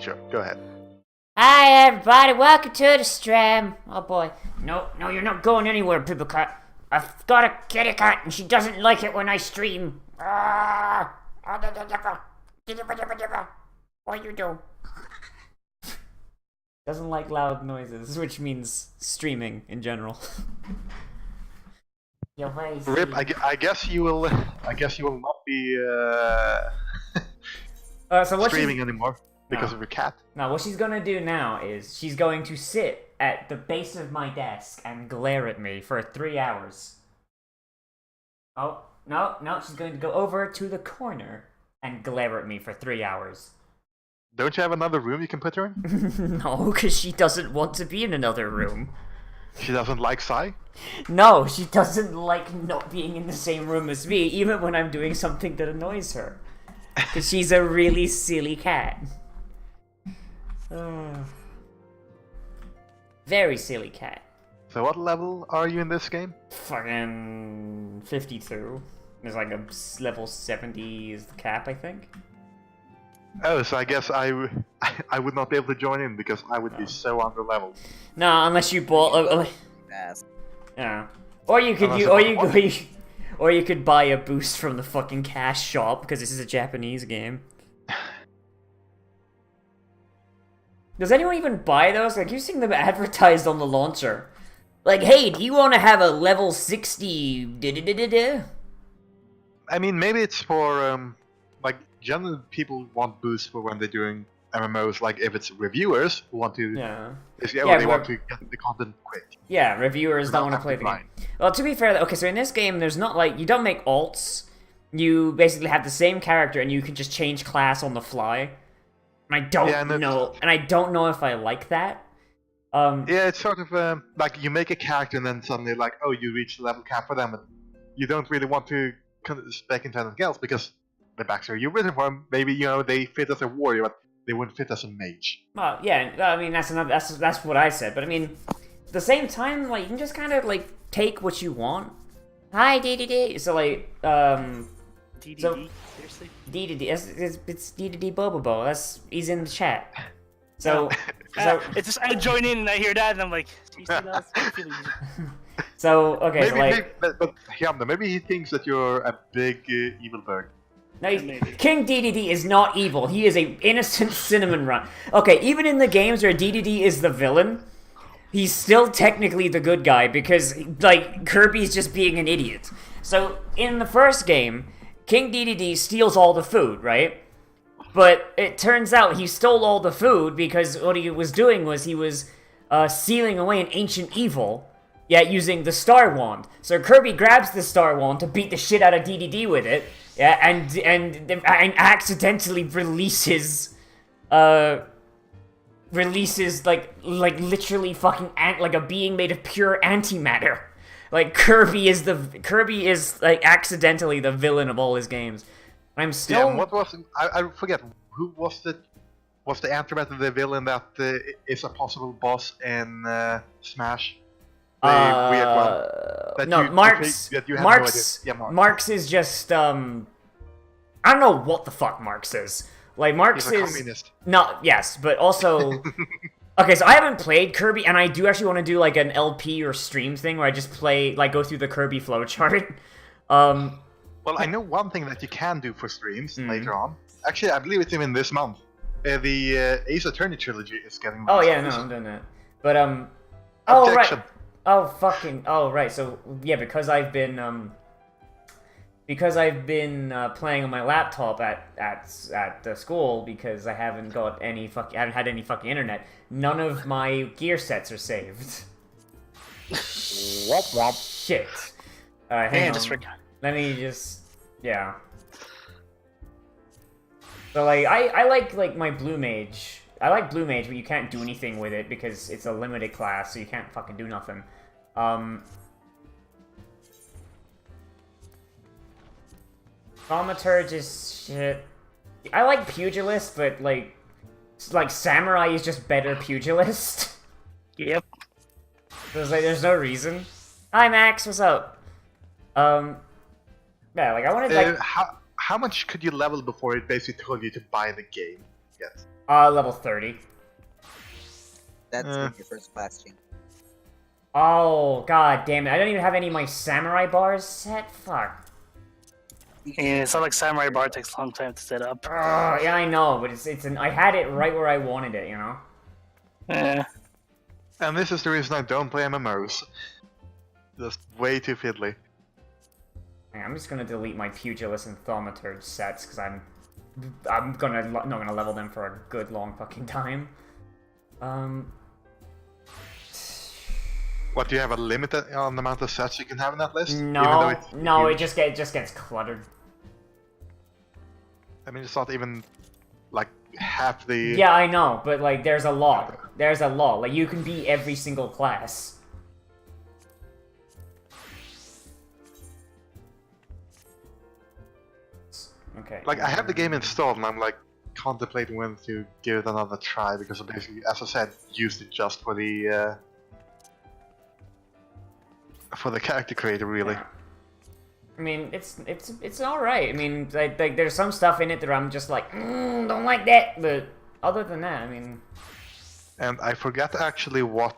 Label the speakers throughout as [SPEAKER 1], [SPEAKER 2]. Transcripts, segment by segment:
[SPEAKER 1] Sure, go ahead.
[SPEAKER 2] Hi everybody, welcome to the stream. Oh boy. No, you're not going anywhere, Pippa Cat. I've got a kitty cat and she doesn't like it when I stream. What you do? Doesn't like loud noises, which means streaming in general.
[SPEAKER 1] Rip, I guess you will. I guess you will not be streaming anymore because of your cat.
[SPEAKER 2] Now, what she's gonna do now is she's going to sit at the base of my desk and glare at me for 3 hours. Oh, no, she's going to go over to the corner and glare at me for 3 hours.
[SPEAKER 1] Don't you have another room you can put her in?
[SPEAKER 2] No, because she doesn't want to be in another room.
[SPEAKER 1] She doesn't like Psy?
[SPEAKER 2] No, she doesn't like not being in the same room as me, even when I'm doing something that annoys her. Because she's a really silly cat. Very silly cat.
[SPEAKER 1] So what level are you in this game?
[SPEAKER 2] Fucking 52. There's like a level 70 is the cap, I think.
[SPEAKER 1] Oh, so I guess I would not be able to join in because I would be so under leveled.
[SPEAKER 2] No, unless you bought yeah. Or you could or you could buy a boost from the fucking cash shop because this is a Japanese game. Does anyone even buy those? Like, you've seen them advertised on the launcher. Like, hey, do you want to have a level 60 da-da-da-da-da?
[SPEAKER 1] I mean, maybe it's for, like, generally people want boosts for when they're doing MMOs, like if it's reviewers who want to... they want to get the content quick.
[SPEAKER 2] Yeah, reviewers don't want to play the game. Well, to be fair, okay, so in this game, there's not, like, you don't make alts. You basically have the same character and you can just change class on the fly. And I don't know, and I don't know if I like that.
[SPEAKER 1] Yeah, it's sort of like you make a character and then suddenly like, oh, you reach the level cap for them, and you don't really want to spec into anything else because the backstory you've written for them, maybe they fit as a warrior, but they wouldn't fit as a mage.
[SPEAKER 2] Well, yeah, I mean that's what I said, but I mean, at the same time, like you can just kind of like take what you want. Hi, DDD. So like,
[SPEAKER 3] DDD?
[SPEAKER 2] So,
[SPEAKER 3] Seriously?
[SPEAKER 2] DDD. It's DDD Bobobo. He's in the chat. So,
[SPEAKER 3] it's just I join in and I hear that and I'm like,
[SPEAKER 2] so okay,
[SPEAKER 1] maybe,
[SPEAKER 2] so like,
[SPEAKER 1] but Hyamda, maybe he thinks that you're a big evil bird.
[SPEAKER 2] No, King DDD is not evil. He is a innocent cinnamon run. Okay, even in the games where DDD is the villain, he's still technically the good guy because, like, Kirby's just being an idiot. So, in the first game, King DDD steals all the food, right? But it turns out he stole all the food because what he was doing was he was sealing away an ancient evil, yet using the Star Wand. So Kirby grabs the Star Wand to beat the shit out of DDD with it, yeah, and accidentally releases like literally fucking like a being made of pure antimatter. Like Kirby is like accidentally the villain of all his games. I'm still.
[SPEAKER 1] Yeah, what was I forget who was the antimatter the villain that is a possible boss in Smash? The weird one.
[SPEAKER 2] No, Marx. Marx is just I don't know what the fuck Marx is. Like Marx
[SPEAKER 1] He's a
[SPEAKER 2] is
[SPEAKER 1] communist.
[SPEAKER 2] No, yes, but also okay, so I haven't played Kirby, and I do actually want to do like an LP or stream thing where I just play go through the Kirby flowchart.
[SPEAKER 1] Well, I know one thing that you can do for streams later on. Actually, I believe it's even this month. The Ace Attorney trilogy is getting released.
[SPEAKER 2] Oh yeah, no, I'm doing that. But
[SPEAKER 1] Objection.
[SPEAKER 2] Oh right. So yeah, because I've been playing on my laptop at the school because I haven't had any fucking internet. None of my gear sets are saved.
[SPEAKER 1] Womp womp.
[SPEAKER 2] Shit. Alright, hang on.
[SPEAKER 3] just forgot.
[SPEAKER 2] Let me just yeah. So like I like my blue mage. I like blue mage, but you can't do anything with it because it's a limited class, so you can't fucking do nothing. Thaumaturge is shit. I like pugilist, but like samurai is just better pugilist.
[SPEAKER 3] Yep.
[SPEAKER 2] There's no reason. Hi Max, what's up? Yeah, like I wanted like
[SPEAKER 1] how much could you level before it basically told you to buy the game? get?
[SPEAKER 2] Level 30.
[SPEAKER 4] That's your first class change.
[SPEAKER 2] Oh, god damn it. I don't even have any of my samurai bars set? Fuck.
[SPEAKER 3] Yeah, it's not like Samurai Bar takes a long time to set up.
[SPEAKER 2] Yeah, I know, but I had it right where I wanted it, you know?
[SPEAKER 3] Yeah.
[SPEAKER 1] And this is the reason I don't play MMOs. Just way too fiddly.
[SPEAKER 2] I'm just gonna delete my Pugilist and Thaumaturge sets, because I'm not gonna level them for a good long fucking time.
[SPEAKER 1] What, do you have a limit on the amount of sets you can have in that list?
[SPEAKER 2] No, it just gets cluttered.
[SPEAKER 1] I mean, it's not even, like, half the...
[SPEAKER 2] Yeah, I know, but, like, there's a lot. There's a lot. Like, you can be every single class. Okay.
[SPEAKER 1] Like, I have the game installed, and I'm, like, contemplating when to give it another try, because I basically, as I said, used it just for the character creator, really.
[SPEAKER 2] Yeah. I mean, it's all right. I mean, like there's some stuff in it that I'm just like, don't like that. But other than that, I mean.
[SPEAKER 1] And I forgot actually what.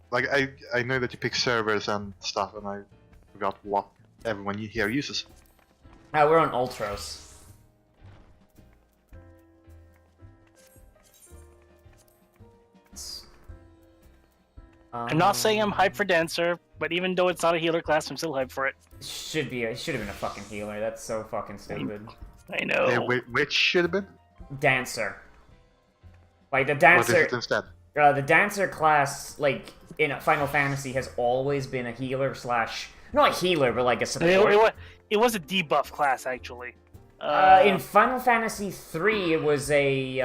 [SPEAKER 1] Like I know that you pick servers and stuff, and I forgot what everyone here uses.
[SPEAKER 2] We're on Ultros.
[SPEAKER 3] I'm not saying I'm hyped for Dancer, but even though it's not a healer class, I'm still hyped for it.
[SPEAKER 2] It should have been a fucking healer. That's so fucking stupid.
[SPEAKER 3] I know.
[SPEAKER 1] Which should have been?
[SPEAKER 2] Dancer. Like the Dancer.
[SPEAKER 1] What is it instead?
[SPEAKER 2] The Dancer class, like in Final Fantasy, has always been a healer slash not a healer, but like a support.
[SPEAKER 3] It was a debuff class actually.
[SPEAKER 2] In Final Fantasy 3, it was a.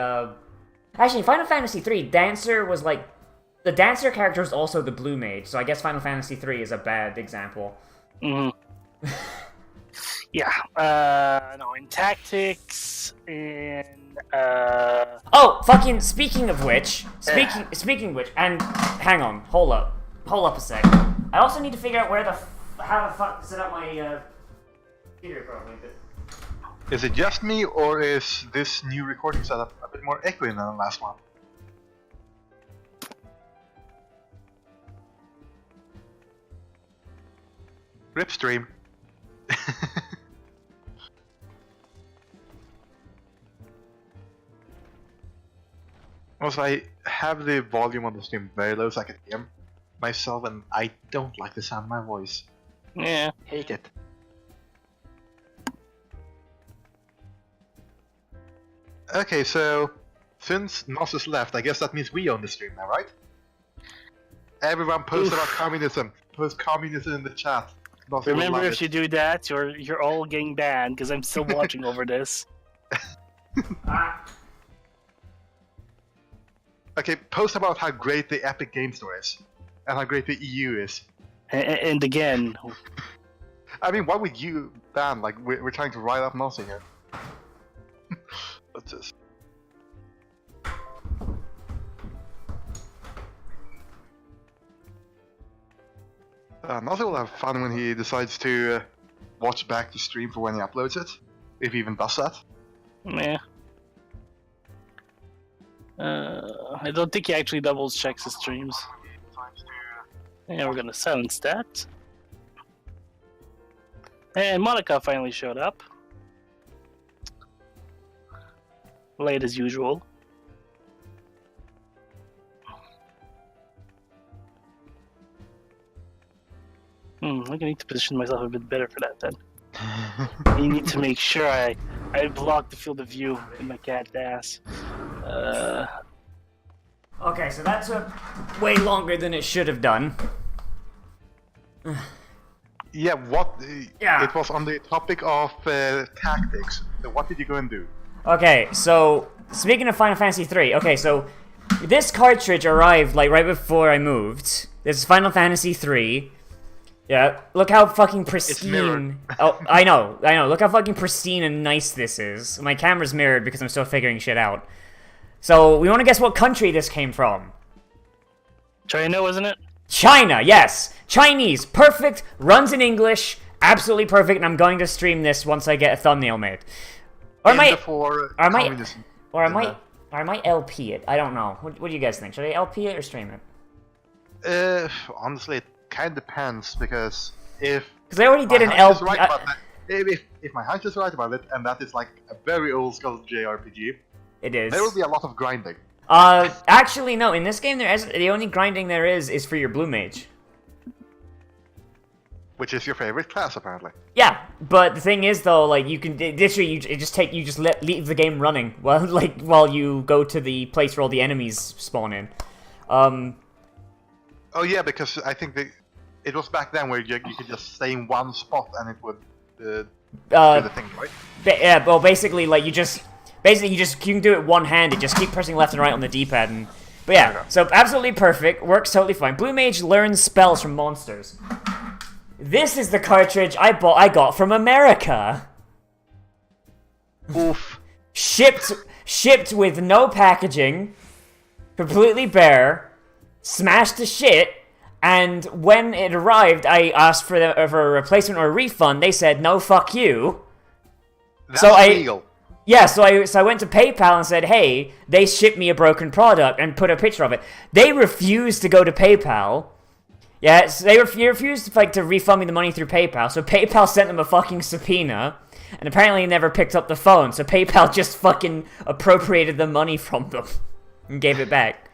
[SPEAKER 2] Actually, in Final Fantasy 3, Dancer was like. The Dancer character is also the Blue Mage, so I guess Final Fantasy 3 is a bad example.
[SPEAKER 3] Mm-hmm. Yeah. No, in Tactics, in
[SPEAKER 2] Oh, fucking. Speaking of which, and hang on, hold up a sec. I also need to figure out how the fuck to set up my computer properly.
[SPEAKER 1] Is it just me, or is this new recording setup a bit more echoey than the last one? Rip stream. Also, I have the volume on the stream very low so I can hear myself, and I don't like the sound of my voice.
[SPEAKER 3] Yeah.
[SPEAKER 1] Hate it. Okay, so since Nozz is left, I guess that means we own the stream now, right? Everyone post about communism. Post communism in the chat. Nozz will
[SPEAKER 3] Remember,
[SPEAKER 1] love
[SPEAKER 3] if
[SPEAKER 1] it.
[SPEAKER 3] you do that, you're all getting banned because I'm still watching over this.
[SPEAKER 1] Okay, post about how great the Epic Game Store is, and how great the EU is.
[SPEAKER 3] And again,
[SPEAKER 1] I mean, why would you ban? Like, we're trying to write up Nozz here. Let's just... Nozz will have fun when he decides to watch back the stream for when he uploads it, if he even does that.
[SPEAKER 3] yeah. I don't think he actually doubles checks his streams. Yeah, we're gonna silence that. And Monica finally showed up. Late as usual. I'm gonna need to position myself a bit better for that then. You need to make sure I block the field of view in my cat's ass.
[SPEAKER 2] Okay, so that took way longer than it should have done.
[SPEAKER 1] Yeah, what?
[SPEAKER 2] Yeah.
[SPEAKER 1] It was on the topic of tactics. So what did you go and do?
[SPEAKER 2] Okay, so speaking of Final Fantasy 3, okay, so this cartridge arrived like right before I moved. This is Final Fantasy 3. Yeah, look how fucking pristine. Oh, I know. Look how fucking pristine and nice this is. My camera's mirrored because I'm still figuring shit out. So, we want to guess what country this came from.
[SPEAKER 3] China, wasn't it?
[SPEAKER 2] China, yes! Chinese, perfect, runs in English, absolutely perfect, and I'm going to stream this once I get a thumbnail made. Or am I...
[SPEAKER 1] Before
[SPEAKER 2] am I-
[SPEAKER 1] communism.
[SPEAKER 2] Or I might LP it. I don't know. What do you guys think? Should I LP it or stream it?
[SPEAKER 1] Honestly, it kind of depends because if
[SPEAKER 2] I already did an
[SPEAKER 1] hunch
[SPEAKER 2] LP.
[SPEAKER 1] is right about that, if my hunch is right about it, and that is like a very old school JRPG,
[SPEAKER 2] It is.
[SPEAKER 1] there will be a lot of grinding.
[SPEAKER 2] Actually, no. In this game, the only grinding there is for your blue mage.
[SPEAKER 1] Which is your favorite class, apparently.
[SPEAKER 2] Yeah, but the thing is, though, like you can literally you just leave the game running while you go to the place where all the enemies spawn in.
[SPEAKER 1] Oh yeah, because I think it was back then where you could just stay in one spot and it would do the thing, right?
[SPEAKER 2] Yeah, well, basically, like you can do it one-handed. Just keep pressing left and right on the D-pad, but yeah.
[SPEAKER 1] Okay.
[SPEAKER 2] So absolutely perfect, works totally fine. Blue mage learns spells from monsters. This is the cartridge I got from America.
[SPEAKER 1] Oof.
[SPEAKER 2] Shipped with no packaging, completely bare, smashed to shit, and when it arrived, I asked for a replacement or a refund. They said, no, fuck you.
[SPEAKER 1] That's
[SPEAKER 2] So
[SPEAKER 1] illegal.
[SPEAKER 2] I went to PayPal and said, hey, they shipped me a broken product, and put a picture of it. They refused to go to PayPal. Yeah, so they refused to refund me the money through PayPal, so PayPal sent them a fucking subpoena, and apparently never picked up the phone, so PayPal just fucking appropriated the money from them and gave it back.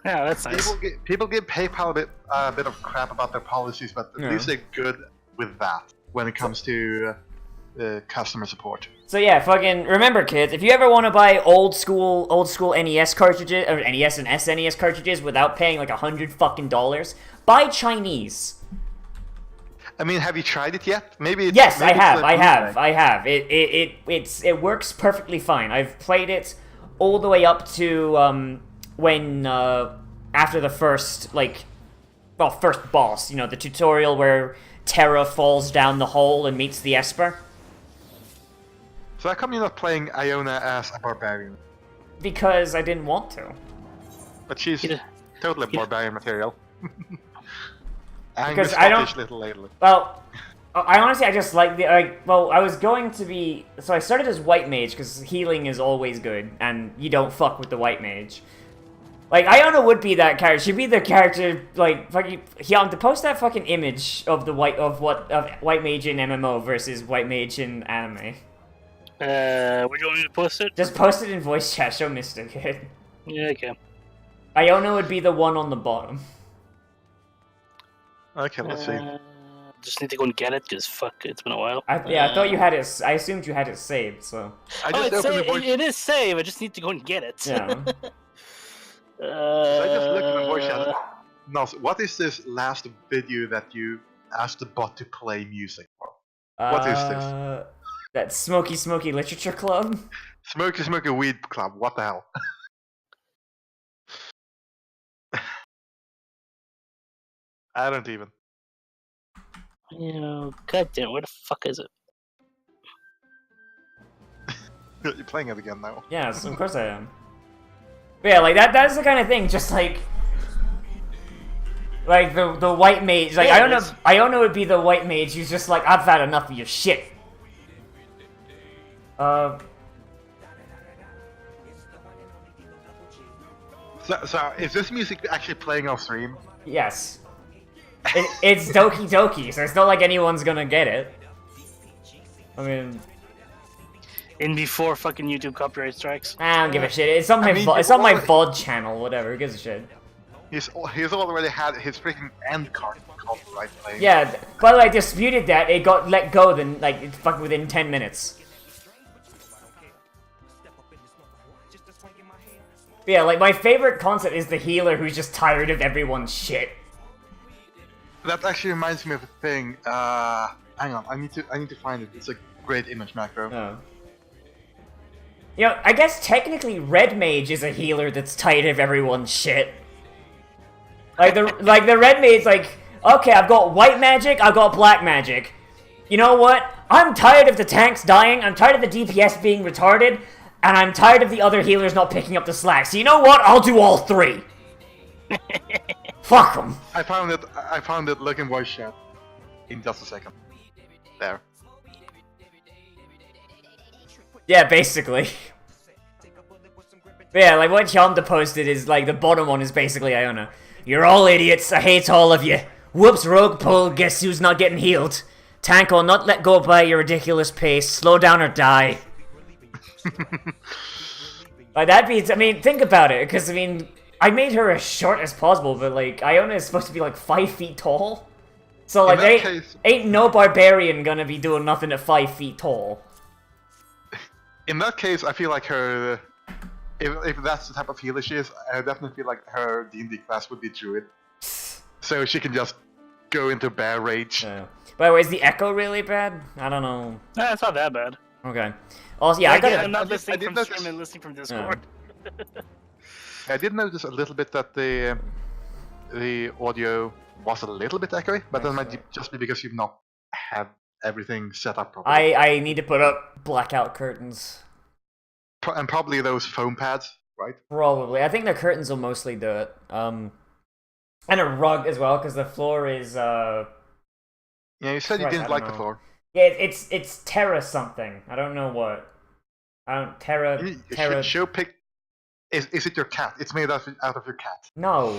[SPEAKER 3] Yeah, that's nice.
[SPEAKER 1] People give PayPal a bit of crap about their policies, but at least they're good with that when it comes to customer support.
[SPEAKER 2] So yeah, fucking remember, kids, if you ever want to buy old school NES cartridges or NES and SNES cartridges without paying like $100 buy Chinese.
[SPEAKER 1] I mean, have you tried it yet? Maybe.
[SPEAKER 2] Yes, I have. It works perfectly fine. I've played it all the way up to when after the first first boss. You know, the tutorial where Terra falls down the hole and meets the Esper.
[SPEAKER 1] So how come you're not playing Iona as a barbarian?
[SPEAKER 2] Because I didn't want to.
[SPEAKER 1] But she's totally barbarian material.
[SPEAKER 2] Because I don't.
[SPEAKER 1] Little lately.
[SPEAKER 2] Well, I just like the I was going to be. So I started as white mage because healing is always good, and you don't fuck with the white mage. Like Iona would be that character. She'd be the character to post that fucking image of the white mage in MMO versus white mage in anime.
[SPEAKER 3] Where do you want me to post it?
[SPEAKER 2] Just post it in voice chat. Show Mr. Kid.
[SPEAKER 3] Yeah, okay.
[SPEAKER 2] Iona would be the one on the bottom.
[SPEAKER 1] Okay, let's see.
[SPEAKER 3] Just need to go and get it, because fuck, it's been a while.
[SPEAKER 2] I thought you had it. I assumed you had it saved, so.
[SPEAKER 3] It is saved, I just need to go and get it.
[SPEAKER 2] Yeah.
[SPEAKER 1] I just looked at the voice chat. Nozz, what is this last video that you asked the bot to play music for? What is this?
[SPEAKER 2] That Smoky Literature Club?
[SPEAKER 1] Smoky Weed Club, what the hell? I don't even.
[SPEAKER 3] You know, goddamn, where the fuck is it?
[SPEAKER 1] You're playing it again now.
[SPEAKER 2] Yes, of course I am. But yeah, like that's the kind of thing, just like the white mage, like
[SPEAKER 3] Yeah,
[SPEAKER 2] Iona would be the white mage who's just like, I've had enough of your shit.
[SPEAKER 1] So is this music actually playing off stream?
[SPEAKER 2] Yes. It's Doki Doki, so it's not like anyone's gonna get it. I mean,
[SPEAKER 3] In before fucking YouTube copyright strikes.
[SPEAKER 2] I don't give a shit. It's on my it's on my VOD channel, whatever. Who gives a shit?
[SPEAKER 1] He's already had his freaking end card copyright playing.
[SPEAKER 2] Yeah, by the way, I disputed that. It got let go then, like, fucking within 10 minutes. But yeah, like, my favorite concept is the healer who's just tired of everyone's shit.
[SPEAKER 1] That actually reminds me of a thing. Hang on, I need to find it. It's a great image macro.
[SPEAKER 2] Oh. You know, I guess technically Red Mage is a healer that's tired of everyone's shit. Like the Red Mage, like, okay, I've got white magic, I've got black magic. You know what? I'm tired of the tanks dying, I'm tired of the DPS being retarded, and I'm tired of the other healers not picking up the slack. So you know what? I'll do all three. Fuck them.
[SPEAKER 1] I found it. Look in voice chat. In just a second. There.
[SPEAKER 2] Yeah, like what Yonda posted is like the bottom one is basically Iona. You're all idiots. I hate all of you. Whoops, rogue pull. Guess who's not getting healed? Tank will not let go by your ridiculous pace. Slow down or die. Like that beats. I mean, think about it, because I mean, I made her as short as possible, but like Iona is supposed to be like 5 feet tall. So like, ain't no barbarian gonna be doing nothing at 5 feet tall.
[SPEAKER 1] In that case, I feel like her. If that's the type of healer she is, I definitely feel like her D&D class would be Druid. So she can just go into bear rage.
[SPEAKER 2] Yeah. By the way, is the echo really bad? I don't know.
[SPEAKER 3] Nah, it's not that bad.
[SPEAKER 2] Okay. Also, yeah,
[SPEAKER 3] I'm not listening from stream and listening from Discord.
[SPEAKER 1] I did notice a little bit that the audio was a little bit echoey, but that might just be because you've not had everything set up properly.
[SPEAKER 2] I need to put up blackout curtains.
[SPEAKER 1] And probably those foam pads, right?
[SPEAKER 2] Probably. I think the curtains will mostly do it. And a rug as well, because the floor is
[SPEAKER 1] Yeah, you said you didn't like the floor.
[SPEAKER 2] Yeah, it's Terra something. I don't know what. Terra.
[SPEAKER 1] Show pic. Is it your cat? It's made out of your cat.
[SPEAKER 2] No.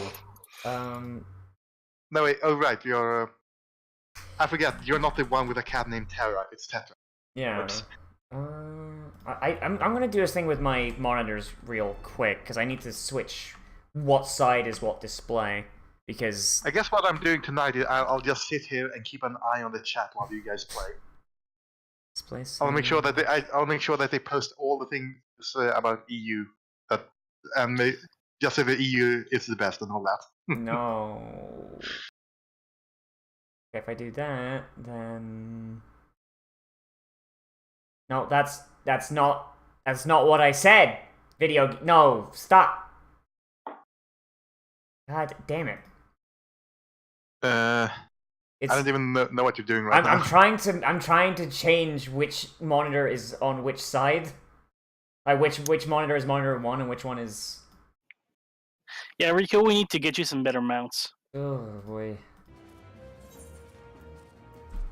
[SPEAKER 1] No wait. Oh right, you're. I forget. You're not the one with a cat named Terra. It's Tetra.
[SPEAKER 2] Yeah.
[SPEAKER 1] Oops.
[SPEAKER 2] I'm gonna do this thing with my monitors real quick because I need to switch what side is what display, because
[SPEAKER 1] I guess what I'm doing tonight is I'll just sit here and keep an eye on the chat while you guys play.
[SPEAKER 2] display.
[SPEAKER 1] I'll make sure that they post all the things about EU just say the EU is the best and all that.
[SPEAKER 2] No. Okay, if I do that, then no, that's not what I said. No, stop. God damn it.
[SPEAKER 1] I don't even know what you're doing right now.
[SPEAKER 2] I'm trying to change which monitor is on which side. Like which monitor is monitor 1 and which one is.
[SPEAKER 3] Yeah, Rico, we need to get you some better mounts.
[SPEAKER 2] Oh boy.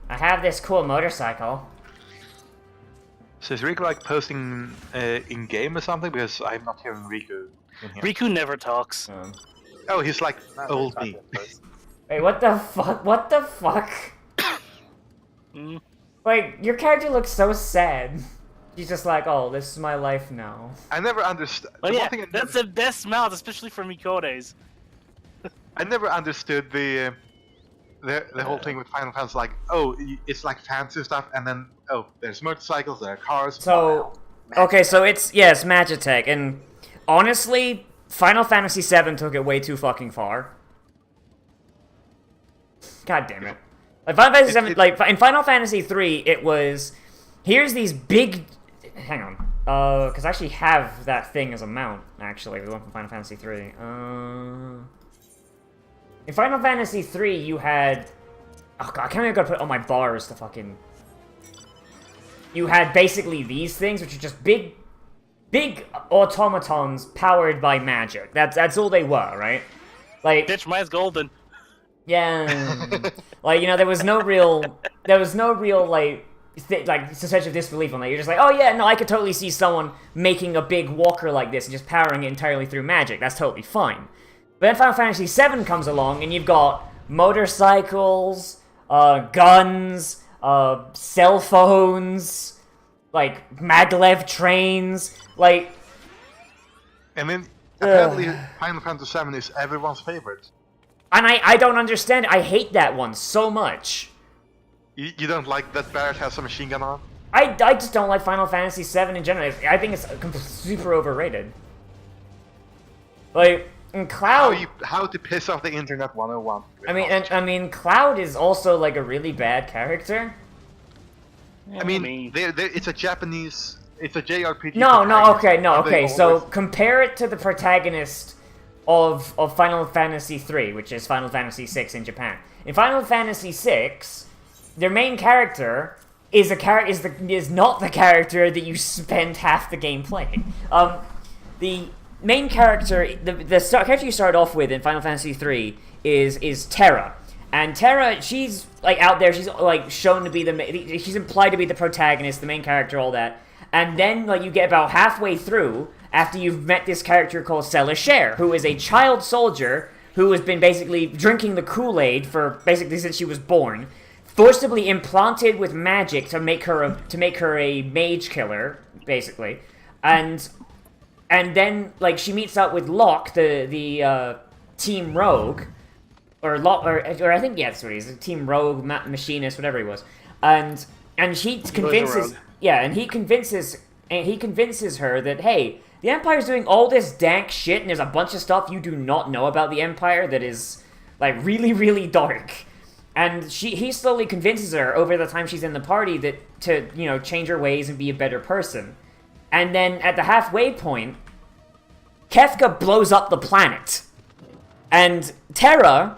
[SPEAKER 2] I have this cool motorcycle.
[SPEAKER 1] So is Riku like posting in game or something? Because I'm not hearing Riku in here.
[SPEAKER 3] Riku never talks.
[SPEAKER 1] Oh, he's like old me.
[SPEAKER 2] Wait, what the fuck? What the fuck? Like, your character looks so sad. She's just like, oh, this is my life now.
[SPEAKER 1] I never understood.
[SPEAKER 3] Oh yeah, that's the best mount, especially for Mikodes.
[SPEAKER 1] I never understood the whole thing with Final Fantasy. Like, oh, it's like fancy stuff, and then there's motorcycles, there are cars.
[SPEAKER 2] So, okay, so it's Magitech, and honestly, Final Fantasy VII took it way too fucking far. God damn it! Like Final Fantasy VII, like in Final Fantasy III, it was here's these big. Hang on, because I actually have that thing as a mount. Actually, the one from Final Fantasy III. In Final Fantasy III, you had. Oh god, I can't even go put it on my bars to fucking. You had basically these things, which are just big automatons powered by magic. That's all they were, right? Like.
[SPEAKER 3] Bitch, mine's golden.
[SPEAKER 2] Yeah, like there was no real like suspension of disbelief on that. You're just like, oh yeah, no, I could totally see someone making a big walker like this and just powering it entirely through magic. That's totally fine. But then Final Fantasy VII comes along and you've got motorcycles, guns, cell phones, like maglev trains, like.
[SPEAKER 1] And then apparently Final Fantasy VII is everyone's favorite.
[SPEAKER 2] And I don't understand. I hate that one so much.
[SPEAKER 1] You don't like that Barrett has a machine gun on?
[SPEAKER 2] I just don't like Final Fantasy VII in general. I think it's super overrated. Like, in Cloud...
[SPEAKER 1] How to piss off the internet 101.
[SPEAKER 2] I mean, Cloud is also, like, a really bad character.
[SPEAKER 1] I mean, it's a Japanese... It's a JRPG.
[SPEAKER 2] Okay, so compare it to the protagonist of Final Fantasy III, which is Final Fantasy VI in Japan. In Final Fantasy VI, their main character is not the character that you spend half the game playing. The main character, the character you start off with in Final Fantasy III is Terra, and Terra, she's like out there. She's like shown to be she's implied to be the protagonist, the main character, all that. And then like you get about halfway through, after you've met this character called Celestia, who is a child soldier who has been basically drinking the Kool-Aid for basically since she was born, forcibly implanted with magic to make her a mage killer, basically, and then like she meets up with Locke, the Team Rogue, or I think that's what he is, Team Rogue, Machinist, whatever he was, and he convinces he convinces her that, hey, the Empire's doing all this dank shit, and there's a bunch of stuff you do not know about the Empire that is, like, really, really dark. And he slowly convinces her over the time she's in the party that to, you know, change her ways and be a better person. And then at the halfway point, Kefka blows up the planet. And Terra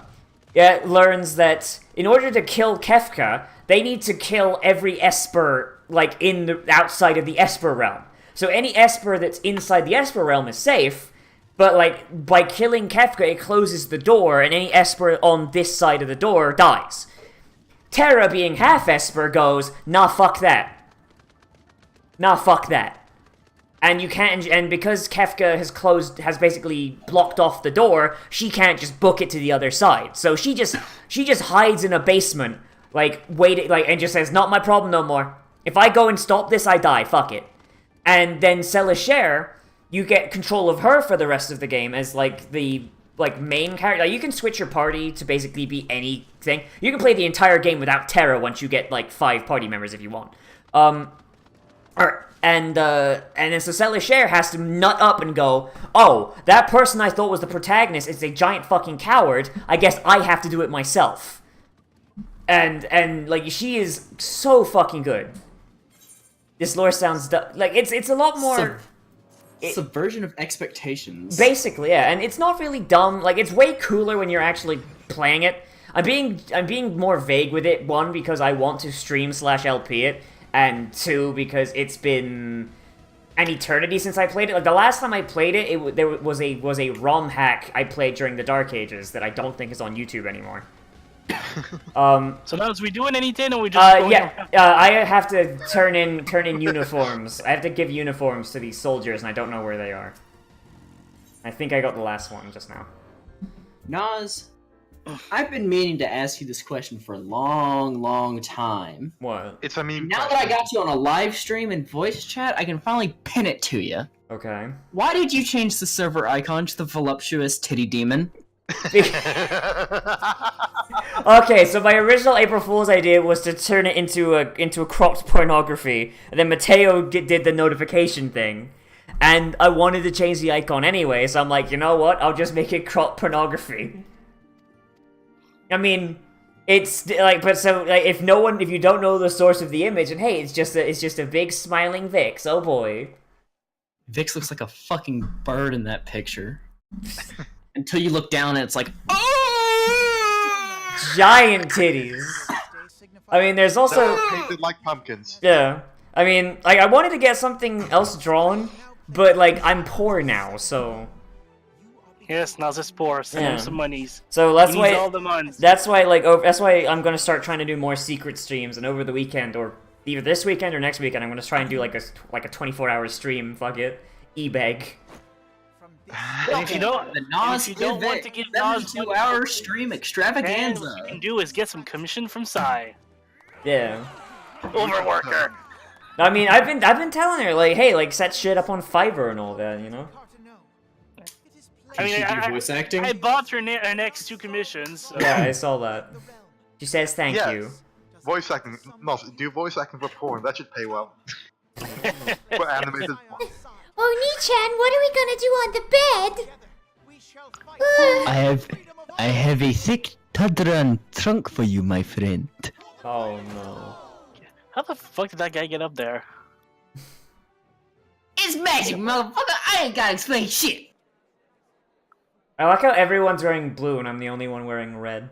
[SPEAKER 2] learns that in order to kill Kefka, they need to kill every Esper, like, in the outside of the Esper realm. So any Esper that's inside the Esper realm is safe, but, like, by killing Kefka, it closes the door, and any Esper on this side of the door dies. Terra, being half Esper, goes, nah, fuck that. Nah, fuck that. And you can't, and because Kefka has basically blocked off the door, she can't just book it to the other side. So she just hides in a basement, like, waiting, like, and just says, not my problem no more. If I go and stop this, I die, fuck it. And then Celestia, you get control of her for the rest of the game as, like, the, like, main character. Like, you can switch your party to basically be anything. You can play the entire game without Terra once you get, like, 5 party members if you want. And then so Celestia has to nut up and go, oh, that person I thought was the protagonist is a giant fucking coward. I guess I have to do it myself. And like, she is so fucking good. This lore sounds like it's a lot more
[SPEAKER 5] subversion of expectations.
[SPEAKER 2] Basically, yeah, and it's not really dumb. Like, it's way cooler when you're actually playing it. I'm being more vague with it. 1, because I want to stream/LP it, and 2, because it's been an eternity since I played it. Like, the last time I played it, there was a ROM hack I played during the Dark Ages that I don't think is on YouTube anymore.
[SPEAKER 3] So now, is we doing anything, or we just going
[SPEAKER 2] I have to turn in uniforms. I have to give uniforms to these soldiers, and I don't know where they are. I think I got the last one just now.
[SPEAKER 5] Nozz, I've been meaning to ask you this question for a long time.
[SPEAKER 2] What?
[SPEAKER 1] It's a meme.
[SPEAKER 5] Now that I got you on a live stream and voice chat, I can finally pin it to you.
[SPEAKER 2] Okay.
[SPEAKER 5] Why did you change the server icon to the voluptuous titty demon?
[SPEAKER 2] Okay, so my original April Fool's idea was to turn it into a cropped pornography, and then Mateo did the notification thing, and I wanted to change the icon anyway, so I'm like, you know what? I'll just make it cropped pornography. I mean, it's like, but so like, if you don't know the source of the image, and hey, it's just a big smiling Vix. Oh boy.
[SPEAKER 5] Vix looks like a fucking bird in that picture. Until you look down and it's like, oh!
[SPEAKER 2] Giant titties. I mean, there's also
[SPEAKER 1] painted like pumpkins.
[SPEAKER 2] Yeah. I mean, like, I wanted to get something else drawn, but like, I'm poor now, so.
[SPEAKER 3] Yes, Nozz is poor. Send him some monies.
[SPEAKER 2] So that's
[SPEAKER 3] He
[SPEAKER 2] why.
[SPEAKER 3] needs all the monies.
[SPEAKER 2] That's why, that's why I'm gonna start trying to do more secret streams, and over the weekend, or either this weekend or next weekend, I'm gonna try and do like a 24-hour stream. Fuck it, e-beg.
[SPEAKER 3] And if you don't,
[SPEAKER 5] the Nozz
[SPEAKER 3] if you don't want to give Nozz
[SPEAKER 5] 2-hour stream extravaganza.
[SPEAKER 3] what you can do is get some commission from Psy.
[SPEAKER 2] Yeah.
[SPEAKER 3] Overworker.
[SPEAKER 2] I mean, I've been telling her, like, hey, like, set shit up on Fiverr and all that, you know.
[SPEAKER 3] I mean,
[SPEAKER 5] She do voice acting?
[SPEAKER 3] I bought her next 2 commissions. So.
[SPEAKER 2] Yeah, I saw that. She says thank
[SPEAKER 1] Yes.
[SPEAKER 2] you.
[SPEAKER 1] Voice acting. No, do voice acting for porn. That should pay well. For animated porn.
[SPEAKER 6] Oh, Nichan, what are we gonna do on the bed?
[SPEAKER 7] I have a thick Tadran trunk for you, my friend.
[SPEAKER 2] Oh no.
[SPEAKER 3] How the fuck did that guy get up there?
[SPEAKER 5] It's magic, motherfucker! I ain't gotta explain shit!
[SPEAKER 2] I like how everyone's wearing blue and I'm the only one wearing red.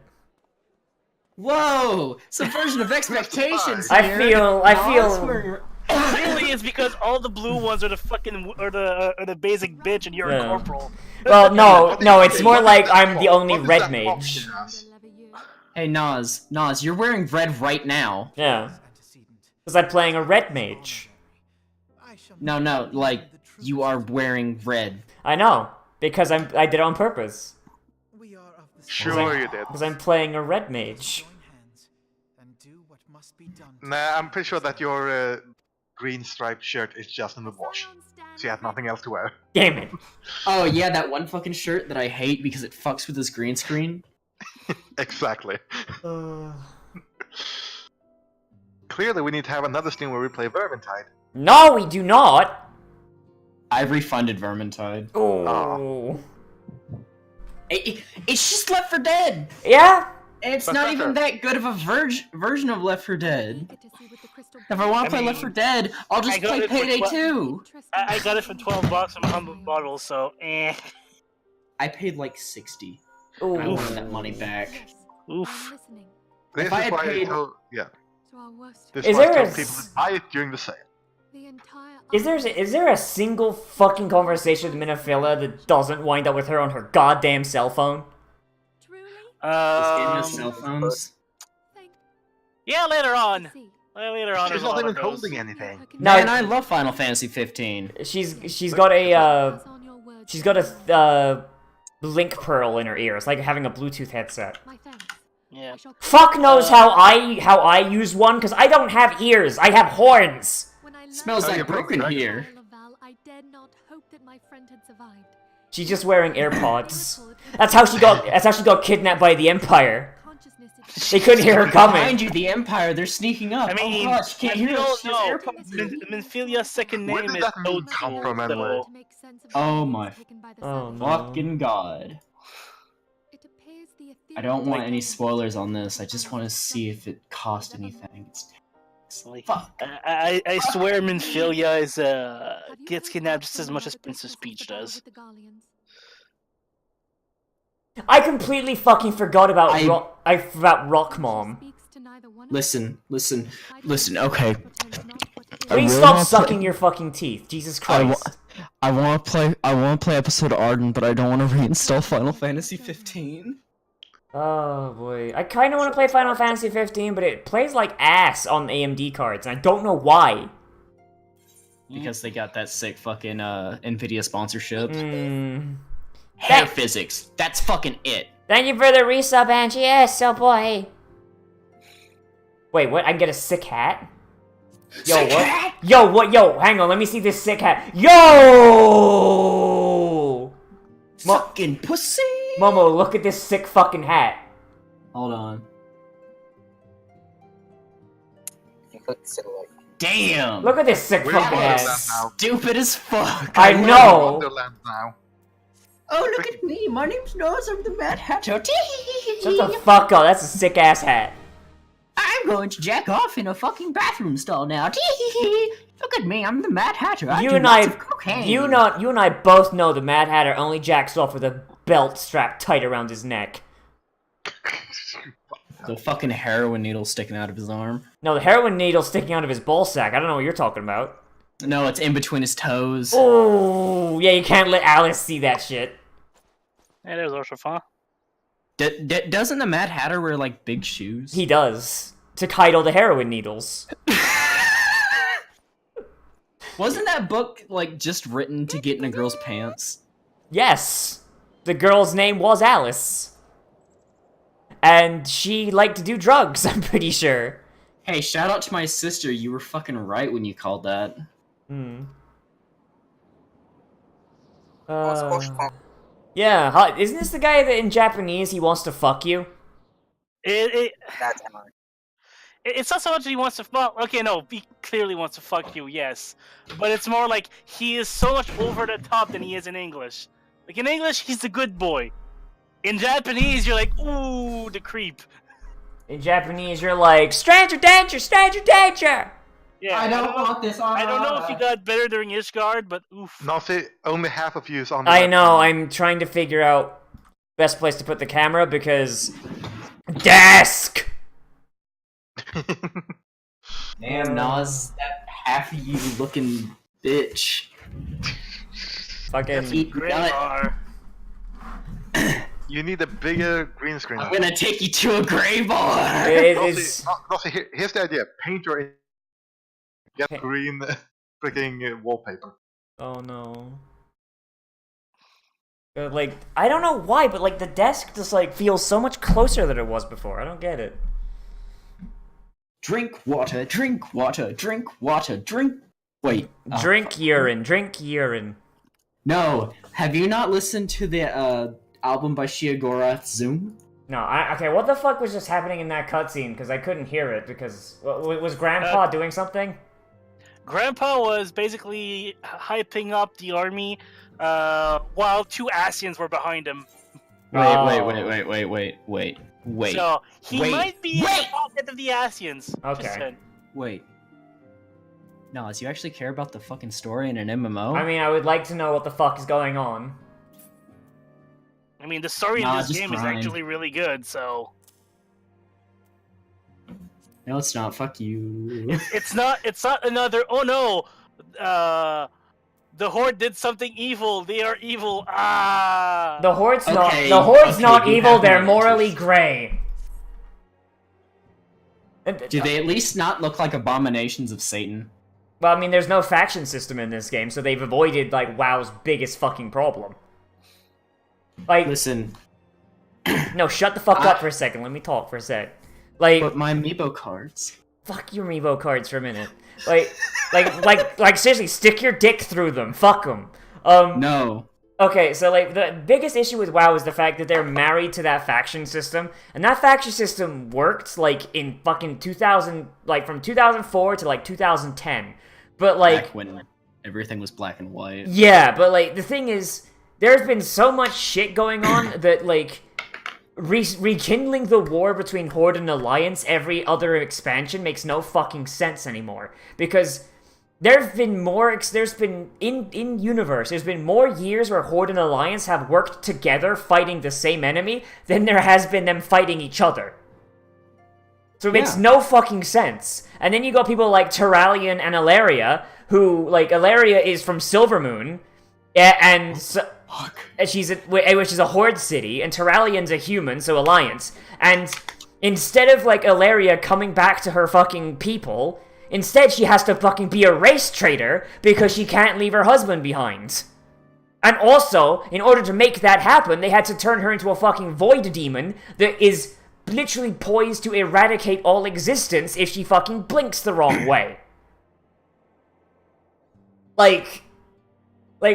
[SPEAKER 5] Whoa! Subversion of expectations
[SPEAKER 2] I
[SPEAKER 5] here.
[SPEAKER 2] feel.
[SPEAKER 3] Really, it's because all the blue ones are the fucking are the basic bitch, and you're a corporal.
[SPEAKER 2] Well, no, it's more like I'm the only red mage.
[SPEAKER 5] Hey, Nozz, you're wearing red right now.
[SPEAKER 2] Yeah. Because I'm playing a red mage.
[SPEAKER 5] No, like, You are wearing red.
[SPEAKER 2] I know, because I did it on purpose.
[SPEAKER 1] Sure you did.
[SPEAKER 2] Because I'm playing a red mage.
[SPEAKER 1] Nah, I'm pretty sure that your green striped shirt is just in the wash. So you have nothing else to wear.
[SPEAKER 2] Damn it.
[SPEAKER 5] Oh yeah, that one fucking shirt that I hate because it fucks with this green screen.
[SPEAKER 1] Exactly. Clearly we need to have another stream where we play Vermintide.
[SPEAKER 2] No, we do not!
[SPEAKER 5] I refunded Vermintide.
[SPEAKER 2] Oh.
[SPEAKER 5] It's just Left 4 Dead!
[SPEAKER 2] Yeah?
[SPEAKER 5] And it's
[SPEAKER 1] But
[SPEAKER 5] not
[SPEAKER 1] better.
[SPEAKER 5] even that good of a version of Left 4 Dead. If I want to play Left 4 Dead, I'll just
[SPEAKER 3] I got
[SPEAKER 5] play
[SPEAKER 3] it for
[SPEAKER 5] Payday 2!
[SPEAKER 3] I got it for $12 from a humble bottle, so eh.
[SPEAKER 5] I paid like 60.
[SPEAKER 2] Ooh.
[SPEAKER 5] I want that money back.
[SPEAKER 3] Oof.
[SPEAKER 1] This
[SPEAKER 5] If I
[SPEAKER 1] is
[SPEAKER 5] had
[SPEAKER 1] why
[SPEAKER 5] paid-
[SPEAKER 1] I told, yeah.
[SPEAKER 2] Is
[SPEAKER 1] This is why
[SPEAKER 2] there
[SPEAKER 1] I
[SPEAKER 2] a
[SPEAKER 1] told people to buy it during the sale.
[SPEAKER 2] Is there a single fucking conversation with Minifilla that doesn't wind up with her on her goddamn cell phone?
[SPEAKER 5] This game has cell phones.
[SPEAKER 3] Yeah, later on. Later on.
[SPEAKER 1] She's
[SPEAKER 3] there's a
[SPEAKER 1] not
[SPEAKER 3] lot
[SPEAKER 1] even
[SPEAKER 3] of those.
[SPEAKER 1] holding anything.
[SPEAKER 2] No,
[SPEAKER 5] Man, I love Final Fantasy 15.
[SPEAKER 2] she's got a link pearl in her ear. It's like having a Bluetooth headset.
[SPEAKER 3] Yeah.
[SPEAKER 2] Fuck knows how I use one because I don't have ears. I have horns.
[SPEAKER 5] Smells
[SPEAKER 1] Oh,
[SPEAKER 5] like
[SPEAKER 1] you're
[SPEAKER 5] broken
[SPEAKER 1] broken.
[SPEAKER 5] here.
[SPEAKER 2] She's just wearing AirPods. That's how she got kidnapped by the Empire. They couldn't hear her coming.
[SPEAKER 5] Behind you, the Empire, they're sneaking up.
[SPEAKER 3] I mean,
[SPEAKER 5] oh gosh, can't hear us. She has
[SPEAKER 3] no.
[SPEAKER 5] AirPods in.
[SPEAKER 3] Minfilia's second
[SPEAKER 1] Where
[SPEAKER 3] name
[SPEAKER 1] did
[SPEAKER 3] is
[SPEAKER 1] that name come from, anyway?
[SPEAKER 5] Oh my
[SPEAKER 2] Oh no.
[SPEAKER 5] fucking god. I don't want any spoilers on this. I just want to see if it cost anything.
[SPEAKER 3] Like,
[SPEAKER 5] Fuck.
[SPEAKER 3] I swear Minfilia is gets kidnapped just as much as Princess Peach does.
[SPEAKER 2] I completely fucking forgot about Rock Mom.
[SPEAKER 5] Listen. Okay.
[SPEAKER 2] Please
[SPEAKER 7] really
[SPEAKER 2] stop
[SPEAKER 7] wanna
[SPEAKER 2] sucking
[SPEAKER 7] play-
[SPEAKER 2] your fucking teeth. Jesus
[SPEAKER 7] I
[SPEAKER 2] Christ.
[SPEAKER 7] want to play episode Arden, but I don't want to reinstall Final Fantasy 15.
[SPEAKER 2] Oh boy. I kinda wanna play Final Fantasy 15, but it plays like ass on AMD cards, and I don't know why.
[SPEAKER 5] Because they got that sick fucking Nvidia sponsorship. Hair
[SPEAKER 2] Thank-
[SPEAKER 5] physics. That's fucking it.
[SPEAKER 2] Thank you for the resub, Angie. Yes, oh boy. Wait, what? I can get a sick hat? Yo,
[SPEAKER 5] Sick
[SPEAKER 2] what?
[SPEAKER 5] hat?
[SPEAKER 2] Yo, what? Yo, hang on. Let me see this sick hat. Yo!
[SPEAKER 5] Fucking pussy.
[SPEAKER 2] Momo, look at this sick fucking hat.
[SPEAKER 5] Hold on.
[SPEAKER 4] Silhouette.
[SPEAKER 5] Damn.
[SPEAKER 2] Look at this sick
[SPEAKER 1] We're in
[SPEAKER 2] fucking
[SPEAKER 1] Wonderland
[SPEAKER 2] hat.
[SPEAKER 1] now.
[SPEAKER 5] Stupid as fuck.
[SPEAKER 2] I
[SPEAKER 1] We're in
[SPEAKER 2] know.
[SPEAKER 1] Wonderland now.
[SPEAKER 5] Oh, look at me. My name's Nozz. I'm the Mad Hatter.
[SPEAKER 2] Shut the fuck up. That's a sick ass hat.
[SPEAKER 5] I'm going to jack off in a fucking bathroom stall now. Look at me. I'm the Mad Hatter. I
[SPEAKER 2] You
[SPEAKER 5] do
[SPEAKER 2] and
[SPEAKER 5] lots
[SPEAKER 2] I,
[SPEAKER 5] of cocaine.
[SPEAKER 2] you and I both know the Mad Hatter only jacks off with a belt strapped tight around his neck.
[SPEAKER 5] The fucking heroin needle sticking out of his arm.
[SPEAKER 2] No, the heroin needle sticking out of his ball sack. I don't know what you're talking about.
[SPEAKER 5] No, it's in between his toes.
[SPEAKER 2] Oh, yeah, you can't let Alice see that shit.
[SPEAKER 3] Hey, there's Ursula.
[SPEAKER 5] Doesn't the Mad Hatter wear like big shoes?
[SPEAKER 2] He does. To hide all the heroin needles.
[SPEAKER 5] Wasn't that book like just written to get in a girl's pants?
[SPEAKER 2] Yes. The girl's name was Alice. And she liked to do drugs, I'm pretty sure.
[SPEAKER 5] Hey, shout out to my sister. You were fucking right when you called that.
[SPEAKER 2] Yeah, isn't this the guy that in Japanese he wants to fuck you?
[SPEAKER 4] That's MR.
[SPEAKER 3] It's not so much that he wants to fuck. Okay, no, he clearly wants to fuck you, yes. But it's more like he is so much over the top than he is in English. Like in English, he's the good boy. In Japanese, you're like, ooh, the creep.
[SPEAKER 2] In Japanese, you're like, stranger danger, stranger danger!
[SPEAKER 3] Yeah,
[SPEAKER 5] I don't want this on.
[SPEAKER 3] I don't know if you got better during Ishgard, but oof.
[SPEAKER 1] No, see, only half of you is on the
[SPEAKER 2] I know,
[SPEAKER 1] webcam.
[SPEAKER 2] I'm trying to figure out best place to put the camera because... Desk!
[SPEAKER 5] Damn, Nozz, that half of you looking bitch.
[SPEAKER 2] Fucking...
[SPEAKER 5] Eat nut.
[SPEAKER 3] Grimoire.
[SPEAKER 1] You need a bigger green screen.
[SPEAKER 5] I'm gonna take you to a gray bar.
[SPEAKER 2] It's...
[SPEAKER 1] Here's the idea. Paint your... Get green freaking wallpaper.
[SPEAKER 2] Oh no. Like, I don't know why, but like the desk just like feels so much closer than it was before. I don't get it.
[SPEAKER 5] Drink water, drink water, drink water, drink. Wait.
[SPEAKER 2] Drink urine, drink urine.
[SPEAKER 5] No. Have you not listened to the album by Shiogoro Zoom?
[SPEAKER 2] No, okay, what the fuck was just happening in that cutscene? Because I couldn't hear it, because... Was Grandpa doing something?
[SPEAKER 3] Grandpa was basically hyping up the army while two Asians were behind him.
[SPEAKER 7] Wait.
[SPEAKER 3] So, he might be in the pocket of the Asians.
[SPEAKER 2] Okay.
[SPEAKER 5] Wait. Nozz, you actually care about the fucking story in an MMO?
[SPEAKER 2] I mean, I would like to know what the fuck is going on.
[SPEAKER 3] I mean, the story in this game is
[SPEAKER 5] fine.
[SPEAKER 3] actually really good, so...
[SPEAKER 5] No, it's not. Fuck you.
[SPEAKER 3] It's not another, oh no! The Horde did something evil, they are evil, ah!
[SPEAKER 2] The Horde's
[SPEAKER 5] Okay,
[SPEAKER 2] not
[SPEAKER 5] you
[SPEAKER 2] evil,
[SPEAKER 5] have
[SPEAKER 2] they're
[SPEAKER 5] no
[SPEAKER 2] morally
[SPEAKER 5] interest.
[SPEAKER 2] gray.
[SPEAKER 5] Do they at least not look like abominations of Satan?
[SPEAKER 2] Well, I mean, there's no faction system in this game, so they've avoided, like, WoW's biggest fucking problem. Like,
[SPEAKER 5] Listen,
[SPEAKER 2] no, shut the fuck up for a second, let me talk for a sec. Like,
[SPEAKER 5] but my amiibo cards.
[SPEAKER 2] fuck your Mevo cards for a minute. Like, seriously, stick your dick through them, fuck them.
[SPEAKER 5] No.
[SPEAKER 2] Okay, so, like, the biggest issue with WoW is the fact that they're married to that faction system, and that faction system worked, like, in fucking 2000, like, from 2004 to, like, 2010. But, like...
[SPEAKER 5] Back when everything was black and white.
[SPEAKER 2] Yeah, but, like, the thing is, there's been so much shit going on that, like, rekindling the war between Horde and Alliance every other expansion makes no fucking sense anymore. Because there's been more, in universe, there's been more years where Horde and Alliance have worked together fighting the same enemy than there has been them fighting each other. So it makes no fucking sense. And then you got people like Terralion and Ilaria, who, like, Ilaria is from Silvermoon, and which is a Horde city, and Terralion's a human, so Alliance. And instead of, like, Ilaria coming back to her fucking people, instead she has to fucking be a race traitor because she can't leave her husband behind. And also, in order to make that happen, they had to turn her into a fucking void demon that is literally poised to eradicate all existence if she fucking blinks the wrong way. Like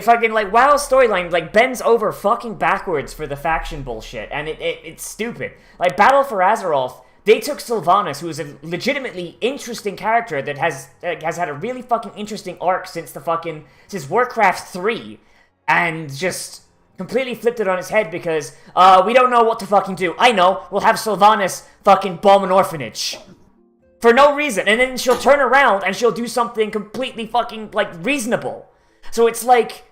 [SPEAKER 2] fucking, like, WoW's storyline, like, bends over fucking backwards for the faction bullshit, and it's stupid. Like, Battle for Azeroth, they took Sylvanas, who is a legitimately interesting character that has had a really fucking interesting arc since Warcraft 3, and just completely flipped it on its head because, we don't know what to fucking do. I know, we'll have Sylvanas fucking bomb an orphanage. For no reason, and then she'll turn around and she'll do something completely fucking, like, reasonable. So it's like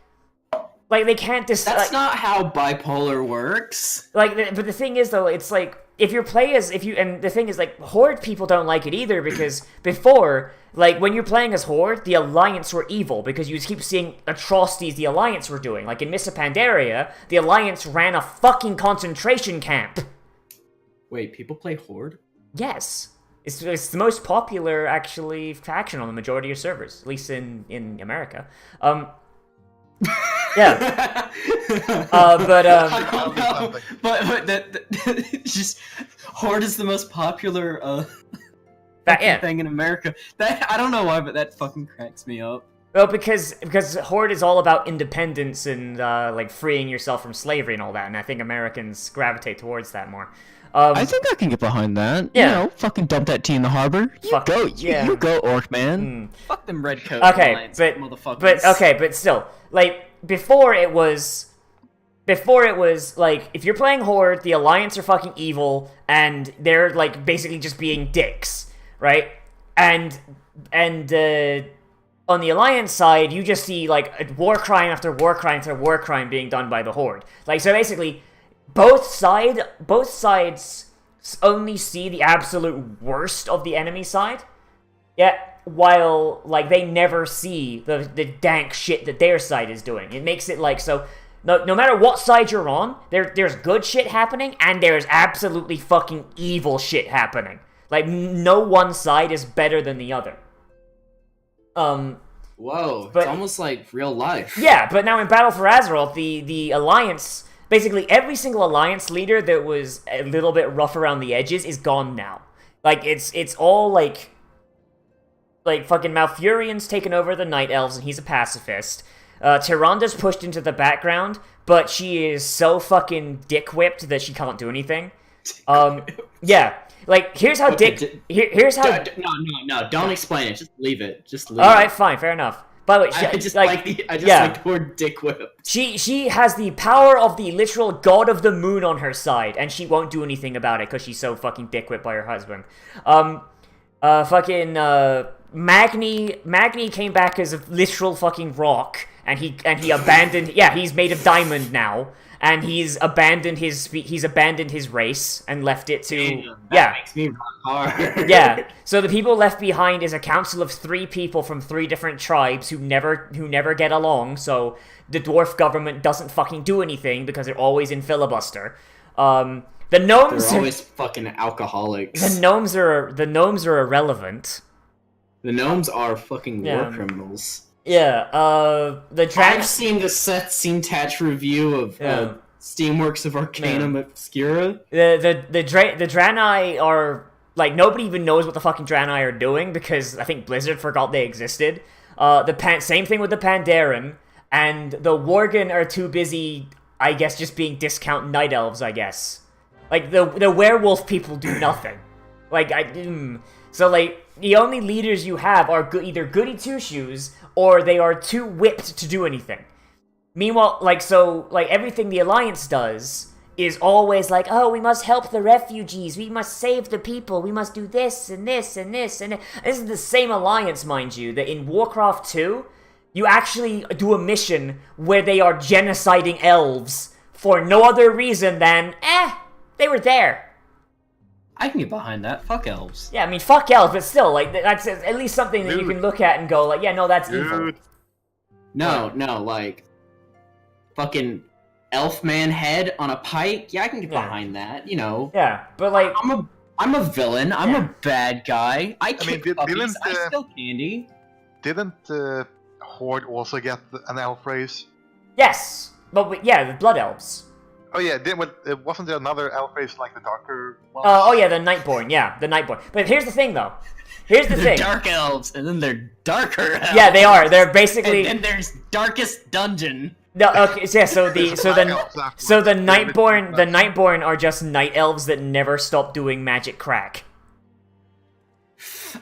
[SPEAKER 2] they can't decide.
[SPEAKER 5] That's not how bipolar works.
[SPEAKER 2] Like, but the thing is, though, it's like, and the thing is, like, Horde people don't like it either, because before, like, when you're playing as Horde, the Alliance were evil, because you keep seeing atrocities the Alliance were doing. Like, in Mists of Pandaria, the Alliance ran a fucking concentration camp.
[SPEAKER 5] Wait, people play Horde?
[SPEAKER 2] Yes. It's the most popular, actually, faction on the majority of servers, at least in America. Yeah.
[SPEAKER 5] But that just Horde is the most popular
[SPEAKER 2] yeah.
[SPEAKER 5] thing in America. That I don't know why, but that fucking cracks me up.
[SPEAKER 2] Well, because Horde is all about independence and like freeing yourself from slavery and all that, and I think Americans gravitate towards that more.
[SPEAKER 7] I think I can get behind that.
[SPEAKER 2] Yeah.
[SPEAKER 7] You know, fucking dump that tea in the harbor. You go, Orc man.
[SPEAKER 5] Fuck them red coat
[SPEAKER 2] Okay,
[SPEAKER 5] motherfuckers.
[SPEAKER 2] but still, like, before it was like, if you're playing Horde, the Alliance are fucking evil, and they're, like, basically just being dicks, right? And on the Alliance side, you just see, like, war crime after war crime after war crime being done by the Horde. Like, so basically, both sides only see the absolute worst of the enemy side, yet while, like, they never see the dank shit that their side is doing. It makes it like, so no matter what side you're on, there's good shit happening, and there's absolutely fucking evil shit happening. Like, no one side is better than the other.
[SPEAKER 5] Whoa,
[SPEAKER 2] But-
[SPEAKER 5] it's almost like real life.
[SPEAKER 2] Yeah, but now in Battle for Azeroth, the Alliance, basically every single Alliance leader that was a little bit rough around the edges is gone now. Like, it's all, like fucking Malfurion's taken over the Night Elves, and he's a pacifist. Tyranda's pushed into the background, but she is so fucking dick-whipped that she can't do anything. Yeah. Like, here's how
[SPEAKER 5] Okay,
[SPEAKER 2] here's how...
[SPEAKER 5] No, don't explain it. Just leave it. Just leave
[SPEAKER 2] Alright,
[SPEAKER 5] it.
[SPEAKER 2] fine, fair enough. By the way,
[SPEAKER 5] I just
[SPEAKER 2] like
[SPEAKER 5] like the word dick whip.
[SPEAKER 2] She has the power of the literal god of the moon on her side, and she won't do anything about it because she's so fucking dick-whipped by her husband. Magni came back as a literal fucking rock, and he abandoned. Yeah, he's made of diamond now, and he's abandoned his race and left it to.
[SPEAKER 5] Damn, that
[SPEAKER 2] yeah,
[SPEAKER 5] makes me rock hard.
[SPEAKER 2] yeah. So the people left behind is a council of 3 people from 3 different tribes who never get along. So the dwarf government doesn't fucking do anything because they're always in filibuster. The gnomes
[SPEAKER 5] They're always fucking alcoholics.
[SPEAKER 2] the gnomes are irrelevant.
[SPEAKER 5] The gnomes are fucking
[SPEAKER 2] Yeah.
[SPEAKER 5] war criminals.
[SPEAKER 2] Yeah. The
[SPEAKER 5] I've
[SPEAKER 2] drags.
[SPEAKER 5] seen the Seth Scene-Tatch review of
[SPEAKER 2] Yeah.
[SPEAKER 5] Steamworks of Arcanum Obscura.
[SPEAKER 2] The Draenei are like nobody even knows what the fucking Draenei are doing because I think Blizzard forgot they existed. Same thing with the Pandaren, and the Worgen are too busy, I guess, just being discount night elves. I guess, like the werewolf people do nothing. So like the only leaders you have are either goody two shoes or they are too whipped to do anything. Meanwhile, everything the Alliance does is always like, oh, we must help the refugees, we must save the people, we must do this and this and this and this is the same Alliance, mind you, that in Warcraft 2, you actually do a mission where they are genociding elves for no other reason than, they were there.
[SPEAKER 5] I can get behind that. Fuck elves.
[SPEAKER 2] Yeah, I mean, fuck elves, but still, like, that's at least something that you can look at and go, like, yeah, no, that's evil.
[SPEAKER 1] Dude.
[SPEAKER 5] No, like fucking elf man head on a pike. Yeah, I can get
[SPEAKER 2] Yeah.
[SPEAKER 5] behind that. You know,
[SPEAKER 2] Yeah, but like,
[SPEAKER 5] I'm a villain. I'm
[SPEAKER 2] Yeah.
[SPEAKER 5] a bad guy. I kick
[SPEAKER 1] did-
[SPEAKER 5] puppies.
[SPEAKER 1] didn't,
[SPEAKER 5] I steal candy.
[SPEAKER 1] Didn't Horde also get an elf race?
[SPEAKER 2] yes, but the Blood Elves.
[SPEAKER 1] Oh yeah, wasn't there another elf race like the darker one?
[SPEAKER 2] Oh yeah, the Nightborn. Yeah, the Nightborn. But here's the thing, though. Here's the
[SPEAKER 5] They're
[SPEAKER 2] thing.
[SPEAKER 5] dark elves, and then they're darker elves.
[SPEAKER 2] Yeah, they are. They're basically.
[SPEAKER 5] And then there's darkest dungeon.
[SPEAKER 2] No, okay, so yeah. So the
[SPEAKER 1] Black
[SPEAKER 2] Nightborn are just night elves that never stop doing magic crack.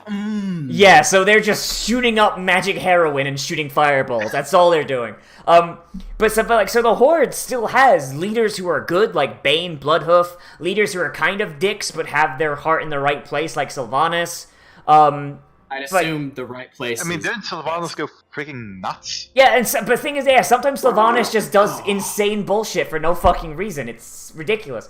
[SPEAKER 2] Yeah, so they're just shooting up magic heroin and shooting fireballs. That's all they're doing. So the Horde still has leaders who are good, like Bane, Bloodhoof. Leaders who are kind of dicks but have their heart in the right place, like Sylvanas.
[SPEAKER 5] I'd assume the right place.
[SPEAKER 1] I mean, didn't Sylvanas go freaking nuts?
[SPEAKER 2] Yeah, but the thing is, yeah, sometimes Sylvanas just does insane bullshit for no fucking reason. It's ridiculous.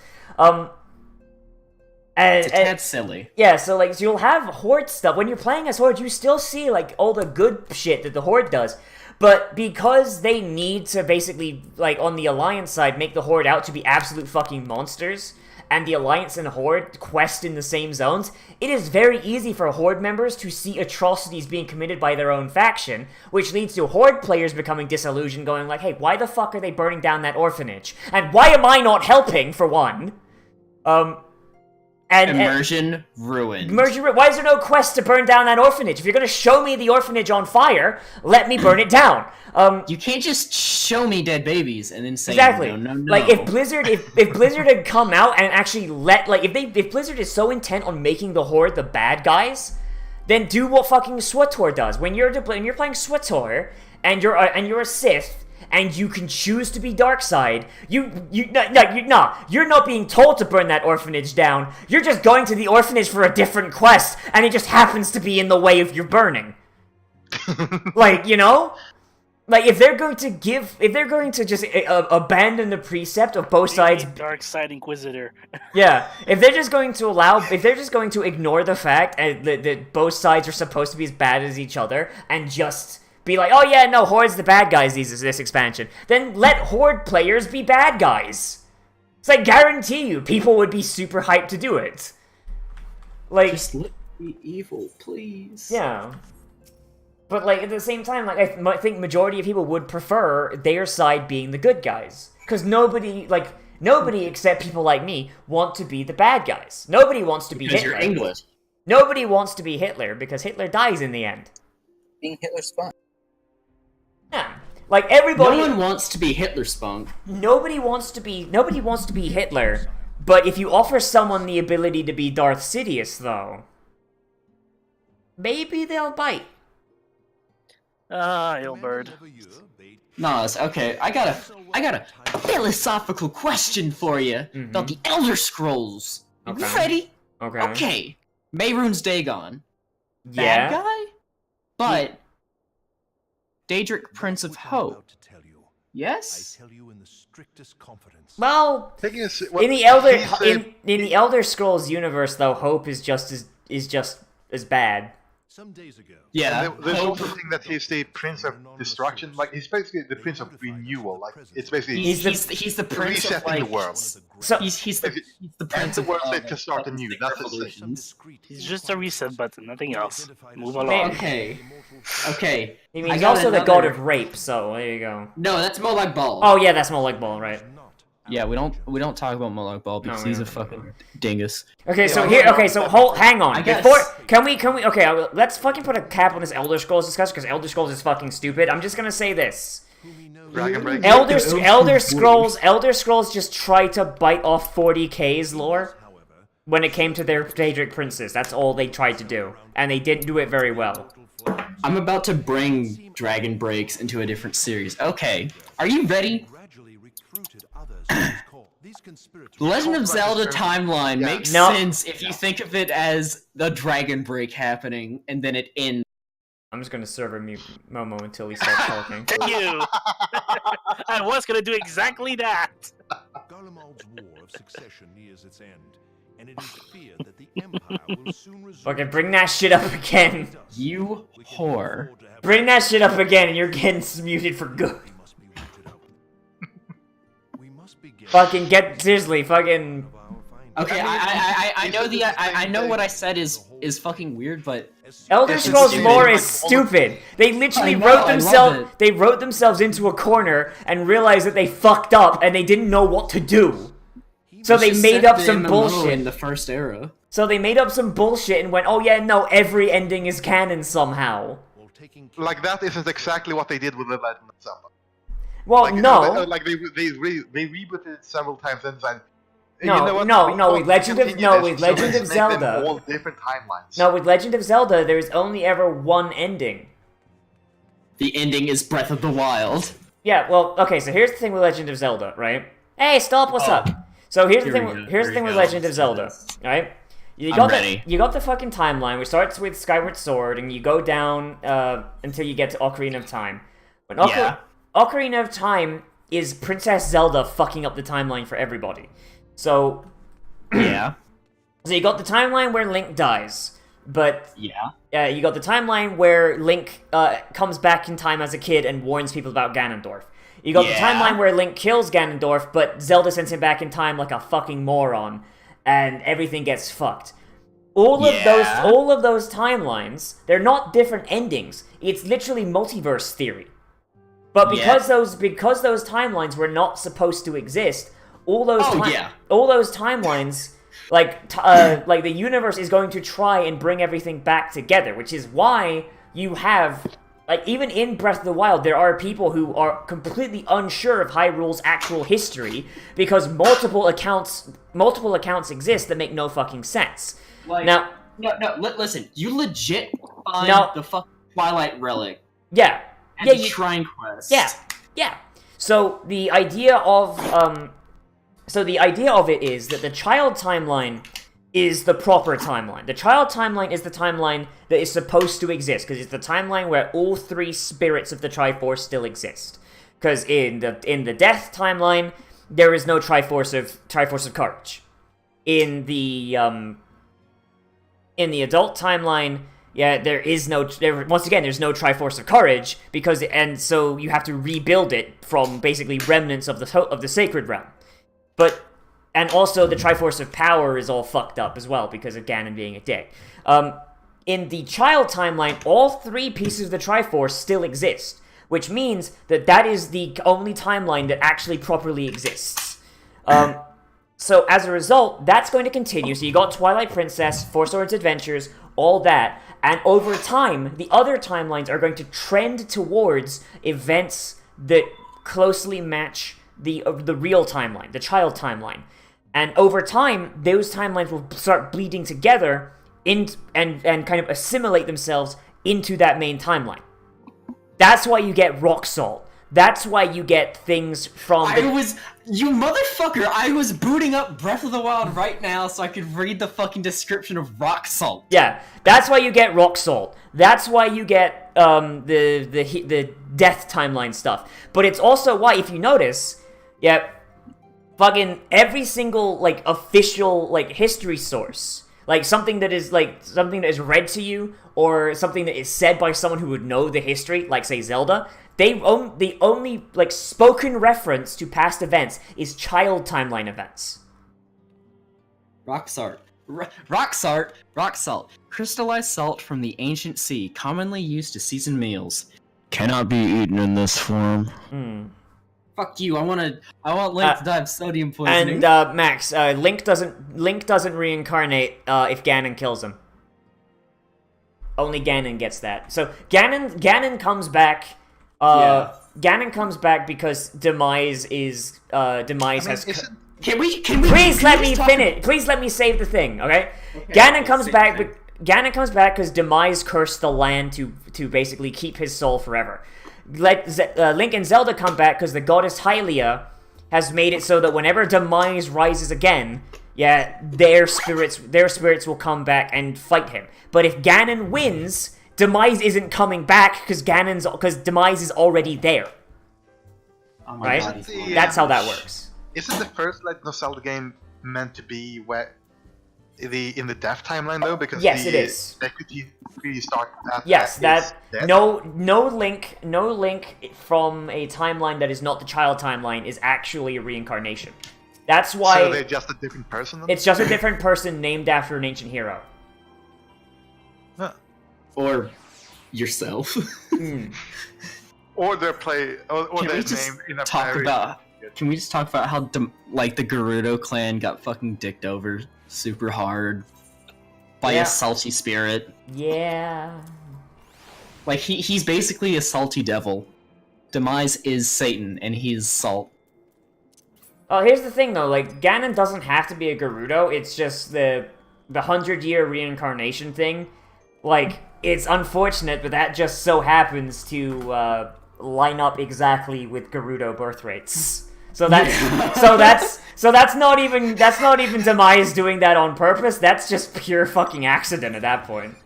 [SPEAKER 5] It's a tad silly.
[SPEAKER 2] Yeah, so you'll have Horde stuff. When you're playing as Horde, you still see like all the good shit that the Horde does. But because they need to basically, like on the Alliance side, make the Horde out to be absolute fucking monsters, and the Alliance and Horde quest in the same zones, it is very easy for Horde members to see atrocities being committed by their own faction, which leads to Horde players becoming disillusioned, going like, hey, why the fuck are they burning down that orphanage? And why am I not helping, for one?
[SPEAKER 5] Immersion ruined.
[SPEAKER 2] Why is there no quest to burn down that orphanage? If you're gonna show me the orphanage on fire, let me burn it down.
[SPEAKER 5] You can't just show me dead babies and then say
[SPEAKER 2] Exactly.
[SPEAKER 5] no.
[SPEAKER 2] Like if Blizzard had come out and actually if Blizzard is so intent on making the Horde the bad guys, then do what fucking SWTOR does. When you're playing SWTOR and you're a Sith and you can choose to be Darkseid, you're not being told to burn that orphanage down. You're just going to the orphanage for a different quest, and it just happens to be in the way of your burning. If they're going to just abandon the precept of both sides,
[SPEAKER 3] Dark Side Inquisitor.
[SPEAKER 2] yeah, if they're just going to ignore the fact that both sides are supposed to be as bad as each other and just be like, oh yeah, no, Horde's the bad guys this expansion, then let Horde players be bad guys. It's I guarantee you, people would be super hyped to do it.
[SPEAKER 5] Just let me be evil, please.
[SPEAKER 2] Yeah. But, like, at the same time, like, I think majority of people would prefer their side being the good guys. Because nobody except people like me want to be the bad guys. Nobody wants to be
[SPEAKER 5] Because
[SPEAKER 2] Hitler.
[SPEAKER 5] you're English.
[SPEAKER 2] Nobody wants to be Hitler, because Hitler dies in the end.
[SPEAKER 4] Being Hitler's fun.
[SPEAKER 2] Yeah. Like, everybody...
[SPEAKER 5] No one wants to be Hitler spunk.
[SPEAKER 2] Nobody wants to be Hitler, but if you offer someone the ability to be Darth Sidious, though, maybe they'll bite.
[SPEAKER 3] Hilbert.
[SPEAKER 5] Nozz, okay, I got a philosophical question for you about the Elder Scrolls. Are you
[SPEAKER 2] Okay.
[SPEAKER 5] ready?
[SPEAKER 2] Okay.
[SPEAKER 5] Okay. Mehrunes Dagon.
[SPEAKER 2] Yeah.
[SPEAKER 5] Bad guy? But Daedric, Prince of Hope. Yes?
[SPEAKER 2] Well,
[SPEAKER 1] Taking a,
[SPEAKER 2] in the Elder Scrolls universe, though, Hope is just as bad.
[SPEAKER 8] Some days ago.
[SPEAKER 5] Yeah.
[SPEAKER 1] and there's
[SPEAKER 5] Hope.
[SPEAKER 1] also the thing that he's the Prince of Destruction. Like, he's basically the Prince of Renewal. Like, it's basically
[SPEAKER 5] He's the prince of,
[SPEAKER 1] resetting
[SPEAKER 5] like,
[SPEAKER 1] the world.
[SPEAKER 2] So
[SPEAKER 5] He's the
[SPEAKER 1] And
[SPEAKER 5] prince
[SPEAKER 1] the
[SPEAKER 5] of
[SPEAKER 1] world said to start anew. That's the thing.
[SPEAKER 5] revolutions.
[SPEAKER 3] He's just a reset button, nothing else. Move along.
[SPEAKER 2] Man.
[SPEAKER 5] Okay. Okay.
[SPEAKER 2] he
[SPEAKER 5] I
[SPEAKER 2] means
[SPEAKER 5] got
[SPEAKER 2] also the god
[SPEAKER 5] another-
[SPEAKER 2] of rape. So there you go.
[SPEAKER 5] No, that's more like Ball.
[SPEAKER 2] Oh yeah, that's more like Ball, right?
[SPEAKER 7] Yeah, we don't talk about Moloch Ball because
[SPEAKER 2] No,
[SPEAKER 7] he's
[SPEAKER 2] yeah.
[SPEAKER 7] a fucking dingus.
[SPEAKER 2] Okay, so
[SPEAKER 5] Yeah,
[SPEAKER 2] hang on.
[SPEAKER 5] I guess-
[SPEAKER 2] Before, can we, okay, let's fucking put a cap on this Elder Scrolls discussion, because Elder Scrolls is fucking stupid. I'm just gonna say this.
[SPEAKER 1] Dragon Break.
[SPEAKER 2] Elder Scrolls just try to bite off 40K's lore when it came to their Daedric princes. That's all they tried to do, and they didn't do it very well.
[SPEAKER 5] I'm about to bring Dragon Breaks into a different series. Okay. Are you ready? The Legend of Zelda timeline
[SPEAKER 1] Yeah.
[SPEAKER 5] makes
[SPEAKER 2] No.
[SPEAKER 5] sense if you think of it as the Dragon Break happening, and then it ends.
[SPEAKER 2] I'm just gonna server mute Momo until he starts talking.
[SPEAKER 3] You! I was gonna do exactly that!
[SPEAKER 8] Garlemald's War of Succession nears its end, and it is feared that the Empire will soon resume.
[SPEAKER 2] Okay, bring that shit up again.
[SPEAKER 5] You whore.
[SPEAKER 2] Bring that shit up again, and you're getting muted for good.
[SPEAKER 8] Must be rooted out. We must begin.
[SPEAKER 2] Fucking seriously, fucking.
[SPEAKER 5] Okay, I know I know what I said is fucking weird, but
[SPEAKER 2] Elder
[SPEAKER 5] It's
[SPEAKER 2] Scrolls
[SPEAKER 5] stupid.
[SPEAKER 2] lore is stupid. They literally
[SPEAKER 5] I know, I love it.
[SPEAKER 2] They wrote themselves into a corner and realized that they fucked up and they didn't know what to do. So they
[SPEAKER 5] just
[SPEAKER 2] made
[SPEAKER 5] set
[SPEAKER 2] up
[SPEAKER 5] the
[SPEAKER 2] some
[SPEAKER 5] MMO
[SPEAKER 2] bullshit.
[SPEAKER 5] in the first era.
[SPEAKER 2] So they made up some bullshit and went, "Oh yeah, no, every ending is canon somehow."
[SPEAKER 8] While taking
[SPEAKER 1] Like, that isn't exactly what they did with the Legend of Zelda.
[SPEAKER 2] Well,
[SPEAKER 1] Like,
[SPEAKER 2] no.
[SPEAKER 1] like they rebooted it several times and decided,
[SPEAKER 2] No,
[SPEAKER 1] you know what?
[SPEAKER 2] no,
[SPEAKER 1] We
[SPEAKER 2] no,
[SPEAKER 1] want
[SPEAKER 2] with Legend
[SPEAKER 1] to
[SPEAKER 2] of-
[SPEAKER 1] continue
[SPEAKER 2] no,
[SPEAKER 1] this,
[SPEAKER 2] with
[SPEAKER 1] so
[SPEAKER 2] Legend
[SPEAKER 1] let's
[SPEAKER 2] of
[SPEAKER 1] make them
[SPEAKER 2] Zelda-
[SPEAKER 1] all different timelines.
[SPEAKER 2] No, with Legend of Zelda, there is only ever one ending.
[SPEAKER 5] The ending is Breath of the Wild.
[SPEAKER 2] Yeah, well, okay, so here's the thing with Legend of Zelda, right? Hey, stop, what's up? So here's the
[SPEAKER 5] Here we
[SPEAKER 2] thing.
[SPEAKER 5] go,
[SPEAKER 2] Here's the
[SPEAKER 5] here
[SPEAKER 2] thing
[SPEAKER 5] we
[SPEAKER 2] with
[SPEAKER 5] go.
[SPEAKER 2] Legend of Zelda, right? You
[SPEAKER 5] I'm
[SPEAKER 2] got
[SPEAKER 5] ready.
[SPEAKER 2] you got the fucking timeline, which starts with Skyward Sword, and you go down until you get to Ocarina of Time. When
[SPEAKER 5] Yeah.
[SPEAKER 2] Ocarina of Time is Princess Zelda fucking up the timeline for everybody. So
[SPEAKER 5] Yeah.
[SPEAKER 2] you got the timeline where Link dies, but
[SPEAKER 5] Yeah.
[SPEAKER 2] you got the timeline where Link comes back in time as a kid and warns people about Ganondorf. You got the
[SPEAKER 5] Yeah.
[SPEAKER 2] timeline where Link kills Ganondorf, but Zelda sends him back in time like a fucking moron, and everything gets fucked. All of those timelines, they're not different endings. It's literally multiverse theory. But because those timelines were not supposed to exist, all those timelines, like the universe is going to try and bring everything back together, which is why you have, like, even in Breath of the Wild, there are people who are completely unsure of Hyrule's actual history because multiple accounts exist that make no fucking sense.
[SPEAKER 5] Like,
[SPEAKER 2] Now,
[SPEAKER 5] listen. You legit find
[SPEAKER 2] No.
[SPEAKER 5] the fucking Twilight Relic
[SPEAKER 2] yeah,
[SPEAKER 5] at
[SPEAKER 2] yeah,
[SPEAKER 5] the
[SPEAKER 2] you,
[SPEAKER 5] Shrine Quest.
[SPEAKER 2] yeah. So the idea of it is that the child timeline is the proper timeline. The child timeline is the timeline that is supposed to exist, because it's the timeline where all three spirits of the Triforce still exist. Because in the death timeline, there is no Triforce of Courage. In the adult timeline, there's no Triforce of Courage, and so you have to rebuild it from basically remnants of the Sacred Realm. And also the Triforce of Power is all fucked up as well because of Ganon being a dick. in the child timeline, all 3 pieces of the Triforce still exist, which means that that is the only timeline that actually properly exists. So as a result, that's going to continue. So you got Twilight Princess, Four Swords Adventures, all that, and over time, the other timelines are going to trend towards events that closely match the real timeline, the child timeline. And over time, those timelines will start bleeding together and kind of assimilate themselves into that main timeline. That's why you get rock salt. That's why you get things from
[SPEAKER 5] You motherfucker, I was booting up Breath of the Wild right now so I could read the fucking description of rock salt.
[SPEAKER 2] Yeah, that's why you get rock salt. That's why you get the death timeline stuff. But it's also why, if you notice, fucking every single like official like history source, like something that is read to you or something that is said by someone who would know the history, like say Zelda, the only like spoken reference to past events is child timeline events.
[SPEAKER 5] Rock salt. Crystallized salt from the ancient sea, commonly used to season meals.
[SPEAKER 7] Cannot be eaten in this form.
[SPEAKER 5] Fuck you, I want Link to die of sodium poisoning.
[SPEAKER 2] And Max, Link doesn't reincarnate if Ganon kills him. Only Ganon gets that. So Ganon comes back. Ganon comes back because Demise has.
[SPEAKER 5] Can we
[SPEAKER 2] Please let me finish. Please let me save the thing. Okay. Ganon comes back. Ganon comes back because Demise cursed the land to basically keep his soul forever. Link and Zelda come back because the goddess Hylia has made it so that whenever Demise rises again, their spirits will come back and fight him. But if Ganon wins, Demise isn't coming back because Demise is already there.
[SPEAKER 5] Oh my
[SPEAKER 2] right?
[SPEAKER 5] God,
[SPEAKER 2] That's how that works.
[SPEAKER 1] Isn't the first Legend of Zelda game meant to be where in the death timeline though? Because
[SPEAKER 2] yes, it is.
[SPEAKER 1] They start at
[SPEAKER 2] yes, that no link from a timeline that is not the child timeline is actually a reincarnation. That's why.
[SPEAKER 1] So they're just a different person. Then?
[SPEAKER 2] It's just a different person named after an ancient hero.
[SPEAKER 1] Huh.
[SPEAKER 5] Or yourself.
[SPEAKER 1] Or they're named in a
[SPEAKER 5] Can we just talk about how the Gerudo clan got fucking dicked over super hard by a salty spirit?
[SPEAKER 2] Yeah.
[SPEAKER 5] Like he's basically a salty devil. Demise is Satan and he's salt.
[SPEAKER 2] Oh, here's the thing though, like Ganon doesn't have to be a Gerudo, it's just the 100-year reincarnation thing. Like, it's unfortunate, but that just so happens to line up exactly with Gerudo birth rates. So that's not even Demise doing that on purpose. That's just pure fucking accident at that point.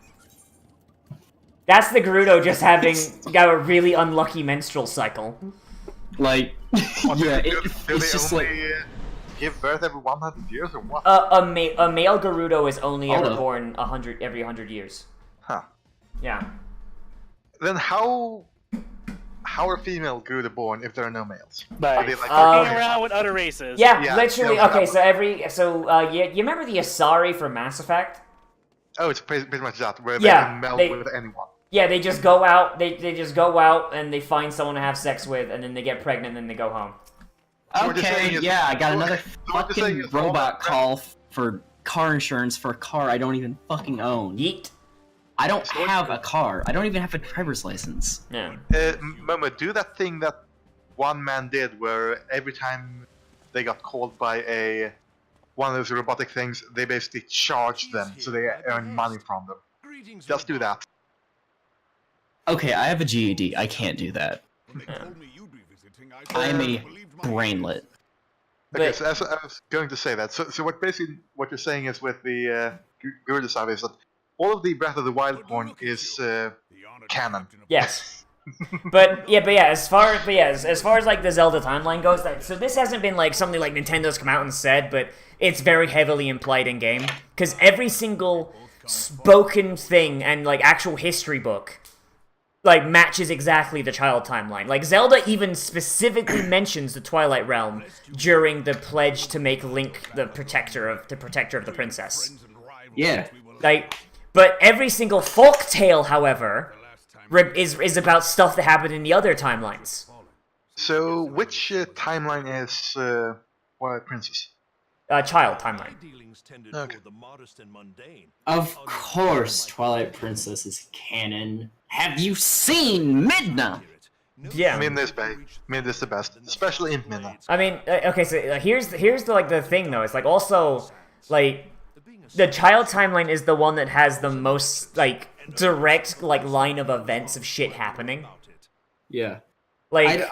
[SPEAKER 2] That's the Gerudo just having got a really unlucky menstrual cycle.
[SPEAKER 5] Like, yeah,
[SPEAKER 1] it's just like give birth every 100 years or what?
[SPEAKER 2] A male Gerudo is only ever born every 100 years.
[SPEAKER 1] Huh.
[SPEAKER 2] Yeah.
[SPEAKER 1] Then how are female Gerudo born if there are no males?
[SPEAKER 3] By
[SPEAKER 1] Are they like
[SPEAKER 3] fucking around with other races.
[SPEAKER 2] Yeah, literally. Okay, you remember the Asari from Mass Effect?
[SPEAKER 1] Oh, it's pretty much that where they can meld with anyone.
[SPEAKER 2] Yeah, they just go out. They just go out and they find someone to have sex with, and then they get pregnant, and then they go home.
[SPEAKER 5] Okay, I got another fucking robot call for car insurance for a car I don't even fucking own.
[SPEAKER 2] Yeet.
[SPEAKER 5] I don't have a car. I don't even have a driver's license.
[SPEAKER 2] Yeah.
[SPEAKER 1] Momo, do that thing that one man did where every time they got called by one of those robotic things, they basically charge them so they earn money from them. Just do that.
[SPEAKER 5] Okay, I have a GED. I can't do that. I am a brainlet.
[SPEAKER 1] Okay, so I was going to say that. So what you're saying is with the Gerudo saga is that all of the Breath of the Wild porn is canon.
[SPEAKER 2] Yes. but as far as like the Zelda timeline goes, so this hasn't been like something like Nintendo's come out and said, but it's very heavily implied in game because every single spoken thing and like actual history book like matches exactly the child timeline. Like Zelda even specifically mentions the Twilight Realm during the pledge to make Link the protector of the princess.
[SPEAKER 5] Yeah.
[SPEAKER 2] Like, But every single folk tale, however, is about stuff that happened in the other timelines.
[SPEAKER 1] So, which timeline is Twilight Princess?
[SPEAKER 2] Child timeline.
[SPEAKER 1] Okay.
[SPEAKER 5] Of course, Twilight Princess is canon. Have you seen Midna?
[SPEAKER 2] Yeah.
[SPEAKER 1] Midna is the best, especially in Midna.
[SPEAKER 2] I mean, okay, so here's the thing though. It's like also like the child timeline is the one that has the most like direct like line of events of shit happening.
[SPEAKER 5] Yeah.
[SPEAKER 2] Like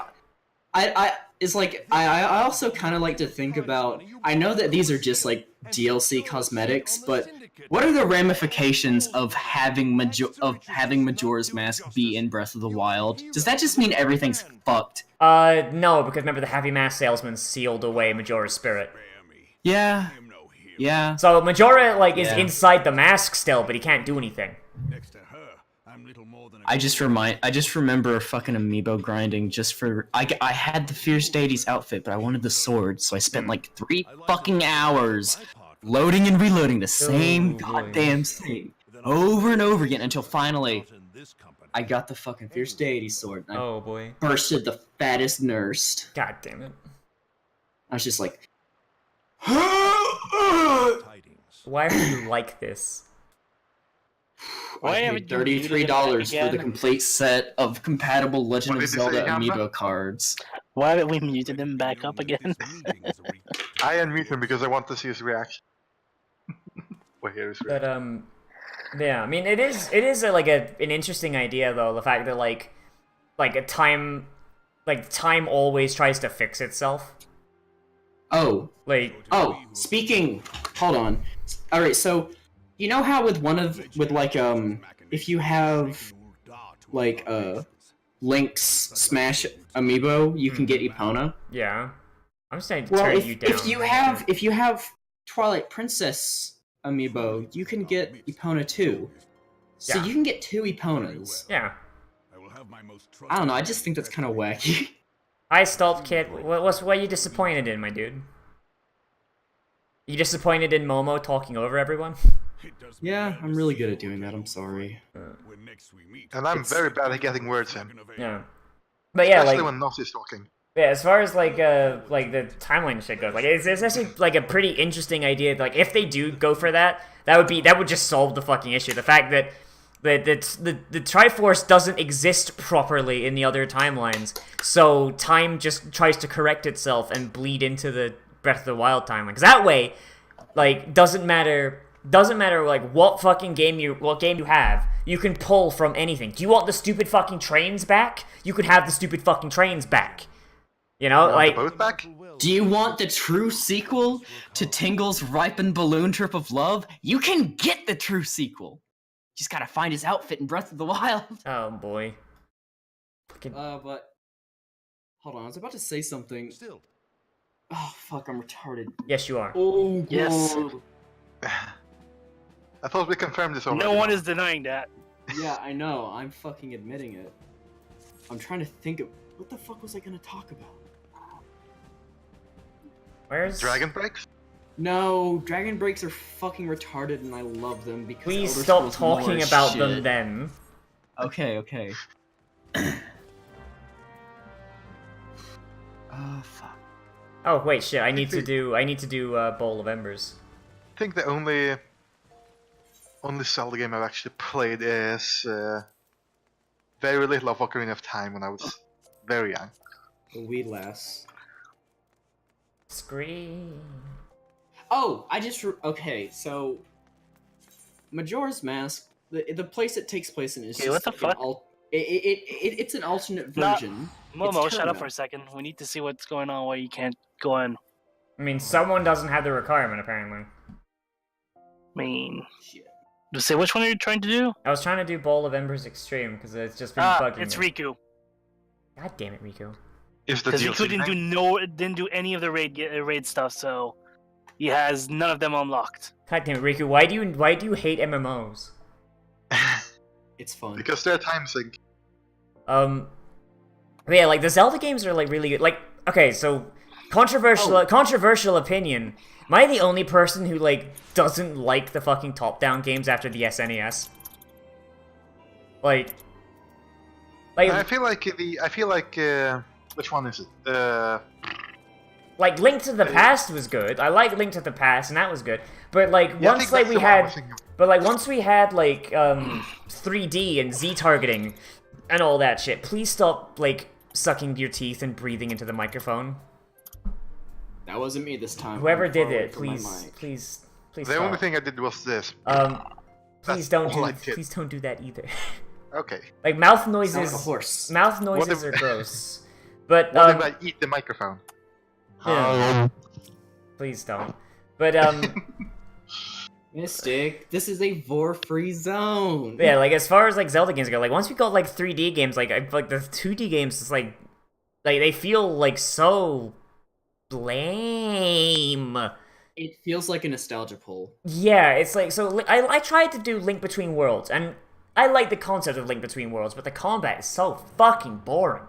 [SPEAKER 5] it's like I also kind of like to think about. I know that these are just like DLC cosmetics, but what are the ramifications of having Majora's Mask be in Breath of the Wild? Does that just mean everything's fucked?
[SPEAKER 2] No, because remember the Happy Mask salesman sealed away Majora's spirit.
[SPEAKER 5] Yeah. Yeah.
[SPEAKER 2] So Majora like is inside the mask still, but he can't do anything.
[SPEAKER 5] I just remember fucking amiibo grinding just for I had the Fierce Deity's outfit, but I wanted the sword, so I spent like 3 fucking hours loading and reloading the same goddamn thing over and over again until finally I got the fucking Fierce Deity sword. And
[SPEAKER 2] Oh boy.
[SPEAKER 5] bursted the fattest nurse.
[SPEAKER 2] God damn it.
[SPEAKER 5] I was just like,
[SPEAKER 2] Why are you like this?
[SPEAKER 3] Why
[SPEAKER 5] I
[SPEAKER 3] haven't
[SPEAKER 5] paid
[SPEAKER 3] you muted him
[SPEAKER 5] $33 for
[SPEAKER 3] again?
[SPEAKER 5] the complete set of compatible Legend
[SPEAKER 1] What
[SPEAKER 5] of
[SPEAKER 1] did you say,
[SPEAKER 5] Zelda
[SPEAKER 1] Gamma?
[SPEAKER 5] amiibo cards.
[SPEAKER 3] Why haven't we muted him back up again?
[SPEAKER 1] I unmute him because I want to see his reaction. Well, here is
[SPEAKER 2] But
[SPEAKER 1] reaction.
[SPEAKER 2] yeah, I mean it is an interesting idea though, the fact that like time always tries to fix itself.
[SPEAKER 5] Oh, speaking, hold on. Alright, so, you know how if you have, like, Link's Smash amiibo, you can get Epona?
[SPEAKER 2] Yeah. I'm saying to
[SPEAKER 5] Well,
[SPEAKER 2] turn you down.
[SPEAKER 5] if you have Twilight Princess amiibo, you can get Epona too. So
[SPEAKER 2] Yeah.
[SPEAKER 5] you can get 2 Eponas.
[SPEAKER 2] Yeah.
[SPEAKER 5] I don't know, I just think that's kind of wacky.
[SPEAKER 2] Hi, Stulp Kid. What are you disappointed in, my dude? You disappointed in Momo talking over everyone?
[SPEAKER 5] Yeah, I'm really good at doing that, I'm sorry.
[SPEAKER 1] And I'm very bad at getting words in.
[SPEAKER 2] Yeah. But yeah,
[SPEAKER 1] Especially
[SPEAKER 2] like
[SPEAKER 1] when Nozz is talking.
[SPEAKER 2] yeah, as far as like the timeline shit goes, like it's actually like a pretty interesting idea. Like if they do go for that would just solve the fucking issue. The fact that the Triforce doesn't exist properly in the other timelines, so time just tries to correct itself and bleed into the Breath of the Wild timeline. Because that way, like, doesn't matter like what game you have, you can pull from anything. Do you want the stupid fucking trains back? You could have the stupid fucking trains back. You know, like
[SPEAKER 1] Both back?
[SPEAKER 5] Do you want the true sequel to Tingle's Ripened Balloon Trip of Love? You can get the true sequel. Just gotta find his outfit in Breath of the Wild.
[SPEAKER 2] oh boy.
[SPEAKER 5] But hold on, I was about to say something.
[SPEAKER 8] Still,
[SPEAKER 5] Oh fuck, I'm retarded.
[SPEAKER 2] Yes, you are.
[SPEAKER 5] Oh
[SPEAKER 3] Yes.
[SPEAKER 5] God.
[SPEAKER 1] I thought we confirmed this already.
[SPEAKER 3] No one is denying that.
[SPEAKER 5] Yeah, I know. I'm fucking admitting it. I'm trying to think of what the fuck was I gonna talk about.
[SPEAKER 2] Where's
[SPEAKER 1] Dragon Breaks?
[SPEAKER 5] No, Dragon Breaks are fucking retarded, and I love them because.
[SPEAKER 2] Please
[SPEAKER 5] Elder
[SPEAKER 2] stop
[SPEAKER 5] Scrolls lore
[SPEAKER 2] talking
[SPEAKER 5] is
[SPEAKER 2] about them
[SPEAKER 5] shit.
[SPEAKER 2] then.
[SPEAKER 5] Okay. Oh fuck.
[SPEAKER 2] Oh wait, shit! I need to do Bowl of Embers.
[SPEAKER 1] I think the only Zelda game I've actually played is very little of Ocarina of Time when I was very young.
[SPEAKER 5] The wee lass.
[SPEAKER 2] Scream.
[SPEAKER 5] Oh, okay. So, Majora's Mask, the place it takes place in is
[SPEAKER 3] Okay,
[SPEAKER 5] just
[SPEAKER 3] what the
[SPEAKER 5] like
[SPEAKER 3] fuck?
[SPEAKER 5] it's an alternate
[SPEAKER 3] Nah.
[SPEAKER 5] version.
[SPEAKER 3] Momo,
[SPEAKER 5] It's
[SPEAKER 3] shut up
[SPEAKER 5] Termina.
[SPEAKER 3] for a second. We need to see what's going on why you can't go in.
[SPEAKER 2] I mean, someone doesn't have the requirement apparently.
[SPEAKER 3] I mean,
[SPEAKER 5] Shit.
[SPEAKER 3] just say which one are you trying to do?
[SPEAKER 2] I was trying to do Bowl of Embers Extreme because it's just been bugging
[SPEAKER 3] It's
[SPEAKER 2] me.
[SPEAKER 3] Riku.
[SPEAKER 2] God damn it, Riku.
[SPEAKER 1] Is the
[SPEAKER 3] Because
[SPEAKER 1] DLC
[SPEAKER 3] Riku didn't do any of the raid stuff, so he has none of them unlocked.
[SPEAKER 2] God damn it, Riku. Why do you hate MMOs?
[SPEAKER 5] It's fun.
[SPEAKER 1] because they're time sync.
[SPEAKER 2] But yeah, like the Zelda games are like really good. Like, okay, so controversial opinion. Am I the only person who like doesn't like the fucking top-down games after the SNES? Like,
[SPEAKER 1] I feel like which one is it?
[SPEAKER 2] like Link to the Past was good. I like Link to the Past, and that was good. But like
[SPEAKER 1] Yeah, I
[SPEAKER 2] once
[SPEAKER 1] think
[SPEAKER 2] like
[SPEAKER 1] that's
[SPEAKER 2] we
[SPEAKER 1] the one I
[SPEAKER 2] had,
[SPEAKER 1] was thinking of.
[SPEAKER 2] but like once we had like 3D and Z targeting and all that shit. Please stop like sucking your teeth and breathing into the microphone.
[SPEAKER 5] That wasn't me this time.
[SPEAKER 2] Whoever
[SPEAKER 5] I'm
[SPEAKER 2] did
[SPEAKER 5] far away
[SPEAKER 2] it,
[SPEAKER 5] from my
[SPEAKER 2] please,
[SPEAKER 5] mic.
[SPEAKER 2] please
[SPEAKER 1] The
[SPEAKER 2] stop.
[SPEAKER 1] only thing I did was this.
[SPEAKER 2] Please don't
[SPEAKER 1] all
[SPEAKER 2] do.
[SPEAKER 1] I did.
[SPEAKER 2] Please don't do that either.
[SPEAKER 1] Okay.
[SPEAKER 2] Like mouth
[SPEAKER 5] Sound
[SPEAKER 2] noises.
[SPEAKER 5] like a horse.
[SPEAKER 2] Mouth noises
[SPEAKER 1] if-
[SPEAKER 2] are gross. But
[SPEAKER 1] What if I eat the microphone?
[SPEAKER 2] yeah. Please don't. But
[SPEAKER 5] Mystic, this is a vor-free zone.
[SPEAKER 2] yeah, like as far as like Zelda games go, like once we got like 3D games, like like the 2D games, it's like they feel like so lame.
[SPEAKER 5] It feels like a nostalgia pull.
[SPEAKER 2] Yeah, it's like so. I tried to do Link Between Worlds, and I like the concept of Link Between Worlds, but the combat is so fucking boring.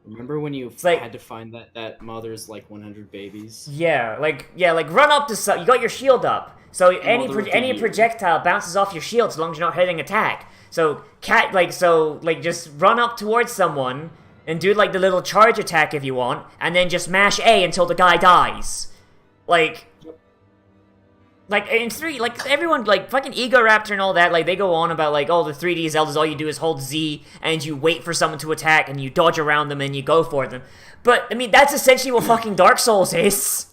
[SPEAKER 5] Remember when you
[SPEAKER 2] like-
[SPEAKER 5] had to find that mother's like 100 babies?
[SPEAKER 2] Yeah, like run up to you got your shield up, so any
[SPEAKER 5] Mother of the
[SPEAKER 2] any
[SPEAKER 5] year.
[SPEAKER 2] projectile bounces off your shield as long as you're not hitting attack. So just run up towards someone and do like the little charge attack if you want, and then just mash A until the guy dies. Like in 3, like everyone, like fucking Ego Raptor and all that, like they go on about like, oh, the 3D Zeldas, all you do is hold Z and you wait for someone to attack and you dodge around them and you go for them. But I mean, that's essentially what fucking Dark Souls is.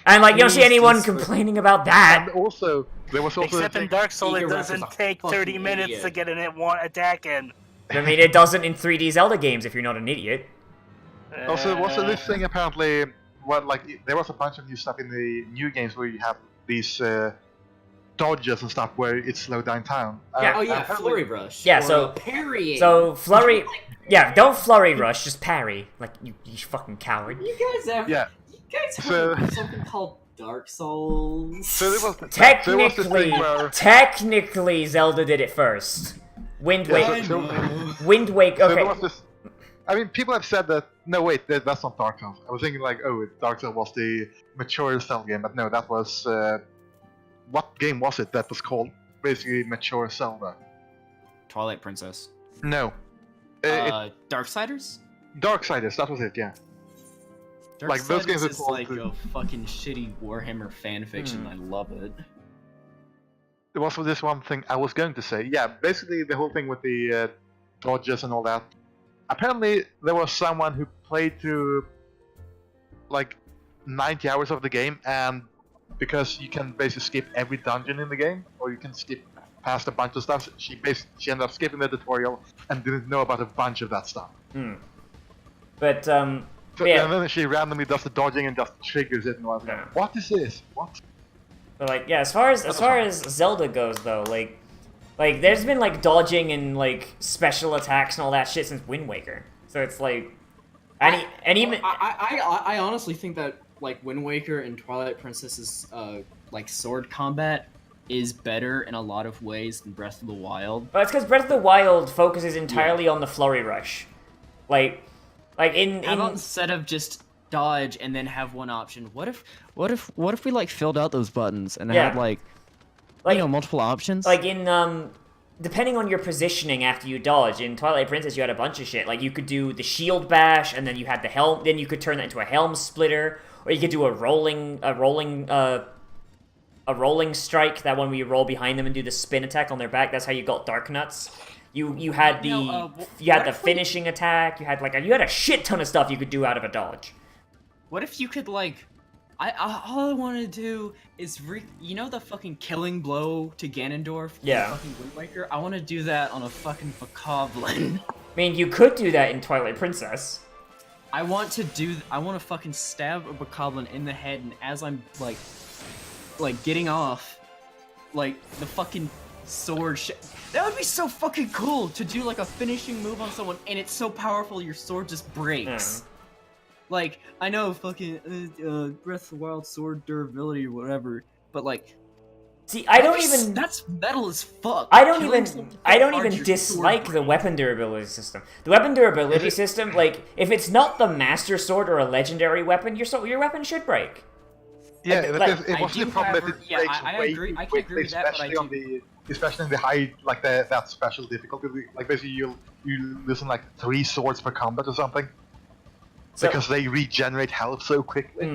[SPEAKER 2] And like, you don't see anyone complaining about that.
[SPEAKER 1] And also, there was also
[SPEAKER 3] Except
[SPEAKER 1] the
[SPEAKER 3] in
[SPEAKER 1] thing-
[SPEAKER 3] Dark Souls, it
[SPEAKER 5] Eager
[SPEAKER 3] doesn't
[SPEAKER 5] Raptor's a
[SPEAKER 3] take 30
[SPEAKER 5] fucking
[SPEAKER 3] minutes
[SPEAKER 5] idiot.
[SPEAKER 3] to get an one attack in.
[SPEAKER 2] I mean, it doesn't in 3D Zelda games if you're not an idiot.
[SPEAKER 1] Also, this thing apparently, there was a bunch of new stuff in the new games where you have these dodges and stuff where it slowed down time.
[SPEAKER 2] Yeah.
[SPEAKER 5] Oh yeah,
[SPEAKER 1] apparently-
[SPEAKER 5] flurry rush.
[SPEAKER 2] Yeah,
[SPEAKER 5] or,
[SPEAKER 2] so-
[SPEAKER 5] parrying.
[SPEAKER 2] So flurry, yeah, don't flurry rush, just parry. Like you fucking coward.
[SPEAKER 5] You guys have
[SPEAKER 1] Yeah.
[SPEAKER 5] heard of something called Dark Souls?
[SPEAKER 1] So there was this thing where
[SPEAKER 2] Technically, Zelda did it first. Wind
[SPEAKER 1] Yeah,
[SPEAKER 2] Waker.
[SPEAKER 1] so-
[SPEAKER 2] Wind Waker.
[SPEAKER 1] so
[SPEAKER 2] Okay.
[SPEAKER 1] there was this. I mean, people have said that. No, wait, that's not Dark Souls. I was thinking like, oh, Dark Souls was the mature Zelda game, but no, that was what game was it that was called basically mature Zelda?
[SPEAKER 5] Twilight Princess.
[SPEAKER 1] No,
[SPEAKER 5] Darksiders?
[SPEAKER 1] Darksiders. That was it. Yeah. Like, those games are
[SPEAKER 5] is
[SPEAKER 1] called
[SPEAKER 5] like
[SPEAKER 1] the-
[SPEAKER 5] a fucking shitty Warhammer fanfiction. I love it.
[SPEAKER 1] There was this one thing I was going to say. Yeah, basically the whole thing with the dodges and all that. Apparently, there was someone who played through like 90 hours of the game, and because you can basically skip every dungeon in the game, or you can skip past a bunch of stuff, she ended up skipping the tutorial and didn't know about a bunch of that stuff.
[SPEAKER 2] But
[SPEAKER 1] So,
[SPEAKER 2] yeah.
[SPEAKER 1] And then she randomly does the dodging and just triggers it, and I was like,
[SPEAKER 2] Yeah.
[SPEAKER 1] "What is this? What?"
[SPEAKER 2] But like, yeah, as far as Zelda goes though, like there's been like dodging and like special attacks and all that shit since Wind Waker. So it's like, and even
[SPEAKER 5] I honestly think that like Wind Waker and Twilight Princess's like sword combat is better in a lot of ways than Breath of the Wild.
[SPEAKER 2] but it's because Breath of the Wild focuses entirely on the flurry rush, like in
[SPEAKER 5] How about instead of just dodge and then have one option, what if
[SPEAKER 7] What if we like filled out those buttons and
[SPEAKER 2] Yeah.
[SPEAKER 7] had like
[SPEAKER 2] like
[SPEAKER 7] multiple options?
[SPEAKER 2] like in depending on your positioning after you dodge, in Twilight Princess you had a bunch of shit. Like you could do the shield bash, and then you had the helm. Then you could turn that into a helm splitter, or you could do a rolling strike. That one where you roll behind them and do the spin attack on their back. That's how you got Dark Nuts. You had the you had
[SPEAKER 5] what
[SPEAKER 2] the
[SPEAKER 5] if we-
[SPEAKER 2] finishing attack. You had a shit ton of stuff you could do out of a dodge.
[SPEAKER 5] What if you could like, all I want to do is you know the fucking killing blow to Ganondorf? in
[SPEAKER 2] Yeah.
[SPEAKER 5] Fucking Wind Waker. I want to do that on a fucking Bokoblin.
[SPEAKER 2] I mean, you could do that in Twilight Princess.
[SPEAKER 5] I want to fucking stab a Bokoblin in the head, and as I'm like getting off, like the fucking sword that would be so fucking cool to do like a finishing move on someone, and it's so powerful your sword just breaks. Like, I know fucking Breath of the Wild sword durability or whatever, but like,
[SPEAKER 2] See, I don't even.
[SPEAKER 5] That's metal as fuck.
[SPEAKER 2] I don't
[SPEAKER 5] Killing
[SPEAKER 2] even.
[SPEAKER 5] someone
[SPEAKER 2] I don't
[SPEAKER 5] with
[SPEAKER 2] even
[SPEAKER 5] your
[SPEAKER 2] dislike
[SPEAKER 5] sword
[SPEAKER 2] the weapon durability system. The weapon durability system, like, if it's not the master sword or a legendary weapon, your weapon should break.
[SPEAKER 1] Yeah,
[SPEAKER 2] Like,
[SPEAKER 1] it
[SPEAKER 5] I
[SPEAKER 1] wasn't
[SPEAKER 5] do,
[SPEAKER 1] the problem that
[SPEAKER 5] however-
[SPEAKER 1] it
[SPEAKER 5] yeah,
[SPEAKER 1] breaks
[SPEAKER 5] I
[SPEAKER 1] way
[SPEAKER 5] agree-
[SPEAKER 1] too
[SPEAKER 5] I can
[SPEAKER 1] quickly,
[SPEAKER 5] agree with that, but I
[SPEAKER 1] especially on especially in the high, like that special difficulty. Like basically you losing like 3 swords per combat or something, because they regenerate health so quickly.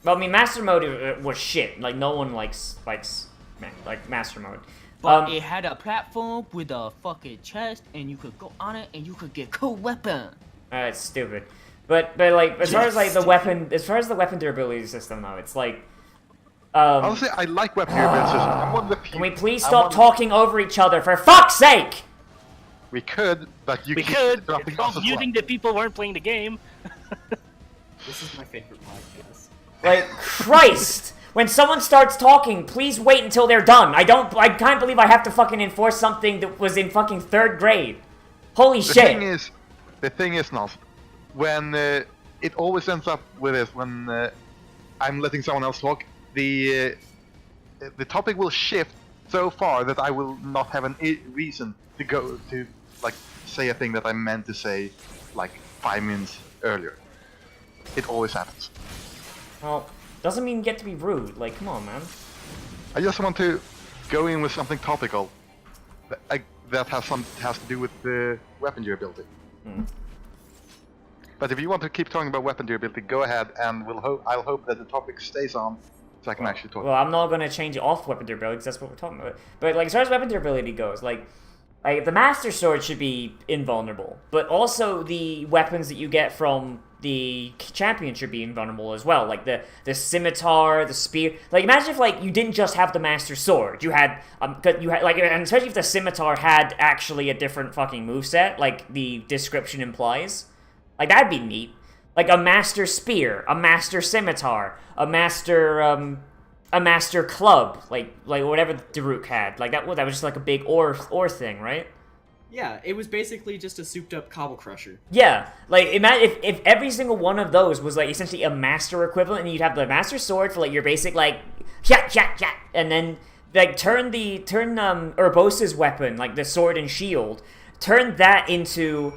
[SPEAKER 2] Well, I mean, master mode was shit. Like, no one likes like master mode.
[SPEAKER 5] But it had a platform with a fucking chest, and you could go on it, and you could get cool weapon.
[SPEAKER 2] It's stupid. But like as far as like the weapon durability system though, it's like.
[SPEAKER 1] Honestly, I like weapon durability system. I'm one of the few.
[SPEAKER 2] Can we please stop talking over each other, for fuck's sake?
[SPEAKER 1] We could, but you
[SPEAKER 3] We
[SPEAKER 1] keep
[SPEAKER 3] could,
[SPEAKER 1] interrupting us as
[SPEAKER 3] you
[SPEAKER 1] well.
[SPEAKER 3] think that people weren't playing the game.
[SPEAKER 5] This is my favorite podcast.
[SPEAKER 2] Like, Christ! When someone starts talking, please wait until they're done. I can't believe I have to fucking enforce something that was in fucking 3rd grade. Holy shit!
[SPEAKER 1] The thing is, Nozz, when it always ends up with this, when I'm letting someone else talk, the topic will shift so far that I will not have any reason to go to like say a thing that I meant to say like 5 minutes earlier. It always happens.
[SPEAKER 2] Well, doesn't mean you get to be rude. Like, come on, man.
[SPEAKER 1] I just want to go in with something topical that has to do with the weapon durability. But if you want to keep talking about weapon durability, go ahead, and I'll hope that the topic stays on, so I can actually talk.
[SPEAKER 2] Well, I'm not gonna change it off weapon durability because that's what we're talking about. But like, as far as weapon durability goes, like the Master Sword should be invulnerable, but also the weapons that you get from the champion should be invulnerable as well. Like the scimitar, the spear. Like, imagine if like you didn't just have the Master Sword, you had like, and especially if the scimitar had actually a different fucking moveset, like the description implies. Like, that'd be neat. Like a Master Spear, a Master Scimitar, a Master Club, like whatever Daruk had. Like that was just like a big ore thing, right?
[SPEAKER 9] Yeah, it was basically just a souped-up cobble crusher.
[SPEAKER 2] Yeah, like imagine if every single one of those was like essentially a master equivalent, and you'd have the Master Sword for like your basic like and then like turn Urbosa's weapon, like the sword and shield, turn that into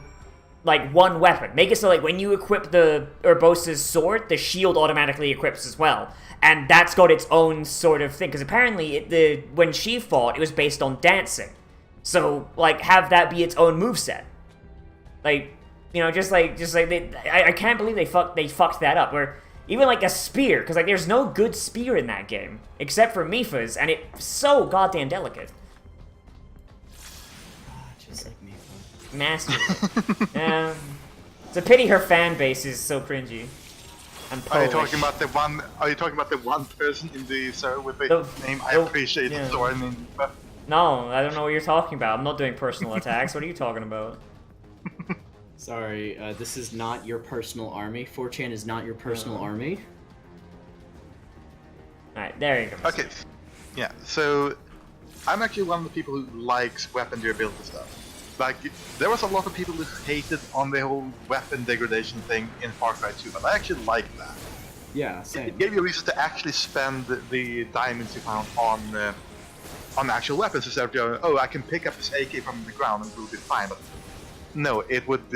[SPEAKER 2] like one weapon. Make it so like when you equip the Urbosa's sword, the shield automatically equips as well. And that's got its own sort of thing, because apparently when she fought, it was based on dancing. So like have that be its own moveset. Like, you know, just like I can't believe they fucked that up. Or even like a spear, because like there's no good spear in that game except for Mifa's, and it's so goddamn delicate.
[SPEAKER 9] Just like me.
[SPEAKER 2] Master. It's a pity her fan base is so cringy. And
[SPEAKER 1] Are you
[SPEAKER 2] Polish.
[SPEAKER 1] talking about the one person in the server with the name I appreciate
[SPEAKER 2] yeah.
[SPEAKER 1] store name?
[SPEAKER 2] No, I don't know what you're talking about. I'm not doing personal attacks. What are you talking about?
[SPEAKER 9] Sorry, this is not your personal army. 4chan is not your personal army.
[SPEAKER 2] Alright, there you go.
[SPEAKER 1] Okay, yeah. So I'm actually one of the people who likes weapon durability stuff. Like, there was a lot of people who hated on the whole weapon degradation thing in Far Cry 2, but I actually liked that.
[SPEAKER 9] Yeah, same.
[SPEAKER 1] It gave you a reason to actually spend the diamonds you found on actual weapons instead of going, oh, I can pick up this AK from the ground and it will be fine. But no, it would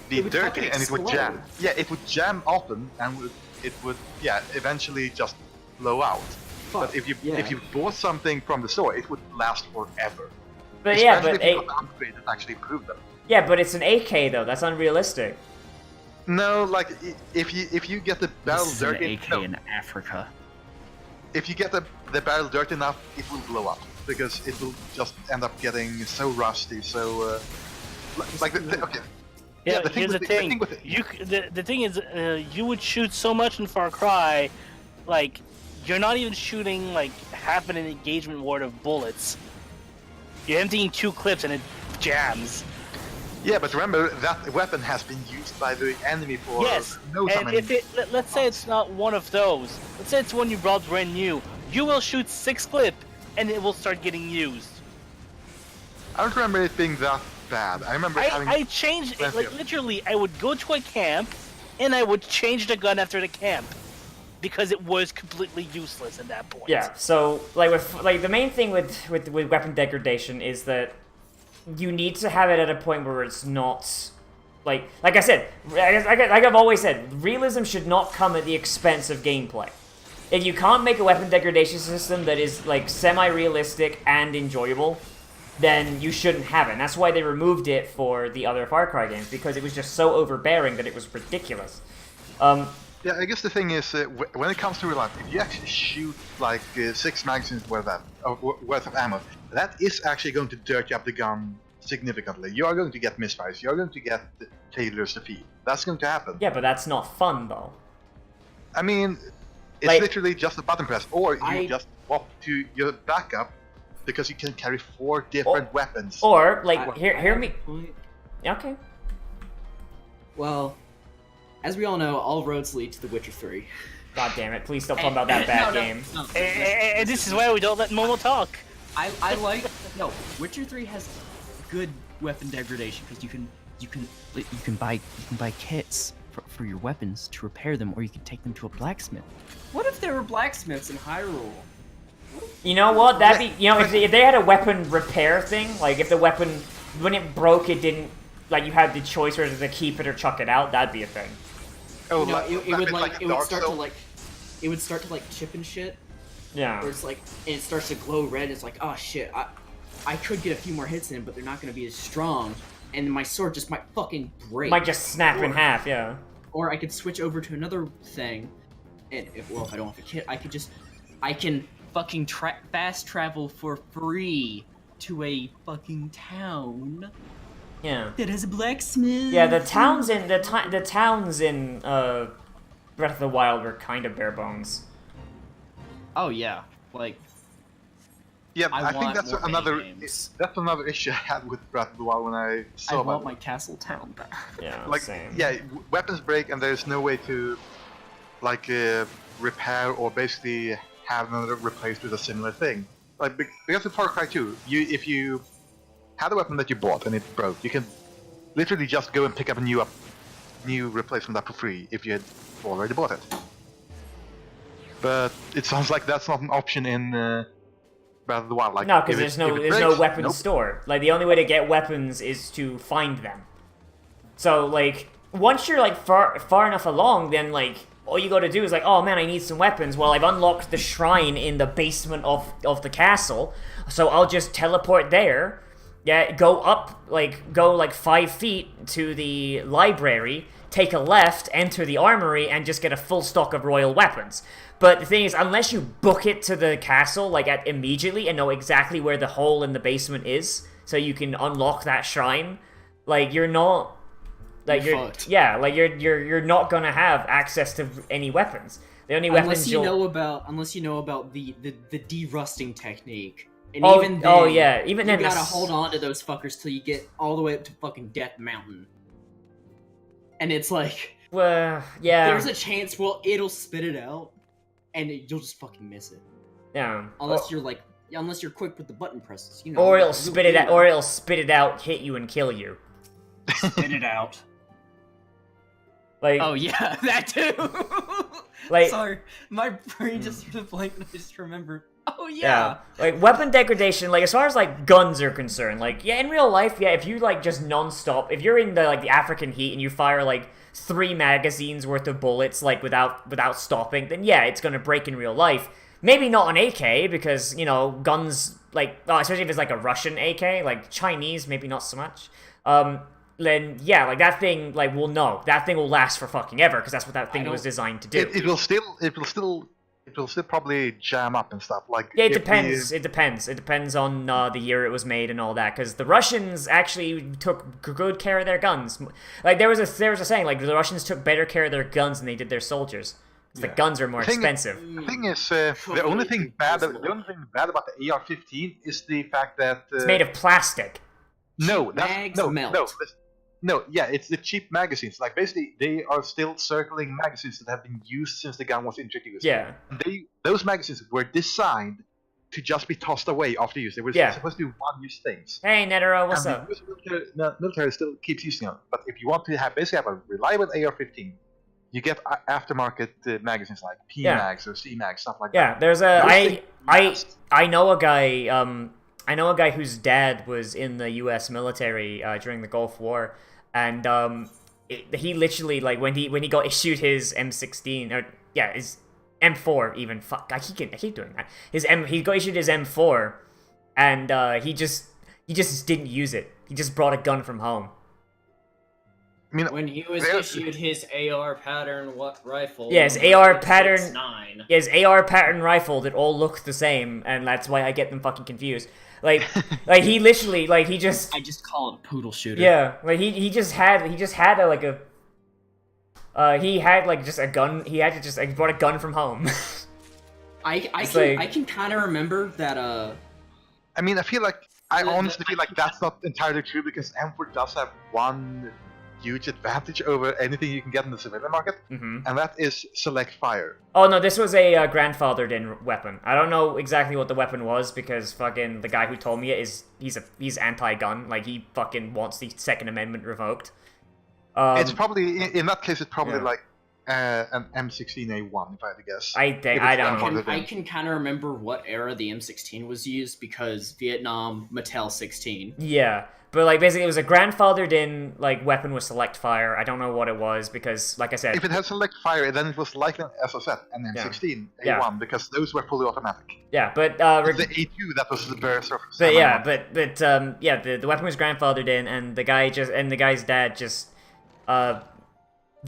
[SPEAKER 1] be dirty and it would jam. Yeah, it would jam often and it would eventually just blow out. But if you bought something from the store, it would last forever.
[SPEAKER 2] But
[SPEAKER 1] especially
[SPEAKER 2] yeah, but
[SPEAKER 1] if you got the upgrade that actually improved them.
[SPEAKER 2] yeah, but it's an AK though. That's unrealistic.
[SPEAKER 1] No, like if you get the barrel
[SPEAKER 5] This is
[SPEAKER 1] dirty,
[SPEAKER 5] an AK in Africa.
[SPEAKER 1] if you get the barrel dirty enough, it will blow up because it will just end up getting so rusty. So okay.
[SPEAKER 3] Yeah,
[SPEAKER 1] the thing
[SPEAKER 3] here's
[SPEAKER 1] with
[SPEAKER 3] the
[SPEAKER 1] the
[SPEAKER 3] thing.
[SPEAKER 1] thing with it-
[SPEAKER 3] The thing is, you would shoot so much in Far Cry, like you're not even shooting like half an engagement worth of bullets. You're emptying 2 clips and it jams.
[SPEAKER 1] Yeah, but remember that weapon has been used by the enemy for
[SPEAKER 3] Yes,
[SPEAKER 1] no time.
[SPEAKER 3] and if let's say it's not one of those. Let's say it's one you brought brand new. You will shoot 6 clip, and it will start getting used.
[SPEAKER 1] I don't remember it being that bad. I remember having.
[SPEAKER 3] I changed it,
[SPEAKER 1] plenty
[SPEAKER 3] like
[SPEAKER 1] of-
[SPEAKER 3] literally. I would go to a camp, and I would change the gun after the camp. because it was completely useless at that point.
[SPEAKER 2] Yeah. So like the main thing with weapon degradation is that you need to have it at a point where it's not. Like I said, like I've always said, realism should not come at the expense of gameplay. If you can't make a weapon degradation system that is like semi-realistic and enjoyable, then you shouldn't have it. And that's why they removed it for the other Far Cry games, because it was just so overbearing that it was ridiculous.
[SPEAKER 1] Yeah, I guess the thing is, when it comes to real life, if you actually shoot like 6 magazines worth of ammo, that is actually going to dirty up the gun significantly. You are going to get misfires. You are going to get failures to feed. That's going to happen.
[SPEAKER 2] Yeah, but that's not fun though.
[SPEAKER 1] I mean, it's
[SPEAKER 2] like,
[SPEAKER 1] literally just a button press, or you just swap to your backup because you can carry 4 different weapons.
[SPEAKER 2] Or like, hear me. Okay.
[SPEAKER 9] Well, as we all know, all roads lead to The Witcher 3.
[SPEAKER 2] God damn it! Please don't talk about that bad game.
[SPEAKER 9] No.
[SPEAKER 3] And this is why we don't let Momo talk.
[SPEAKER 9] I like Witcher 3 has good weapon degradation because you can buy kits for your weapons to repair them, or you can take them to a blacksmith. What if there were blacksmiths in Hyrule?
[SPEAKER 2] You know what? That'd be, you know, if they had a weapon repair thing, like if the weapon, when it broke, it didn't, like you had the choice whether to keep it or chuck it out, that'd be a thing.
[SPEAKER 1] Oh,
[SPEAKER 9] You know, it would start to like chip and shit.
[SPEAKER 2] Yeah.
[SPEAKER 9] Where it's like, and it starts to glow red. It's like, oh shit, I could get a few more hits in, but they're not gonna be as strong, and my sword just might fucking break.
[SPEAKER 2] Might just snap in half, yeah.
[SPEAKER 9] Or I could switch over to another thing, and if I don't have a kit, I can fucking fast travel for free to a fucking town.
[SPEAKER 2] Yeah.
[SPEAKER 9] That has a blacksmith.
[SPEAKER 2] Yeah, the towns in Breath of the Wild were kind of bare bones.
[SPEAKER 9] Oh yeah, like.
[SPEAKER 1] Yeah, I think that's
[SPEAKER 9] more
[SPEAKER 1] another
[SPEAKER 9] minigames.
[SPEAKER 1] that's another issue I had with Breath of the Wild when I saw
[SPEAKER 9] I want my castle town back.
[SPEAKER 2] Yeah,
[SPEAKER 1] like
[SPEAKER 2] same.
[SPEAKER 1] yeah, weapons break and there's no way to like repair or basically have another replaced with a similar thing. Like because of Far Cry 2, if you had a weapon that you bought and it broke, you can literally just go and pick up a new replacement for free if you had already bought it. But it sounds like that's not an option in Breath of the Wild. Like,
[SPEAKER 2] No, because there's no weapons
[SPEAKER 1] nope.
[SPEAKER 2] store. Like the only way to get weapons is to find them. So like once you're like far enough along, then like all you got to do is like, oh man, I need some weapons. Well, I've unlocked the shrine in the basement of the castle, so I'll just teleport there. Yeah, go like 5 feet to the library, take a left, enter the armory, and just get a full stock of royal weapons. But the thing is, unless you book it to the castle like immediately and know exactly where the hole in the basement is, so you can unlock that shrine, like you're not, like you're not gonna have access to any weapons. The only weapons
[SPEAKER 9] unless you know about the de-rusting technique. And
[SPEAKER 2] even
[SPEAKER 9] even then,
[SPEAKER 2] even then
[SPEAKER 9] you gotta hold on to those fuckers till you get all the way up to fucking Death Mountain. And it's like,
[SPEAKER 2] well, yeah,
[SPEAKER 9] there's a chance, it'll spit it out, and you'll just fucking miss it.
[SPEAKER 2] Yeah.
[SPEAKER 9] Unless you're quick with the button presses, you know.
[SPEAKER 2] Or it'll spit it out, or it'll spit it out, hit you, and kill you.
[SPEAKER 9] Spit it out.
[SPEAKER 2] Like,
[SPEAKER 9] oh yeah, that too.
[SPEAKER 2] Like,
[SPEAKER 9] sorry, my brain just sort of blanked. I just remembered. Oh
[SPEAKER 2] yeah. Like weapon degradation, like as far as like guns are concerned, like yeah, in real life, yeah, if you like just non-stop, if you're in the like the African heat and you fire like 3 magazines worth of bullets like without stopping, then yeah, it's gonna break in real life. Maybe not an AK because you know guns like especially if it's like a Russian AK, like Chinese, maybe not so much. Then yeah, like that thing like that thing will last for fucking ever because that's what that thing was designed to do.
[SPEAKER 1] It will still probably jam up and stuff. Like
[SPEAKER 2] yeah, it depends. It depends on the year it was made and all that. Because the Russians actually took good care of their guns. Like there was a saying like the Russians took better care of their guns than they did their soldiers. The guns are more expensive.
[SPEAKER 1] The thing is, the only thing bad about the AR-15 is the fact that
[SPEAKER 2] it's made of plastic.
[SPEAKER 1] It's the cheap magazines. Like basically, they are still circling magazines that have been used since the gun was introduced.
[SPEAKER 2] Yeah.
[SPEAKER 1] And those magazines were designed to just be tossed away after use. They were supposed to be one-use things.
[SPEAKER 2] Hey, Netero, what's up?
[SPEAKER 1] The military still keeps using them. But if you want to have a reliable AR-15, you get aftermarket magazines like P-Mags or C-Mags, stuff like that.
[SPEAKER 2] Yeah, there's a
[SPEAKER 1] Those things last.
[SPEAKER 2] I know a guy I know a guy whose dad was in the U.S. military during the Gulf War, and he literally like when he got issued his M16 or his M4 even fuck I keep doing that he got issued his M4, and he just didn't use it. He just brought a gun from home.
[SPEAKER 1] I mean,
[SPEAKER 9] When he was issued his AR pattern rifle.
[SPEAKER 2] Yes, AR pattern.
[SPEAKER 9] 6.9.
[SPEAKER 2] Yes, AR pattern rifle that all look the same, and that's why I get them fucking confused. Like he literally he just.
[SPEAKER 9] I just call it a poodle shooter.
[SPEAKER 2] Yeah, like he just had a he had like just a gun. He brought a gun from home.
[SPEAKER 9] I can kind of remember that.
[SPEAKER 1] I mean, I honestly feel like that's not entirely true because M4 does have one huge advantage over anything you can get in the civilian market, and that is select fire.
[SPEAKER 2] Oh no, this was a grandfathered-in weapon. I don't know exactly what the weapon was because fucking the guy who told me it he's anti-gun. Like he fucking wants the Second Amendment revoked.
[SPEAKER 1] It's probably in that case. It's probably like an M16A1, if I had to guess.
[SPEAKER 2] I don't know.
[SPEAKER 9] I can kind of remember what era the M16 was used because Vietnam Mattel 16.
[SPEAKER 2] Yeah. But like basically it was a grandfathered-in like weapon with select fire. I don't know what it was because, like I said,
[SPEAKER 1] if it had select fire, then it was likely, as I said, an M16 A1 because those were fully automatic.
[SPEAKER 2] Yeah, but
[SPEAKER 1] the A2 that was the burst of.
[SPEAKER 2] But the weapon was grandfathered in, and the guy's dad just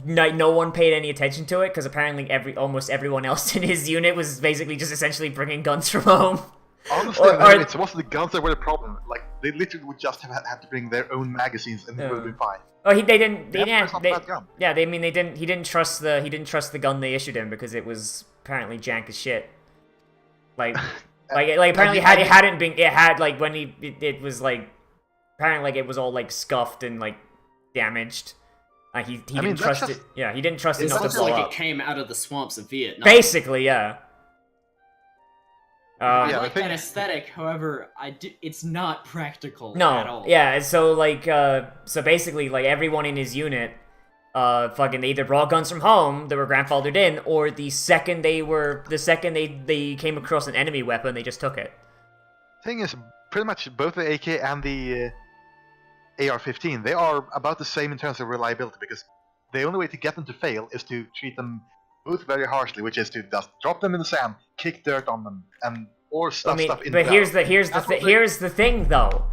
[SPEAKER 2] no one paid any attention to it because apparently almost everyone else in his unit was basically just essentially bringing guns from home.
[SPEAKER 1] Honestly, it wasn't the guns that were the problem. Like they literally would just have had to bring their own magazines, and it would be fine.
[SPEAKER 2] Oh, they didn't. He didn't trust the gun they issued him because it was apparently jank as shit. Like apparently it was like apparently like it was all like scuffed and like damaged. He didn't trust it. Yeah, he didn't trust it not to blow
[SPEAKER 9] like
[SPEAKER 2] up.
[SPEAKER 9] It came out of the swamps of Vietnam.
[SPEAKER 2] Basically, yeah.
[SPEAKER 9] I like that aesthetic, however, it's not practical at all.
[SPEAKER 2] Yeah, so like, so basically, like everyone in his unit, fucking they either brought guns from home that were grandfathered in, or the second they came across an enemy weapon, they just took it.
[SPEAKER 1] Thing is, pretty much both the AK and the AR-15, they are about the same in terms of reliability because the only way to get them to fail is to treat them both very harshly, which is to just drop them in the sand, kick dirt on them, or stuff in the ground.
[SPEAKER 2] But here's the thing though.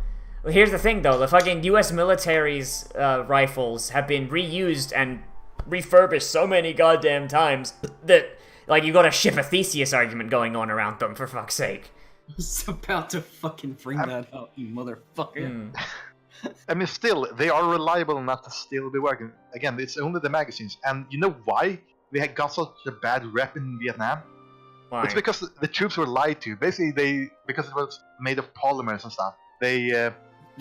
[SPEAKER 2] The fucking U.S. military's rifles have been reused and refurbished so many goddamn times that like you got a ship of Theseus argument going on around them, for fuck's sake.
[SPEAKER 9] I was about to fucking bring that up, you motherfucker.
[SPEAKER 1] I mean, still, they are reliable enough to still be working. Again, it's only the magazines, and you know why they had got such a bad rep in Vietnam?
[SPEAKER 2] Why?
[SPEAKER 1] It's because the troops were lied to. Basically, because it was made of polymers and stuff. They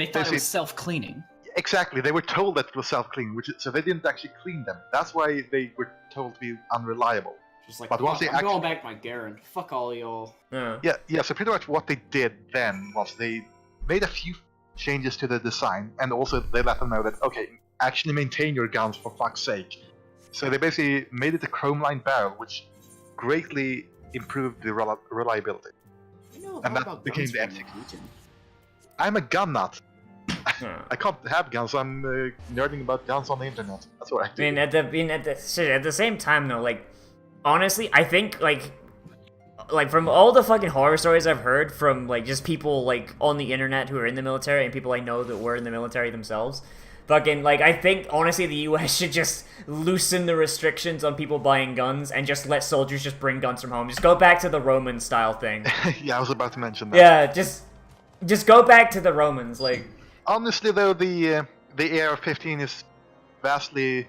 [SPEAKER 9] thought it was self-cleaning.
[SPEAKER 1] Exactly, they were told that it was self-cleaning, so they didn't actually clean them. That's why they were told to be unreliable.
[SPEAKER 9] Just like,
[SPEAKER 1] but once
[SPEAKER 9] I'm going back to my Garen. Fuck all y'all.
[SPEAKER 2] Yeah.
[SPEAKER 1] So pretty much what they did then was they made a few changes to the design, and also they let them know that, okay, actually maintain your guns for fuck's sake. So they basically made it a chrome-lined barrel, which greatly improved the reliability. And that became the M16. I'm a gun nut. I can't have guns, so I'm nerding about guns on the internet. That's what I do.
[SPEAKER 2] I mean, at the same time though, like, honestly, I think like from all the fucking horror stories I've heard from like just people like on the internet who are in the military and people I know that were in the military themselves, fucking like I think honestly the US should just loosen the restrictions on people buying guns and just let soldiers just bring guns from home. Just go back to the Roman style thing.
[SPEAKER 1] Yeah, I was about to mention that.
[SPEAKER 2] Yeah, just go back to the Romans. Like
[SPEAKER 1] honestly though, the AR-15 is vastly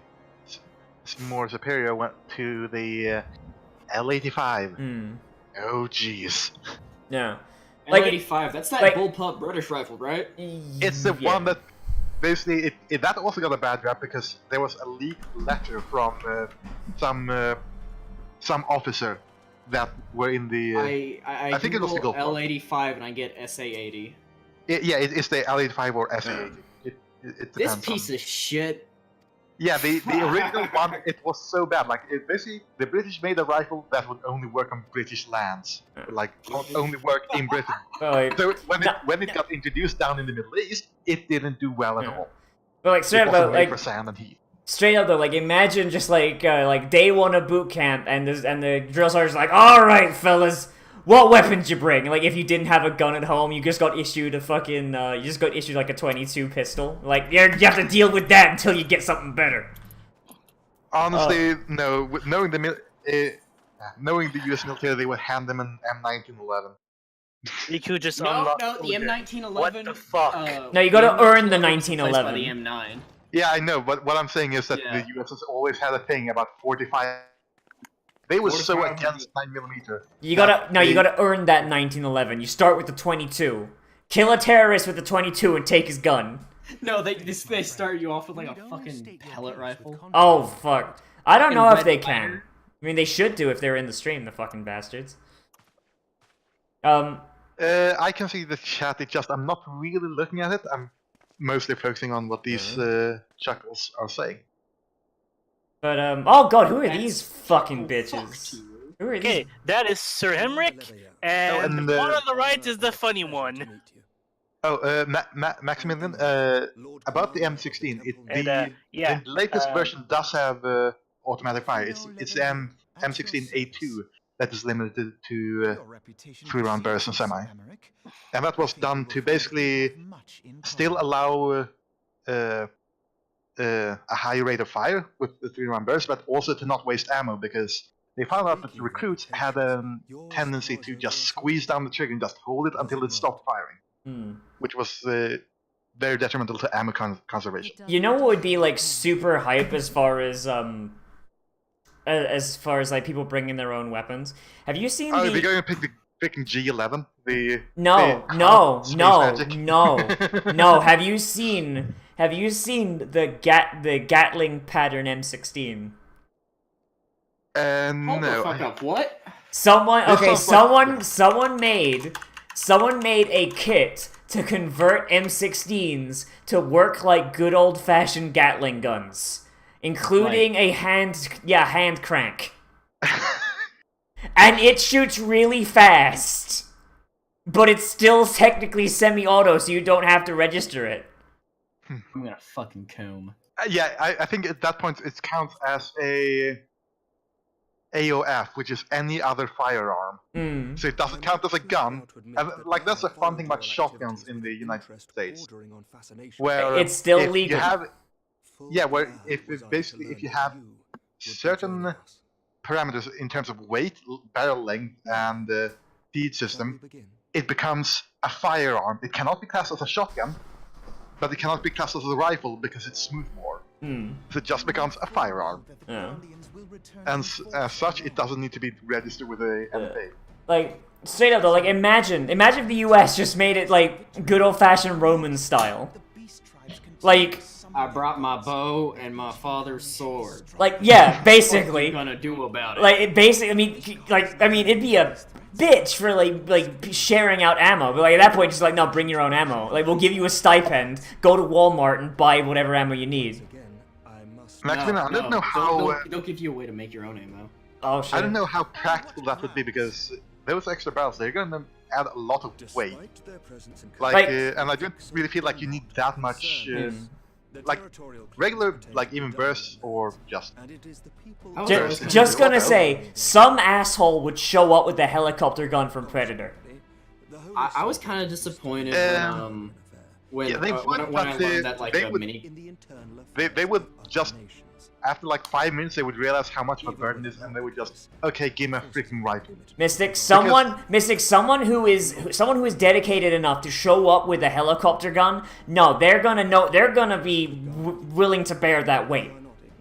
[SPEAKER 1] more superior to the L85. Oh jeez.
[SPEAKER 2] Yeah.
[SPEAKER 9] L85, that's that bullpup British rifle, right?
[SPEAKER 1] It's the one that basically that also got a bad rap because there was a leaked letter from some officer that were in the. I think it was the Gulf War.
[SPEAKER 9] L85 and I get SA80.
[SPEAKER 1] It's the L85 or SA80. It depends.
[SPEAKER 9] This piece of shit
[SPEAKER 1] Yeah, the original one, it was so bad. Like, it basically, the British made a rifle that would only work on British lands. Like, not only work in Britain.
[SPEAKER 2] But like,
[SPEAKER 1] So when it got introduced down in the Middle East, it didn't do well at all.
[SPEAKER 2] but like straight
[SPEAKER 1] It
[SPEAKER 2] up,
[SPEAKER 1] wasn't made
[SPEAKER 2] like
[SPEAKER 1] for sand and heat.
[SPEAKER 2] straight up though, like imagine just like day one of boot camp, and the drill sergeant's like, all right, fellas, what weapons you bring? Like if you didn't have a gun at home, you just got issued a fucking like a 22 pistol. Like you have to deal with that until you get something better.
[SPEAKER 1] Honestly, no. Knowing the U.S. military, they would hand them an M1911.
[SPEAKER 3] You could just
[SPEAKER 9] No,
[SPEAKER 3] unlock.
[SPEAKER 9] no, the M1911.
[SPEAKER 3] What the fuck?
[SPEAKER 2] No, you gotta earn the
[SPEAKER 9] By the
[SPEAKER 2] 1911.
[SPEAKER 9] M9.
[SPEAKER 1] Yeah, I know, but what I'm saying is that
[SPEAKER 9] Yeah.
[SPEAKER 1] the U.S. has always had a thing about 45. They were so
[SPEAKER 9] 45.
[SPEAKER 1] against 9mm.
[SPEAKER 2] You gotta earn that 1911. You start with the 22. Kill a terrorist with the 22 and take his gun.
[SPEAKER 9] No, they start you off with like a fucking pellet rifle.
[SPEAKER 2] Oh fuck! I don't
[SPEAKER 9] And
[SPEAKER 2] know if
[SPEAKER 9] red
[SPEAKER 2] they
[SPEAKER 9] fire.
[SPEAKER 2] can. I mean, they should do if they're in the stream. The fucking bastards.
[SPEAKER 1] I can see the chat. It's just I'm not really looking at it. I'm mostly focusing on what these chuckles are saying.
[SPEAKER 2] But oh god, who are
[SPEAKER 9] That's
[SPEAKER 2] these fucking
[SPEAKER 9] so
[SPEAKER 2] bitches?
[SPEAKER 9] fucked you.
[SPEAKER 2] Who are
[SPEAKER 3] Okay,
[SPEAKER 2] these?
[SPEAKER 3] that is Sir Hemrick, and
[SPEAKER 1] and,
[SPEAKER 3] the one on the right is the funny one.
[SPEAKER 1] Oh, Maximilian. About the M16,
[SPEAKER 3] And, yeah,
[SPEAKER 1] the latest version does have automatic fire. It's the M16A2 that is limited to 3-round bursts and semi, and that was done to basically still allow a high rate of fire with the 3-round bursts, but also to not waste ammo, because they found out that the recruits had a tendency to just squeeze down the trigger and just hold it until it stopped firing, which was very detrimental to ammo conservation.
[SPEAKER 2] You know what would be like super hype as far as like people bringing their own weapons? Have you seen
[SPEAKER 1] Oh,
[SPEAKER 2] the?
[SPEAKER 1] they're going to pick the freaking G11.
[SPEAKER 2] No.
[SPEAKER 1] Space magic.
[SPEAKER 2] No. Have you seen the Gatling pattern M16?
[SPEAKER 9] Hold the
[SPEAKER 1] No.
[SPEAKER 9] fuck up. What?
[SPEAKER 2] Someone made a kit to convert M16s to work like good old-fashioned Gatling guns, including a hand crank. And it shoots really fast, but it's still technically semi-auto, so you don't have to register it.
[SPEAKER 9] I'm gonna fucking comb.
[SPEAKER 1] Yeah, I think at that point it counts as a AOF, which is any other firearm. So it doesn't count as a gun. And like that's the fun thing about shotguns in the United States, where
[SPEAKER 2] It's still
[SPEAKER 1] if
[SPEAKER 2] legal.
[SPEAKER 1] You have, where if you have certain parameters in terms of weight, barrel length, and feed system, it becomes a firearm. It cannot be classed as a shotgun, but it cannot be classed as a rifle because it's smoothbore. So it just becomes a firearm.
[SPEAKER 2] Yeah.
[SPEAKER 1] And as such, it doesn't need to be registered with a MFA.
[SPEAKER 2] Like, straight up though, like imagine if the US just made it like good old-fashioned Roman style. Like,
[SPEAKER 9] I brought my bow and my father's sword.
[SPEAKER 2] like yeah,
[SPEAKER 9] What are
[SPEAKER 2] basically.
[SPEAKER 9] you gonna do about it?
[SPEAKER 2] Like it basically, I mean, it'd be a bitch for like sharing out ammo, but like at that point, just like no, bring your own ammo. Like we'll give you a stipend, go to Walmart and buy whatever ammo you need.
[SPEAKER 1] Maximilian, I don't know how.
[SPEAKER 9] They'll give you a way to make your own ammo.
[SPEAKER 2] Oh shit.
[SPEAKER 1] I don't know how practical that would be, because those extra barrels, they're going to add a lot of weight.
[SPEAKER 2] Like-
[SPEAKER 1] And I don't really feel like you need that much. Like regular, like even bursts or just.
[SPEAKER 2] Just gonna say, some asshole would show up with the helicopter gun from Predator.
[SPEAKER 9] I was kind of disappointed when
[SPEAKER 1] Yeah, they
[SPEAKER 9] I
[SPEAKER 1] would, but
[SPEAKER 9] learned that like
[SPEAKER 1] they
[SPEAKER 9] the
[SPEAKER 1] would-
[SPEAKER 9] mini.
[SPEAKER 1] They would just, after like 5 minutes, they would realize how much of a burden it is, and they would just, okay, give me a freaking rifle.
[SPEAKER 2] Mystic, someone who is dedicated enough to show up with a helicopter gun. No, they're gonna be willing to bear that weight.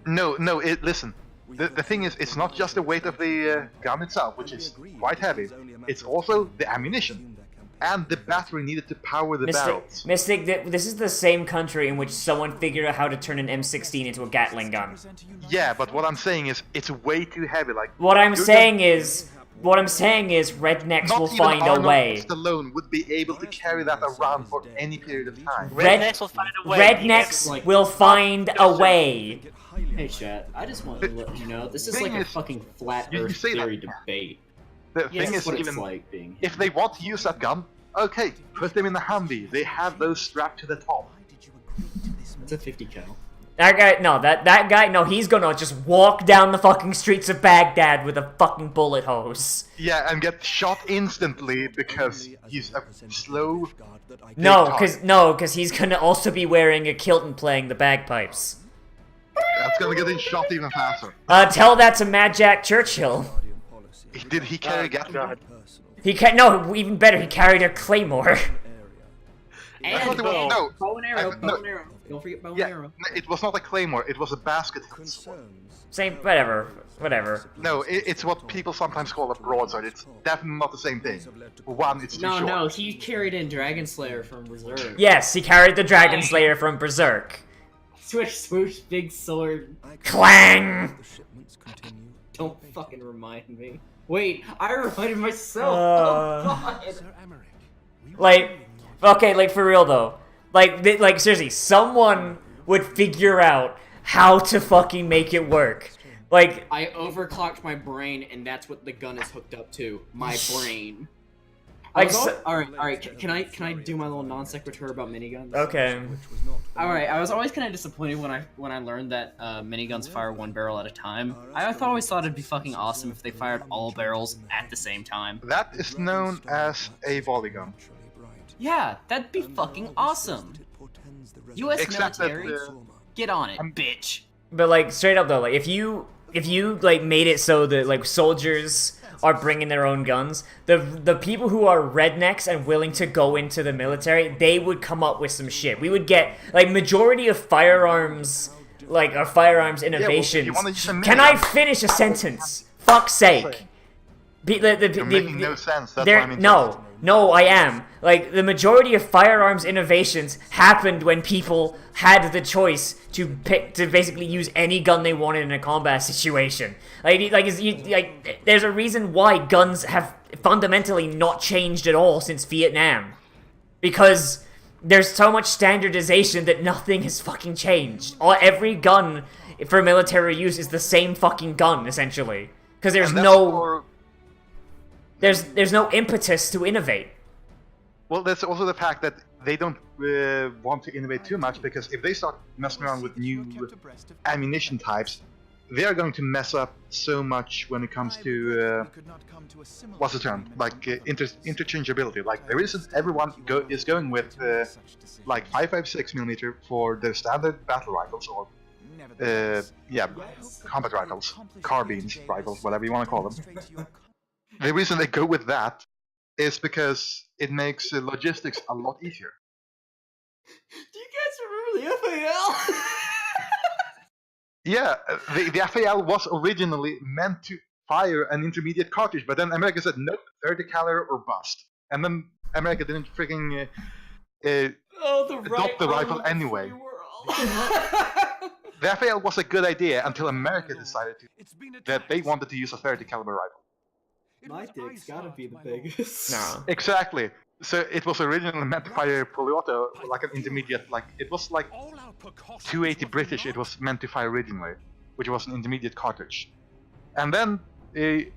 [SPEAKER 1] No, listen. The thing is, it's not just the weight of the gun itself, which is quite heavy. It's also the ammunition and the battery needed to power the barrels.
[SPEAKER 2] Mystic, this is the same country in which someone figured out how to turn an M16 into a Gatling gun.
[SPEAKER 1] Yeah, but what I'm saying is, it's way too heavy. Like
[SPEAKER 2] What I'm
[SPEAKER 1] you're
[SPEAKER 2] saying is, What I'm saying is rednecks
[SPEAKER 1] Not
[SPEAKER 2] will
[SPEAKER 1] even
[SPEAKER 2] find a
[SPEAKER 1] Arnold
[SPEAKER 2] way.
[SPEAKER 1] Stallone would be able to carry that around for any period of time.
[SPEAKER 3] Rednecks will find a way.
[SPEAKER 2] Rednecks
[SPEAKER 9] Like-
[SPEAKER 2] will find a way.
[SPEAKER 9] Hey, chat. I just want to let you know this is
[SPEAKER 1] Thing
[SPEAKER 9] like a
[SPEAKER 1] is,
[SPEAKER 9] fucking flat
[SPEAKER 1] you
[SPEAKER 9] Earth
[SPEAKER 1] say that-
[SPEAKER 9] theory debate.
[SPEAKER 1] The
[SPEAKER 9] Yes,
[SPEAKER 1] thing
[SPEAKER 9] that's
[SPEAKER 1] is,
[SPEAKER 9] what it's
[SPEAKER 1] even
[SPEAKER 9] like being.
[SPEAKER 1] if they want to use that gun, okay, put them in the Humvee. They have those strapped to the top.
[SPEAKER 9] It's a 50 cal.
[SPEAKER 2] That guy, no, that guy, no, he's gonna just walk down the fucking streets of Baghdad with a fucking bullet hose.
[SPEAKER 1] Yeah, and get shot instantly because he's a slow.
[SPEAKER 2] No,
[SPEAKER 1] target.
[SPEAKER 2] cause he's gonna also be wearing a kilt and playing the bagpipes.
[SPEAKER 1] That's gonna get him shot even faster.
[SPEAKER 2] Tell that to Mad Jack Churchill.
[SPEAKER 1] Did he carry a gun?
[SPEAKER 2] No, even better, he carried a claymore.
[SPEAKER 1] That's what they want- no,
[SPEAKER 9] bow and arrow,
[SPEAKER 1] no.
[SPEAKER 9] bow and arrow. Don't forget bow and
[SPEAKER 1] yeah,
[SPEAKER 9] arrow.
[SPEAKER 1] no, it was not a claymore. It was a basket.
[SPEAKER 2] Same, whatever.
[SPEAKER 1] No, it's what people sometimes call a broadsword. It's definitely not the same thing. For one, it's too short.
[SPEAKER 9] No, he carried in Dragon Slayer from Reserve.
[SPEAKER 2] Yes, he carried the Dragon Slayer from Berserk.
[SPEAKER 9] Swish, swoosh, big sword.
[SPEAKER 2] Clang!
[SPEAKER 9] Don't fucking remind me. Wait, I reminded myself.
[SPEAKER 2] Uh,
[SPEAKER 9] Oh god.
[SPEAKER 2] Like, okay, like for real though. Like seriously, someone would figure out how to fucking make it work. Like,
[SPEAKER 9] I overclocked my brain, and that's what the gun is hooked up to. My brain.
[SPEAKER 2] Like,
[SPEAKER 9] All right. Can I do my little non sequitur about miniguns?
[SPEAKER 2] okay.
[SPEAKER 9] All right. I was always kind of disappointed when I learned that miniguns fire one barrel at a time. I always thought it'd be fucking awesome if they fired all barrels at the same time.
[SPEAKER 1] That is known as a volley gun.
[SPEAKER 9] Yeah, that'd be fucking awesome. U.S.
[SPEAKER 1] Except that,
[SPEAKER 9] military, get on it, bitch.
[SPEAKER 2] But like straight up though, like if you like made it so that like soldiers are bringing their own guns, the people who are rednecks and willing to go into the military, they would come up with some shit. We would get like majority of firearms, like our firearms innovations.
[SPEAKER 1] you wanna use a
[SPEAKER 2] Can I
[SPEAKER 1] minigun?
[SPEAKER 2] finish a sentence? Fuck's sake.
[SPEAKER 1] You're making no sense. That's why I'm interested.
[SPEAKER 2] No, I am. Like, the majority of firearms innovations happened when people had the choice to basically use any gun they wanted in a combat situation. There's a reason why guns have fundamentally not changed at all since Vietnam. Because there's so much standardization that nothing has fucking changed. Every gun for military use is the same fucking gun, essentially. Because there's
[SPEAKER 1] And that's
[SPEAKER 2] no...
[SPEAKER 1] for-
[SPEAKER 2] There's no impetus to innovate.
[SPEAKER 1] Well, that's also the fact that they don't want to innovate too much, because if they start messing around with new ammunition types, they are going to mess up so much when it comes to what's the term? Like interchangeability. Like there isn't everyone is going with like 5.56mm for their standard battle rifles or combat rifles, carbines rifles, whatever you want to call them. The reason they go with that is because it makes logistics a lot easier.
[SPEAKER 9] Do you guys remember the FAL?
[SPEAKER 1] Yeah, the FAL was originally meant to fire an intermediate cartridge, but then America said, nope, 30 caliber or bust. And then America didn't freaking adopt the rifle anyway. The FAL was a good idea until America decided that they wanted to use a 30 caliber rifle.
[SPEAKER 9] My dick's gotta be the biggest.
[SPEAKER 2] No.
[SPEAKER 1] Exactly. So it was originally meant to fire fully auto, like an intermediate, like it was like 280 British. It was meant to fire originally, which was an intermediate cartridge. And then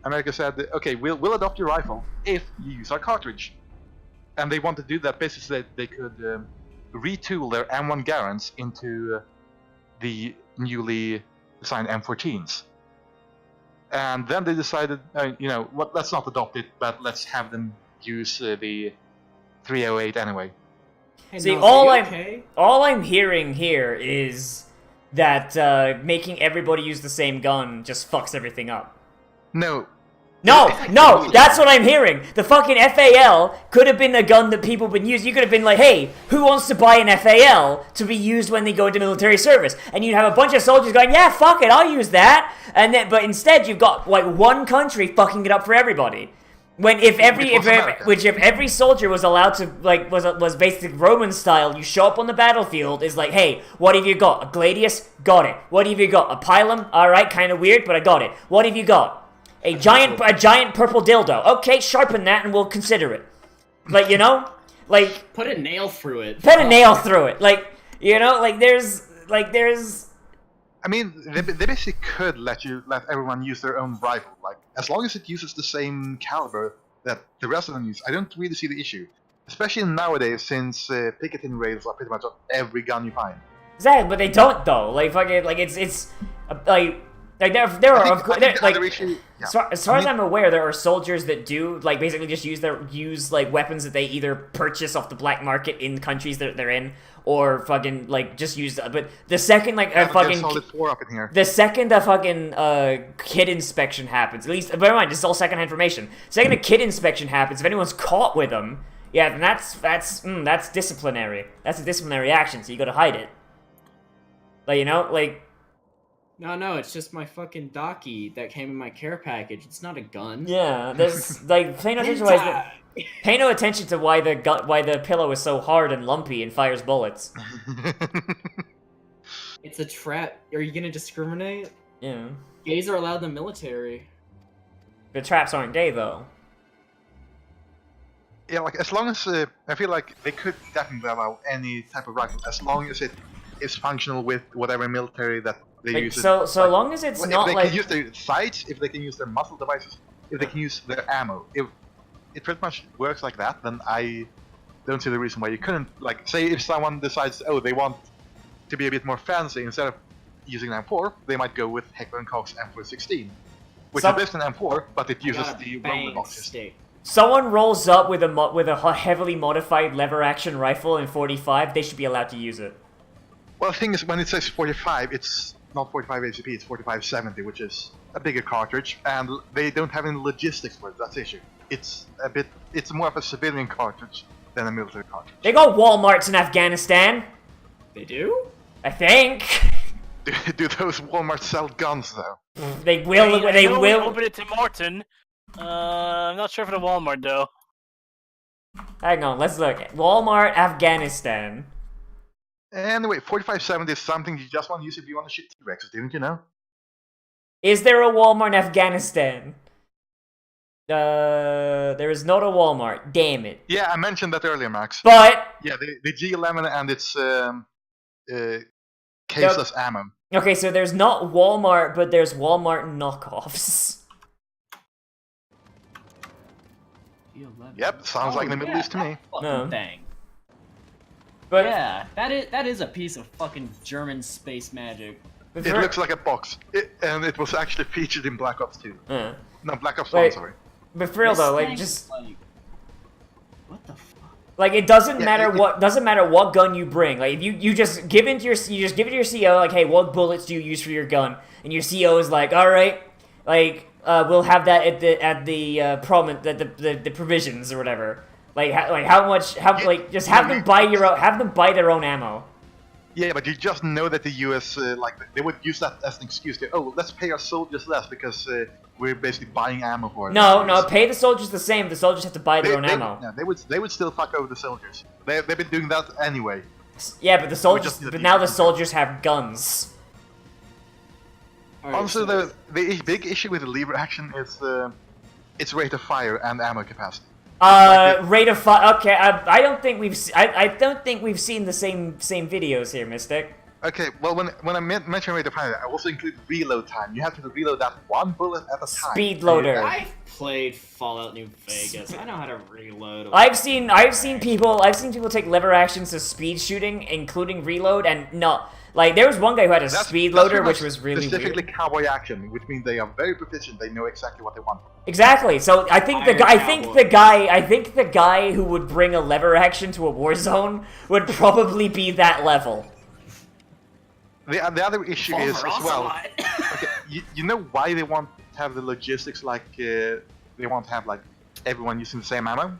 [SPEAKER 1] America said, okay, we'll adopt your rifle if you use our cartridge. And they wanted to do that basically so that they could retool their M1 Garands into the newly designed M14s. And then they decided, let's not adopt it, but let's have them use the 308 anyway.
[SPEAKER 9] Hey,
[SPEAKER 2] See,
[SPEAKER 9] Nozz,
[SPEAKER 2] all I'm hearing here is that making everybody use the same gun just fucks everything up.
[SPEAKER 1] No,
[SPEAKER 2] No, that's what I'm hearing. The fucking FAL could have been a gun that people been using. You could have been like, hey, who wants to buy an FAL to be used when they go into military service? And you'd have a bunch of soldiers going, yeah, fuck it, I'll use that. But instead you've got like one country fucking it up for everybody. When if every soldier was allowed to was basic Roman style, you show up on the battlefield is like, hey, what have you got? A gladius? Got it. What have you got? A pilum? All right, kind of weird, but I got it. What have you got? A giant purple dildo. Okay, sharpen that and we'll consider it. Like, you know? Like...
[SPEAKER 9] Put a nail through it.
[SPEAKER 2] Put a nail through it. Like, you know? Like, there's...
[SPEAKER 1] I mean, they basically could let everyone use their own rifle. Like, as long as it uses the same caliber that the rest of them use, I don't really see the issue. Especially nowadays, since picketing rails are pretty much on every gun you find.
[SPEAKER 2] Exactly, but they don't though. Like fucking, like it's like there are as far as I'm aware, there are soldiers that do like basically just use like weapons that they either purchase off the black market in countries that they're in, or fucking like just use. But the second like the second the fucking kit inspection happens, at least bear in mind this is all secondhand information. Second a kit inspection happens, if anyone's caught with them, yeah, then that's disciplinary. That's a disciplinary action, so you gotta hide it. Like, you know, like...
[SPEAKER 9] No, it's just my fucking Docky that came in my care package. It's not a gun.
[SPEAKER 2] Yeah, there's, like, pay no attention to why the pillow is so hard and lumpy and fires bullets.
[SPEAKER 9] It's a trap. Are you gonna discriminate?
[SPEAKER 2] Yeah.
[SPEAKER 9] Gays are allowed in the military.
[SPEAKER 2] The traps aren't gay, though.
[SPEAKER 1] Yeah, like, as long as... I feel like they could definitely allow any type of rifle, as long as it is functional with whatever military that they
[SPEAKER 2] like,
[SPEAKER 1] use.
[SPEAKER 2] So long as it's not like...
[SPEAKER 1] If they can use their sights, if they can use their muzzle devices, if they can use their ammo. If it pretty much works like that, then I don't see the reason why you couldn't... Like, say if someone decides, oh, they want to be a bit more fancy, instead of using an M4, they might go with Heckler & Koch's M416. Which is based on M4, but it uses the roller boxes.
[SPEAKER 2] Someone rolls up with a heavily modified lever-action rifle in 45, they should be allowed to use it.
[SPEAKER 1] Well, the thing is, when it says 45, it's not 45 ACP, it's 4570, which is a bigger cartridge, and they don't have any logistics for it, that's the issue. It's more of a civilian cartridge than a military cartridge.
[SPEAKER 2] They got Walmarts in Afghanistan.
[SPEAKER 9] They do?
[SPEAKER 2] I think.
[SPEAKER 1] Do those Walmarts sell guns, though?
[SPEAKER 2] They will, they will.
[SPEAKER 3] Open it to Morton. I'm not sure for the Walmart, though.
[SPEAKER 2] Hang on, let's look. Walmart, Afghanistan.
[SPEAKER 1] Anyway, 4570 is something you just want to use if you want to shoot T-Rexes, didn't you know?
[SPEAKER 2] Is there a Walmart in Afghanistan? There is not a Walmart. Damn it.
[SPEAKER 1] Yeah, I mentioned that earlier, Max.
[SPEAKER 2] But...
[SPEAKER 1] Yeah, the G11 and its caseless ammo.
[SPEAKER 2] Okay, so there's not Walmart, but there's Walmart knockoffs.
[SPEAKER 1] Yep, sounds like the Middle East to me.
[SPEAKER 9] No. Thing.
[SPEAKER 2] But
[SPEAKER 9] yeah, that is a piece of fucking German space magic.
[SPEAKER 1] It looks like a box, and it was actually featured in Black Ops 2. No, Black Ops 1, sorry.
[SPEAKER 2] But for real though, like just
[SPEAKER 9] what the fuck?
[SPEAKER 2] Like it doesn't matter what gun you bring. Like if you just give it to your CO, like, hey, what bullets do you use for your gun? And your CO is like, all right, like we'll have that at the provisions or whatever. Like just have them buy their own ammo.
[SPEAKER 1] Yeah, but you just know that the US they would use that as an excuse to, oh, let's pay our soldiers less because we're basically buying ammo for them.
[SPEAKER 2] No, pay the soldiers the same. The soldiers have to buy their own ammo.
[SPEAKER 1] Yeah, they would still fuck over the soldiers. They've been doing that anyway.
[SPEAKER 2] Yeah, but now the soldiers have guns.
[SPEAKER 1] Also, the big issue with the lever action is its rate of fire and ammo capacity.
[SPEAKER 2] Rate of fire. Okay, I don't think we've seen the same videos here, Mystic.
[SPEAKER 1] Okay, well, when I mention rate of fire, I also include reload time. You have to reload that one bullet at a time.
[SPEAKER 2] Speed loader.
[SPEAKER 9] I've played Fallout New Vegas. I know how to reload.
[SPEAKER 2] I've seen people take lever actions to speed shooting, including reload, and not. Like, there was one guy who had a speed loader, which was really
[SPEAKER 1] specifically
[SPEAKER 2] weird.
[SPEAKER 1] Cowboy action, which means they are very proficient. They know exactly what they want.
[SPEAKER 2] Exactly. So I think the guy who would bring a lever action to a war zone would probably be that level.
[SPEAKER 1] The other issue is as well. Okay, you know why they want to have the logistics like they want to have like everyone using the same ammo?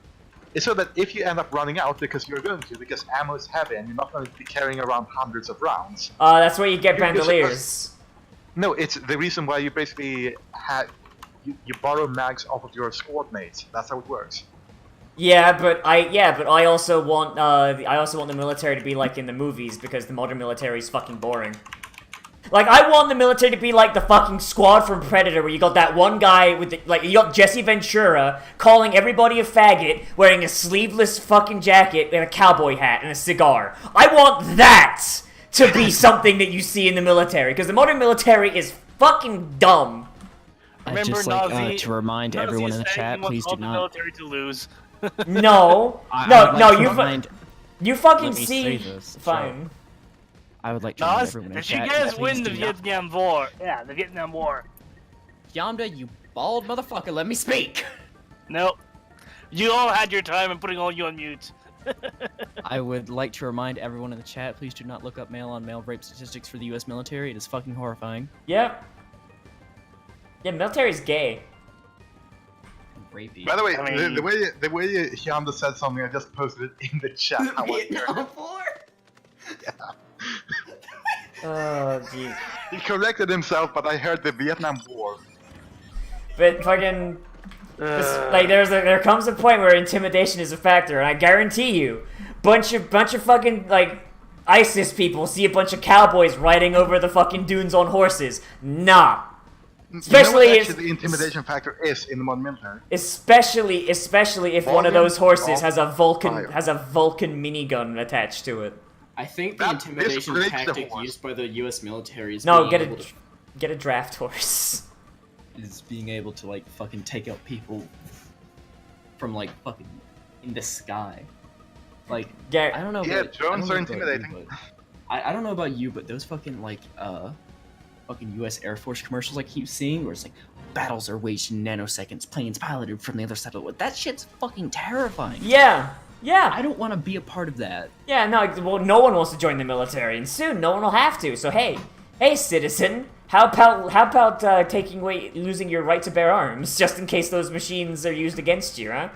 [SPEAKER 1] It's so that if you end up running out, because ammo is heavy and you're not going to be carrying around hundreds of rounds.
[SPEAKER 2] That's where you get bandoliers.
[SPEAKER 1] No, it's the reason why you basically you borrow mags off of your squad mates. That's how it works.
[SPEAKER 2] Yeah, but I also want the military to be like in the movies because the modern military is fucking boring. Like, I want the military to be like the fucking squad from Predator, where you got that one guy with the, like, you got Jesse Ventura calling everybody a faggot, wearing a sleeveless fucking jacket and a cowboy hat and a cigar. I want that to be something that you see in the military, because the modern military is fucking dumb.
[SPEAKER 9] I'd
[SPEAKER 3] Remember
[SPEAKER 9] just like
[SPEAKER 3] Nozzy-
[SPEAKER 9] to remind
[SPEAKER 3] Nozzy
[SPEAKER 9] everyone in the
[SPEAKER 3] said
[SPEAKER 9] chat,
[SPEAKER 3] he wants
[SPEAKER 9] please
[SPEAKER 3] all
[SPEAKER 9] do
[SPEAKER 3] the
[SPEAKER 9] not.
[SPEAKER 3] military to lose.
[SPEAKER 2] No,
[SPEAKER 9] I
[SPEAKER 2] no,
[SPEAKER 9] would
[SPEAKER 2] no,
[SPEAKER 9] like to
[SPEAKER 2] you
[SPEAKER 9] remind-
[SPEAKER 2] you fucking
[SPEAKER 9] let me say
[SPEAKER 2] see.
[SPEAKER 9] this,
[SPEAKER 2] Fine.
[SPEAKER 9] I would like to remind
[SPEAKER 3] Nozz,
[SPEAKER 9] everyone in the
[SPEAKER 3] if you
[SPEAKER 9] chat.
[SPEAKER 3] guys
[SPEAKER 9] please
[SPEAKER 3] win the
[SPEAKER 9] do not-
[SPEAKER 3] Vietnam War, yeah, the Vietnam War.
[SPEAKER 9] Yamda, you bald motherfucker, let me speak!
[SPEAKER 3] Nope. You all had your time. I'm putting all you on mute.
[SPEAKER 9] I would like to remind everyone in the chat, please do not look up male-on-male rape statistics for the US military. It is fucking horrifying.
[SPEAKER 2] Yep. Yeah, military's gay.
[SPEAKER 9] Rapey.
[SPEAKER 1] By the way,
[SPEAKER 3] I mean-
[SPEAKER 1] the way Hyanda said something, I just posted it in the chat. How I heard it.
[SPEAKER 2] Oh, gee.
[SPEAKER 1] He corrected himself, but I heard the Vietnam War.
[SPEAKER 2] But fucking, like, there comes a point where intimidation is a factor, and I guarantee you, bunch of fucking like ISIS people see a bunch of cowboys riding over the fucking dunes on horses. Nah. Especially
[SPEAKER 1] you know what
[SPEAKER 2] if-
[SPEAKER 1] actually the intimidation factor is in the modern military.
[SPEAKER 2] Especially if one of
[SPEAKER 1] Volume
[SPEAKER 2] those horses
[SPEAKER 1] of
[SPEAKER 2] has a
[SPEAKER 1] fire.
[SPEAKER 2] Vulcan minigun attached to it.
[SPEAKER 5] I think the
[SPEAKER 1] That
[SPEAKER 5] intimidation
[SPEAKER 1] breaks the
[SPEAKER 5] tactic
[SPEAKER 1] horse.
[SPEAKER 5] used by the U.S. military is
[SPEAKER 2] No,
[SPEAKER 5] being able to,
[SPEAKER 2] get a draft horse.
[SPEAKER 9] Is being able to like fucking take out people from like fucking in the sky. Like
[SPEAKER 2] Yeah,
[SPEAKER 9] I don't know.
[SPEAKER 1] Yeah,
[SPEAKER 9] about,
[SPEAKER 1] drones
[SPEAKER 9] I
[SPEAKER 1] are
[SPEAKER 9] don't know about you,
[SPEAKER 1] intimidating.
[SPEAKER 9] but I don't know about you, but those fucking like fucking U.S. Air Force commercials I keep seeing, where it's like battles are waged in nanoseconds, planes piloted from the other side of the world. That shit's fucking terrifying.
[SPEAKER 2] yeah.
[SPEAKER 9] I don't want to be a part of that.
[SPEAKER 2] Yeah, no, well, no one wants to join the military, and soon no one will have to. So hey, citizen, how about losing your right to bear arms, just in case those machines are used against you, huh?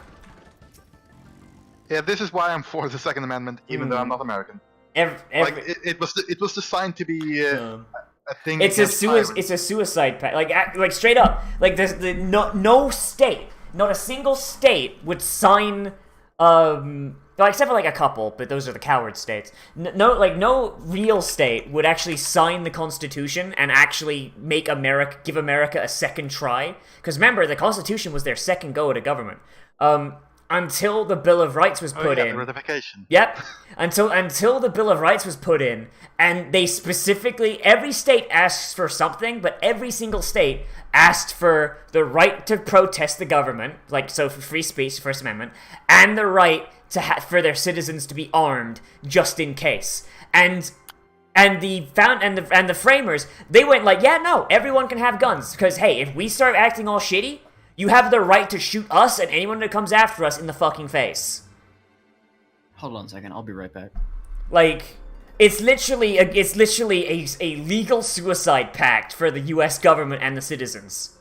[SPEAKER 1] Yeah, this is why I'm for the Second Amendment, even though I'm not American. Like it was designed to be a thing.
[SPEAKER 2] It's a
[SPEAKER 1] against tyrants.
[SPEAKER 2] it's a suicide pact. Like straight up, like no state, not a single state would sign. Well, except for like a couple, but those are the coward states. No real state would actually sign the Constitution and actually give America a second try. Because remember, the Constitution was their second go at a government. Until the Bill of Rights was put
[SPEAKER 1] the
[SPEAKER 2] in.
[SPEAKER 1] ratification.
[SPEAKER 2] Yep. Until the Bill of Rights was put in, and they specifically, every state asks for something, but every single state asked for the right to protest the government, like so for free speech, First Amendment, and the right to for their citizens to be armed just in case. And the framers, they went like, yeah, no, everyone can have guns, because hey, if we start acting all shitty, you have the right to shoot us and anyone that comes after us in the fucking face.
[SPEAKER 9] Hold on a second, I'll be right back.
[SPEAKER 2] Like, it's literally a legal suicide pact for the U.S. government and the citizens.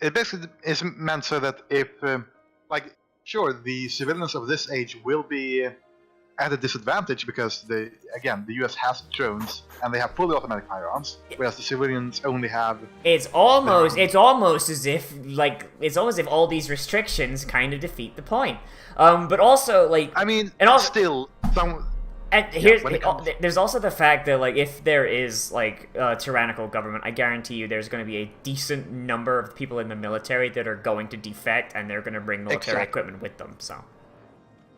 [SPEAKER 1] It basically is meant so that if, sure, the civilians of this age will be at a disadvantage because the U.S. has drones and they have fully automatic firearms, whereas the civilians only have.
[SPEAKER 2] It's almost as if all these restrictions kind of defeat the point. But also
[SPEAKER 1] Still some.
[SPEAKER 2] And there's also the fact that if there is a tyrannical government, I guarantee you there's going to be a decent number of people in the military that are going to defect and they're going to bring military equipment with them. So.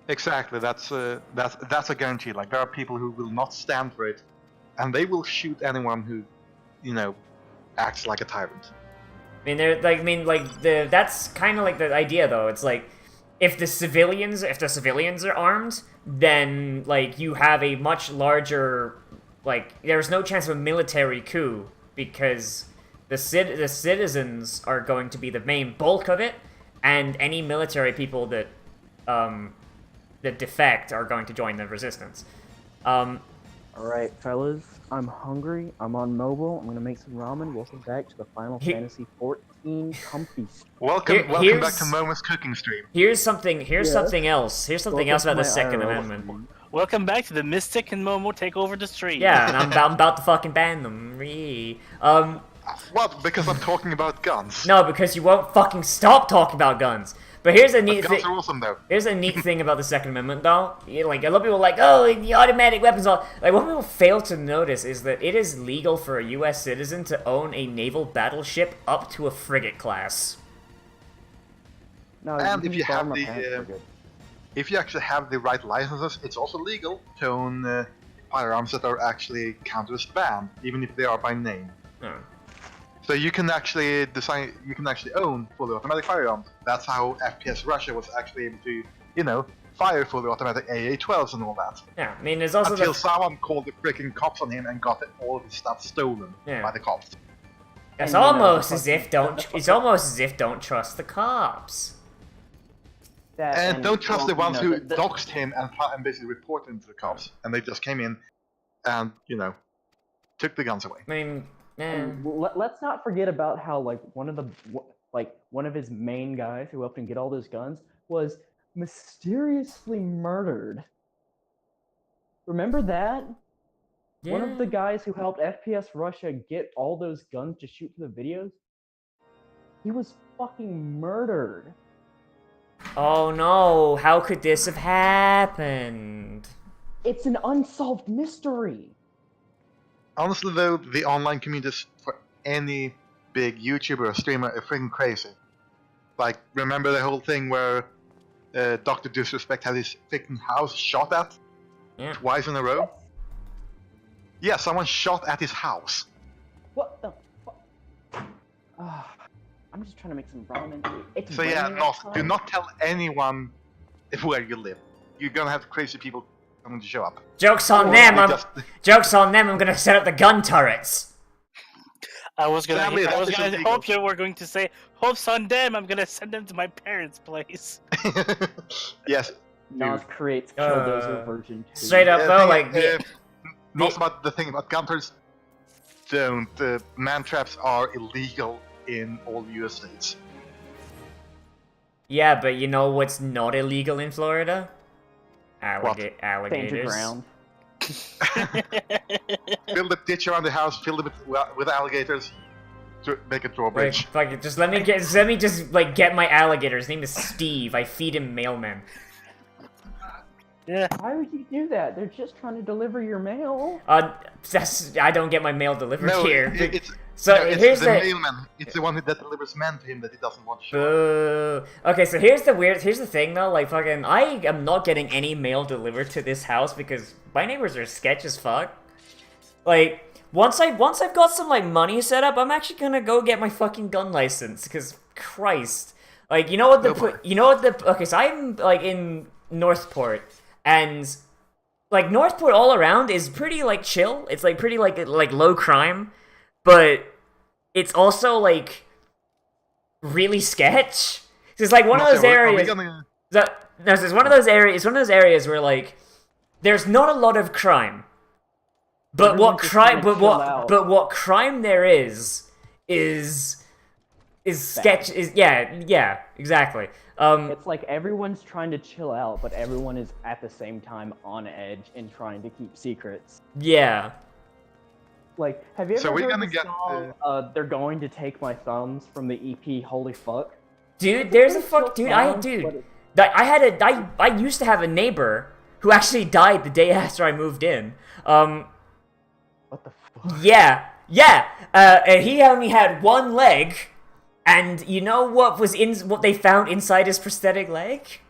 [SPEAKER 1] Exactly, that's a guarantee. Like there are people who will not stand for it, and they will shoot anyone who, acts like a tyrant.
[SPEAKER 2] That's kind of like the idea, though. It's like if the civilians are armed, then you have a much larger there's no chance of a military coup because the citizens are going to be the main bulk of it, and any military people that defect are going to join the resistance.
[SPEAKER 10] Alright, fellas, I'm hungry, I'm on mobile, I'm gonna make some ramen. Welcome back to the Final Fantasy XIV Comfy Stream.
[SPEAKER 1] Welcome back to Momo's cooking stream.
[SPEAKER 2] Here's something else about the Second Amendment.
[SPEAKER 3] Welcome back to the Mystic and Momo take over the stream.
[SPEAKER 2] Yeah, and I'm about to fucking ban them.
[SPEAKER 1] What? Because I'm talking about guns.
[SPEAKER 2] No, because you won't fucking stop talking about guns. But here's a neat
[SPEAKER 1] Guns
[SPEAKER 2] thing.
[SPEAKER 1] are awesome, though.
[SPEAKER 2] Here's a neat thing about the Second Amendment, though. Like a lot of people are like, oh, the automatic weapons. All like what people fail to notice is that it is legal for a U.S. citizen to own a naval battleship up to a frigate class.
[SPEAKER 10] No,
[SPEAKER 1] And
[SPEAKER 10] you
[SPEAKER 1] if you
[SPEAKER 10] can
[SPEAKER 1] have
[SPEAKER 10] bomb a
[SPEAKER 1] the,
[SPEAKER 10] panic frigate.
[SPEAKER 1] If you actually have the right licenses, it's also legal to own firearms that are actually counterist banned, even if they are by name.
[SPEAKER 2] Hmm.
[SPEAKER 1] So you can actually own fully automatic firearms. That's how FPS Russia was actually able to, fire fully automatic AA-12s and all that.
[SPEAKER 2] Yeah, I mean, there's also
[SPEAKER 1] Until someone called the freaking cops on him and got all of his stuff stolen by the cops.
[SPEAKER 2] It's
[SPEAKER 10] And,
[SPEAKER 2] almost as if don't trust the cops.
[SPEAKER 1] And don't trust the ones who
[SPEAKER 10] the-
[SPEAKER 1] doxed him and basically reported him to the cops. And they just came in and, took the guns away.
[SPEAKER 2] I mean,
[SPEAKER 10] And let's not forget about how one of his main guys who helped him get all those guns was mysteriously murdered. Remember that?
[SPEAKER 2] yeah.
[SPEAKER 10] One of the guys who helped FPS Russia get all those guns to shoot for the videos, he was fucking murdered.
[SPEAKER 2] Oh no! How could this have happened?
[SPEAKER 10] It's an unsolved mystery.
[SPEAKER 1] Honestly, though, the online communities for any big YouTuber or streamer are freaking crazy. Like, remember the whole thing where Dr. Disrespect had his freaking house shot at twice in a row? Yeah, someone shot at his house.
[SPEAKER 10] What the fuck? I'm just trying to make some ramen. It's
[SPEAKER 1] So yeah,
[SPEAKER 10] raining
[SPEAKER 1] Nozz,
[SPEAKER 10] outside.
[SPEAKER 1] do not tell anyone where you live. You're gonna have crazy people coming to show up.
[SPEAKER 2] Joke's on
[SPEAKER 1] Or
[SPEAKER 2] them.
[SPEAKER 1] they
[SPEAKER 2] I'm,
[SPEAKER 1] just-
[SPEAKER 2] joke's on them. I'm gonna set up the gun turrets.
[SPEAKER 3] I was gonna
[SPEAKER 1] Sadly, that is
[SPEAKER 3] hope
[SPEAKER 1] illegal.
[SPEAKER 3] you were going to say, "Hopes on them." I'm gonna send them to my parents' place.
[SPEAKER 1] Yes.
[SPEAKER 10] Nozz creates Killdozer version 2.
[SPEAKER 2] Straight up though, like
[SPEAKER 1] Nozz, about the thing about gun turrets. Don't. Man traps are illegal in all US states.
[SPEAKER 2] yeah, but you know what's not illegal in Florida?
[SPEAKER 10] Stand
[SPEAKER 2] Alligators.
[SPEAKER 10] your ground.
[SPEAKER 1] Build a ditch around the house, fill it with alligators to make a
[SPEAKER 2] Like,
[SPEAKER 1] drawbridge.
[SPEAKER 2] fuck it, just let me get my alligator. His name is Steve. I feed him mailmen.
[SPEAKER 3] Yeah.
[SPEAKER 10] Why would you do that? They're just trying to deliver your mail.
[SPEAKER 2] I don't get my mail delivered
[SPEAKER 1] No,
[SPEAKER 2] here.
[SPEAKER 1] it's
[SPEAKER 2] here's
[SPEAKER 1] the
[SPEAKER 2] the
[SPEAKER 1] mailman. It's the one that delivers men to him that he doesn't want to show.
[SPEAKER 2] Okay, so here's the thing though, like fucking I am not getting any mail delivered to this house because my neighbors are sketch as fuck. Like once I've got some like money set up, I'm actually gonna go get my fucking gun license because Christ. Like okay, so I'm like in Northport and like Northport all around is pretty like chill. It's like pretty like low crime. But it's also like really sketch. It's like one of those areas. It's one of those areas. It's one of those areas where like there's not a lot of crime, but what crime? But what crime there is sketch. Is yeah exactly.
[SPEAKER 10] It's like everyone's trying to chill out, but everyone is at the same time on edge and trying to keep secrets.
[SPEAKER 2] Yeah.
[SPEAKER 10] Like, have you ever
[SPEAKER 1] So we're
[SPEAKER 10] heard
[SPEAKER 1] gonna
[SPEAKER 10] the
[SPEAKER 1] get,
[SPEAKER 10] song, They're Going to Take My Thumbs from the EP Holy Fuck?
[SPEAKER 2] Dude, there's a fuck, dude. I used to have a neighbor who actually died the day after I moved in.
[SPEAKER 10] What the fuck?
[SPEAKER 2] Yeah, and he only had one leg, and you know what they found inside his prosthetic leg?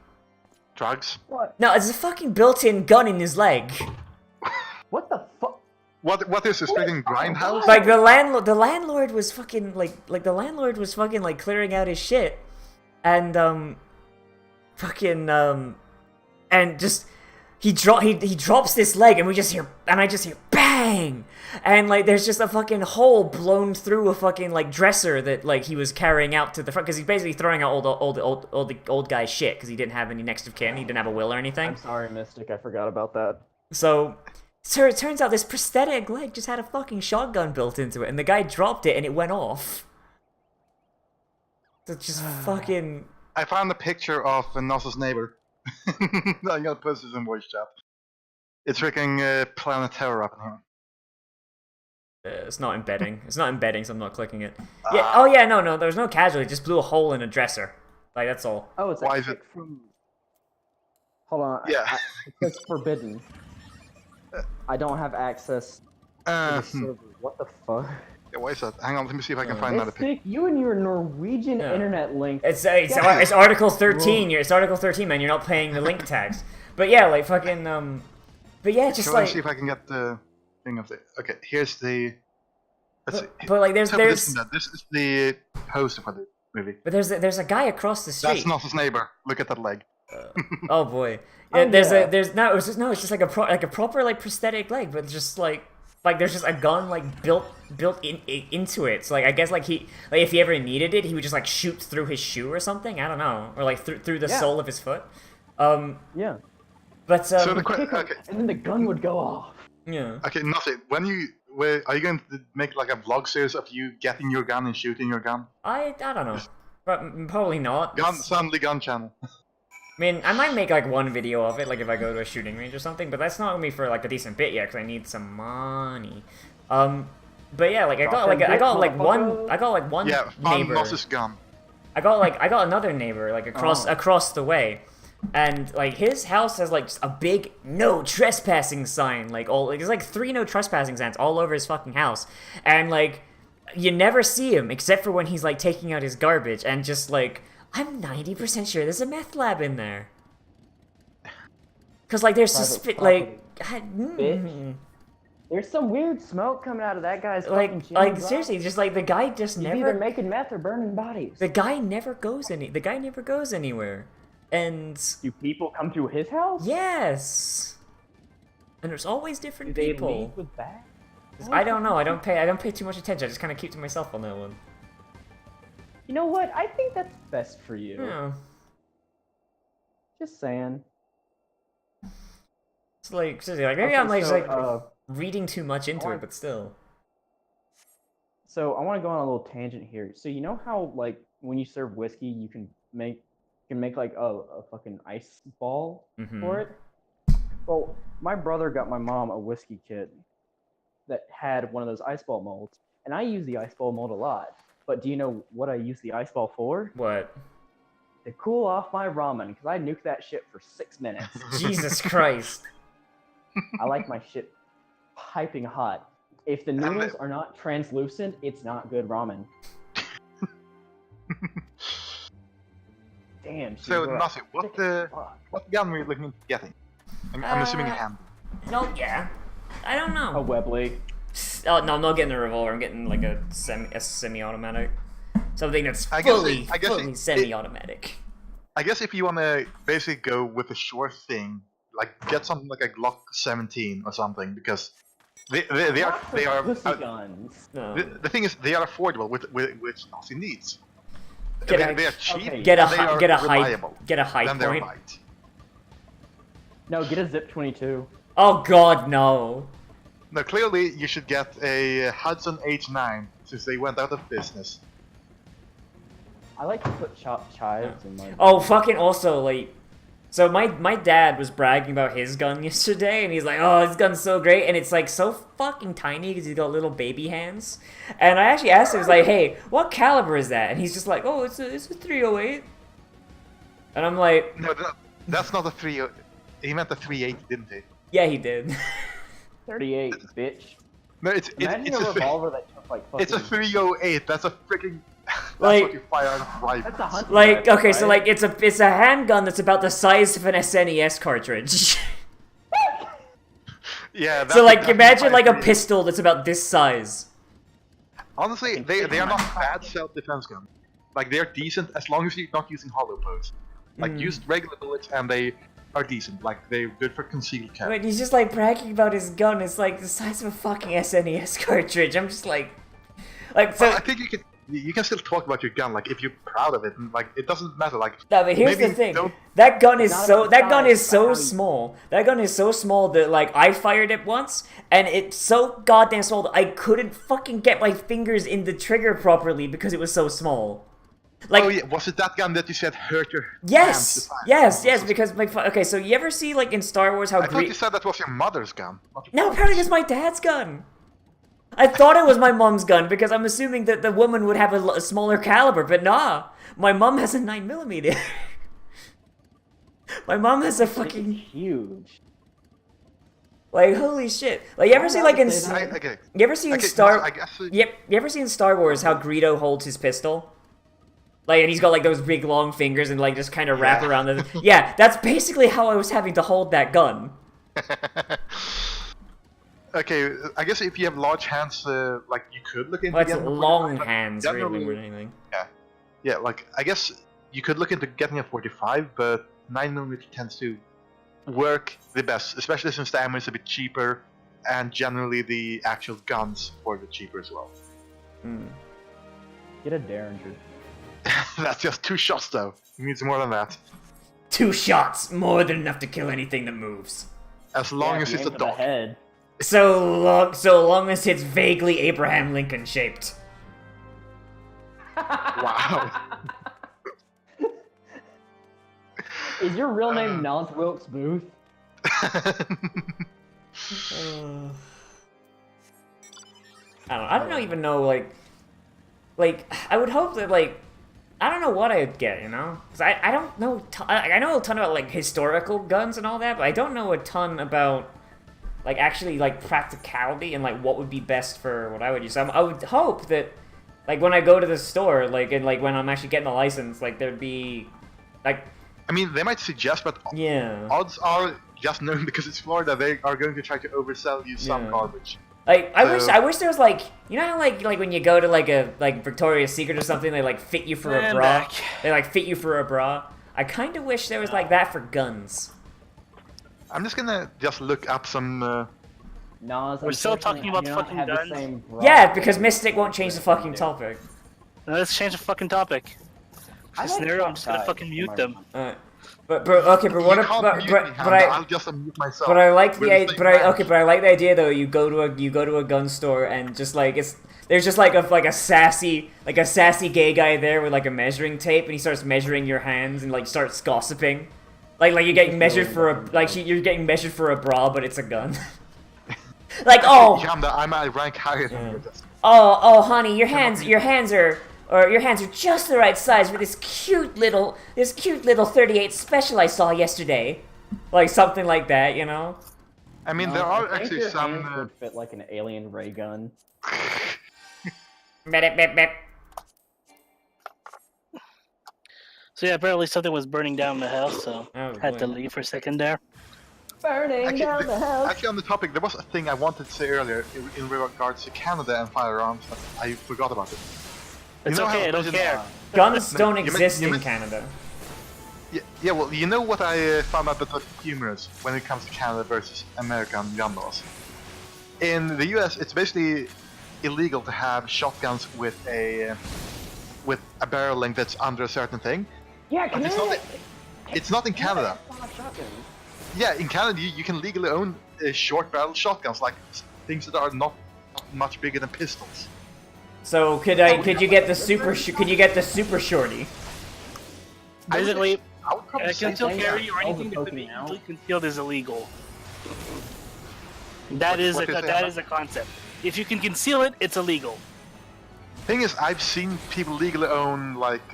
[SPEAKER 1] Drugs.
[SPEAKER 10] What?
[SPEAKER 2] No, it's a fucking built-in gun in his leg.
[SPEAKER 10] What the fuck?
[SPEAKER 1] What is this freaking grindhouse?
[SPEAKER 2] Like the landlord was fucking like clearing out his shit, and and just he drops this leg, and I just hear bang, and like there's just a fucking hole blown through a fucking like dresser that like he was carrying out to the front because he's basically throwing out all the old guy's shit because he didn't have any next of kin, he didn't have a will or anything.
[SPEAKER 10] I'm sorry, Mystic, I forgot about that.
[SPEAKER 2] So it turns out this prosthetic leg just had a fucking shotgun built into it, and the guy dropped it, and it went off. So just fucking...
[SPEAKER 1] I found a picture of Nozz's neighbor. I'm gonna post this in voice chat. It's freaking Planet Terror up in here.
[SPEAKER 2] It's not embedding. It's not embedding, so I'm not clicking it. Yeah. Oh yeah, no. There was no casualty. It just blew a hole in a dresser. Like that's all.
[SPEAKER 10] Oh, it's
[SPEAKER 1] Why
[SPEAKER 10] a
[SPEAKER 1] is
[SPEAKER 10] chick from. Hold on.
[SPEAKER 1] Yeah.
[SPEAKER 10] It says forbidden. I don't have access to the server. What the fuck?
[SPEAKER 1] Yeah, why is that? Hang on, let me see if I can find another
[SPEAKER 10] It's
[SPEAKER 1] picture.
[SPEAKER 10] sick. You and your Norwegian
[SPEAKER 2] Yeah.
[SPEAKER 10] internet link.
[SPEAKER 2] It's Article 13. It's Article 13, man. You're not paying the link tax. But yeah, like fucking But yeah, just
[SPEAKER 1] Can
[SPEAKER 2] like.
[SPEAKER 1] I see if I can get the thing of it? Okay, here's the. Let's see.
[SPEAKER 2] But like there's
[SPEAKER 1] So this is the poster for the movie.
[SPEAKER 2] But there's a guy across the street.
[SPEAKER 1] That's not his neighbor. Look at that leg.
[SPEAKER 2] Oh boy.
[SPEAKER 10] Oh,
[SPEAKER 2] Yeah,
[SPEAKER 10] yeah.
[SPEAKER 2] it's just like a proper like prosthetic leg, but just like there's just a gun like built into it. So like I guess like if he ever needed it, he would just like shoot through his shoe or something. I don't know, or like through the sole of his foot.
[SPEAKER 10] Yeah.
[SPEAKER 2] But
[SPEAKER 1] So the
[SPEAKER 10] Kick him,
[SPEAKER 1] okay,
[SPEAKER 10] and then the gun would go off.
[SPEAKER 2] yeah.
[SPEAKER 1] okay, nothing. Are you going to make like a vlog series of you getting your gun and shooting your gun?
[SPEAKER 2] I don't know, but probably not.
[SPEAKER 1] Suddenly gun channel.
[SPEAKER 2] I mean, I might make like one video of it, like if I go to a shooting range or something, but that's not gonna be for like a decent bit yet, because I need some money. But yeah, like I got like one
[SPEAKER 1] Yeah, find
[SPEAKER 2] neighbor.
[SPEAKER 1] Nozz's gun.
[SPEAKER 2] I got another neighbor like across the way, and like his house has like just a big no trespassing sign, like there's like 3 no trespassing signs all over his fucking house, and like you never see him except for when he's like taking out his garbage, and just like I'm 90% sure there's a meth lab in there. Cause like there's
[SPEAKER 10] Bitch. There's some weird smoke coming out of that guy's fucking chimney,
[SPEAKER 2] like
[SPEAKER 10] bro.
[SPEAKER 2] seriously, just like the guy just
[SPEAKER 10] He's
[SPEAKER 2] never
[SPEAKER 10] either making meth or burning bodies.
[SPEAKER 2] the guy never goes anywhere, and
[SPEAKER 10] Do people come to his house?
[SPEAKER 2] yes, and there's always
[SPEAKER 10] Do
[SPEAKER 2] different
[SPEAKER 10] they
[SPEAKER 2] people.
[SPEAKER 10] leave with bags?
[SPEAKER 2] I don't know. I don't pay too much attention. I just kind of keep to myself on that one.
[SPEAKER 10] You know what? I think that's best for you.
[SPEAKER 2] Yeah.
[SPEAKER 10] Just saying.
[SPEAKER 2] It's like seriously, like maybe
[SPEAKER 10] Okay,
[SPEAKER 2] I'm like,
[SPEAKER 10] so,
[SPEAKER 2] just, like reading too much into it, but still.
[SPEAKER 10] So I want to go on a little tangent here. So you know how like when you serve whiskey, you can make like a fucking ice ball for it. Well, my brother got my mom a whiskey kit that had one of those ice ball molds, and I use the ice ball mold a lot. But do you know what I use the ice ball for?
[SPEAKER 2] What?
[SPEAKER 10] To cool off my ramen, because I nuke that shit for 6 minutes.
[SPEAKER 2] Jesus Christ.
[SPEAKER 10] I like my shit piping hot. If the noodles are not translucent, it's not good ramen. Damn.
[SPEAKER 1] So
[SPEAKER 10] Shigura.
[SPEAKER 1] nothing. What gun were you looking into getting? I'm assuming a hand.
[SPEAKER 2] No, yeah. I don't know.
[SPEAKER 10] A Webley.
[SPEAKER 2] Oh no, I'm not getting a revolver. I'm getting like a semi-automatic, something that's
[SPEAKER 1] I guess
[SPEAKER 2] fully
[SPEAKER 1] it-
[SPEAKER 2] semi-automatic.
[SPEAKER 1] I guess if you want to basically go with a sure thing, like get something like a Glock 17 or something, because they are
[SPEAKER 10] pussy guns.
[SPEAKER 2] No.
[SPEAKER 1] the thing is they are affordable with Nazi needs.
[SPEAKER 2] Get
[SPEAKER 1] They are cheap.
[SPEAKER 10] okay.
[SPEAKER 2] Get a
[SPEAKER 1] and they are reliable.
[SPEAKER 2] high
[SPEAKER 1] Then they're
[SPEAKER 2] point.
[SPEAKER 1] right.
[SPEAKER 10] No, get a Zip 22.
[SPEAKER 2] Oh God, no.
[SPEAKER 1] No, clearly you should get a Hudson H9 since they went out of business.
[SPEAKER 10] I like to put chopped chives in my.
[SPEAKER 2] Oh, fucking also, like, so my dad was bragging about his gun yesterday, and he's like, oh, his gun's so great, and it's, like, so fucking tiny because he's got little baby hands. And I actually asked him, I was like, hey, what caliber is that? And he's just like, oh, it's a 308. And I'm like...
[SPEAKER 1] No, that's not a 308. He meant a 380, didn't he?
[SPEAKER 2] Yeah, he did.
[SPEAKER 10] 38, bitch.
[SPEAKER 1] No, it's
[SPEAKER 10] Imagine a revolver that took like fucking.
[SPEAKER 1] It's a 308. That's a freaking... That's
[SPEAKER 2] Like-
[SPEAKER 1] what you fire out of rifle.
[SPEAKER 10] That's a hunting
[SPEAKER 2] Like,
[SPEAKER 10] rifle,
[SPEAKER 2] okay, so,
[SPEAKER 10] right?
[SPEAKER 2] like, it's a handgun that's about the size of an SNES cartridge.
[SPEAKER 1] Yeah. That's
[SPEAKER 2] So, like,
[SPEAKER 1] exactly
[SPEAKER 2] imagine, like, a
[SPEAKER 1] why-
[SPEAKER 2] pistol that's about this size.
[SPEAKER 1] Honestly, they are not bad self-defense guns. Like, they're decent as long as you're not using hollow posts. Like, use regular bullets and they are decent. Like, they're good for concealed carry.
[SPEAKER 2] Wait, he's just, like, bragging about his gun. It's, like, the size of a fucking SNES cartridge. I'm just, like... so...
[SPEAKER 1] Well, I think you can still talk about your gun, like if you're proud of it, and like it doesn't matter. Like
[SPEAKER 2] No, but here's
[SPEAKER 1] maybe
[SPEAKER 2] the thing.
[SPEAKER 1] don't-
[SPEAKER 2] That gun is
[SPEAKER 10] Not
[SPEAKER 2] so
[SPEAKER 10] about
[SPEAKER 2] that gun
[SPEAKER 10] size,
[SPEAKER 2] is
[SPEAKER 10] but
[SPEAKER 2] so
[SPEAKER 10] how you-
[SPEAKER 2] small. That gun is so small that like I fired it once and it's so goddamn small that I couldn't fucking get my fingers in the trigger properly because it was so small. Like
[SPEAKER 1] oh yeah, was it that gun that you said hurt your hands
[SPEAKER 2] yes,
[SPEAKER 1] to fire?
[SPEAKER 2] yes, because like okay, so you ever see like in Star Wars how
[SPEAKER 1] I thought you
[SPEAKER 2] Greek?
[SPEAKER 1] said that was your mother's gun.
[SPEAKER 2] No, apparently it's my dad's gun. I thought it was my mom's gun because I'm assuming that the woman would have a smaller caliber, but nah. My mom has a 9mm. My mom has a
[SPEAKER 10] It's
[SPEAKER 2] fucking
[SPEAKER 10] huge.
[SPEAKER 2] like holy shit. Like you ever see like in
[SPEAKER 1] Okay.
[SPEAKER 2] you ever see in
[SPEAKER 1] Okay,
[SPEAKER 2] Star
[SPEAKER 1] I guess
[SPEAKER 2] Yep, you ever see in Star Wars how Greedo holds his pistol? Like, and he's got like those big long fingers and like just kind of wrap around the. Yeah, that's basically how I was having to hold that gun.
[SPEAKER 1] Okay, I guess if you have large hands, like you could look into.
[SPEAKER 2] Well, it's
[SPEAKER 1] getting a
[SPEAKER 2] long
[SPEAKER 1] 45, but
[SPEAKER 2] hands,
[SPEAKER 1] generally-
[SPEAKER 2] really, more than anything.
[SPEAKER 1] Yeah, like I guess you could look into getting a 45, but 9mm tends to work the best, especially since the ammo is a bit cheaper, and generally the actual guns are a bit cheaper as well.
[SPEAKER 10] Get a Derringer.
[SPEAKER 1] That's just 2 shots though. It needs more than that.
[SPEAKER 2] 2 shots, more than enough to kill anything that moves.
[SPEAKER 1] As long as
[SPEAKER 10] if you
[SPEAKER 1] it's a
[SPEAKER 10] aim for the
[SPEAKER 1] dog.
[SPEAKER 10] head.
[SPEAKER 2] So long as it's vaguely Abraham Lincoln shaped.
[SPEAKER 1] Wow.
[SPEAKER 10] Is your real name Nozz Wilkes Booth?
[SPEAKER 2] I don't even know, like, I would hope that, like, I don't know what I would get, you know? Because I don't know, I know a ton about, like, historical guns and all that, but I don't know a ton about, like, actually, like, practicality and, like, what would be best for what I would use. I would hope that, like, when I go to the store, like, and, like, when I'm actually getting the license, like, there'd be, like...
[SPEAKER 1] I mean, they might suggest, but odds are, just knowing because it's Florida, they are going to try to oversell you some garbage.
[SPEAKER 2] Like, I wish there was, like, you know how, like when you go to, like, a, like, Victoria's Secret or something, they, like, fit you for a bra? They, like, fit you for a bra? I kind of wish there was, like, that for guns.
[SPEAKER 1] I'm just gonna look up some,
[SPEAKER 10] Nozz,
[SPEAKER 3] We're still talking about fucking guns?
[SPEAKER 2] Yeah, because Mystic won't change the fucking topic.
[SPEAKER 3] Let's change the fucking topic. This scenario, I'm just gonna fucking mute them.
[SPEAKER 2] But okay, but what?
[SPEAKER 1] I'll just unmute myself.
[SPEAKER 2] But I like the I like the idea though. You go to a gun store and just like there's just like a sassy gay guy there with like a measuring tape, and he starts measuring your hands and like starts gossiping, like you're getting measured for you're getting measured for a bra, but it's a gun. Like
[SPEAKER 1] I'm a rank higher than you.
[SPEAKER 2] Oh honey, your hands are just the right size for this cute little 38 special I saw yesterday. Like something like that, you know?
[SPEAKER 1] I mean, there are actually some
[SPEAKER 10] would fit like an alien ray gun.
[SPEAKER 3] So yeah, apparently something was burning down the house, so had to leave for a second there.
[SPEAKER 10] Burning down the house.
[SPEAKER 1] Actually, on the topic, there was a thing I wanted to say earlier in regards to Canada and firearms, but I forgot about it.
[SPEAKER 3] It's okay, I don't care.
[SPEAKER 2] Guns don't exist in Canada.
[SPEAKER 1] Yeah, well, you know what I found out that's humorous when it comes to Canada versus American gun laws? In the US, it's basically illegal to have shotguns with a barrel length that's under a certain thing.
[SPEAKER 10] Yeah,
[SPEAKER 1] it's not in Canada. Yeah, in Canada you can legally own short barrel shotguns, like things that are not much bigger than pistols.
[SPEAKER 2] So could you get the super shorty?
[SPEAKER 3] Basically,
[SPEAKER 1] I
[SPEAKER 3] concealed carry or anything that could be easily concealed is illegal. That is a concept. If you can conceal it, it's illegal.
[SPEAKER 1] Thing is, I've seen people legally own like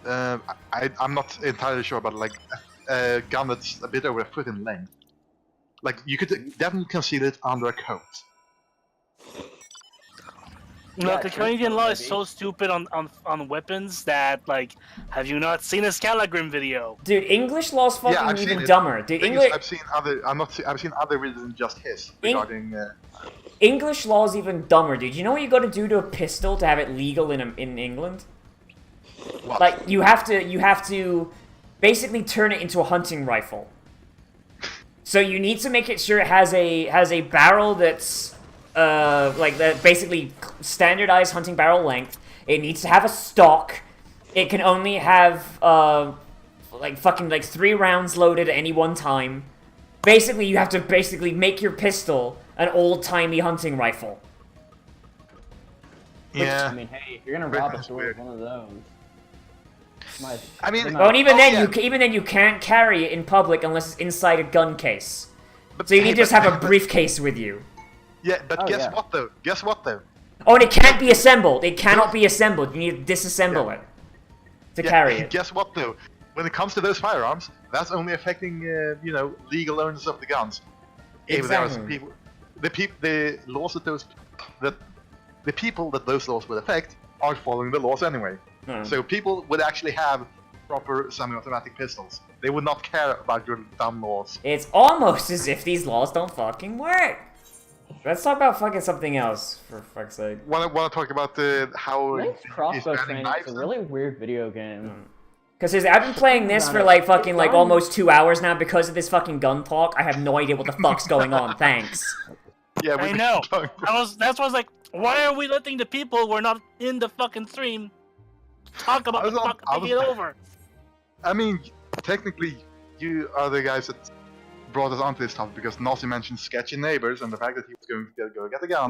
[SPEAKER 1] I'm not entirely sure, but like a gun that's a bit over a foot in length. Like you could definitely conceal it under a coat.
[SPEAKER 3] No, the Canadian law is so stupid on weapons that, like, have you not seen a Scalagrim video?
[SPEAKER 2] Dude, English law's fucking
[SPEAKER 1] I've
[SPEAKER 2] even
[SPEAKER 1] seen it.
[SPEAKER 2] dumber. Dude,
[SPEAKER 1] I've seen other. I've seen other videos than just his regarding.
[SPEAKER 2] English law's even dumber, dude. You know what you got to do to a pistol to have it legal in England?
[SPEAKER 1] What?
[SPEAKER 2] Like you have to basically turn it into a hunting rifle. So you need to make it sure it has a barrel that's like that basically standardized hunting barrel length. It needs to have a stock. It can only have like 3 rounds loaded at any one time. Basically, you have to make your pistol an old-timey hunting rifle.
[SPEAKER 1] Yeah.
[SPEAKER 10] I mean, hey, if you're gonna rob a store with one of those.
[SPEAKER 1] I mean,
[SPEAKER 2] well, and even then you can't carry it in public unless it's inside a gun case. So you need to just have a briefcase with you.
[SPEAKER 1] Yeah, but guess what though?
[SPEAKER 2] Oh, and it can't be assembled. It cannot be assembled. You need to disassemble it. to carry it.
[SPEAKER 1] Guess what though? When it comes to those firearms, that's only affecting legal owners of the guns. If there are some
[SPEAKER 2] Exactly.
[SPEAKER 1] people, the laws that the people that those laws would affect aren't following the laws anyway.
[SPEAKER 2] Hmm.
[SPEAKER 1] So people would actually have proper semi-automatic pistols. They would not care about your dumb laws.
[SPEAKER 2] It's almost as if these laws don't fucking work. Let's talk about fucking something else, for fuck's sake.
[SPEAKER 1] Want to talk about how
[SPEAKER 10] Link's
[SPEAKER 1] he's
[SPEAKER 10] Crossbow
[SPEAKER 1] banning
[SPEAKER 10] Training is
[SPEAKER 1] knives
[SPEAKER 10] a
[SPEAKER 1] then?
[SPEAKER 10] really weird video game.
[SPEAKER 2] Because I've been playing this for like fucking like almost 2 hours now because of this fucking gun talk. I have no idea what the fuck's going on. Thanks.
[SPEAKER 1] Yeah,
[SPEAKER 3] I know. That's why I was like, why are we letting the people who are not in the fucking stream talk about the fucking thing over?
[SPEAKER 1] I mean, technically, you are the guys that brought us onto this topic because Nozz mentioned sketchy neighbors and the fact that he was going to go get a gun.
[SPEAKER 2] I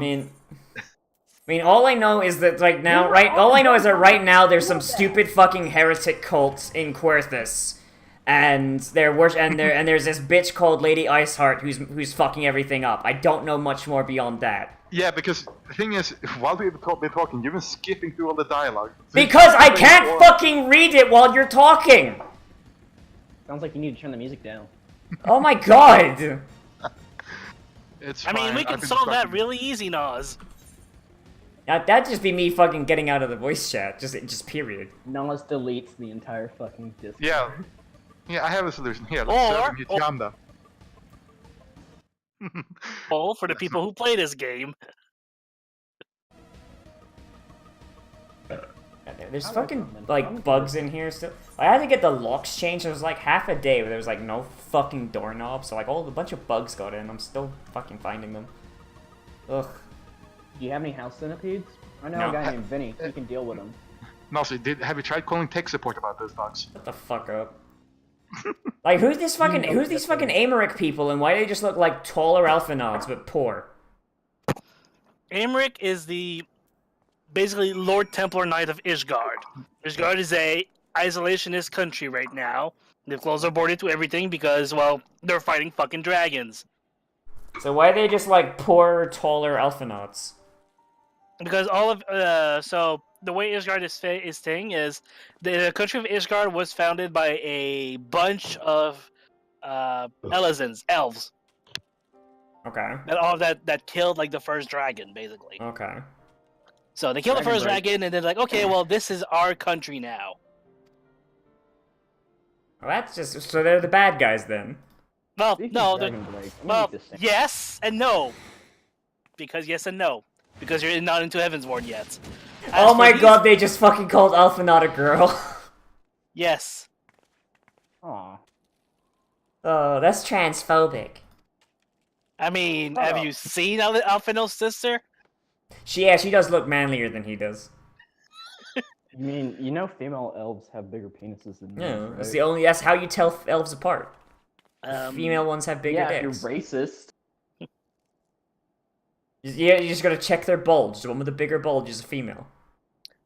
[SPEAKER 2] mean, all I know is that like now, right? All I know is that right now there's some stupid fucking heretic cult in Querthus, and there's this bitch called Lady Iceheart who's fucking everything up. I don't know much more beyond that.
[SPEAKER 1] Yeah, because the thing is, while we've been talking, you've been skipping through all the dialogue. So
[SPEAKER 2] Because I can't fucking read it while you're talking!
[SPEAKER 10] Sounds like you need to turn the music down.
[SPEAKER 2] Oh my god!
[SPEAKER 1] It's
[SPEAKER 3] I mean,
[SPEAKER 1] fine.
[SPEAKER 3] we can
[SPEAKER 1] I've been
[SPEAKER 3] solve that
[SPEAKER 1] distracted.
[SPEAKER 3] really easy, Nozz.
[SPEAKER 2] That'd just be me fucking getting out of the voice chat, just period.
[SPEAKER 10] Nozz deletes the entire fucking Discord.
[SPEAKER 1] Yeah. Yeah, I have a solution here.
[SPEAKER 3] Or-
[SPEAKER 1] Let's hit Yanda.
[SPEAKER 3] Oh, for the people who play this game.
[SPEAKER 2] There's fucking like bugs in here still. I had to get the locks changed. It was like half a day where there was like no fucking doorknob, so like a bunch of bugs got in. I'm still fucking finding them. Ugh.
[SPEAKER 10] Do you have any house centipedes? I know
[SPEAKER 2] No.
[SPEAKER 10] a guy named Vinny. He can deal with them.
[SPEAKER 1] Nozz, have you tried calling tech support about those bugs?
[SPEAKER 2] Shut the fuck up. Like who's these fucking Amaric people and why do they just look like taller Alphanods but poor?
[SPEAKER 3] Amric is the basically Lord Templar Knight of Ishgard. Ishgard is a isolationist country right now. They've closed their border to everything because, well, they're fighting fucking dragons.
[SPEAKER 2] So why are they just like poor, taller Alphanods?
[SPEAKER 3] Because all of so the way Ishgard is thing is the country of Ishgard was founded by a bunch of Elizans, elves.
[SPEAKER 2] Okay.
[SPEAKER 3] That killed like the first dragon, basically.
[SPEAKER 2] Okay.
[SPEAKER 3] So they killed the first
[SPEAKER 10] Dragon
[SPEAKER 3] dragon, and then like, okay, well, this is our country now.
[SPEAKER 2] Well, that's just so they're the bad guys then.
[SPEAKER 3] Well,
[SPEAKER 10] Speaking
[SPEAKER 3] no,
[SPEAKER 10] of
[SPEAKER 3] they're-
[SPEAKER 10] Dragon Blade, I'm gonna
[SPEAKER 3] well,
[SPEAKER 10] eat this thing.
[SPEAKER 3] yes and no. Because yes and no. Because you're not into Heavensward yet. As
[SPEAKER 2] Oh
[SPEAKER 3] for
[SPEAKER 2] my
[SPEAKER 3] these-
[SPEAKER 2] god, they just fucking called Alphanod a girl.
[SPEAKER 3] Yes.
[SPEAKER 10] Aw.
[SPEAKER 2] Oh, that's transphobic.
[SPEAKER 3] I mean,
[SPEAKER 10] Oh.
[SPEAKER 3] have you seen Alphino's sister?
[SPEAKER 2] She does look manlier than he does.
[SPEAKER 10] I mean, you know female elves have bigger penises than
[SPEAKER 2] Yeah,
[SPEAKER 10] men,
[SPEAKER 2] that's
[SPEAKER 10] right?
[SPEAKER 2] that's how you tell elves apart. Female ones have bigger
[SPEAKER 10] Yeah, if you're
[SPEAKER 2] dicks.
[SPEAKER 10] racist.
[SPEAKER 2] Yeah, you just gotta check their bulge. The one with the bigger bulge is a female.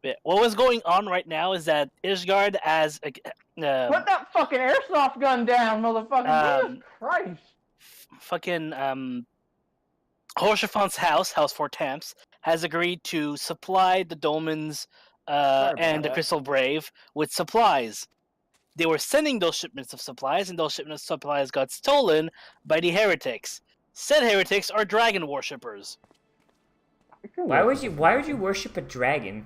[SPEAKER 3] Yeah, what was going on right now is that Ishgard as a,
[SPEAKER 10] Put that fucking airsoft gun down, motherfucker! Jesus Christ!
[SPEAKER 3] fucking Horshafon's House 4 Tamps, has agreed to supply the Dolmens
[SPEAKER 10] about
[SPEAKER 3] and the
[SPEAKER 10] that.
[SPEAKER 3] Crystal Brave with supplies. They were sending those shipments of supplies, and those shipments of supplies got stolen by the heretics. Said heretics are dragon worshippers.
[SPEAKER 2] Why would you worship a dragon?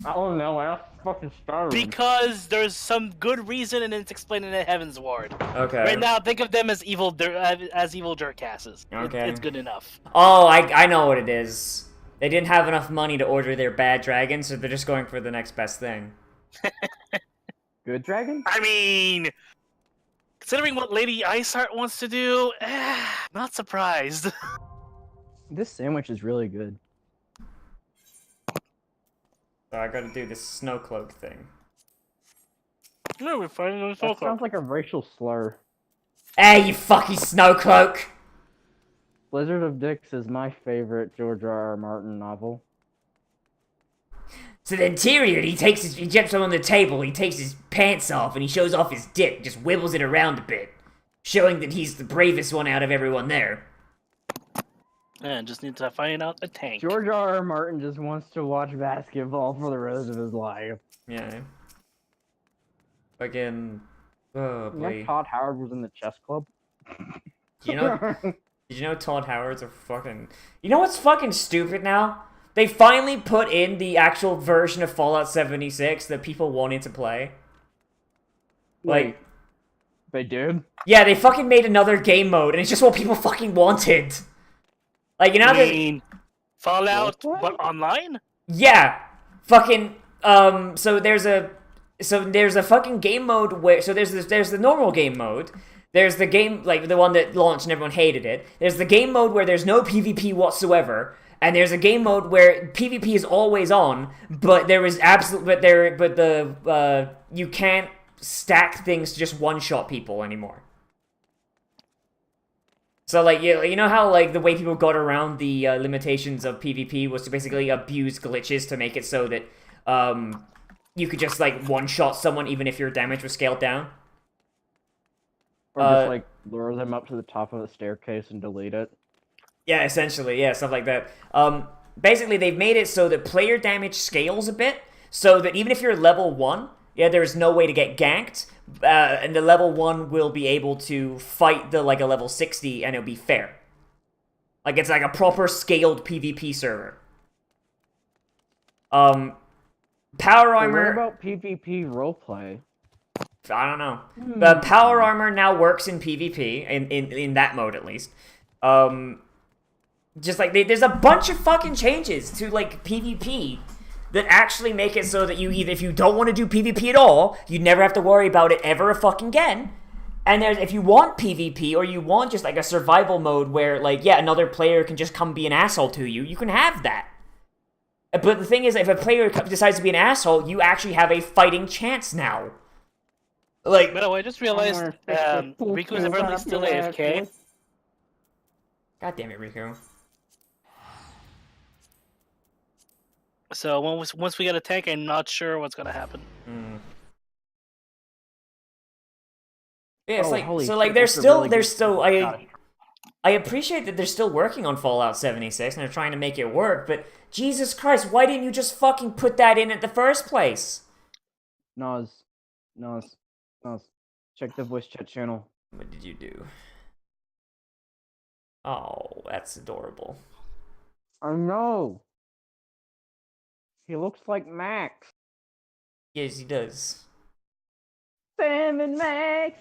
[SPEAKER 10] I don't know, I'm fucking starving.
[SPEAKER 3] Because there's some good reason, and it's explained in the Heavensward.
[SPEAKER 2] Okay.
[SPEAKER 3] Right now, think of them as evil jerkasses.
[SPEAKER 2] Okay.
[SPEAKER 3] It's good enough.
[SPEAKER 2] Oh, I know what it is. They didn't have enough money to order their bad dragon, so they're just going for the next best thing.
[SPEAKER 10] Good dragon?
[SPEAKER 3] I mean, considering what Lady Iceheart wants to do, not surprised.
[SPEAKER 10] This sandwich is really good.
[SPEAKER 2] So I gotta do this snow cloak thing.
[SPEAKER 3] No, we're fighting on
[SPEAKER 10] That sounds like a racial slur.
[SPEAKER 2] Hey, you fucking snow cloak!
[SPEAKER 10] Blizzard of Dicks is my favorite George R.R. Martin novel.
[SPEAKER 2] So then Tyrion, he jumps on the table, he takes his pants off, and he shows off his dick, just wibbles it around a bit, showing that he's the bravest one out of everyone there.
[SPEAKER 3] And just need to find out a tank.
[SPEAKER 10] George R.R. Martin just wants to watch basketball for the rest of his life.
[SPEAKER 2] Yeah. Fucking. Oh
[SPEAKER 10] You know
[SPEAKER 2] boy.
[SPEAKER 10] Todd Howard was in the chess club.
[SPEAKER 2] You know? Did you know Todd Howard's a fucking... You know what's fucking stupid now? They finally put in the actual version of Fallout 76 that people wanted to play.
[SPEAKER 10] Wait, they did?
[SPEAKER 2] Yeah, they fucking made another game mode, and it's just what people fucking wanted. Like, you know
[SPEAKER 3] I
[SPEAKER 2] that...
[SPEAKER 3] mean, Fallout, but online?
[SPEAKER 2] Yeah! Fucking, so there's a fucking game mode where... So there's the normal game mode. There's the game, like, the one that launched and everyone hated it. There's the game mode where there's no PvP whatsoever. And there's a game mode where PvP is always on, but there is you can't stack things to just one-shot people anymore. So, like, you know how, like, the way people got around the limitations of PvP was to basically abuse glitches to make it so that you could just, like, one-shot someone even if your damage was scaled down?
[SPEAKER 10] Or just, like, lure them up to the top of the staircase and delete it?
[SPEAKER 2] Yeah, essentially, yeah, stuff like that. Basically, they've made it so that player damage scales a bit, so that even if you're level 1, yeah, there's no way to get ganked, and the level 1 will be able to fight a level 60, and it'll be fair. Like, it's like a proper scaled PvP server. Power Armor...
[SPEAKER 10] What about PvP roleplay?
[SPEAKER 2] I don't know. The Power Armor now works in PvP, in that mode at least. Just like, there's a bunch of fucking changes to, like, PvP that actually make it so that you either, if you don't want to do PvP at all, you never have to worry about it ever fucking again. And if you want PvP, or you want just, like, a survival mode where, like, yeah, another player can just come be an asshole to you, you can have that. But the thing is, if a player decides to be an asshole, you actually have a fighting chance now. Like,
[SPEAKER 3] By the way, I just realized Riku's apparently still AFK.
[SPEAKER 2] God damn it, Riku.
[SPEAKER 3] So once we get a tank, I'm not sure what's gonna happen.
[SPEAKER 2] Yeah, it's
[SPEAKER 10] Oh,
[SPEAKER 2] like,
[SPEAKER 10] holy
[SPEAKER 2] so
[SPEAKER 10] shit,
[SPEAKER 2] like
[SPEAKER 10] that's a really good-
[SPEAKER 2] I appreciate that they're still working on Fallout 76 and they're trying to make it work, but Jesus Christ, why didn't you just fucking put that in at the first place?
[SPEAKER 10] Nozz, check the voice chat channel.
[SPEAKER 2] What did you do? Oh, that's adorable.
[SPEAKER 10] I know. He looks like Max.
[SPEAKER 2] Yes, he does.
[SPEAKER 10] Sam and Max!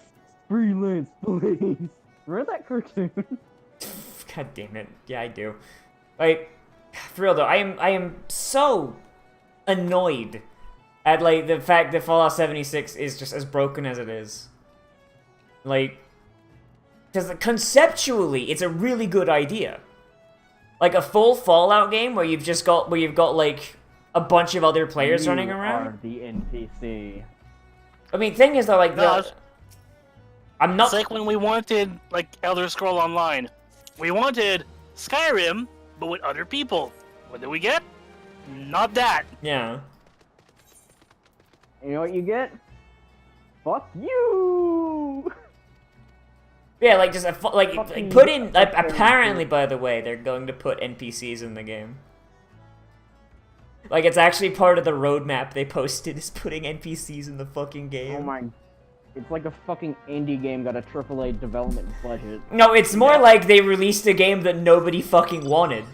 [SPEAKER 10] Freelance, please! Remember that cartoon?
[SPEAKER 2] God damn it. Yeah, I do. Like, for real though, I am so annoyed at, like, the fact that Fallout 76 is just as broken as it is. Like, because conceptually, it's a really good idea. Like, a full Fallout game where you've got, like, a bunch of other players running around.
[SPEAKER 10] You are the NPC.
[SPEAKER 2] I mean, thing is though, like, I'm not...
[SPEAKER 3] It's like when we wanted, like, Elder Scroll Online. We wanted Skyrim, but with other people. What did we get? Not that.
[SPEAKER 2] Yeah.
[SPEAKER 10] You know what you get? Fuck you!
[SPEAKER 2] Yeah, like, just, like put in... apparently, by the way, they're going to put NPCs in the game. Like, it's actually part of the roadmap they posted, is putting NPCs in the fucking game.
[SPEAKER 10] Oh my... It's like a fucking indie game got a AAA development budget.
[SPEAKER 2] No, it's more like they released a game that nobody fucking wanted.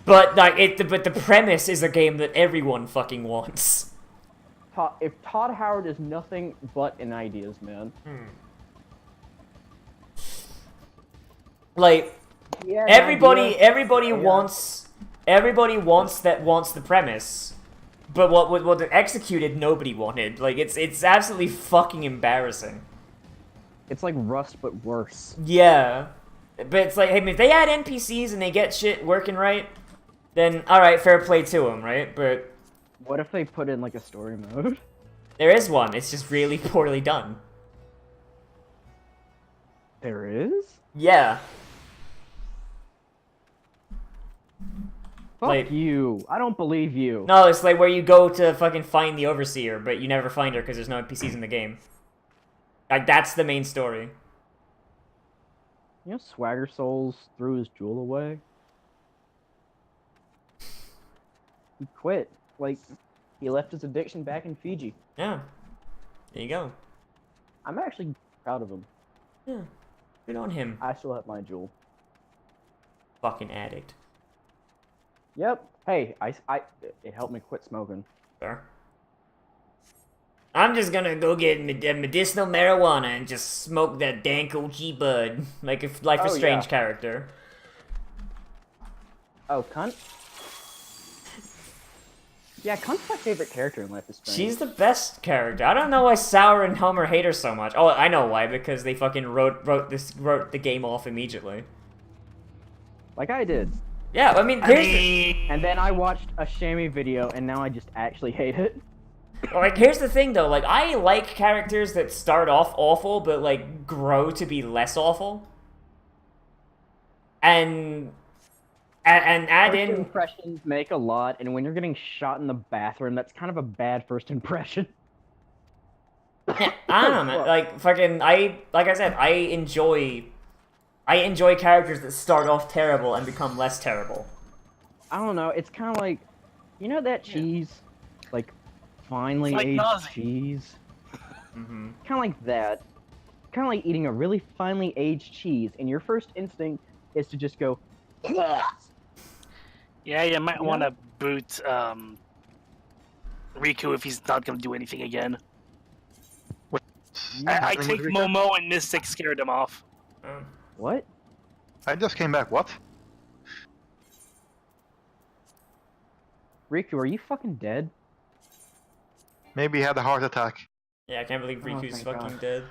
[SPEAKER 2] But, like, but the premise is a game that everyone fucking wants.
[SPEAKER 10] If Todd Howard is nothing but an ideas man.
[SPEAKER 2] Like,
[SPEAKER 10] Yeah,
[SPEAKER 2] everybody wants the premise, but what they executed, nobody wanted. Like, it's absolutely fucking embarrassing.
[SPEAKER 10] It's like Rust, but worse.
[SPEAKER 2] Yeah, but it's like, hey, if they add NPCs and they get shit working right, then alright, fair play to them, right? But
[SPEAKER 10] what if they put in like a story mode?
[SPEAKER 2] There is one. It's just really poorly done.
[SPEAKER 10] There is?
[SPEAKER 2] Yeah.
[SPEAKER 10] Fuck
[SPEAKER 2] Like,
[SPEAKER 10] you. I don't believe you.
[SPEAKER 2] No, it's like where you go to fucking find the Overseer, but you never find her because there's no NPCs in the game. Like, that's the main story.
[SPEAKER 10] You know Swagger Souls threw his jewel away? He quit. Like, he left his addiction back in Fiji.
[SPEAKER 2] Yeah. There you go.
[SPEAKER 10] I'm actually proud of him.
[SPEAKER 2] Yeah, good on him.
[SPEAKER 10] I still have my jewel.
[SPEAKER 2] Fucking addict.
[SPEAKER 10] Yep. Hey, it helped me quit smoking.
[SPEAKER 2] Fair. I'm just gonna go get medicinal marijuana and just smoke that dank OG bud, like a Life is Strange character.
[SPEAKER 10] Oh, cunt. Yeah, Cunt's my favorite character in Life is Strange.
[SPEAKER 2] She's the best character. I don't know why Sour and Homer hate her so much. Oh, I know why, because they fucking wrote the game off immediately.
[SPEAKER 10] Like I did.
[SPEAKER 2] Yeah, I mean,
[SPEAKER 10] and then I watched a Shammy video, and now I just actually hate it.
[SPEAKER 2] Like, here's the thing, though. Like, I like characters that start off awful, but, like, grow to be less awful. And add
[SPEAKER 10] First
[SPEAKER 2] in...
[SPEAKER 10] impressions make a lot, and when you're getting shot in the bathroom, that's kind of a bad first impression.
[SPEAKER 2] Yeah, I don't know, man. Like, fucking, like I said, I enjoy characters that start off terrible and become less terrible.
[SPEAKER 10] I don't know, it's kind of like, you know that cheese? Like, finely
[SPEAKER 3] It's like
[SPEAKER 10] aged
[SPEAKER 3] Nozz.
[SPEAKER 10] cheese?
[SPEAKER 2] Mm-hmm.
[SPEAKER 10] Kind of like that. Kind of like eating a really finely aged cheese, and your first instinct is to just go,
[SPEAKER 3] Yeah, you might want to boot Riku if he's not gonna do anything again. I think Momo and Mystic scared him off.
[SPEAKER 10] What?
[SPEAKER 1] I just came back. What?
[SPEAKER 10] Riku, are you fucking dead?
[SPEAKER 1] Maybe he had a heart attack.
[SPEAKER 2] Yeah, I can't believe Riku's
[SPEAKER 10] thank
[SPEAKER 2] fucking
[SPEAKER 10] God.
[SPEAKER 2] dead.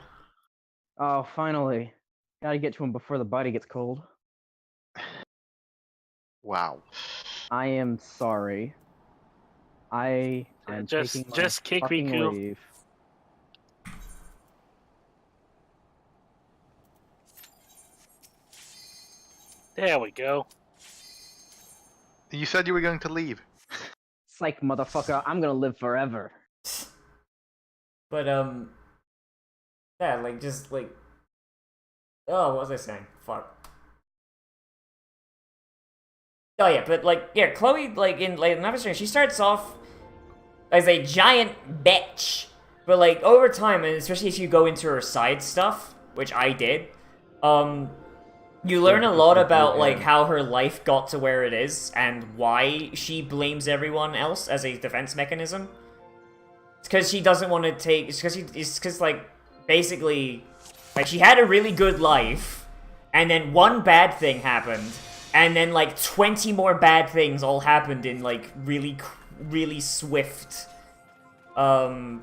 [SPEAKER 10] Oh, finally. Gotta get to him before the body gets cold.
[SPEAKER 1] Wow.
[SPEAKER 10] I am sorry. I am taking my
[SPEAKER 3] Just kick
[SPEAKER 10] fucking
[SPEAKER 3] Riku.
[SPEAKER 10] leave.
[SPEAKER 3] There we go.
[SPEAKER 1] You said you were going to leave.
[SPEAKER 10] Psych, motherfucker, I'm gonna live forever.
[SPEAKER 2] But, yeah, like, just, like... Oh, what was I saying? Fuck. Oh, yeah, but, like, yeah, Chloe, like, in Life is Strange, she starts off as a giant bitch. But, like, over time, and especially if you go into her side stuff, which I did, you learn a lot about, like, how her life got to where it is, and why she blames everyone else as a defense mechanism. It's because she doesn't want to take... It's because, like, basically... Like, she had a really good life, and then one bad thing happened, and then, like, 20 more bad things all happened in, like, really swift... like,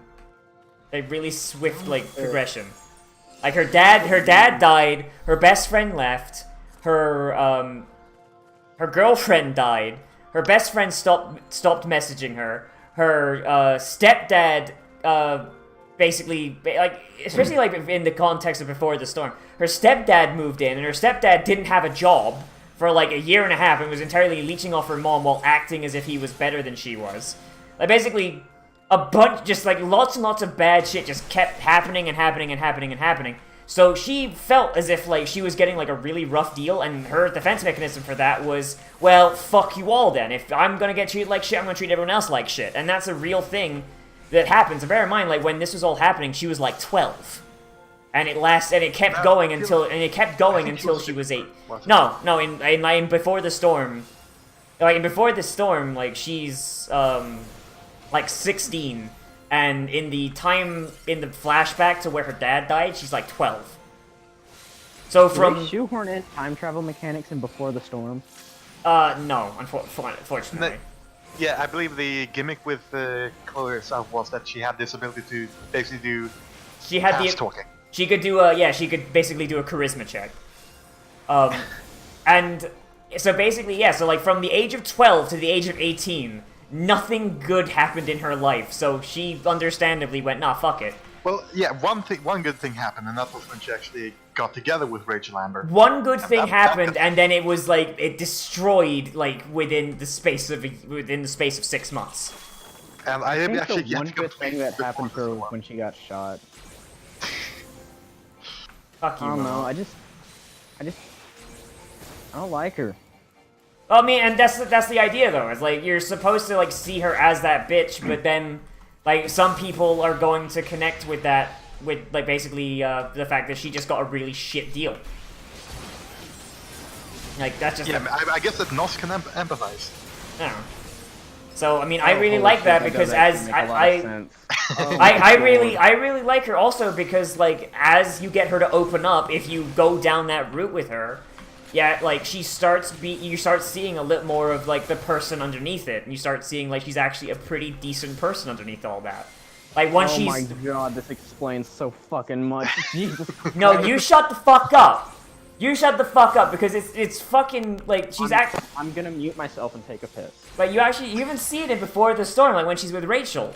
[SPEAKER 2] really swift, like, progression. Like, her dad died, her best friend left, her girlfriend died, her best friend stopped messaging her, her stepdad basically, like, especially like in the context of Before the Storm, her stepdad moved in, and her stepdad didn't have a job for like a year and a half and was entirely leeching off her mom while acting as if he was better than she was. Like, basically, a bunch, just like lots and lots of bad shit just kept happening and happening and happening and happening. So she felt as if, like, she was getting, like, a really rough deal, and her defense mechanism for that was, well, fuck you all then. If I'm gonna get treated like shit, I'm gonna treat everyone else like shit. And that's a real thing that happens. And bear in mind, like, when this was all happening, she was, like, 12. And it kept going until she was 8. No, in Before the Storm, like, in Before the Storm, like, she's, like, 16. And in the flashback to where her dad died, she's like 12. So from...
[SPEAKER 10] Did they shoehorn in time travel mechanics in Before the Storm?
[SPEAKER 2] No, unfortunately.
[SPEAKER 1] Yeah, I believe the gimmick with Chloe herself was that she had this ability to basically do fast talking.
[SPEAKER 2] She could do she could basically do a charisma check. And so basically, yeah, so like from the age of 12 to the age of 18, nothing good happened in her life, so she understandably went, nah, fuck it.
[SPEAKER 1] Well, yeah, one good thing happened, and that was when she actually got together with Rachel Amber.
[SPEAKER 2] One good thing happened, and then it was like it destroyed like within the space of 6 months.
[SPEAKER 1] And
[SPEAKER 10] I think actually the one good thing that happened to her was when she got shot.
[SPEAKER 2] Fuck you,
[SPEAKER 10] I don't know. I don't like her.
[SPEAKER 2] Well, I mean, and that's the idea, though. It's like you're supposed to like see her as that bitch, but then like some people are going to connect with that with like basically the fact that she just got a really shit deal. Like that's just
[SPEAKER 1] Yeah, I guess that Nozz can empathize.
[SPEAKER 2] I don't know. So I mean, I really like that because as I really like her also because like as you get her to open up, if you go down that route with her, yeah, like you start seeing a little more of like the person underneath it, and you start seeing like she's actually a pretty decent person underneath all that. Like once she's.
[SPEAKER 10] Oh my god, this explains so fucking much. Jesus.
[SPEAKER 2] No, you shut the fuck up. You shut the fuck up because it's fucking like she's
[SPEAKER 10] I'm gonna mute myself and take a piss.
[SPEAKER 2] But you even see it in Before the Storm, like when she's with Rachel.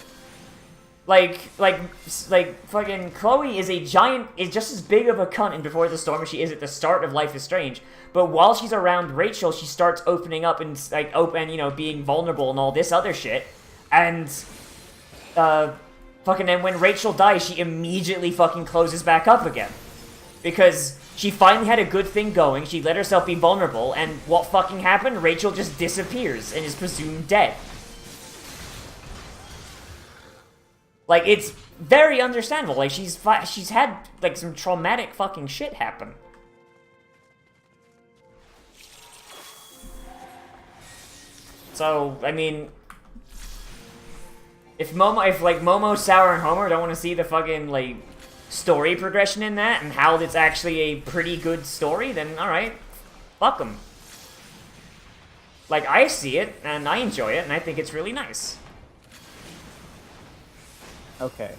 [SPEAKER 2] Like fucking Chloe is just as big of a cunt in Before the Storm as she is at the start of Life is Strange. But while she's around Rachel, she starts opening up and like being vulnerable and all this other shit. And fucking then when Rachel dies, she immediately fucking closes back up again. Because she finally had a good thing going, she let herself be vulnerable, and what fucking happened? Rachel just disappears and is presumed dead. Like, it's very understandable. Like, she's had, like, some traumatic fucking shit happen. So, I mean... If Momo, Sour, and Homer don't want to see the fucking, like... story progression in that and how it's actually a pretty good story, then alright, fuck them. Like, I see it, and I enjoy it, and I think it's really nice.
[SPEAKER 10] Okay.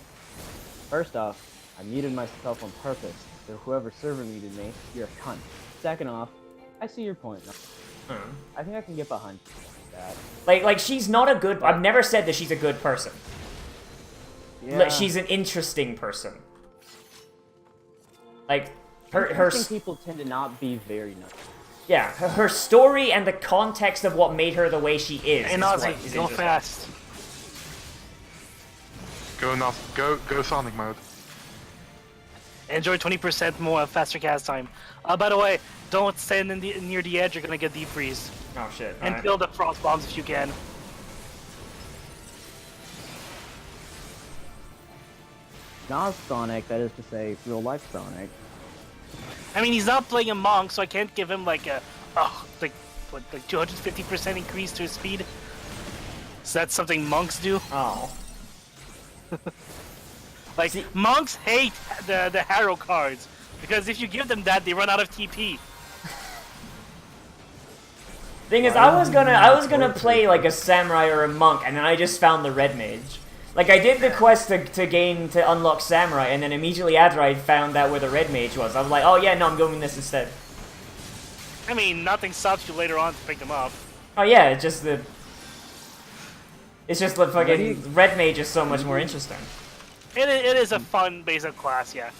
[SPEAKER 10] First off, I muted myself on purpose, so whoever server muted me, you're a cunt. Second off, I see your point. I think I can get behind that.
[SPEAKER 2] Like she's not a good... I've never said that she's a good person.
[SPEAKER 10] Yeah.
[SPEAKER 2] She's an interesting person. Like,
[SPEAKER 10] Interesting people tend to not be very nice.
[SPEAKER 2] Yeah, her story and the context of what made her the way she is.
[SPEAKER 3] Hey, Nozz, go fast.
[SPEAKER 1] Go Nozz, go Sonic mode.
[SPEAKER 3] Enjoy 20% more faster cast time. By the way, don't stand near the edge, you're gonna get deep freeze.
[SPEAKER 2] Oh shit.
[SPEAKER 3] And kill the frost bombs if you can.
[SPEAKER 10] Nozz Sonic, that is to say, real life Sonic.
[SPEAKER 3] I mean, he's not playing a monk, so I can't give him like a, like 250% increase to his speed. So that's something monks do.
[SPEAKER 2] Oh.
[SPEAKER 3] Like, monks hate the Harrow cards, because if you give them that, they run out of TP.
[SPEAKER 2] Thing is, I was gonna play like a samurai or a monk, and then I just found the red mage. Like, I did the quest to unlock samurai, and then immediately after I found out where the red mage was, I was like, oh yeah, no, I'm going this instead.
[SPEAKER 3] I mean, nothing stops you later on to pick them up.
[SPEAKER 2] Oh yeah, it's just the fucking red mage is so much more interesting.
[SPEAKER 3] It is a fun basic class, yeah.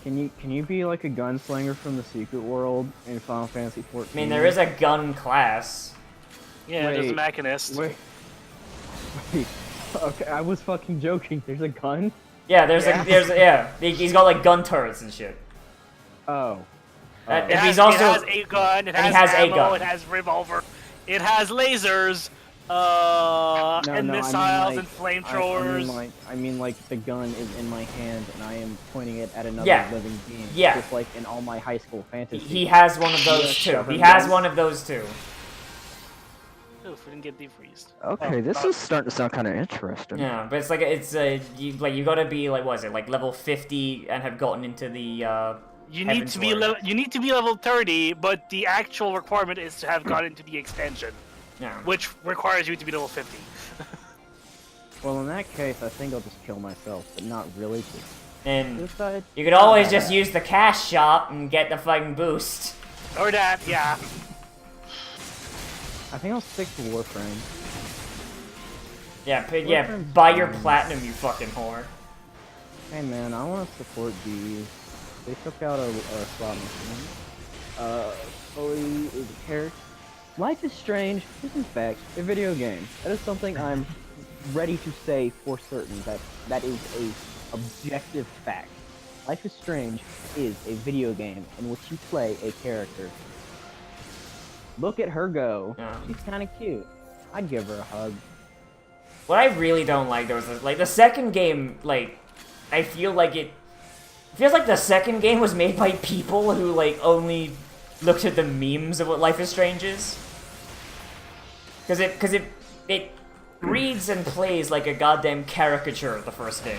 [SPEAKER 10] Can you be like a gunslinger from the Secret World in Final Fantasy XIV?
[SPEAKER 2] I mean, there is a gun class.
[SPEAKER 3] Yeah, there's a mechanist.
[SPEAKER 10] Wait. Okay, I was fucking joking. There's a gun?
[SPEAKER 2] Yeah, he's got like gun turrets and shit.
[SPEAKER 10] Oh.
[SPEAKER 2] And
[SPEAKER 3] It
[SPEAKER 2] he's
[SPEAKER 3] has
[SPEAKER 2] also
[SPEAKER 3] a gun, it
[SPEAKER 2] and
[SPEAKER 3] has
[SPEAKER 2] he has
[SPEAKER 3] ammo,
[SPEAKER 2] a gun.
[SPEAKER 3] it has revolver, it has lasers, and missiles and flamethrowers.
[SPEAKER 10] I mean like the gun is in my hand and I am pointing it at another living being.
[SPEAKER 2] Yeah.
[SPEAKER 10] Just like in all my high school fantasy.
[SPEAKER 2] He has one of those too. He has one of those too.
[SPEAKER 3] Oof, we didn't get defreezed.
[SPEAKER 7] Okay, this is starting to sound kind of interesting.
[SPEAKER 2] Yeah, but it's like you gotta be like, what is it, like level 50 and have gotten into the
[SPEAKER 3] You need to be level 30, but the actual requirement is to have gotten into the extension.
[SPEAKER 2] Yeah.
[SPEAKER 3] Which requires you to be level 50.
[SPEAKER 10] Well, in that case, I think I'll just kill myself, but not really.
[SPEAKER 2] And
[SPEAKER 10] Suicide?
[SPEAKER 2] you could always just use the cash shop and get the fucking boost.
[SPEAKER 3] Or that, yeah.
[SPEAKER 10] I think I'll stick to Warframe.
[SPEAKER 2] Yeah, buy your platinum, you fucking whore.
[SPEAKER 10] Hey man, I want to support these. They took out a slot machine. Chloe is a character. Life is Strange is in fact a video game. That is something I'm ready to say for certain. That is a objective fact. Life is Strange is a video game in which you play a character. Look at her go.
[SPEAKER 2] Yeah.
[SPEAKER 10] She's kind of cute. I'd give her a hug.
[SPEAKER 2] What I really don't like, there was like the second game, like I feel like it feels like the second game was made by people who like only looked at the memes of what Life is Strange is. Because it reads and plays like a goddamn caricature of the first game.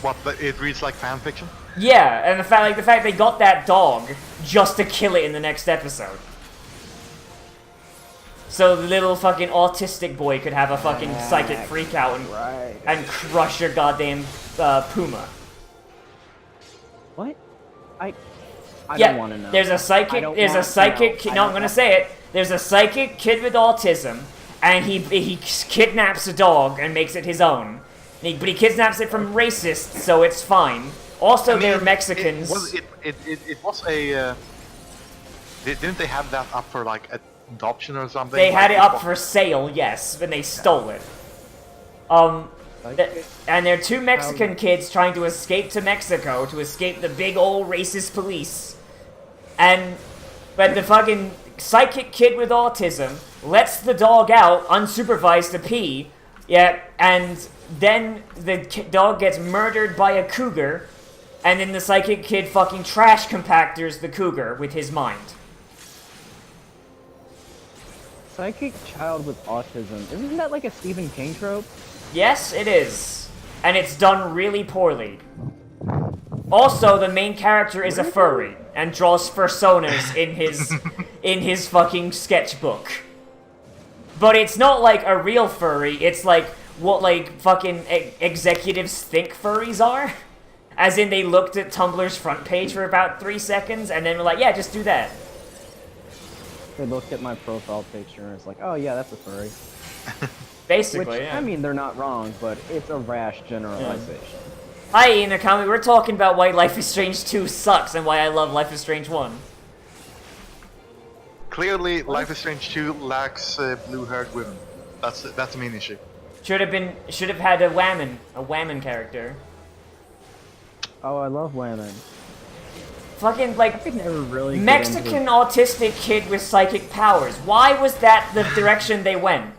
[SPEAKER 1] What? It reads like fanfiction?
[SPEAKER 2] Yeah, and the fact they got that dog just to kill it in the next episode. So the little fucking autistic boy could have a fucking psychic freak out and crush your goddamn puma.
[SPEAKER 10] What? I
[SPEAKER 2] Yeah,
[SPEAKER 10] don't want to know.
[SPEAKER 2] there's a psychic. There's a psychic. No, I'm gonna say it. There's a psychic kid with autism, and he kidnaps a dog and makes it his own. But he kidnaps it from racists, so it's fine. Also, they're Mexicans.
[SPEAKER 1] It was a. Didn't they have that up for like adoption or something?
[SPEAKER 2] They had it up for sale, yes, and they stole it. And they're two Mexican kids trying to escape to Mexico to escape the big old racist police. But the fucking psychic kid with autism lets the dog out unsupervised to pee. Yeah, and then the dog gets murdered by a cougar, and then the psychic kid fucking trash compactors the cougar with his mind.
[SPEAKER 10] Psychic child with autism. Isn't that like a Stephen King trope?
[SPEAKER 2] Yes, it is. And it's done really poorly. Also, the main character is a furry and draws personas in his fucking sketchbook. But it's not like a real furry, it's like what like fucking executives think furries are. As in they looked at Tumblr's front page for about 3 seconds and then were like, yeah, just do that.
[SPEAKER 10] They looked at my profile picture and it's like, oh yeah, that's a furry.
[SPEAKER 2] Basically,
[SPEAKER 10] Which,
[SPEAKER 2] yeah.
[SPEAKER 10] I mean, they're not wrong, but it's a rash generalization.
[SPEAKER 2] Hi, Inakami, we're talking about why Life is Strange 2 sucks and why I love Life is Strange 1.
[SPEAKER 1] Clearly, Life is Strange 2 lacks blue-haired women. That's the main issue.
[SPEAKER 2] Should have had a whammon character.
[SPEAKER 10] Oh, I love women.
[SPEAKER 2] Fucking like
[SPEAKER 10] I could never really get
[SPEAKER 2] Mexican autistic kid with psychic powers. Why was that the direction they went?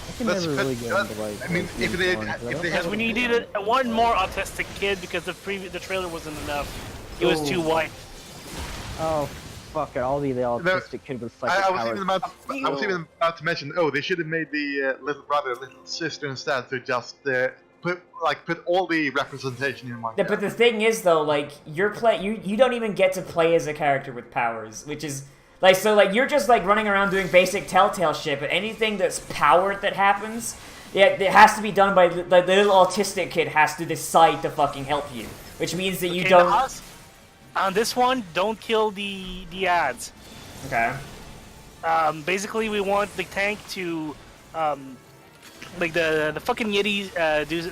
[SPEAKER 10] I can never really get into like.
[SPEAKER 1] I mean, if they
[SPEAKER 3] Because
[SPEAKER 1] had
[SPEAKER 3] we needed one more autistic kid because the trailer wasn't enough. It was too white.
[SPEAKER 10] Oh, fuck it! I'll be the autistic kid with psychic
[SPEAKER 1] I was
[SPEAKER 10] powers.
[SPEAKER 1] even about to mention. Oh, they should have made the little brother, little sister instead to just put all the representation in one.
[SPEAKER 2] Yeah, but the thing is though, like you don't even get to play as a character with powers, which is like so like you're just like running around doing basic Telltale shit. But anything that's powered that happens, yeah, it has to be done by the little autistic kid has to decide to fucking help you, which means that you don't.
[SPEAKER 3] On this one, don't kill the ads.
[SPEAKER 2] Okay.
[SPEAKER 3] Basically, we want the tank to, like the fucking Yeti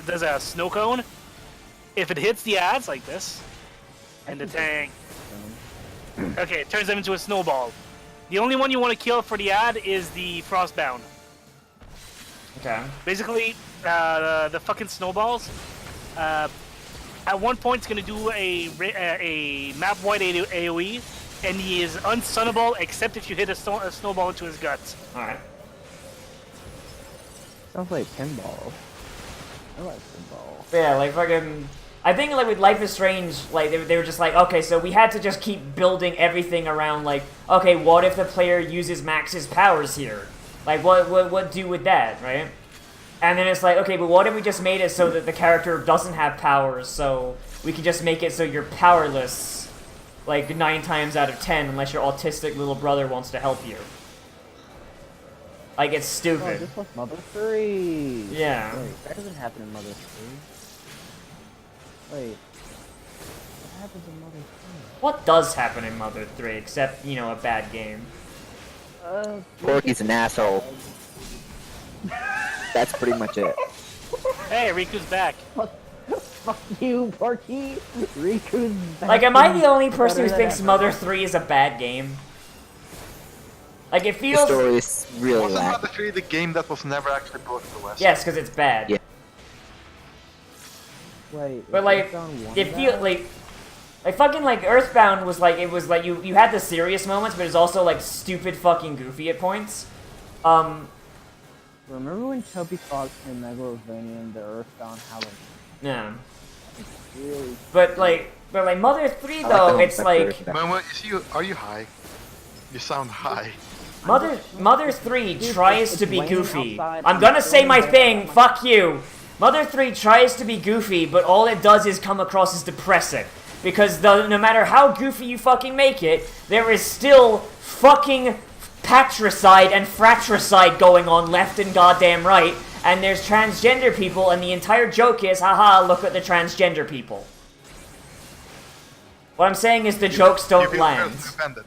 [SPEAKER 3] does a snow cone. If it hits the ads like this, and the tank, okay, it turns them into a snowball. The only one you want to kill for the ad is the frostbound.
[SPEAKER 2] Okay.
[SPEAKER 3] Basically, the fucking snowballs. At one point, it's gonna do a map-wide AOE, and he is unsunnable except if you hit a snowball into his guts.
[SPEAKER 2] All right.
[SPEAKER 10] Sounds like pinball. I like pinball.
[SPEAKER 2] Yeah, like fucking. I think like with Life is Strange, like they were just like, okay, so we had to just keep building everything around like, okay, what if the player uses Max's powers here? Like, what do with that, right? And then it's like, okay, but what if we just made it so that the character doesn't have powers, so we can just make it so you're powerless, like 9 times out of 10, unless your autistic little brother wants to help you. Like, it's
[SPEAKER 10] Oh,
[SPEAKER 2] stupid.
[SPEAKER 10] this was Mother 3!
[SPEAKER 2] Yeah.
[SPEAKER 10] Wait, that doesn't happen in Mother 3. Wait. What happens in Mother 3?
[SPEAKER 2] What does happen in Mother 3, except, you know, a bad game?
[SPEAKER 4] Porky's an asshole. That's pretty much it.
[SPEAKER 3] Hey, Riku's back.
[SPEAKER 10] Fuck you, Porky! Riku's back.
[SPEAKER 2] Like, am I the only person who
[SPEAKER 10] Better
[SPEAKER 2] thinks
[SPEAKER 10] than
[SPEAKER 2] Mother 3 is a bad game? Like, it
[SPEAKER 4] The
[SPEAKER 2] feels...
[SPEAKER 4] story is really
[SPEAKER 1] Wasn't
[SPEAKER 4] lacking.
[SPEAKER 1] Mother 3 the game that was never actually brought to the West?
[SPEAKER 2] Yes, because it's bad.
[SPEAKER 4] Yeah.
[SPEAKER 10] Wait,
[SPEAKER 2] But, like, it feels like fucking, like, Earthbound was, like, it was, like, you had the serious moments, but it's also, like, stupid fucking goofy at points.
[SPEAKER 10] Remember when Toby Fox and Megalovania and the Earthbound had like
[SPEAKER 2] Yeah.
[SPEAKER 10] Really.
[SPEAKER 2] But like Mother 3
[SPEAKER 10] I like
[SPEAKER 2] though,
[SPEAKER 10] the
[SPEAKER 2] it's like
[SPEAKER 1] Momo, are you high? You sound high.
[SPEAKER 2] Mother 3 tries to be
[SPEAKER 10] raining
[SPEAKER 2] goofy.
[SPEAKER 10] outside,
[SPEAKER 2] I'm
[SPEAKER 10] I'm
[SPEAKER 2] gonna say
[SPEAKER 10] throwing
[SPEAKER 2] my
[SPEAKER 10] down
[SPEAKER 2] thing,
[SPEAKER 10] my-
[SPEAKER 2] fuck you. Mother 3 tries to be goofy, but all it does is come across as depressing. Because no matter how goofy you fucking make it, there is still fucking patricide and fratricide going on left and goddamn right. And there's transgender people, and the entire joke is, haha, look at the transgender people. What I'm saying is the jokes
[SPEAKER 1] You
[SPEAKER 2] don't
[SPEAKER 1] feel
[SPEAKER 2] land.
[SPEAKER 1] offended.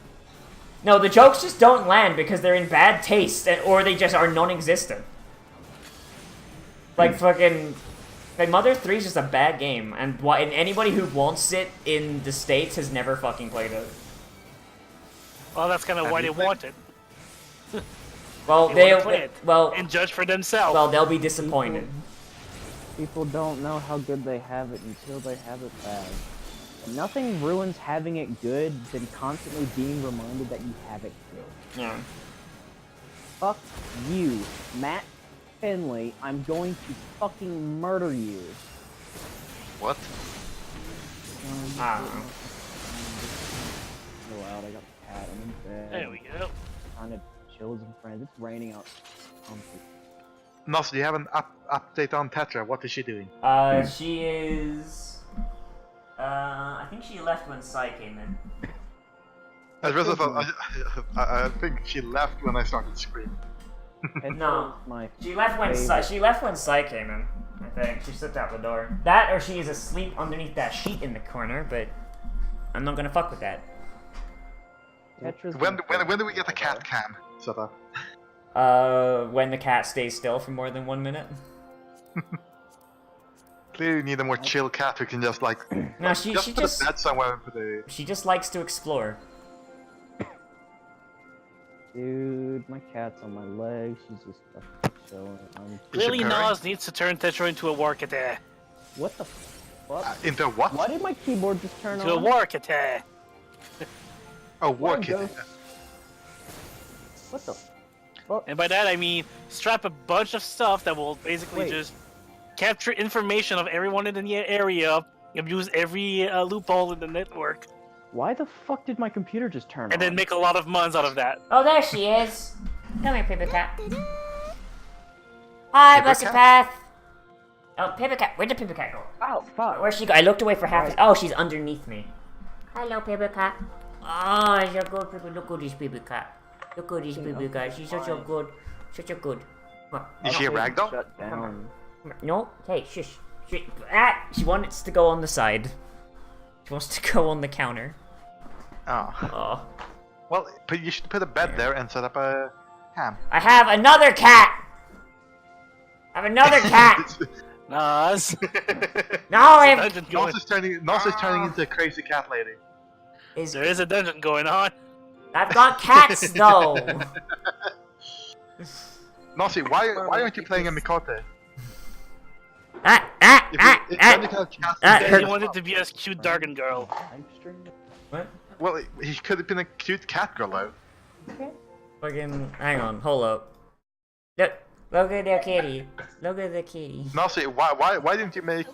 [SPEAKER 2] No, the jokes just don't land because they're in bad taste, or they just are non-existent. Like fucking, like Mother 3 is just a bad game, and anybody who wants it in the States has never fucking played it.
[SPEAKER 3] Well, that's kind of why they want it.
[SPEAKER 2] Well,
[SPEAKER 3] They wanna play it
[SPEAKER 2] well,
[SPEAKER 3] and judge for themselves.
[SPEAKER 2] well, they'll be disappointed.
[SPEAKER 10] People don't know how good they have it until they have it bad. Nothing ruins having it good than constantly being reminded that you have it good.
[SPEAKER 2] Yeah.
[SPEAKER 10] Fuck you, Matt Finley. I'm going to fucking murder you.
[SPEAKER 1] What?
[SPEAKER 2] I don't know.
[SPEAKER 10] Go out. I got the cat. I'm in bed.
[SPEAKER 3] There we go.
[SPEAKER 10] Trying to chill with some friends. It's raining out.
[SPEAKER 1] Nozz, do you have an update on Tetra? What is she doing?
[SPEAKER 2] She is. I think she left when Sai came in.
[SPEAKER 1] I think she left when I started screaming.
[SPEAKER 2] No,
[SPEAKER 10] My
[SPEAKER 2] she left when Sai came in. I think she slipped out the door. That, or she is asleep underneath that sheet in the corner. But I'm not gonna fuck with that.
[SPEAKER 10] Tetra's
[SPEAKER 1] When do we get the cat cam set up?
[SPEAKER 2] When the cat stays still for more than 1 minute.
[SPEAKER 1] Clearly, need a more chill cat who can just like
[SPEAKER 2] No, she
[SPEAKER 1] put
[SPEAKER 2] just
[SPEAKER 1] a bed somewhere and put a.
[SPEAKER 2] she just likes to explore.
[SPEAKER 10] Dude, my cat's on my leg. She's just fucking chilling.
[SPEAKER 3] Clearly,
[SPEAKER 1] purring?
[SPEAKER 3] Nozz needs to turn Tetra into a war cat.
[SPEAKER 10] What the fuck?
[SPEAKER 1] Into what?
[SPEAKER 10] Why did my keyboard just turn
[SPEAKER 3] To a
[SPEAKER 10] on?
[SPEAKER 3] war cat.
[SPEAKER 1] Oh, war
[SPEAKER 10] Why
[SPEAKER 1] kit.
[SPEAKER 10] ghosts? What the fuck?
[SPEAKER 3] And by that I mean strap a bunch of stuff that will basically
[SPEAKER 10] Wait.
[SPEAKER 3] just capture information of everyone in the area, abuse every loophole in the network,
[SPEAKER 10] Why the fuck did my computer just turn on?
[SPEAKER 3] and then make a lot of muns out of that.
[SPEAKER 2] Oh, there she is. Come here, Paper Cat. Hi,
[SPEAKER 1] Paper
[SPEAKER 2] Blessed
[SPEAKER 1] Cat?
[SPEAKER 2] Path. Oh, Paper Cat. Where'd the Paper Cat go?
[SPEAKER 10] Oh, fuck.
[SPEAKER 2] Where'd she go? I looked away for half.
[SPEAKER 10] Right.
[SPEAKER 2] Oh, she's underneath me. Hello, Paper Cat. Oh, you're good, Paper. Look at this Paper Cat. Look at this Paper Cat. She's such a good. Such a good. Come on.
[SPEAKER 1] Is she a ragdoll?
[SPEAKER 10] Shut down.
[SPEAKER 2] No, hey, shush. She wants to go on the side. She wants to go on the counter.
[SPEAKER 1] Oh.
[SPEAKER 2] Oh.
[SPEAKER 1] Well, but you should put a bed there and set up a cam.
[SPEAKER 2] I have another cat! I have another cat!
[SPEAKER 3] Nozz.
[SPEAKER 2] No, I have...
[SPEAKER 3] Dungeon going.
[SPEAKER 1] Nozz is turning into a crazy cat lady.
[SPEAKER 3] There is a dungeon going on.
[SPEAKER 2] I've got cats, though!
[SPEAKER 1] Nozzy, why aren't you playing a Mikote? If Dungeon can have cats,
[SPEAKER 3] Because he
[SPEAKER 1] then-
[SPEAKER 3] wanted to be a cute Dargon girl.
[SPEAKER 2] What?
[SPEAKER 1] well, he could have been a cute cat girl though.
[SPEAKER 2] Fucking... Hang on, hold up. Look at the kitty. Look at the kitty.
[SPEAKER 1] Nozzy, why didn't you make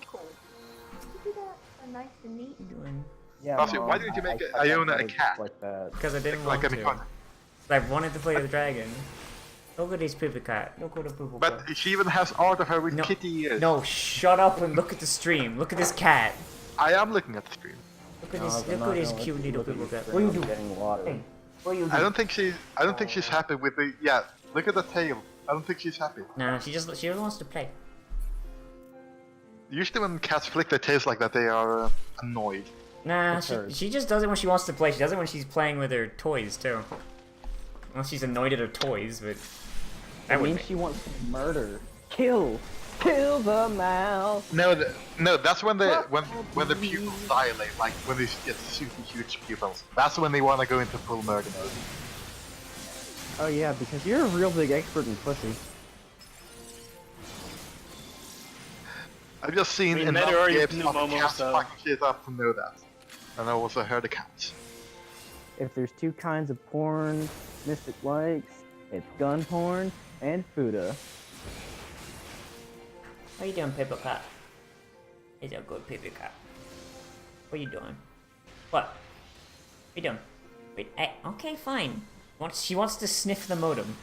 [SPEAKER 6] Nice to meet you.
[SPEAKER 2] Doing...
[SPEAKER 10] Yeah,
[SPEAKER 1] Nozzy,
[SPEAKER 10] Mom,
[SPEAKER 1] why didn't you make
[SPEAKER 10] I
[SPEAKER 1] Iona a
[SPEAKER 10] thought it
[SPEAKER 1] cat?
[SPEAKER 10] was like that.
[SPEAKER 2] Because I didn't
[SPEAKER 1] Like
[SPEAKER 2] want
[SPEAKER 1] a
[SPEAKER 2] to.
[SPEAKER 1] Mikote?
[SPEAKER 2] I wanted to play the dragon. Look at this poopy cat. Look at the poopy cat.
[SPEAKER 1] But she even has art of her with
[SPEAKER 2] No.
[SPEAKER 1] kitty ears.
[SPEAKER 2] No, shut up and look at the stream. Look at this cat.
[SPEAKER 1] I am looking at the stream.
[SPEAKER 2] Look at
[SPEAKER 10] No,
[SPEAKER 2] this.
[SPEAKER 10] I'm
[SPEAKER 2] Look
[SPEAKER 10] not
[SPEAKER 2] at this
[SPEAKER 10] gonna
[SPEAKER 2] cute
[SPEAKER 10] let you
[SPEAKER 2] little
[SPEAKER 10] look at
[SPEAKER 2] poopy
[SPEAKER 10] your
[SPEAKER 2] cat. What are you
[SPEAKER 10] stream
[SPEAKER 2] doing?
[SPEAKER 10] getting water.
[SPEAKER 2] Hey, what are you doing?
[SPEAKER 1] I don't think she's happy with the. Yeah, look at the tail. I don't think she's happy.
[SPEAKER 2] Nah, she just wants to play.
[SPEAKER 1] Usually when cats flick their tails like that, they are annoyed.
[SPEAKER 2] Nah,
[SPEAKER 10] It's hers.
[SPEAKER 2] she just does it when she wants to play. She does it when she's playing with her toys too. Well, she's annoyed at her toys, but
[SPEAKER 10] That
[SPEAKER 2] would
[SPEAKER 10] means
[SPEAKER 2] make-
[SPEAKER 10] she wants to murder. Kill the mouse.
[SPEAKER 1] No, that's when the pupils dilate, like when they get super huge pupils. That's when they want to go into full murder mode.
[SPEAKER 10] Oh yeah, because you're a real big expert in pussy.
[SPEAKER 1] I've just seen
[SPEAKER 3] We
[SPEAKER 1] enough
[SPEAKER 3] met her
[SPEAKER 1] games
[SPEAKER 3] in
[SPEAKER 1] of
[SPEAKER 3] Momo,
[SPEAKER 1] cats
[SPEAKER 3] so-
[SPEAKER 1] fucking shit up to know that. And I also heard accounts.
[SPEAKER 10] If there's two kinds of porn Mystic likes, it's gun porn and Fuda.
[SPEAKER 2] How you doing, Paper Cat? He's a good baby cat. What are you doing? What? What are you doing? Wait, okay, fine. She wants to sniff the modem.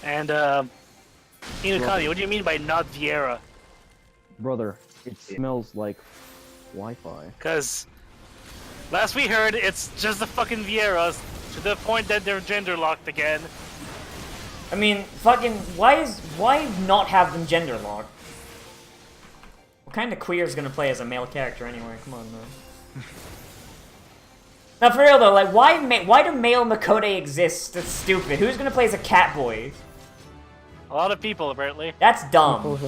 [SPEAKER 3] And, Inukami, what do you mean by not Vieira?
[SPEAKER 10] Brother, it smells like Wi-Fi.
[SPEAKER 3] Because last we heard, it's just the fucking Vieiras to the point that they're gender locked again.
[SPEAKER 2] I mean, fucking, why not have them gender locked? What kind of queer is gonna play as a male character anyway? Come on, man. Now, for real though, like, why do male Makote exist? That's stupid. Who's gonna play as a cat boy?
[SPEAKER 3] A lot of people, apparently.
[SPEAKER 2] That's dumb.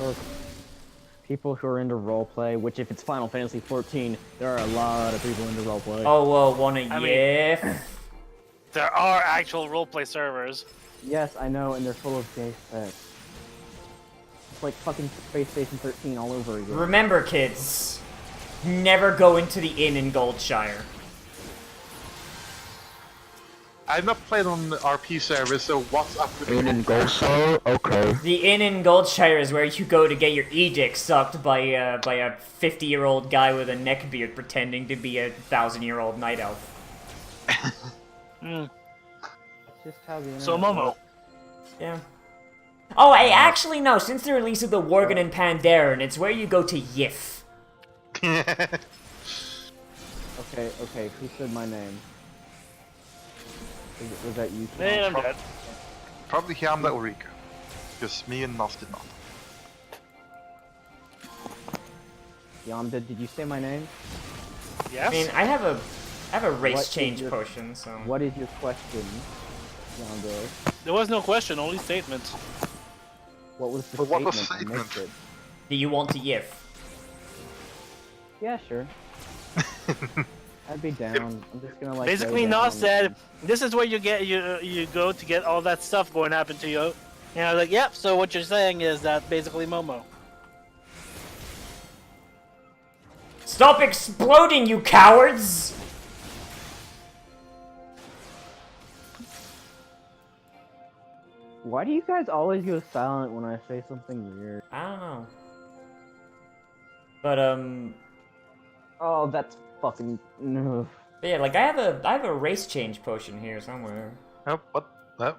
[SPEAKER 10] People who are into roleplay, which if it's Final Fantasy XIV, there are a lot of people into roleplay.
[SPEAKER 2] Oh, well, wanna yiff?
[SPEAKER 3] There are actual roleplay servers.
[SPEAKER 10] Yes, I know, and they're full of gay sex. It's like fucking Space Station 13 all over again.
[SPEAKER 2] Remember, kids, never go into the inn in Goldshire.
[SPEAKER 1] I've not played on the RP server, so what's up with
[SPEAKER 7] Inn in Goldshire? Okay.
[SPEAKER 2] The inn in Goldshire is where you go to get your edict sucked by a 50-year-old guy with a neckbeard pretending to be a 1,000-year-old night elf.
[SPEAKER 10] Just how the
[SPEAKER 3] So,
[SPEAKER 10] internet
[SPEAKER 3] Momo.
[SPEAKER 10] works.
[SPEAKER 2] Yeah. Oh, I actually know. Since the release of the Worgen and Pandaren, it's where you go to yiff.
[SPEAKER 10] Okay, who said my name? Was that you?
[SPEAKER 3] Man, I'm dead.
[SPEAKER 1] Probably Hyamda or Rika. Because me and Nozz did not.
[SPEAKER 10] Yamda, did you say my name?
[SPEAKER 3] Yes?
[SPEAKER 2] I mean, I have a race
[SPEAKER 10] What is
[SPEAKER 2] change
[SPEAKER 10] your-
[SPEAKER 2] potion, so.
[SPEAKER 10] What is your question, Yamda?
[SPEAKER 3] There was no question, only statements.
[SPEAKER 10] What was the
[SPEAKER 1] But what was
[SPEAKER 10] statement?
[SPEAKER 1] the
[SPEAKER 10] I missed
[SPEAKER 1] statement?
[SPEAKER 10] it.
[SPEAKER 2] Do you want to yiff?
[SPEAKER 10] Yeah, sure. I'd be down. I'm just gonna like.
[SPEAKER 3] Basically,
[SPEAKER 10] lay down
[SPEAKER 3] Nozz said, "This is where you go to get all that stuff going to happen to you." And I was like, "Yep." So what you're saying is that basically Momo.
[SPEAKER 2] Stop exploding, you cowards!
[SPEAKER 10] Why do you guys always go silent when I say something weird?
[SPEAKER 2] I don't know. But
[SPEAKER 10] Oh, that's fucking. No.
[SPEAKER 2] but yeah, like I have a race change potion here somewhere.
[SPEAKER 1] Oh, what?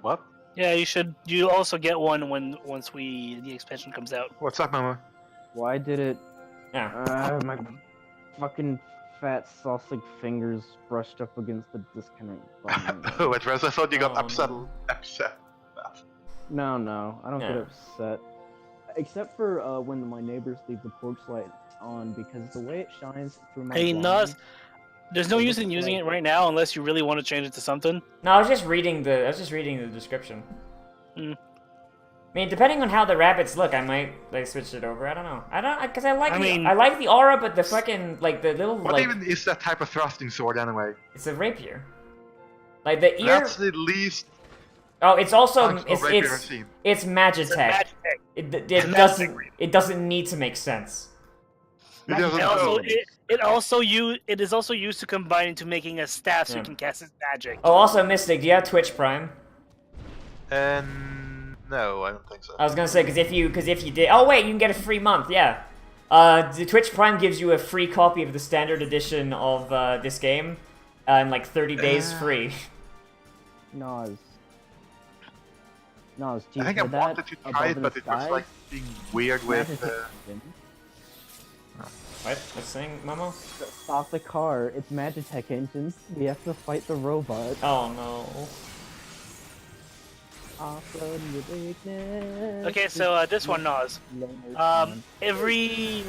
[SPEAKER 1] What?
[SPEAKER 3] Yeah, you should. You also get one once the expansion comes out.
[SPEAKER 1] What's up, Mama?
[SPEAKER 10] Why did it?
[SPEAKER 2] Yeah.
[SPEAKER 10] My fucking fat sausage fingers brushed up against the disconnect button.
[SPEAKER 1] Oh, at first I thought you got
[SPEAKER 2] Oh,
[SPEAKER 1] upset.
[SPEAKER 2] no.
[SPEAKER 1] Upset.
[SPEAKER 10] No, I don't get
[SPEAKER 2] Yeah.
[SPEAKER 10] upset. Except for when my neighbors leave the porch light on, because the way it shines through my
[SPEAKER 3] Hey,
[SPEAKER 10] blind-
[SPEAKER 3] Nozz, there's no
[SPEAKER 10] It
[SPEAKER 3] use
[SPEAKER 10] looks
[SPEAKER 3] in using
[SPEAKER 10] like-
[SPEAKER 3] it right now unless you really want to change it to something.
[SPEAKER 2] No, I was just reading the description.
[SPEAKER 3] Hmm.
[SPEAKER 2] I mean, depending on how the rabbits look, I might like switch it over. I don't know. Because I like the aura, but the fucking like the little
[SPEAKER 1] What
[SPEAKER 2] like
[SPEAKER 1] even is that type of thrusting sword anyway?
[SPEAKER 2] it's a rapier. Like the ear.
[SPEAKER 1] That's the least
[SPEAKER 2] Oh, it's also
[SPEAKER 1] functional rapier I've seen.
[SPEAKER 2] it's Magitech. It doesn't need to make sense.
[SPEAKER 1] It doesn't know.
[SPEAKER 3] It is also used to combine into making a staff so
[SPEAKER 2] Yeah.
[SPEAKER 3] you can cast its magic.
[SPEAKER 2] Oh, also Mystic, do you have Twitch Prime?
[SPEAKER 1] No, I don't think so.
[SPEAKER 2] I was gonna say because if you did, oh wait, you can get a free month. Yeah. The Twitch Prime gives you a free copy of the standard edition of this game, and like 30 days free.
[SPEAKER 10] Nozz, do you
[SPEAKER 1] I think I
[SPEAKER 10] hear that
[SPEAKER 1] wanted to try it,
[SPEAKER 10] above in
[SPEAKER 1] but
[SPEAKER 10] the
[SPEAKER 1] it was
[SPEAKER 10] sky?
[SPEAKER 1] like being weird with.
[SPEAKER 10] Magitech.
[SPEAKER 2] What? What's saying, Momo?
[SPEAKER 10] Stop the car. It's Magitech engines. We have to fight the robot.
[SPEAKER 2] Oh no.
[SPEAKER 10] Offload your weakness.
[SPEAKER 3] Okay, so this one, Nozz. Every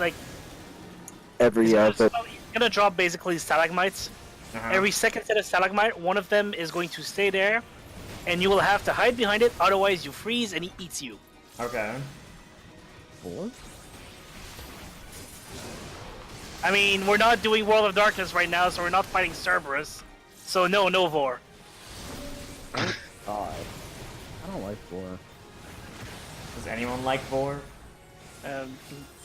[SPEAKER 3] it's gonna drop basically stalagmites. Every second set of stalagmite, one of them is going to stay there, and you will have to hide behind it. Otherwise, you freeze and he eats you.
[SPEAKER 2] Okay.
[SPEAKER 10] 4?
[SPEAKER 3] I mean, we're not doing World of Darkness right now, so we're not fighting Cerberus. So no Vor.
[SPEAKER 10] God. I don't like 4.
[SPEAKER 2] Does anyone like Vor?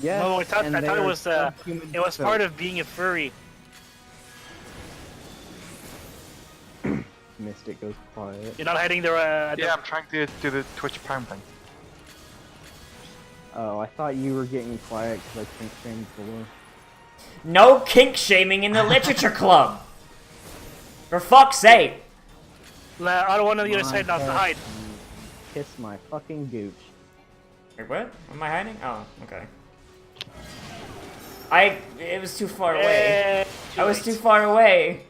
[SPEAKER 10] Yes,
[SPEAKER 3] No, I thought
[SPEAKER 10] and
[SPEAKER 3] it
[SPEAKER 10] they're
[SPEAKER 3] was
[SPEAKER 10] subhuman
[SPEAKER 3] it was
[SPEAKER 10] folk.
[SPEAKER 3] part of being a furry.
[SPEAKER 10] Mystic goes quiet.
[SPEAKER 3] You're not hiding the.
[SPEAKER 1] Yeah, I'm trying to do the Twitch Prime thing.
[SPEAKER 10] Oh, I thought you were getting quiet because I kink shamed Blue.
[SPEAKER 2] No kink shaming in the literature club. For fuck's sake.
[SPEAKER 3] Nah, I don't want the other side not to hide.
[SPEAKER 10] Kiss my fucking gooch.
[SPEAKER 2] Wait, what? Am I hiding? Oh, okay. It was too far away. I was too far away.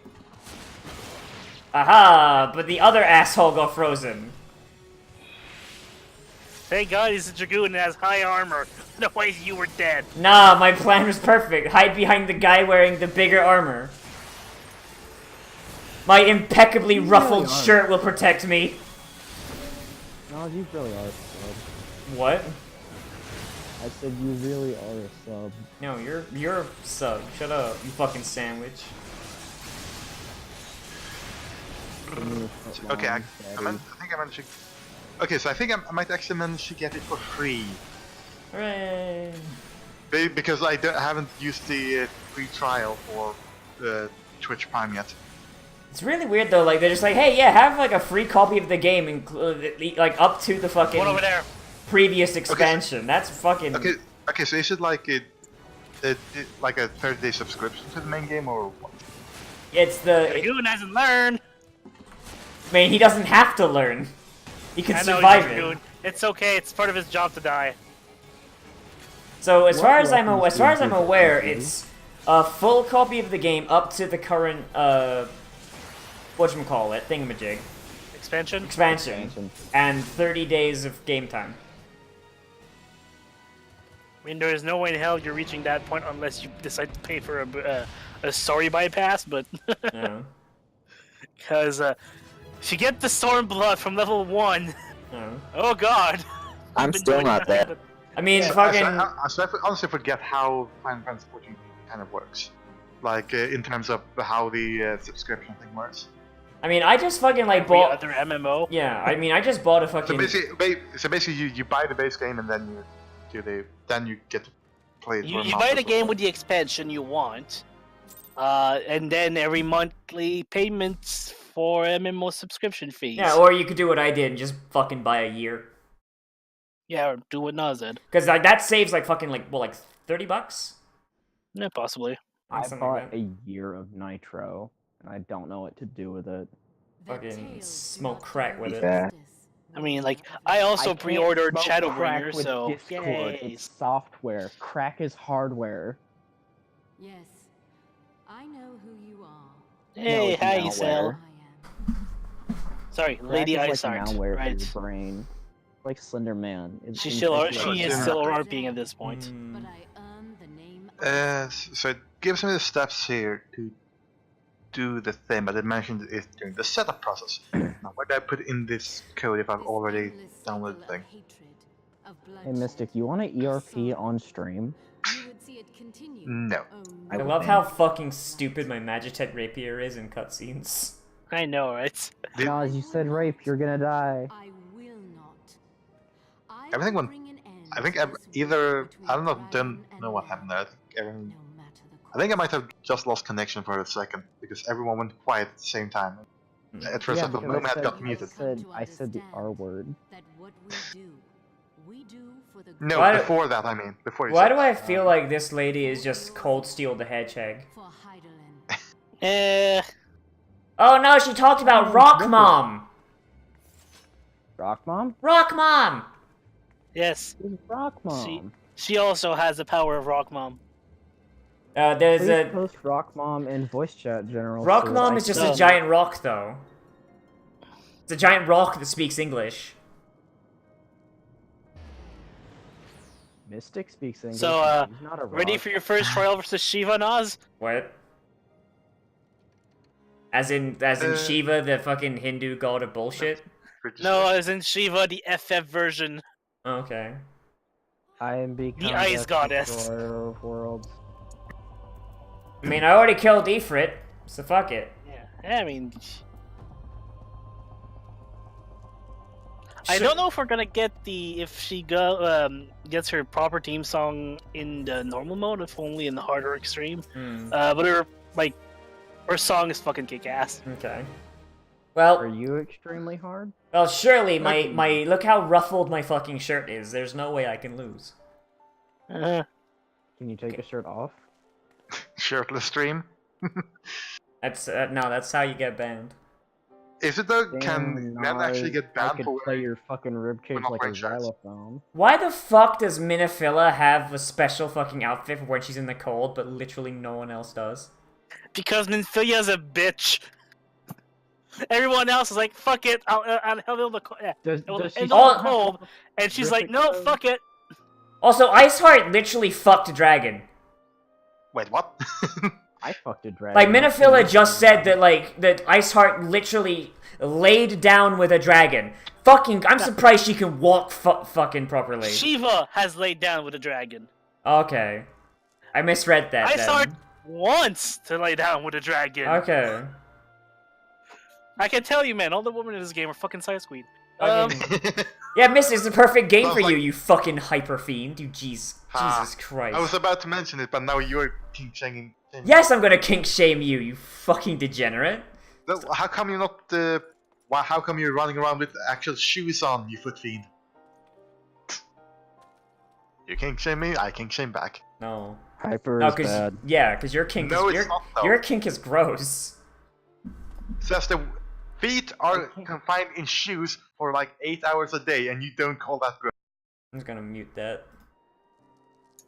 [SPEAKER 2] Aha! But the other asshole got frozen.
[SPEAKER 3] Thank God he's a dragoon and has high armor. Otherwise, you were dead.
[SPEAKER 2] Nah, my plan was perfect. Hide behind the guy wearing the bigger armor. My impeccably ruffled shirt will protect me.
[SPEAKER 10] No, you really are a sub.
[SPEAKER 2] What?
[SPEAKER 10] I said you really are a sub.
[SPEAKER 2] No, you're a sub. Shut up, you fucking sandwich.
[SPEAKER 1] Okay, I think I managed to. Okay, so I think I might actually manage to get it for free.
[SPEAKER 2] Hooray!
[SPEAKER 1] Because I haven't used the free trial for Twitch Prime yet.
[SPEAKER 2] It's really weird though. Like they're just like, hey, yeah, have like a free copy of the game, like up to the fucking
[SPEAKER 3] One over there.
[SPEAKER 2] previous expansion. That's fucking.
[SPEAKER 1] Okay. So is it like like a 30-day subscription to the main game or what?
[SPEAKER 2] It's the.
[SPEAKER 3] Dragoon hasn't learned.
[SPEAKER 2] I mean, he doesn't have to learn. He can
[SPEAKER 3] I know
[SPEAKER 2] survive
[SPEAKER 3] he's a
[SPEAKER 2] it.
[SPEAKER 3] dragoon. It's okay. It's part of his job to die.
[SPEAKER 2] So as far as I'm aware, it's a full copy of the game up to the current whatchamacallit, thingamajig. Expansion. And 30 days of game time.
[SPEAKER 3] I mean, there is no way in hell you're reaching that point unless you decide to pay for a story bypass, but...
[SPEAKER 2] No.
[SPEAKER 3] Because if you get the Stormblood from level 1...
[SPEAKER 2] No.
[SPEAKER 3] Oh god!
[SPEAKER 4] I'm still not there.
[SPEAKER 2] I mean,
[SPEAKER 1] I honestly forget how Final Fantasy 14 kind of works. Like, in terms of how the subscription thing works.
[SPEAKER 2] I mean, I just fucking like
[SPEAKER 3] Every
[SPEAKER 2] bought...
[SPEAKER 3] other MMO?
[SPEAKER 2] Yeah, I mean, I just bought a fucking...
[SPEAKER 1] So basically you buy the base game and then you get to play it.
[SPEAKER 3] You buy the game with the expansion you want, and then every monthly payments for MMO subscription fees.
[SPEAKER 2] Yeah, or you could do what I did and just fucking buy a year.
[SPEAKER 3] Yeah, or do what Nozz did.
[SPEAKER 2] Because like, that saves like fucking like, what, like $30?
[SPEAKER 3] Yeah, possibly.
[SPEAKER 10] I
[SPEAKER 2] Something
[SPEAKER 10] bought
[SPEAKER 2] like that.
[SPEAKER 10] a year of Nitro, and I don't know what to do with it.
[SPEAKER 2] Fucking smoke crack with it.
[SPEAKER 4] Yeah.
[SPEAKER 3] I mean, like, I also
[SPEAKER 10] can't
[SPEAKER 3] pre-ordered
[SPEAKER 10] smoke crack
[SPEAKER 3] Shadowbringer,
[SPEAKER 10] with
[SPEAKER 3] so
[SPEAKER 10] Discord.
[SPEAKER 3] yay.
[SPEAKER 10] It's software. Crack is hardware.
[SPEAKER 11] Yes, I know who you are.
[SPEAKER 3] Hey,
[SPEAKER 10] it's
[SPEAKER 3] hi,
[SPEAKER 10] malware.
[SPEAKER 3] Isel. Sorry,
[SPEAKER 10] Crack
[SPEAKER 3] Lady
[SPEAKER 10] is like
[SPEAKER 3] Isart.
[SPEAKER 10] malware for
[SPEAKER 3] Right.
[SPEAKER 10] your brain. Like Slender Man.
[SPEAKER 3] She is still RPing at this point.
[SPEAKER 11] But I earn the name
[SPEAKER 1] So it gives me the steps here to do the thing, but it mentioned it during the setup process. Now, where do I put in this code if I've already downloaded the thing?
[SPEAKER 10] Hey Mystic, you want an ERP on stream?
[SPEAKER 1] No.
[SPEAKER 2] I love how fucking stupid my Magitech rapier is in cutscenes.
[SPEAKER 3] I know, right?
[SPEAKER 10] Nozz, you said rape, you're gonna die.
[SPEAKER 11] I will not.
[SPEAKER 1] Everything went. I think either I don't know what happened there. I think I might have just lost connection for a second because everyone went quiet at the same time. At first, I thought Moom had got muted.
[SPEAKER 10] I said the R word.
[SPEAKER 1] No,
[SPEAKER 2] Why do-
[SPEAKER 1] before that, I mean. Before you
[SPEAKER 2] Why
[SPEAKER 1] said
[SPEAKER 2] do I feel like this lady is just Cold Steel the Hedgehog? Oh no, she talked about Rock Mom!
[SPEAKER 10] Rock Mom?
[SPEAKER 2] Rock Mom!
[SPEAKER 3] Yes.
[SPEAKER 10] Who's Rock Mom?
[SPEAKER 3] She also has the power of Rock Mom.
[SPEAKER 2] There's
[SPEAKER 10] Please
[SPEAKER 2] a...
[SPEAKER 10] post Rock Mom in voice chat, General.
[SPEAKER 2] Rock
[SPEAKER 10] so
[SPEAKER 2] Mom
[SPEAKER 10] I
[SPEAKER 2] is just
[SPEAKER 10] can-
[SPEAKER 2] a giant rock, though. It's a giant rock that speaks English.
[SPEAKER 10] Mystic speaks English.
[SPEAKER 3] So,
[SPEAKER 10] He's not a
[SPEAKER 3] ready
[SPEAKER 10] rock.
[SPEAKER 3] for your first trial versus Shiva, Nozz?
[SPEAKER 2] What? As in Shiva, the fucking Hindu god of bullshit?
[SPEAKER 3] No, as in Shiva, the FF version.
[SPEAKER 2] Okay.
[SPEAKER 10] I am becoming
[SPEAKER 3] ice
[SPEAKER 10] the
[SPEAKER 3] goddess.
[SPEAKER 10] destroyer of worlds.
[SPEAKER 2] I mean, I already killed Ifrit, so fuck it.
[SPEAKER 3] Yeah, I mean... I don't know if we're gonna get if she gets her proper team song in the normal mode, if only in the hard or extreme. But her song is fucking kick-ass.
[SPEAKER 2] Okay. Well...
[SPEAKER 10] Are you extremely hard?
[SPEAKER 2] Well, surely my look how ruffled my fucking shirt is. There's no way I can lose.
[SPEAKER 3] Uh,
[SPEAKER 10] Can you take a shirt off?
[SPEAKER 1] Shirtless stream.
[SPEAKER 2] That's no, that's how you get banned.
[SPEAKER 1] Is it though?
[SPEAKER 10] Damn,
[SPEAKER 1] Can men actually get
[SPEAKER 10] I
[SPEAKER 1] banned
[SPEAKER 10] could
[SPEAKER 1] for
[SPEAKER 10] play
[SPEAKER 1] wearing?
[SPEAKER 10] your fucking ribcage
[SPEAKER 1] not
[SPEAKER 10] like a
[SPEAKER 1] wearing shirts.
[SPEAKER 10] xylophone.
[SPEAKER 2] Why the fuck does Minifilla have a special fucking outfit for when she's in the cold, but literally no one else does?
[SPEAKER 3] because Nymphia's a bitch. Everyone else is like, fuck it, I'll handle the cold. Yeah.
[SPEAKER 10] Does she
[SPEAKER 2] Oh,
[SPEAKER 10] still
[SPEAKER 3] cold,
[SPEAKER 10] have
[SPEAKER 3] and she's
[SPEAKER 10] horrific
[SPEAKER 3] like, no,
[SPEAKER 10] clothes?
[SPEAKER 3] fuck it.
[SPEAKER 2] Also, Iceheart literally fucked a dragon.
[SPEAKER 1] Wait, what?
[SPEAKER 10] I fucked a dragon.
[SPEAKER 2] Like, Minifilla just said that, like, that Iceheart literally laid down with a dragon. Fucking, I'm surprised she can walk fucking properly.
[SPEAKER 3] Shiva has laid down with a dragon.
[SPEAKER 2] Okay. I misread that
[SPEAKER 3] Iceheart wants to lay down with a dragon.
[SPEAKER 2] Okay.
[SPEAKER 3] I can tell you, man, all the women in this game are fucking size queen.
[SPEAKER 2] Yeah, Miss, it's the perfect game
[SPEAKER 1] Sounds
[SPEAKER 2] for
[SPEAKER 1] like-
[SPEAKER 2] you fucking hyper fiend. You Jesus Christ.
[SPEAKER 1] I was about to mention it, but now you're king shaming.
[SPEAKER 2] Yes, I'm gonna kink shame you, you fucking degenerate.
[SPEAKER 1] How come you're not? How come you're running around with actual shoes on, you foot fiend? You kink shame me, I kink shame back.
[SPEAKER 2] No.
[SPEAKER 10] Hyper
[SPEAKER 2] No,
[SPEAKER 10] is
[SPEAKER 2] cause
[SPEAKER 10] bad.
[SPEAKER 2] yeah, cause your kink
[SPEAKER 1] No,
[SPEAKER 2] is
[SPEAKER 1] it's not, though.
[SPEAKER 2] your kink is gross.
[SPEAKER 1] Says the feet are confined in shoes for like 8 hours a day, and you don't call that gross.
[SPEAKER 2] I'm just gonna mute that.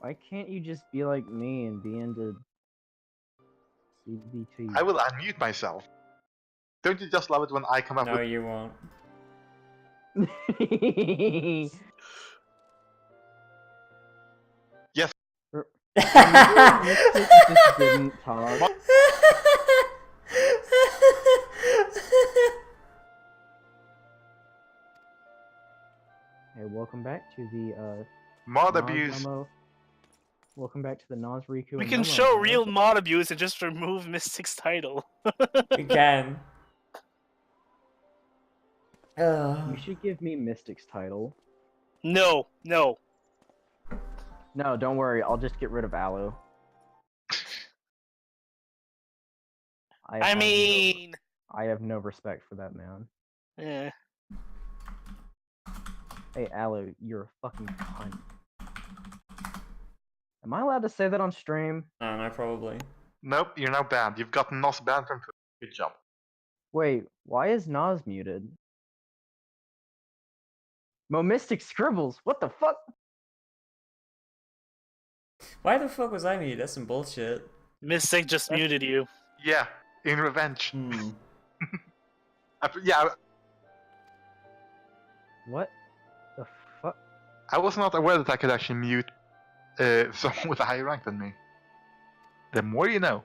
[SPEAKER 10] Why can't you just be like me and be into CBT?
[SPEAKER 1] I will unmute myself. Don't you just love it when I come up
[SPEAKER 2] No,
[SPEAKER 1] with?
[SPEAKER 2] you won't.
[SPEAKER 1] Yes.
[SPEAKER 10] Just didn't talk. Hey, welcome back to the
[SPEAKER 1] Mod
[SPEAKER 10] Nozz
[SPEAKER 1] abuse.
[SPEAKER 10] Momo. Welcome back to the Nozz Riku.
[SPEAKER 3] We
[SPEAKER 10] and
[SPEAKER 3] can
[SPEAKER 10] Momo
[SPEAKER 3] show
[SPEAKER 10] Momo.
[SPEAKER 3] real mod abuse and just remove Mystic's title.
[SPEAKER 2] We can.
[SPEAKER 10] You should give me Mystic's title.
[SPEAKER 3] No, no.
[SPEAKER 10] No, don't worry. I'll just get rid of Alu.
[SPEAKER 3] I mean,
[SPEAKER 10] I have no respect for that man.
[SPEAKER 3] eh.
[SPEAKER 10] Hey, Alu, you're a fucking cunt. Am I allowed to say that on stream?
[SPEAKER 2] I don't know, probably.
[SPEAKER 1] Nope, you're now banned. You've gotten Nozz banned from Twitch. Good job.
[SPEAKER 10] Wait, why is Nozz muted? Mystic Scribbles, what the fuck?
[SPEAKER 2] Why the fuck was I muted? That's some bullshit.
[SPEAKER 3] Mystic just muted you.
[SPEAKER 1] Yeah, in revenge.
[SPEAKER 2] Hmm.
[SPEAKER 1] Yeah,
[SPEAKER 10] What the fuck?
[SPEAKER 1] I was not aware that I could actually mute someone with a higher rank than me. The more you know.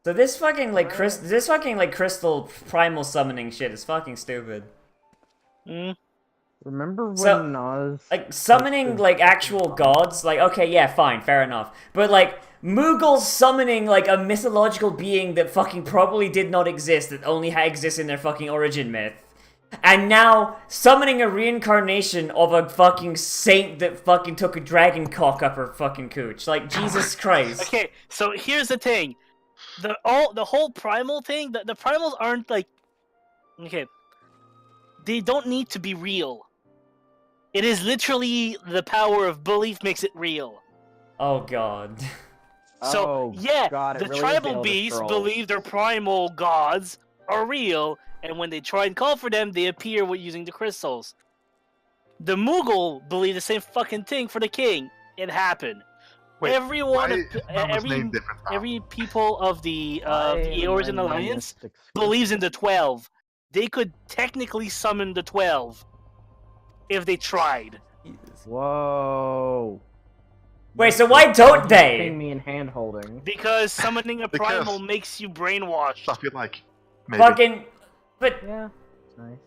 [SPEAKER 2] So this fucking like crystal primal summoning shit is fucking stupid.
[SPEAKER 3] Mm.
[SPEAKER 10] Remember when
[SPEAKER 2] So,
[SPEAKER 10] Nozz...
[SPEAKER 2] Like summoning like actual gods, like okay, yeah, fine, fair enough. But like Moogles summoning like a mythological being that fucking probably did not exist, that only exists in their fucking origin myth. And now summoning a reincarnation of a fucking saint that fucking took a dragon cock up her fucking cooch. Like Jesus Christ.
[SPEAKER 3] Okay, so here's the thing. The whole primal thing, the primals aren't like, okay, they don't need to be real. It is literally the power of belief makes it real.
[SPEAKER 2] Oh god.
[SPEAKER 3] So
[SPEAKER 10] Oh,
[SPEAKER 3] yeah,
[SPEAKER 10] God, it
[SPEAKER 3] the
[SPEAKER 10] really is
[SPEAKER 3] tribal
[SPEAKER 10] the Elder
[SPEAKER 3] beasts
[SPEAKER 10] Scrolls.
[SPEAKER 3] believe their primal gods are real, and when they try and call for them, they appear with using the crystals. The Moogle believe the same fucking thing for the king. It happened.
[SPEAKER 1] Wait,
[SPEAKER 3] Everyone,
[SPEAKER 1] why is Mama's name different now?
[SPEAKER 3] every people of the
[SPEAKER 10] Why
[SPEAKER 3] Eorzean
[SPEAKER 10] am I
[SPEAKER 3] Alliance
[SPEAKER 10] Mystic Scribbles?
[SPEAKER 3] believes in the 12. They could technically summon the 12 if they tried.
[SPEAKER 10] Whoa.
[SPEAKER 2] Wait, so why don't
[SPEAKER 10] Ping
[SPEAKER 2] they?
[SPEAKER 10] me in hand holding.
[SPEAKER 3] Because summoning a
[SPEAKER 1] Because-
[SPEAKER 3] primal makes you brainwashed.
[SPEAKER 1] Stuff you like. Maybe.
[SPEAKER 2] Fucking but
[SPEAKER 10] Yeah, it's nice.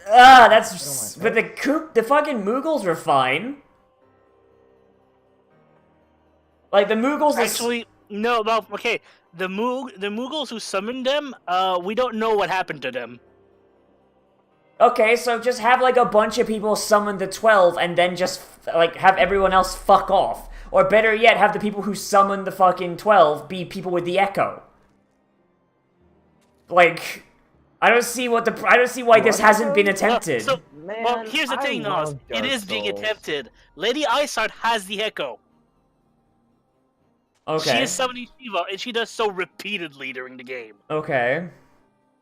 [SPEAKER 2] that's but the fucking Moogles were fine. Like the Moogles
[SPEAKER 3] Actually, no, okay. The Moogles who summoned them, we don't know what happened to them.
[SPEAKER 2] Okay, so just have like a bunch of people summon the 12 and then just like have everyone else fuck off. Or better yet, have the people who summon the fucking 12 be people with the echo. Like I don't see why this hasn't been attempted.
[SPEAKER 10] Man,
[SPEAKER 3] here's the
[SPEAKER 10] I
[SPEAKER 3] thing, Nozz.
[SPEAKER 10] love
[SPEAKER 3] It
[SPEAKER 10] Dark
[SPEAKER 3] is being
[SPEAKER 10] Souls.
[SPEAKER 3] attempted. Lady Isart has the Echo. She
[SPEAKER 2] Okay.
[SPEAKER 3] is summoning Shiva, and she does so repeatedly during the game.
[SPEAKER 2] Okay.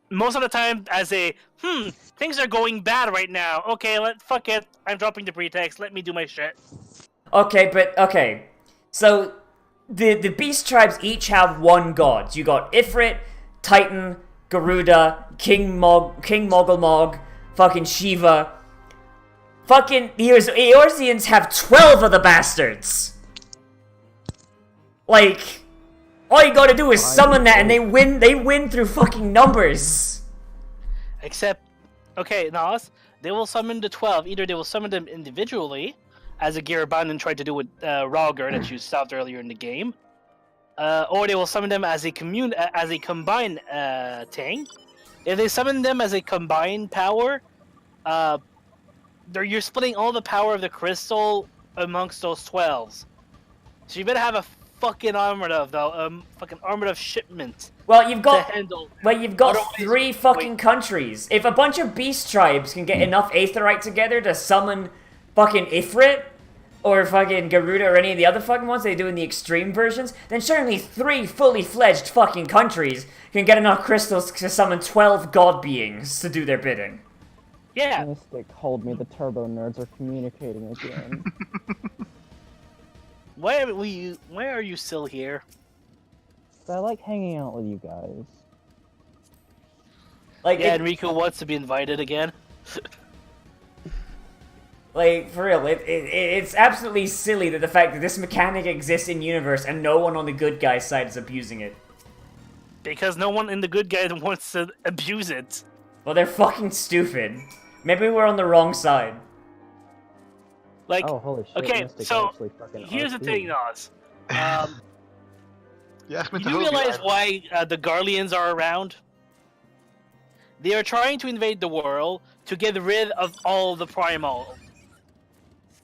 [SPEAKER 3] Most of the time, as a things are going bad right now. Okay, fuck it. I'm dropping the pretext. Let me do my shit.
[SPEAKER 2] Okay. So the beast tribes each have one god. You got Ifrit, Titan, Garuda, King Mogulmog, fucking Shiva. Fucking the Eorzeans have 12 of the bastards. Like, all you gotta do is summon that and they win through fucking numbers.
[SPEAKER 3] Except, okay, Nozz, they will summon the 12. Either they will summon them individually, as a Girabandan tried to do with Rauger that you stopped earlier in the game, or they will summon them as a combined thing. If they summon them as a combined power, you're splitting all the power of the crystal amongst those 12s. So you better have a fucking armored of shipment.
[SPEAKER 2] Well, you've got
[SPEAKER 3] Otherwise,
[SPEAKER 2] three fucking countries. If a bunch of beast tribes can get enough Aetherite together to summon fucking Ifrit, or fucking Garuda, or any of the other fucking ones they do in the extreme versions, then certainly 3 fully fledged fucking countries can get enough crystals to summon 12 god beings to do their bidding.
[SPEAKER 3] Yeah.
[SPEAKER 10] Mystic, hold me. The turbo nerds are communicating again.
[SPEAKER 3] Why are you still here?
[SPEAKER 10] I like hanging out with you guys.
[SPEAKER 2] Like,
[SPEAKER 3] yeah, Enrico wants to be invited again.
[SPEAKER 2] Like, for real, it's absolutely silly that the fact that this mechanic exists in universe and no one on the good guy's side is abusing it.
[SPEAKER 3] Because no one in the good guys wants to abuse it.
[SPEAKER 2] Well, they're fucking stupid. Maybe we're on the wrong side.
[SPEAKER 3] Like,
[SPEAKER 10] oh, holy shit,
[SPEAKER 3] okay,
[SPEAKER 10] Mystic
[SPEAKER 3] so
[SPEAKER 10] actually fucking
[SPEAKER 3] here's the
[SPEAKER 10] RP.
[SPEAKER 3] thing, Nozz.
[SPEAKER 1] to
[SPEAKER 3] You
[SPEAKER 1] hold
[SPEAKER 3] realize
[SPEAKER 1] you.
[SPEAKER 3] why the Garleans are around? They are trying to invade the world to get rid of all the primal.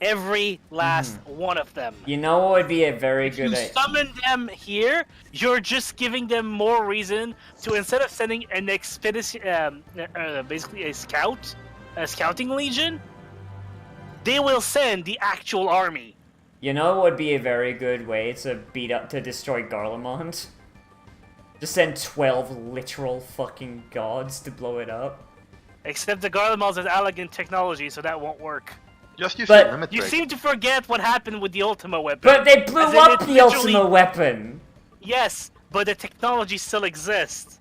[SPEAKER 3] Every last one of them.
[SPEAKER 2] You know what would be a very good
[SPEAKER 3] You
[SPEAKER 2] idea?
[SPEAKER 3] summon them here, you're just giving them more reason to, instead of sending an expedition, basically a scouting legion, they will send the actual army.
[SPEAKER 2] You know what would be a very good way to destroy Garlemald? Just send 12 literal fucking gods to blow it up.
[SPEAKER 3] Except the Garlemald has elegant technology, so that won't work.
[SPEAKER 1] Just use
[SPEAKER 2] But-
[SPEAKER 1] your limit
[SPEAKER 3] You
[SPEAKER 1] break.
[SPEAKER 3] seem to forget what happened with the Ultima weapon.
[SPEAKER 2] But they blew
[SPEAKER 3] As in
[SPEAKER 2] up
[SPEAKER 3] it
[SPEAKER 2] the
[SPEAKER 3] literally-
[SPEAKER 2] Ultima weapon!
[SPEAKER 3] Yes, but the technology still exists.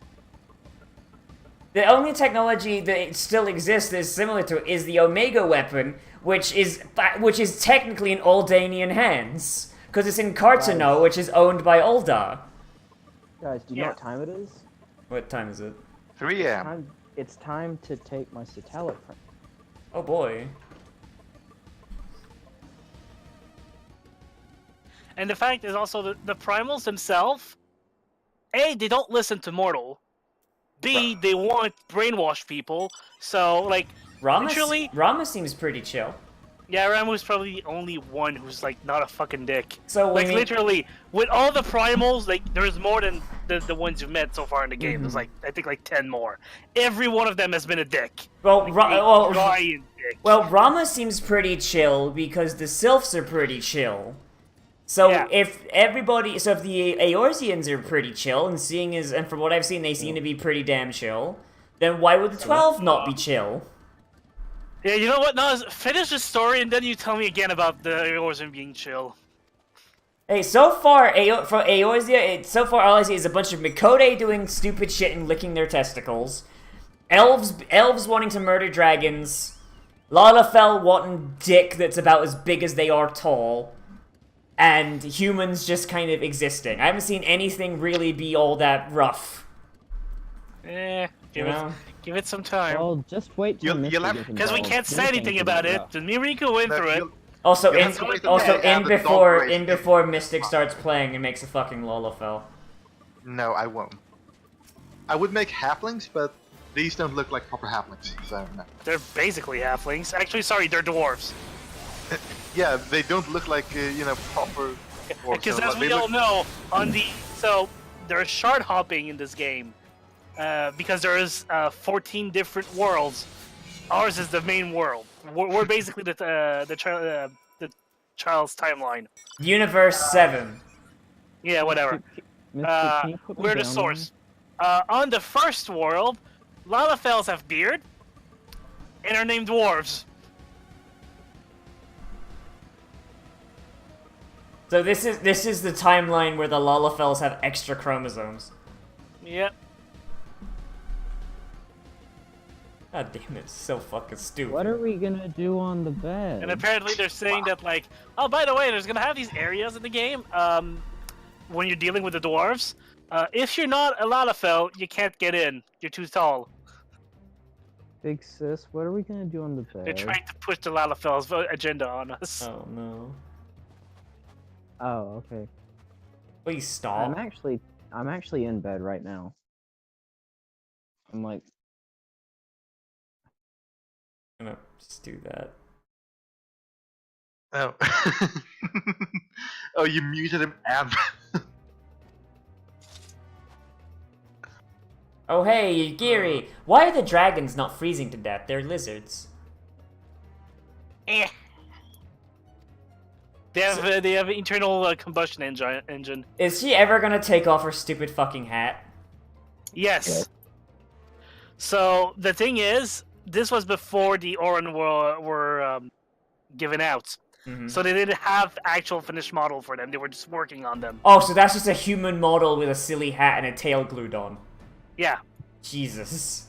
[SPEAKER 2] The only technology that still exists that is similar to it is the Omega weapon, which is technically in Aldanian hands. Because it's in Cartano, which is owned by Uldar.
[SPEAKER 10] Guys, do you know what time it is?
[SPEAKER 2] What time is it?
[SPEAKER 1] 3 a.m.
[SPEAKER 10] It's time to take my satellite print.
[SPEAKER 2] Oh boy.
[SPEAKER 3] And the fact is also that the primals themselves, A, they don't listen to mortal. B, they want brainwash people. So, like, literally...
[SPEAKER 2] Rama seems pretty chill.
[SPEAKER 3] Yeah, Ramu's probably the only one who's, like, not a fucking dick.
[SPEAKER 2] So,
[SPEAKER 3] like, literally, with all the primals, like, there's more than the ones you've met so far in the game.
[SPEAKER 2] Mm-hmm.
[SPEAKER 3] There's, like, I think, like, 10 more. Every one of them has been a dick.
[SPEAKER 2] Well,
[SPEAKER 3] Like, giant dick.
[SPEAKER 2] Well, Rama seems pretty chill because the Sylphs are pretty chill. So
[SPEAKER 3] Yeah.
[SPEAKER 2] if the Eorzeans are pretty chill, and from what I've seen, they seem to be pretty damn chill, then why would the 12 not be chill?
[SPEAKER 3] Yeah, you know what, Nozz? Finish the story and then you tell me again about the Eorzean being chill.
[SPEAKER 2] Hey, so far, for Eorzea, so far all I see is a bunch of Mikode doing stupid shit and licking their testicles, elves wanting to murder dragons, Lalafell wanting dick that's about as big as they are tall, and humans just kind of existing. I haven't seen anything really be all that rough.
[SPEAKER 3] Give it some time.
[SPEAKER 10] Well, just wait till Mystic gets
[SPEAKER 3] Because we
[SPEAKER 10] involved.
[SPEAKER 3] can't say anything about it. And me and Rico went through it.
[SPEAKER 2] Also,
[SPEAKER 1] You
[SPEAKER 2] in
[SPEAKER 1] have to wait until they add the dog
[SPEAKER 2] before
[SPEAKER 1] race.
[SPEAKER 2] before Mystic starts playing and makes a fucking Lalafell.
[SPEAKER 1] No, I won't. I would make halflings, but these don't look like proper halflings, so no.
[SPEAKER 3] They're basically halflings. Actually, sorry, they're dwarves.
[SPEAKER 1] Yeah, they don't look like, proper dwarves.
[SPEAKER 3] Because
[SPEAKER 1] so,
[SPEAKER 3] as
[SPEAKER 1] like,
[SPEAKER 3] we
[SPEAKER 1] they
[SPEAKER 3] all
[SPEAKER 1] look-
[SPEAKER 3] know, so there's shard hopping in this game. because there is 14 different worlds. Ours is the main world. We're basically the child's timeline.
[SPEAKER 2] Universe 7.
[SPEAKER 3] Yeah, whatever.
[SPEAKER 10] Mister, can you put me
[SPEAKER 3] We're the
[SPEAKER 10] down
[SPEAKER 3] source. On the first world, Lalafels have beard and are named dwarves.
[SPEAKER 2] So this is the timeline where the Lalafels have extra chromosomes.
[SPEAKER 3] Yep.
[SPEAKER 2] God damn it, it's so fucking stupid.
[SPEAKER 10] What are we gonna do on the bed?
[SPEAKER 3] And apparently they're saying that, like, oh, by the way, there's gonna have these areas in the game, when you're dealing with the dwarves. If you're not a Lalafell, you can't get in. You're too tall.
[SPEAKER 10] Big sis, what are we gonna do on the bed?
[SPEAKER 3] They're trying to push the Lalafell's agenda on us.
[SPEAKER 2] Oh no.
[SPEAKER 10] Oh, okay.
[SPEAKER 2] Please stop.
[SPEAKER 10] I'm actually in bed right now. I'm like,
[SPEAKER 2] I'm gonna just do that.
[SPEAKER 1] Oh. Oh, you muted him and...
[SPEAKER 2] Oh hey, Geary! Why are the dragons not freezing to death? They're lizards.
[SPEAKER 3] Eh. They have an internal combustion engine.
[SPEAKER 2] Is she ever gonna take off her stupid fucking hat?
[SPEAKER 3] Yes. So the thing is, this was before the Oran were given out. So they didn't have actual finished model for them. They were just working on them.
[SPEAKER 2] Oh, so that's just a human model with a silly hat and a tail glued on.
[SPEAKER 3] Yeah.
[SPEAKER 2] Jesus.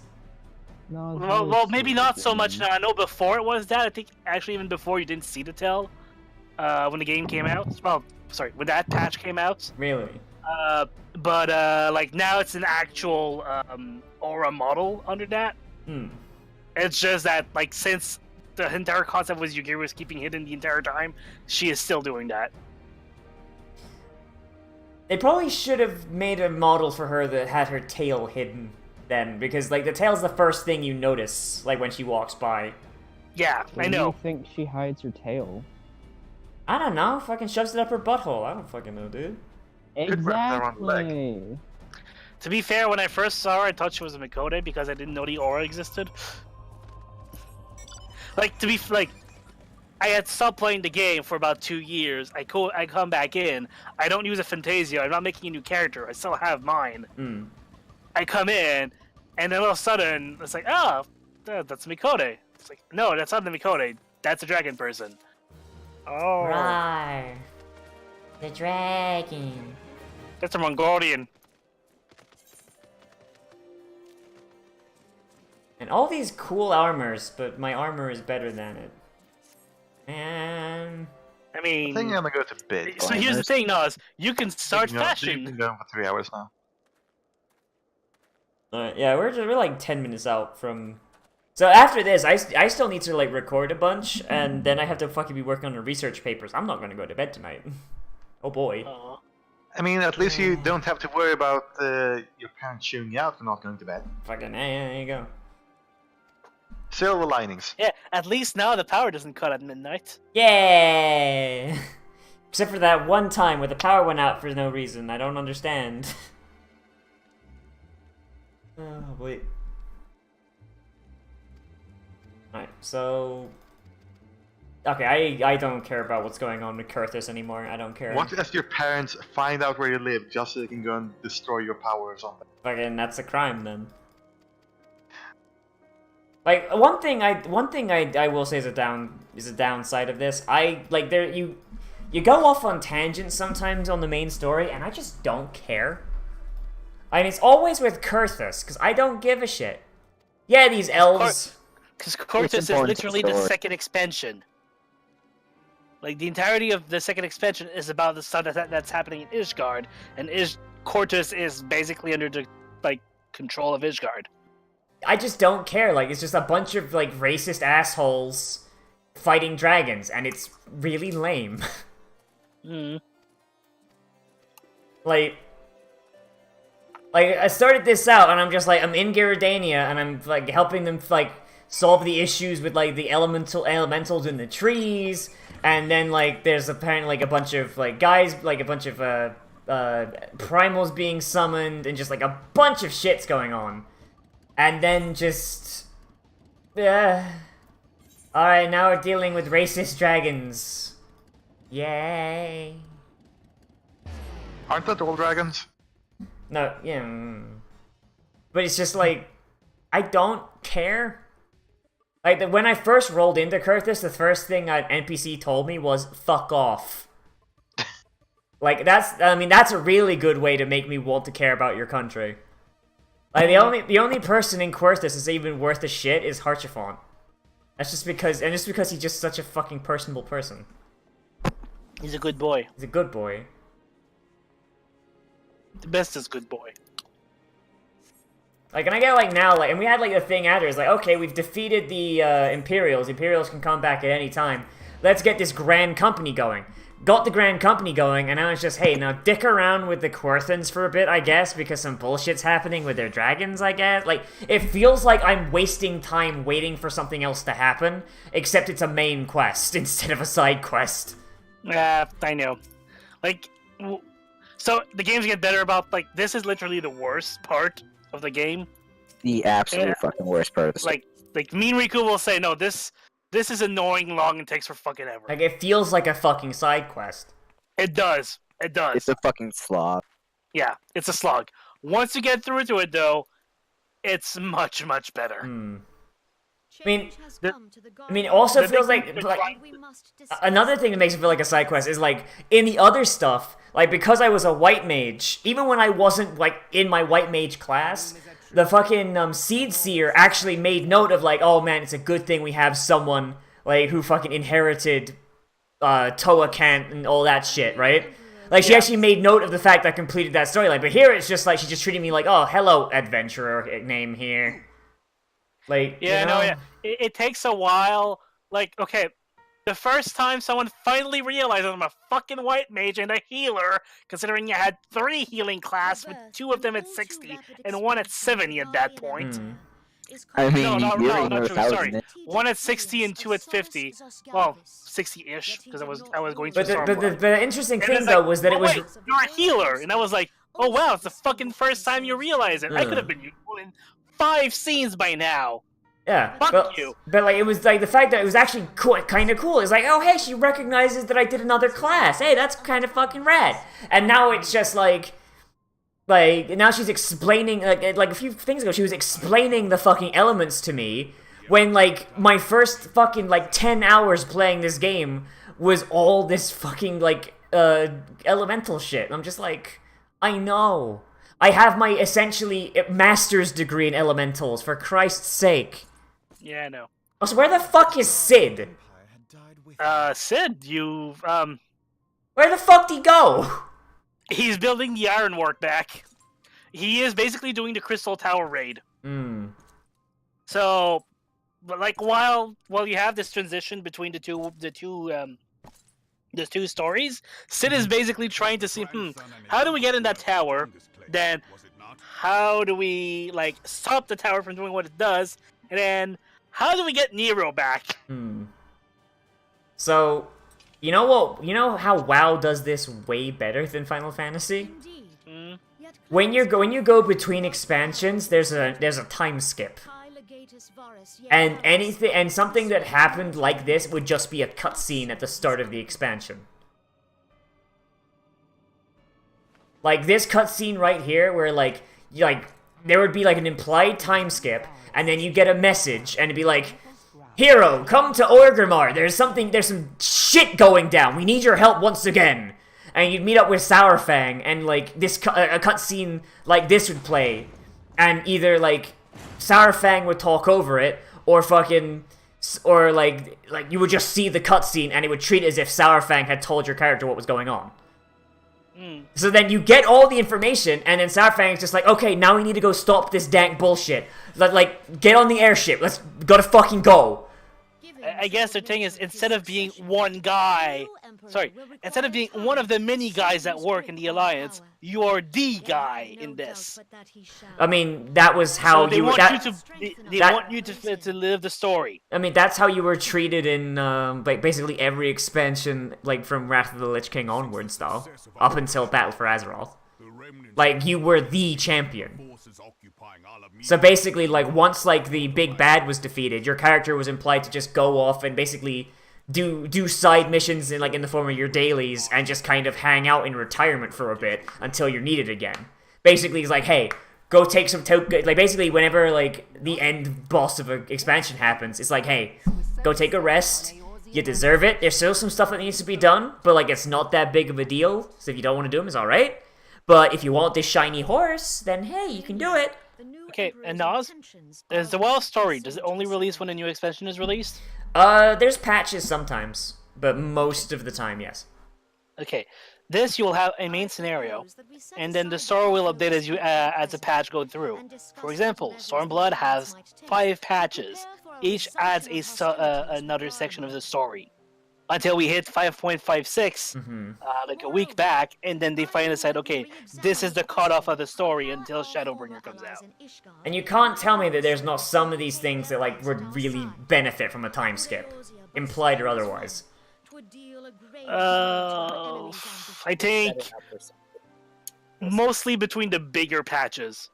[SPEAKER 10] no.
[SPEAKER 3] Well, maybe not so much now. I know before it was that. I think actually even before you didn't see the tail when the game came out. Well, sorry, when that patch came out.
[SPEAKER 2] Really?
[SPEAKER 3] But like now it's an actual aura model under that. It's just that like since the entire concept was Yugiri was keeping hidden the entire time, she is still doing that.
[SPEAKER 2] They probably should have made a model for her that had her tail hidden then, because like the tail's the first thing you notice, like when she walks by.
[SPEAKER 3] Yeah,
[SPEAKER 10] Where
[SPEAKER 3] I know.
[SPEAKER 10] do you think she hides her tail?
[SPEAKER 2] I don't know, fucking shoves it up her butthole. I don't fucking know, dude.
[SPEAKER 10] Exactly.
[SPEAKER 3] To be fair, when I first saw her, I thought she was a Mikode because I didn't know the aura existed. Like, I had stopped playing the game for about 2 years. I come back in. I don't use a Fantasia. I'm not making a new character. I still have mine. I come in, and then all of a sudden, it's like, oh, that's Mikode. It's like, no, that's not the Mikode. That's a dragon person. Oh.
[SPEAKER 6] Rawr. The dragon.
[SPEAKER 3] That's a Mongolian.
[SPEAKER 2] And all these cool armors, but my armor is better than it. And
[SPEAKER 3] I mean,
[SPEAKER 1] I think I'm gonna go to bed.
[SPEAKER 3] So here's the thing, Nozz. You can start fashion.
[SPEAKER 1] You've been going for 3 hours now.
[SPEAKER 2] Yeah, we're like 10 minutes out from. So after this, I still need to like record a bunch, and then I have to fucking be working on the research papers. I'm not gonna go to bed tonight. Oh boy.
[SPEAKER 1] I mean, at least you don't have to worry about your parents shooing you out for not going to bed.
[SPEAKER 2] Fucking there you go.
[SPEAKER 1] Silver linings.
[SPEAKER 3] Yeah, at least now the power doesn't cut at midnight.
[SPEAKER 2] Yay! Except for that one time where the power went out for no reason. I don't understand. Oh, wait. Alright, so... Okay, I don't care about what's going on with Kurthus anymore. I don't care.
[SPEAKER 1] What if your parents find out where you live just so they can go and destroy your power or something?
[SPEAKER 2] Fucking, that's a crime then. Like one thing I will say is a downside of this. You go off on tangents sometimes on the main story, and I just don't care. I mean, it's always with Kurthus, because I don't give a shit. Yeah, these elves.
[SPEAKER 3] Because Kurthus is literally the second expansion. Like the entirety of the second expansion is about the stuff that's happening in Ishgard, and Kurthus is basically under the control of Ishgard.
[SPEAKER 2] I just don't care. Like, it's just a bunch of like racist assholes fighting dragons, and it's really lame. Like I started this out, and I'm just like, I'm in Gyrodania, and I'm like helping them like solve the issues with like the elementals in the trees, and then like there's apparently like a bunch of like guys, like a bunch of primals being summoned, and just like a bunch of shit's going on. And then just... Alright, now we're dealing with racist dragons. Yay.
[SPEAKER 1] Aren't that all dragons?
[SPEAKER 2] No, yeah. But it's just like, I don't care. Like, when I first rolled into Kurthus, the first thing an NPC told me was, fuck off. Like, that's a really good way to make me want to care about your country. Like, the only person in Kurthus that's even worth a shit is Harchifont. That's just because he's just such a fucking personable person.
[SPEAKER 3] He's a good boy.
[SPEAKER 2] He's a good boy.
[SPEAKER 3] The best is good boy.
[SPEAKER 2] Like, and I get, like, now, like, and we had, like, a thing after, it's like, okay, we've defeated the, Imperials. The Imperials can come back at any time. Let's get this Grand Company going. Got the Grand Company going, and now it's just, hey, now dick around with the Querthans for a bit, I guess, because some bullshit's happening with their dragons, I guess. Like, it feels like I'm wasting time waiting for something else to happen, except it's a main quest instead of a side quest.
[SPEAKER 3] I know. Like, so the games get better about, like, this is literally the worst part of the game.
[SPEAKER 4] The absolute fucking worst part of the story.
[SPEAKER 3] Like me and Riku will say, no, this is annoying, long, and takes for fucking ever.
[SPEAKER 2] Like, it feels like a fucking side quest.
[SPEAKER 3] It does. It does.
[SPEAKER 4] It's a fucking slog.
[SPEAKER 3] Yeah, it's a slog. Once you get through to it, though, it's much, much better.
[SPEAKER 2] I mean, also feels like another thing that makes it feel like a side quest is, like, in the other stuff, like, because I was a white mage, even when I wasn't, like, in my white mage class, the fucking Seed Seer actually made note of, like, oh man, it's a good thing we have someone, like, who fucking inherited Toa Kant and all that shit, right? Like, she actually made note of the fact that I completed that storyline, but here it's just like, she just treated me like, oh, hello, adventurer name here. Like,
[SPEAKER 3] yeah,
[SPEAKER 2] you know?
[SPEAKER 3] no, yeah. It takes a while. Like, okay, the first time someone finally realized I'm a fucking white mage and a healer, considering you had 3 healing class with 2 of them at 60 and 1 at 70 at that point.
[SPEAKER 4] I mean,
[SPEAKER 3] no,
[SPEAKER 4] you're
[SPEAKER 3] not true. Sorry,
[SPEAKER 4] it.
[SPEAKER 3] 1 at 60 and 2 at 50. Well, 60-ish, because I was going through
[SPEAKER 2] But the interesting thing, though, was that it was...
[SPEAKER 3] Wait, you're a healer! And I was like, oh wow, it's the fucking first time you realize it. I could have been useful in 5 scenes by now.
[SPEAKER 2] Yeah,
[SPEAKER 3] Fuck you.
[SPEAKER 2] But like, it was like the fact that it was actually kind of cool. It's like, oh hey, she recognizes that I did another class. Hey, that's kind of fucking rad. And now it's just like now she's explaining like a few things ago she was explaining the fucking elements to me when like my first fucking like 10 hours playing this game was all this fucking like elemental shit. And I'm just like, I know. I have my essentially master's degree in elementals, for Christ's sake.
[SPEAKER 3] Yeah, I know.
[SPEAKER 2] Also, where the fuck is Sid?
[SPEAKER 3] Sid, you,
[SPEAKER 2] Where the fuck did he go?
[SPEAKER 3] He's building the ironwork back. He is basically doing the Crystal Tower raid. So, but like, while you have this transition between the two stories, Sid is basically trying to see, how do we get in that tower? Then, how do we, like, stop the tower from doing what it does? And then, how do we get Nero back?
[SPEAKER 2] So, you know what? You know how WoW does this way better than Final Fantasy? When you go between expansions, there's a time skip. And something that happened like this would just be a cutscene at the start of the expansion. Like this cutscene right here, where like there would be like an implied time skip, and then you get a message, and it'd be like, "Hero, come to Orgrimmar. There's some shit going down. We need your help once again." And you'd meet up with Sourfang, and like a cutscene like this would play, and either like Sourfang would talk over it, or like you would just see the cutscene, and it would treat it as if Sourfang had told your character what was going on. So then you get all the information, and then Sourfang's just like, okay, now we need to go stop this dank bullshit. Like, get on the airship. Let's gotta fucking go.
[SPEAKER 3] I guess the thing is, instead of being one guy, instead of being one of the many guys that work in the Alliance, you are the guy in this.
[SPEAKER 2] I mean, that was how
[SPEAKER 3] so they
[SPEAKER 2] you
[SPEAKER 3] want
[SPEAKER 2] that,
[SPEAKER 3] you to they want you to live the story.
[SPEAKER 2] I mean, that's how you were treated in like basically every expansion, like from Wrath of the Lich King onwards, though, up until Battle for Azeroth. Like, you were the champion. So basically, like, once, like, the big bad was defeated, your character was implied to just go off and basically do side missions in, like, in the form of your dailies and just kind of hang out in retirement for a bit until you're needed again. Basically, it's like, hey, go take some like, basically, whenever, like, the end boss of an expansion happens, it's like, hey, go take a rest. You deserve it. There's still some stuff that needs to be done, but, like, it's not that big of a deal, so if you don't want to do them, it's alright. But if you want this shiny horse, then hey, you can do it.
[SPEAKER 3] Okay, and Nozz, is the WoW story, does it only release when a new expansion is released?
[SPEAKER 2] There's patches sometimes, but most of the time, yes.
[SPEAKER 3] Okay, this you will have a main scenario, and then the story will update as the patch goes through. For example, Stormblood has 5 patches. Each adds another section of the story. Until we hit 5.56, like a week back, and then they finally said, okay, this is the cutoff of the story until Shadowbringer comes out.
[SPEAKER 2] And you can't tell me that there's not some of these things that, like, would really benefit from a time skip, implied or otherwise.
[SPEAKER 3] I think mostly between the bigger patches.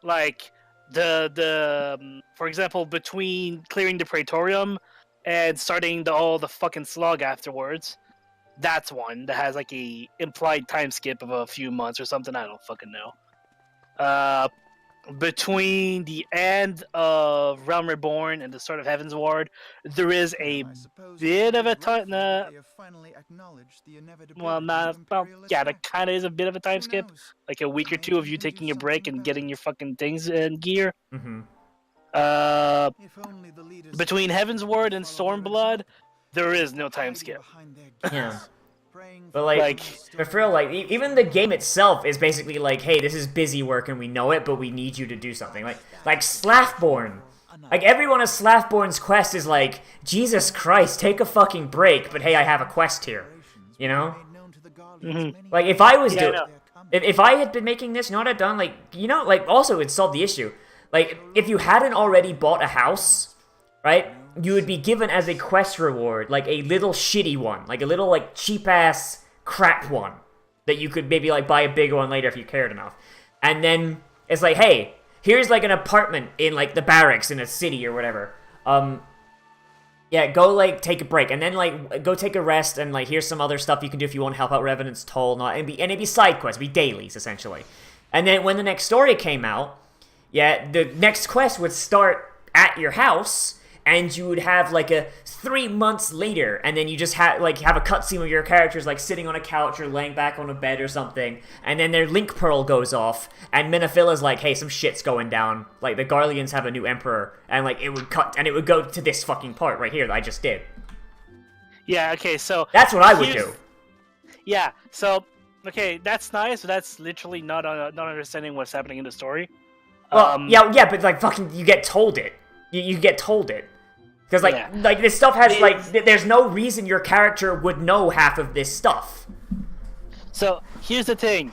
[SPEAKER 3] Like, for example, between clearing the Praetorium and starting all the fucking slog afterwards. That's one that has like a implied time skip of a few months or something. I don't fucking know. Between the end of Realm Reborn and the start of Heaven's Ward, there is a bit of a time. That kind of is a bit of a time skip, like a week or two of you taking a break and getting your fucking things in gear. Between Heaven's Ward and Stormblood, there is no time skip.
[SPEAKER 2] Yeah. But like for real, like even the game itself is basically like, hey, this is busy work and we know it, but we need you to do something. Like Slathborn. Like everyone of Slathborn's quest is like, Jesus Christ, take a fucking break, but hey, I have a quest here. You know? Like if I was if I had been making this, you know what I'd done? Like, you know, like also it solved the issue. Like, if you hadn't already bought a house, right, you would be given as a quest reward, like, a little shitty one. Like, a little, like, cheap-ass crap one. That you could maybe, like, buy a bigger one later if you cared enough. And then, it's like, hey, here's, like, an apartment in, like, the barracks in a city or whatever. Yeah, go, like, take a break. And then, like, go take a rest, and, like, here's some other stuff you can do if you want to help out Revenant's Toll. And it'd be side quests, it'd be dailies, essentially. And then, when the next story came out, yeah, the next quest would start at your house, and you would have like a 3 months later, and then you just have a cutscene where your character's like sitting on a couch or laying back on a bed or something, and then their link pearl goes off, and Minafila's like, hey, some shit's going down, like the Garleans have a new emperor, and like it would cut, and it would go to this fucking part right here that I just did.
[SPEAKER 3] Yeah, okay, so
[SPEAKER 2] that's what I would do.
[SPEAKER 3] Yeah, so okay, that's nice, but that's literally not understanding what's happening in the story.
[SPEAKER 2] Well, yeah, but like fucking, you get told it. You get told it. Because like this stuff has there's no reason your character would know half of this stuff.
[SPEAKER 3] So here's the thing.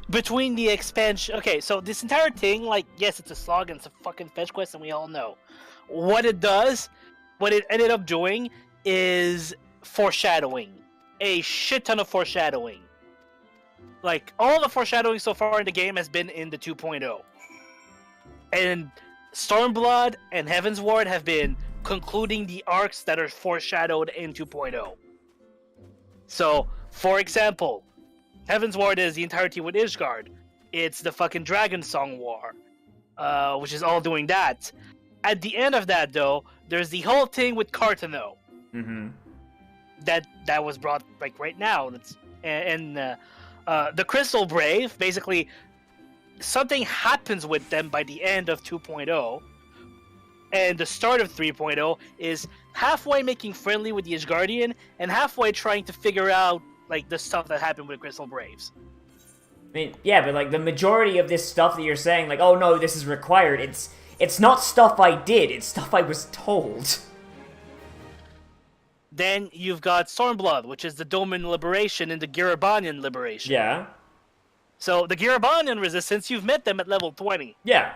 [SPEAKER 3] Between the expansion, okay, so this entire thing, like, yes, it's a slog and it's a fucking fetch quest, and we all know what it does. What it ended up doing is foreshadowing, a shit ton of foreshadowing. Like, all the foreshadowing so far in the game has been in the 2.0. And Stormblood and Heaven's Ward have been concluding the arcs that are foreshadowed in 2.0. So, for example, Heaven's Ward is the entirety with Ishgard. It's the fucking Dragon Song War, which is all doing that. At the end of that, though, there's the whole thing with Cartano. That was brought, like, right now. The Crystal Brave, basically, something happens with them by the end of 2.0, and the start of 3.0 is halfway making friendly with the Ishgardian, and halfway trying to figure out, like, the stuff that happened with Crystal Braves. I
[SPEAKER 2] mean, yeah, but, like, the majority of this stuff that you're saying, like, oh no, this is required, it's not stuff I did, it's stuff I was told.
[SPEAKER 3] Then you've got Stormblood, which is the Doman liberation and the Girabanian liberation.
[SPEAKER 2] Yeah.
[SPEAKER 3] So the Girabanian resistance, you've met them at level 20.
[SPEAKER 2] Yeah.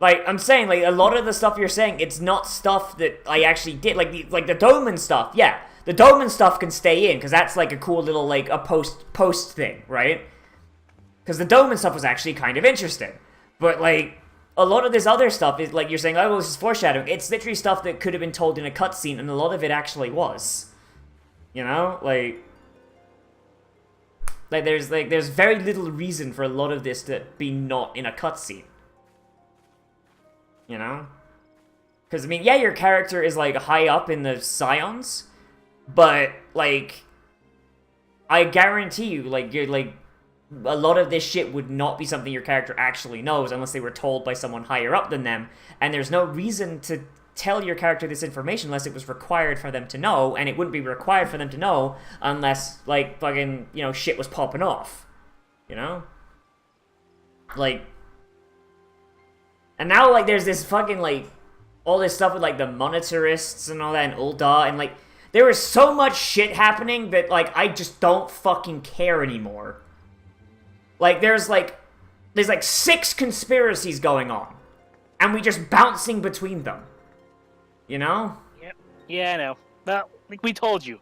[SPEAKER 2] Like, I'm saying, like, a lot of the stuff you're saying, it's not stuff that I actually did. Like the Doman stuff, yeah. The Doman stuff can stay in, because that's, like, a cool little, like, a post thing, right? Because the Doman stuff was actually kind of interesting. But, like, a lot of this other stuff is, like, you're saying, oh, this is foreshadowing. It's literally stuff that could have been told in a cutscene, and a lot of it actually was. You know? There's very little reason for a lot of this to be not in a cutscene. You know? Because, I mean, yeah, your character is, like, high up in the Scions, but, like, I guarantee you, like, you're, like, a lot of this shit would not be something your character actually knows unless they were told by someone higher up than them, and there's no reason to tell your character this information unless it was required for them to know, and it wouldn't be required for them to know unless, like, fucking, you know, shit was popping off. You know? Like... And now, like, there's this fucking, like, all this stuff with, like, the monetarists and all that, and Ul'dah, and, like, there is so much shit happening that, like, I just don't fucking care anymore. Like, there's, like, 6 conspiracies going on, and we just bouncing between them. You know?
[SPEAKER 3] Yep. Yeah, I know. Well, like we told you.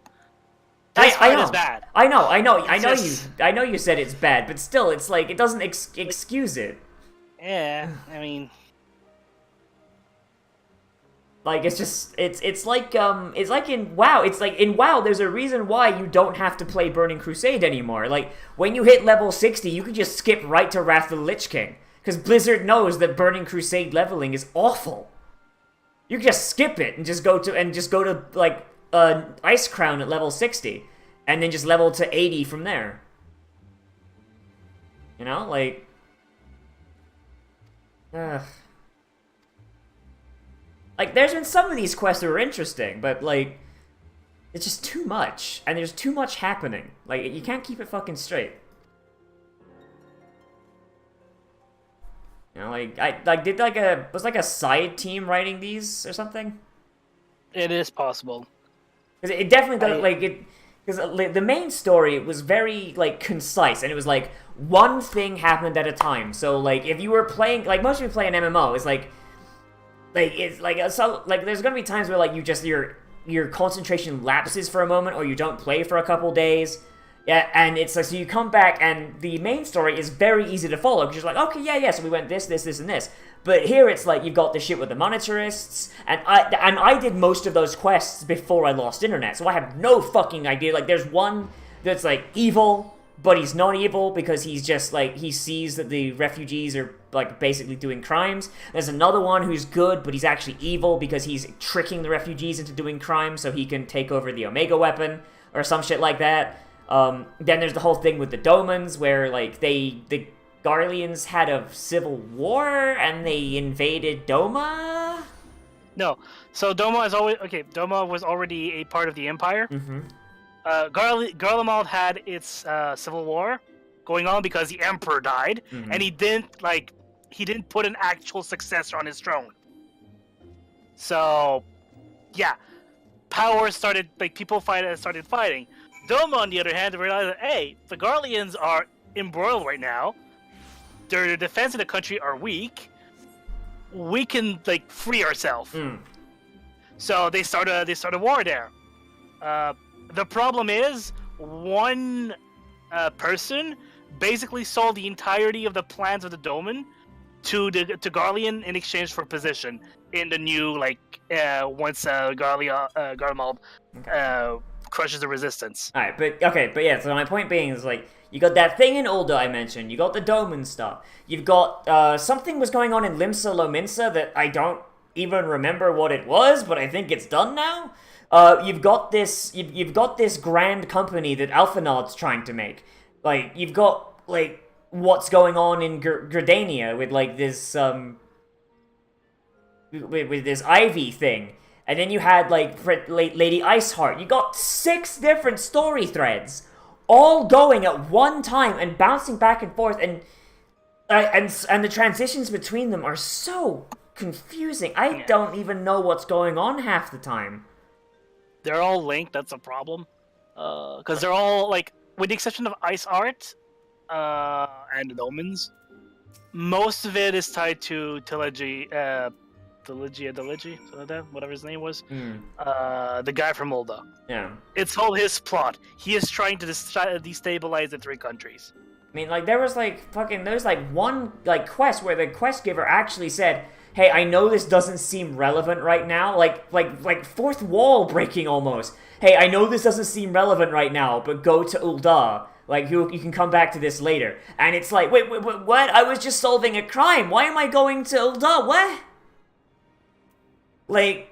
[SPEAKER 2] I
[SPEAKER 3] This fight
[SPEAKER 2] know.
[SPEAKER 3] is bad.
[SPEAKER 2] I know
[SPEAKER 3] just-
[SPEAKER 2] I know you said it's bad, but still, it's like, it doesn't excuse it.
[SPEAKER 3] Yeah, I mean...
[SPEAKER 2] Like, it's just, it's like in WoW, in WoW, there's a reason why you don't have to play Burning Crusade anymore. Like, when you hit level 60, you can just skip right to Wrath of the Lich King. Because Blizzard knows that Burning Crusade leveling is awful. You can just skip it and just go to, like, Ice Crown at level 60. And then just level to 80 from there. You know, like... Ugh. Like, there's been some of these quests that were interesting, but, like, it's just too much, and there's too much happening. Like, you can't keep it fucking straight. You know, was a side team writing these or something?
[SPEAKER 3] It is possible.
[SPEAKER 2] Because it definitely because the main story was very, like, concise, and it was like one thing happened at a time. So, like, if you were playing, like, most people play an MMO, it's like it's like so, like, there's gonna be times where, like, you just your concentration lapses for a moment, or you don't play for a couple days. Yeah, and it's like, so you come back, and the main story is very easy to follow, because you're like, okay, yeah, so we went this, and this. But here it's like, you've got the shit with the monetarists, and I did most of those quests before I lost internet, so I have no fucking idea. Like, there's one that's, like, evil, but he's not evil, because he's just, like, he sees that the refugees are, like, basically doing crimes. There's another one who's good, but he's actually evil, because he's tricking the refugees into doing crimes so he can take over the Omega weapon, or some shit like that. Then there's the whole thing with the Domans, where, like, the Garleans had a civil war, and they invaded Doma?
[SPEAKER 3] No. So Doma was already a part of the Empire.
[SPEAKER 2] Mm-hmm.
[SPEAKER 3] Garlemald had its civil war going on because the Emperor died, and he didn't put an actual successor on his throne. So, yeah. Power started, like, started fighting. Doma, on the other hand, realized that, hey, the Garleans are embroiled right now. Their defense of the country are weak. We can, like, free ourselves. So they start a war there. The problem is, one person basically sold the entirety of the plans of the Doman to Garlean in exchange for position in the new, like, once Garlemald crushes the resistance.
[SPEAKER 2] Alright, but yeah, so my point being is, like, you got that thing in Ul'dah I mentioned, you got the Doman stuff, you've got, something was going on in Limsa Lominsa that I don't even remember what it was, but I think it's done now. You've got this grand company that Alphanod's trying to make. Like, you've got, like, what's going on in Gridania with, like, this, with this Ivy thing. And then you had, like, Lady Iceheart. You got 6 different story threads, all going at one time and bouncing back and forth. And, and the transitions between them are so confusing. I don't even know what's going on half the time.
[SPEAKER 3] They're all linked. That's a problem. Because they're all like, with the exception of Ice Art, and the Omens, most of it is tied to Deligy, whatever his name was. The guy from Molda.
[SPEAKER 2] Yeah.
[SPEAKER 3] It's all his plot. He is trying to destabilize the 3 countries.
[SPEAKER 2] I mean, like, there's one, like, quest where the quest giver actually said, hey, I know this doesn't seem relevant right now, like fourth wall breaking almost. Hey, I know this doesn't seem relevant right now, but go to Ul'dah. Like, you can come back to this later. And it's like, wait, what? I was just solving a crime. Why am I going to Ul'dah? What? Like...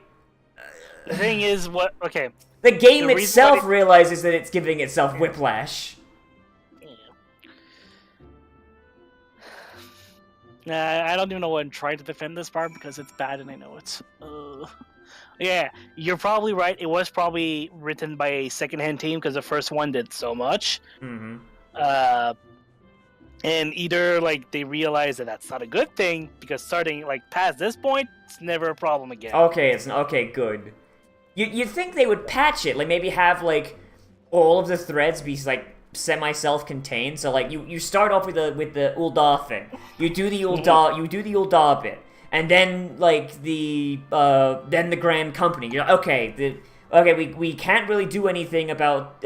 [SPEAKER 3] The thing is, okay.
[SPEAKER 2] The game itself realizes that it's giving itself whiplash.
[SPEAKER 3] I don't even know what I'm trying to defend this part because it's bad and I know it. Yeah, you're probably right. It was probably written by a second-hand team because the first one did so much.
[SPEAKER 2] Mm-hmm.
[SPEAKER 3] And either like they realize that that's not a good thing because starting like past this point, it's never a problem again.
[SPEAKER 2] Okay, okay, good. You'd think they would patch it, like maybe have like all of the threads be like semi-self-contained. So like you start off with the Ul'dah thing. You do the Ul'dah bit. And then, like, then the Grand Company. You're like, okay, we can't really do anything about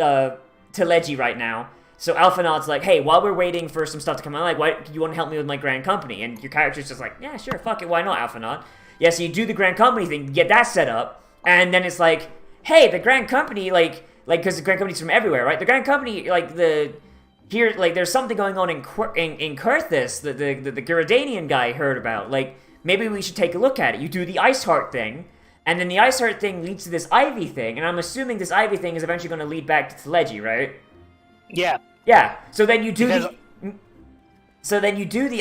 [SPEAKER 2] Teleji right now. So Alphanaud's like, hey, while we're waiting for some stuff to come out, like, why you want to help me with my Grand Company? And your character's just like, yeah, sure, fuck it, why not, Alphanaud? Yeah, so you do the Grand Company thing, get that set up, and then it's like, hey, the Grand Company, like, because the Grand Company's from everywhere, right? The Grand Company, like, there's something going on in Kurthus that the Gyrodanian guy heard about, like, maybe we should take a look at it. You do the Ice Heart thing, and then the Ice Heart thing leads to this Ivy thing, and I'm assuming this Ivy thing is eventually going to lead back to Teleji, right?
[SPEAKER 3] Yeah.
[SPEAKER 2] Yeah. So then you do the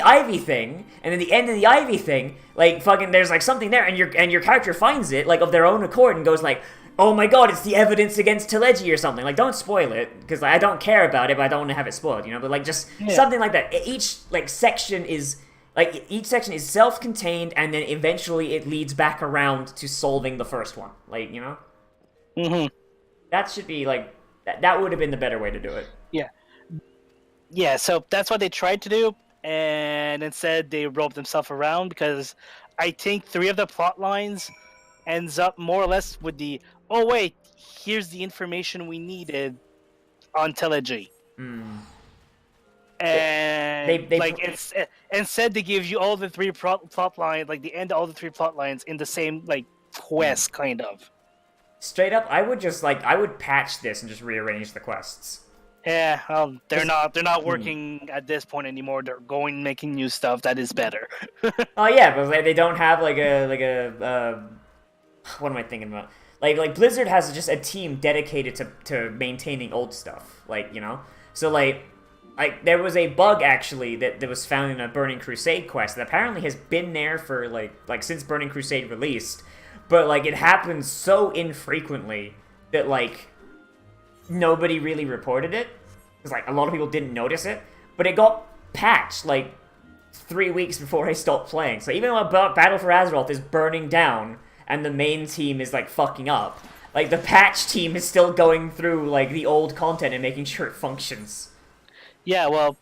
[SPEAKER 2] Ivy thing, and then the end of the Ivy thing, like fucking, there's like something there, and your character finds it like of their own accord and goes like, oh my god, it's the evidence against Teleji or something. Like, don't spoil it because I don't care about it, but I don't want to have it spoiled, you know. But like just something like that. Each section is self-contained, and then eventually it leads back around to solving the first one. Like, you know?
[SPEAKER 3] Mm-hmm.
[SPEAKER 2] That should be, like... That would have been the better way to do it.
[SPEAKER 3] Yeah. Yeah, so that's what they tried to do, and instead they roped themselves around, because I think 3 of the plot lines ends up more or less with the, oh wait, here's the information we needed on Teleji. And it's instead they give you all the 3 plot lines, like the end of all the 3 plot lines in the same like quest, kind of.
[SPEAKER 2] Straight up, I would patch this and just rearrange the quests.
[SPEAKER 3] Yeah, well, they're not working at this point anymore. They're making new stuff that is better.
[SPEAKER 2] Oh yeah, but they don't have like a what am I thinking about? Like Blizzard has just a team dedicated to maintaining old stuff, like, you know. So like there was a bug actually that was found in a Burning Crusade quest that apparently has been there for like since Burning Crusade released, but like it happens so infrequently that like nobody really reported it, because like a lot of people didn't notice it, but it got patched like 3 weeks before I stopped playing. So even though Battle for Azeroth is burning down and the main team is like fucking up, like the patch team is still going through like the old content and making sure it functions. Yeah, well,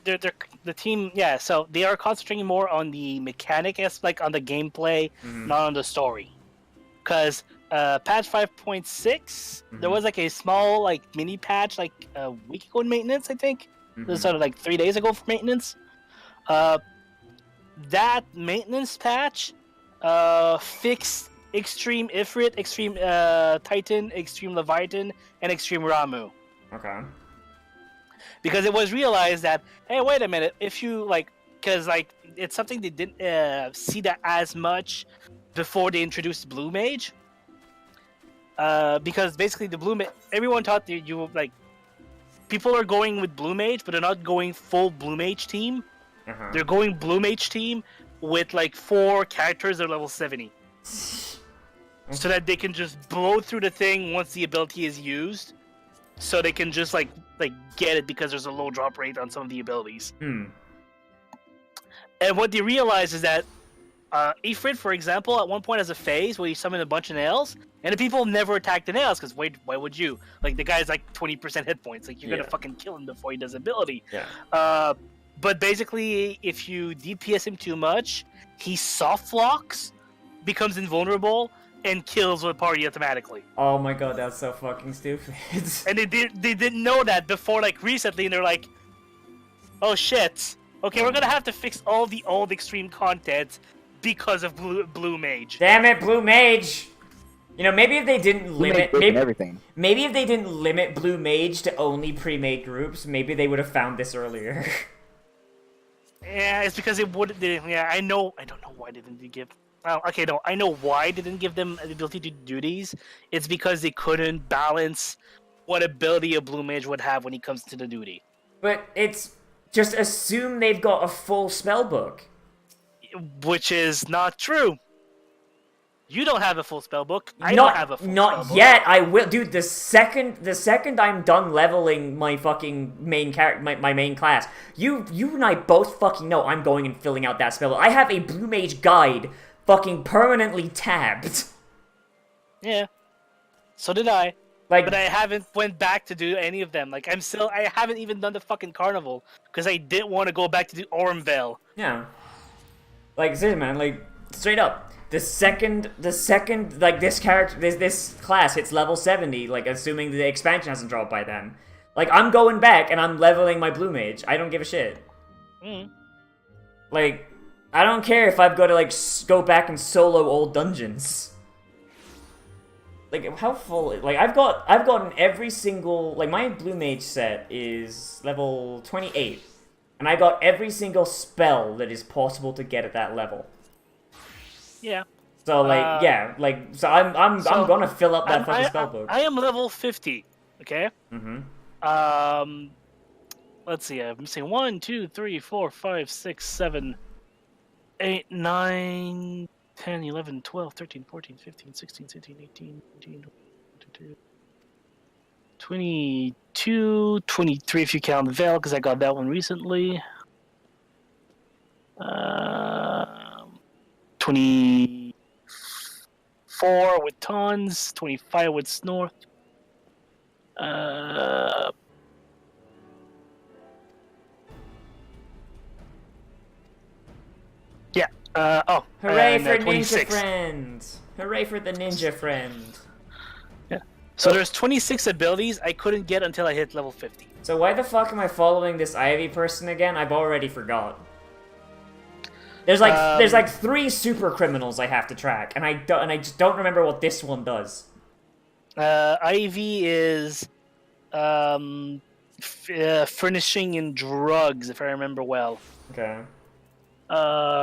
[SPEAKER 3] they're the team. Yeah, so they are concentrating more on the mechanic aspect, on the gameplay, not on the story. Because patch 5.6, there was like a small like mini patch like a week ago in maintenance, I think. It was sort of like 3 days ago for maintenance. That maintenance patch fixed Extreme Ifrit, Extreme Titan, Extreme Leviathan, and Extreme Ramu.
[SPEAKER 2] Okay.
[SPEAKER 3] Because it was realized that, hey, wait a minute, if you, like, because, like, it's something they didn't see that as much before they introduced Blue Mage. Because basically the Blue Mage, everyone thought that you, like, people are going with Blue Mage, but they're not going full Blue Mage team. They're going Blue Mage team with, like, 4 characters that are level 70. So that they can just blow through the thing once the ability is used. So they can just, like get it because there's a low drop rate on some of the abilities. And what they realize is that Ifrit, for example, at one point has a phase where you summon a bunch of nails, and the people never attack the nails because why would you? Like the guy's like 20% hit points. Like you're gonna fucking kill him before he does ability.
[SPEAKER 2] Yeah.
[SPEAKER 3] But basically, if you DPS him too much, he soft locks, becomes invulnerable, and kills the party automatically.
[SPEAKER 2] Oh my god, that's so fucking stupid.
[SPEAKER 3] And they didn't know that before, like recently, and they're like, oh shit. Okay, we're gonna have to fix all the old extreme content because of Blue Mage.
[SPEAKER 2] Damn it, Blue Mage! You know, maybe if they didn't limit maybe if they didn't limit Blue Mage to only pre-made groups, maybe they would have found this earlier.
[SPEAKER 3] Yeah, it's because it would. Yeah, I know. I don't know why they didn't give. Well, okay, no, I know why they didn't give them the ability to do these. It's because they couldn't balance what ability a Blue Mage would have when he comes to the duty.
[SPEAKER 2] But it's just assume they've got a full spellbook.
[SPEAKER 3] Which is not true. You don't have a full spellbook. I
[SPEAKER 2] not,
[SPEAKER 3] don't have a full
[SPEAKER 2] Not
[SPEAKER 3] spellbook.
[SPEAKER 2] yet. I will, dude. The second I'm done leveling my fucking main character, my main class, you and I both fucking know I'm going and filling out that spellbook. I have a Blue Mage guide, fucking permanently tabbed.
[SPEAKER 3] Yeah. So did I.
[SPEAKER 2] Like,
[SPEAKER 3] but I haven't went back to do any of them. Like I haven't even done the fucking carnival because I didn't want to go back to do Ormvale.
[SPEAKER 2] Yeah. Like, seriously, man. Like, straight up. The second, like, this character, this class hits level 70, like, assuming the expansion hasn't dropped by then. Like, I'm going back and I'm leveling my Blue Mage. I don't give a shit. Like, I don't care if I've got to, like, go back and solo old dungeons. Like, how full, like, I've gotten every single, like, my Blue Mage set is level 28. And I got every single spell that is possible to get at that level.
[SPEAKER 3] Yeah.
[SPEAKER 2] So like so I'm gonna fill up that fucking spellbook.
[SPEAKER 3] I am level 50. Okay.
[SPEAKER 2] Mm-hmm.
[SPEAKER 3] Let's see. I'm missing 1, 2, 3, 4, 5, 6, 7, 8, 9, 10, 11, 12, 13, 14, 15, 16, 17, 18, 19, 20, 22, 23 if you count the Veil because I got that one recently. 24 with Tons, 25 with Snorth. Yeah.
[SPEAKER 2] Hooray for Ninja
[SPEAKER 3] 26.
[SPEAKER 2] Friend! Hooray for the Ninja Friend!
[SPEAKER 3] Yeah. So there's 26 abilities I couldn't get until I hit level 50.
[SPEAKER 2] So why the fuck am I following this Ivy person again? I've already forgot. There's like 3 super criminals I have to track, and I just don't remember what this one does.
[SPEAKER 3] Ivy is furnishing in drugs, if I remember well.
[SPEAKER 2] Okay.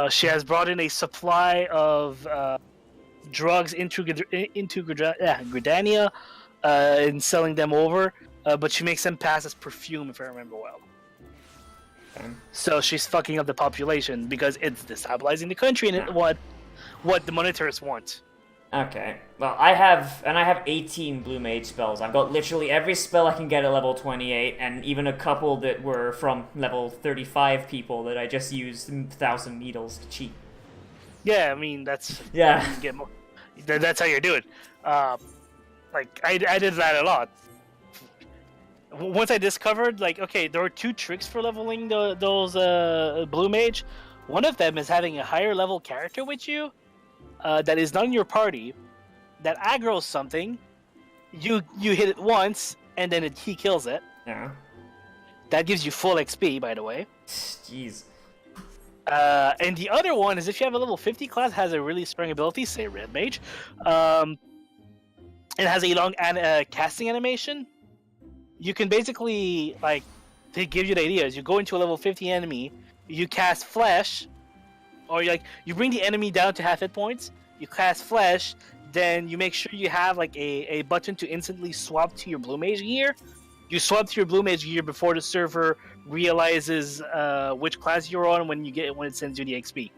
[SPEAKER 3] She has brought in a supply of drugs into Gridania and selling them over, but she makes them pass as perfume, if I remember well.
[SPEAKER 2] Okay.
[SPEAKER 3] So she's fucking up the population because it's destabilizing the country and what the monitors want.
[SPEAKER 2] Okay. Well, I have 18 Blue Mage spells. I've got literally every spell I can get at level 28, and even a couple that were from level 35 people that I just used 1,000 needles to cheat.
[SPEAKER 3] Yeah, I mean that's
[SPEAKER 2] yeah.
[SPEAKER 3] That's how you do it. Like I did that a lot. Once I discovered, like, okay, there are 2 tricks for leveling those Blue Mage. One of them is having a higher level character with you that is not in your party, that aggroes something. You hit it once, and then he kills it.
[SPEAKER 2] Yeah.
[SPEAKER 3] That gives you full XP, by the way.
[SPEAKER 2] Jeez.
[SPEAKER 3] And the other one is if you have a level 50 class, has a really strong ability, say Red Mage. It has a long casting animation. You can basically, like, to give you the idea, is you go into a level 50 enemy, you cast Flesh, or you bring the enemy down to half hit points, you cast Flesh, then you make sure you have like a button to instantly swap to your Blue Mage gear. You swap to your Blue Mage gear before the server realizes which class you're on when it sends you the XP.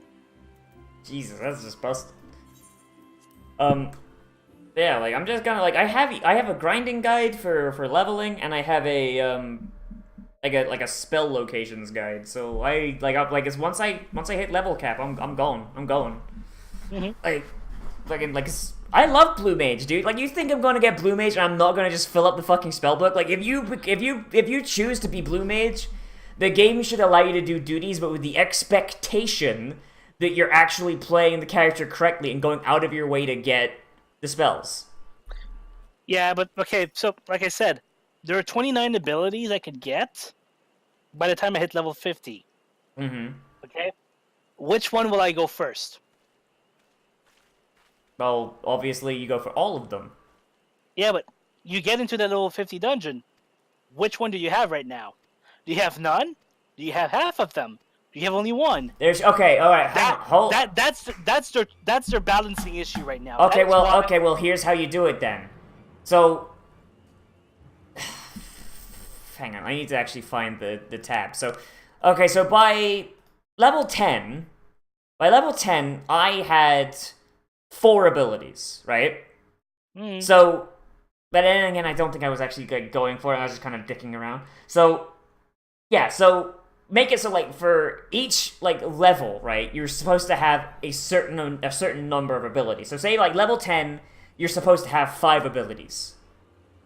[SPEAKER 2] Jesus, that's just busted. Yeah, like I'm just gonna like I have a grinding guide for leveling, and I have a like a spell locations guide. So it's once I hit level cap, I'm going. I love Blue Mage, dude. Like, you think I'm gonna get Blue Mage and I'm not gonna just fill up the fucking spell book? Like, if you choose to be Blue Mage, the game should allow you to do duties, but with the expectation that you're actually playing the character correctly and going out of your way to get the spells.
[SPEAKER 3] Yeah, but okay, so like I said, there are 29 abilities I could get by the time I hit level 50.
[SPEAKER 2] Mm-hmm.
[SPEAKER 3] Okay? Which one will I go first?
[SPEAKER 2] Well, obviously you go for all of them.
[SPEAKER 3] Yeah, but you get into that level 50 dungeon. Which one do you have right now? Do you have none? Do you have half of them? Do you have only one?
[SPEAKER 2] There's okay, all right.
[SPEAKER 3] That's their balancing issue right now.
[SPEAKER 2] Okay, well, here's how you do it then. So, hang on, I need to actually find the tab. So, okay, so by level 10, I had 4 abilities, right?
[SPEAKER 3] Mm.
[SPEAKER 2] So, but then again, I don't think I was actually going for it. I was just kind of dicking around. So, yeah, so make it so like for each like level, right? You're supposed to have a certain number of abilities. So say like level 10, you're supposed to have 5 abilities.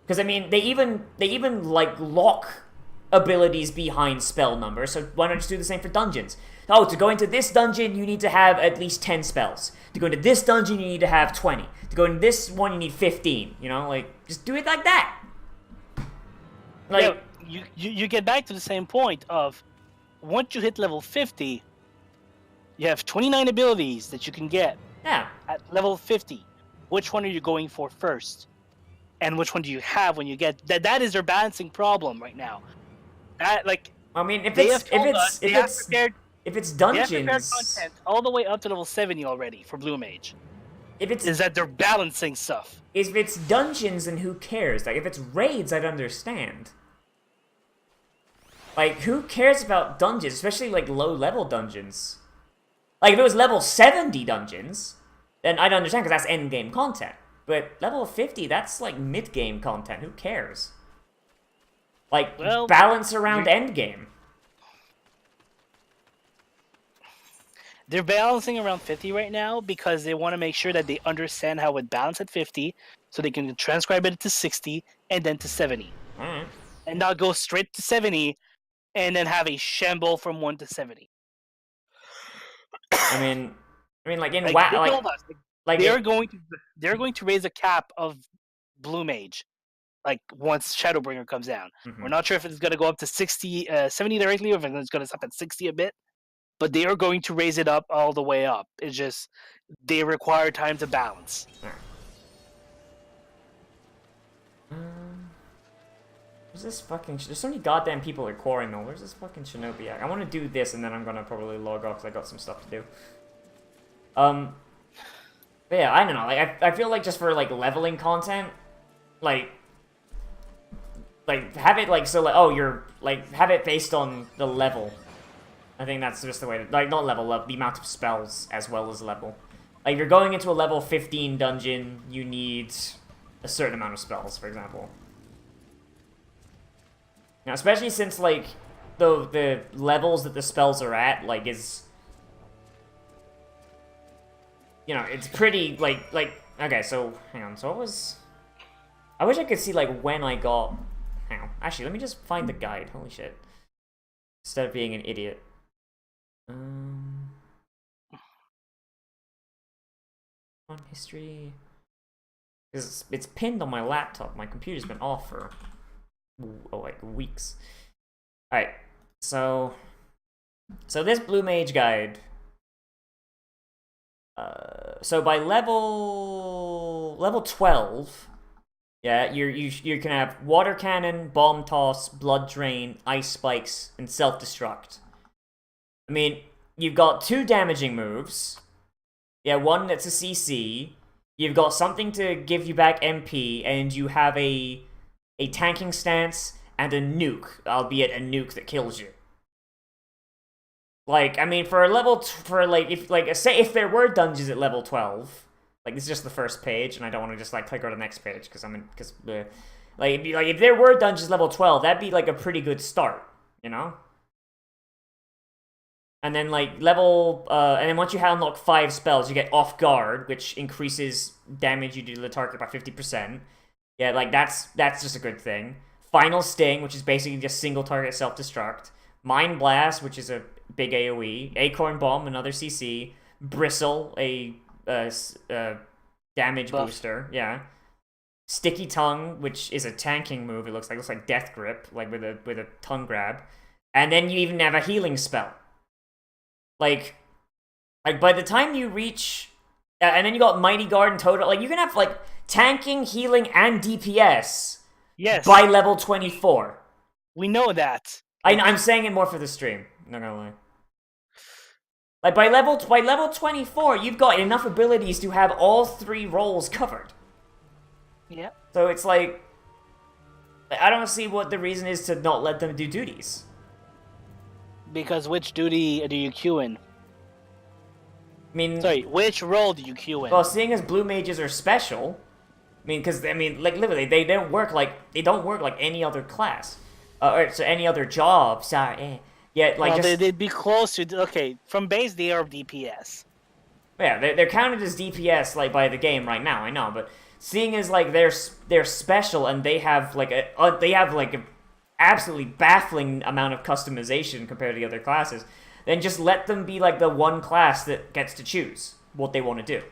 [SPEAKER 2] Because I mean, they even like lock abilities behind spell numbers. So why not just do the same for dungeons? Oh, to go into this dungeon, you need to have at least 10 spells. To go into this dungeon, you need to have 20. To go into this one, you need 15. You know, like, just do it like that. Like,
[SPEAKER 3] yeah, you get back to the same point of, once you hit level 50, you have 29 abilities that you can get.
[SPEAKER 2] Yeah.
[SPEAKER 3] At level 50. Which one are you going for first? And which one do you have when you get... That is their balancing problem right now. That, like...
[SPEAKER 2] I mean, if
[SPEAKER 3] they
[SPEAKER 2] it's dungeons,
[SPEAKER 3] they have prepared content all the way up to level 70 already for Blue Mage. Is that they're balancing stuff.
[SPEAKER 2] If it's dungeons, then who cares? Like, if it's raids, I'd understand. Like, who cares about dungeons, especially like low-level dungeons? Like, if it was level 70 dungeons, then I'd understand because that's end-game content. But level 50, that's like mid-game content. Who cares? Like,
[SPEAKER 3] well,
[SPEAKER 2] balance around endgame.
[SPEAKER 3] They're balancing around 50 right now because they want to make sure that they understand how it balances at 50 so they can transcribe it to 60 and then to 70.
[SPEAKER 2] Alright.
[SPEAKER 3] And not go straight to 70 and then have a shamble from 1 to 70.
[SPEAKER 2] I mean, like in
[SPEAKER 3] like,
[SPEAKER 2] WoW,
[SPEAKER 3] they're going to raise the cap of Blue Mage, like once Shadowbringer comes down.
[SPEAKER 2] Mm-hmm.
[SPEAKER 3] We're not sure if it's going to go up to 70 directly, or if it's going to stop at 60 a bit. But they are going to raise it up all the way up. It's just they require time to balance.
[SPEAKER 2] Where's this fucking... There's so many goddamn people at Quarry Mill. Where's this fucking Shinobi at? I want to do this, and then I'm gonna probably log off because I got some stuff to do. But yeah, I don't know. Like, I feel like just for, like, leveling content, like, have it, like, so, like, oh, you're, like, have it based on the level. I think that's just the way to... Like, not level, the amount of spells as well as level. Like, if you're going into a level 15 dungeon, you need a certain amount of spells, for example. Now, especially since, like, the levels that the spells are at, like, is... You know, it's pretty, like, okay, so, hang on, so what was... I wish I could see, like, when I got... Hang on, actually, let me just find the guide, holy shit. Instead of being an idiot. On history... Because it's pinned on my laptop, my computer's been off for... like weeks. Alright, so this Blue Mage guide. So by level 12, yeah, you can have water cannon, bomb toss, blood drain, ice spikes, and self-destruct. I mean, you've got 2 damaging moves. Yeah, one that's a CC. You've got something to give you back MP, and you have a tanking stance, and a nuke, albeit a nuke that kills you. Like, I mean, for a level, say if there were dungeons at level 12, like, this is just the first page, and I don't want to just, like, click on the next page, because if there were dungeons level 12, that'd be, like, a pretty good start. You know? And then like and then once you have unlocked 5 spells, you get Off Guard, which increases damage you do to the target by 50%. Yeah, like that's just a good thing. Final Sting, which is basically just single target self-destruct. Mind Blast, which is a big AoE. Acorn Bomb, another CC. Bristle, a damage booster. Yeah. Sticky Tongue, which is a tanking move. It looks like Death Grip, like with a tongue grab. And then you even have a healing spell. Like by the time you reach, and then you got Mighty Guard and Total. Like you can have like tanking, healing, and DPS.
[SPEAKER 3] Yes.
[SPEAKER 2] By level 24.
[SPEAKER 3] We know that.
[SPEAKER 2] I'm saying it more for the stream. Not gonna lie. Like by level 24, you've got enough abilities to have all 3 roles covered.
[SPEAKER 3] Yeah.
[SPEAKER 2] So it's like, I don't see what the reason is to not let them do duties.
[SPEAKER 3] Because which duty do you queue in?
[SPEAKER 2] I mean,
[SPEAKER 3] sorry, which role do you queue in?
[SPEAKER 2] Well, seeing as blue mages are special, like literally, they don't work like any other class, or so any other job. Sorry, yeah, like
[SPEAKER 3] well, they'd be close to from base they are DPS.
[SPEAKER 2] Yeah, they're counted as DPS like by the game right now. I know, but seeing as like they're special and they have like a absolutely baffling amount of customization compared to the other classes, then just let them be like the one class that gets to choose what they want to do.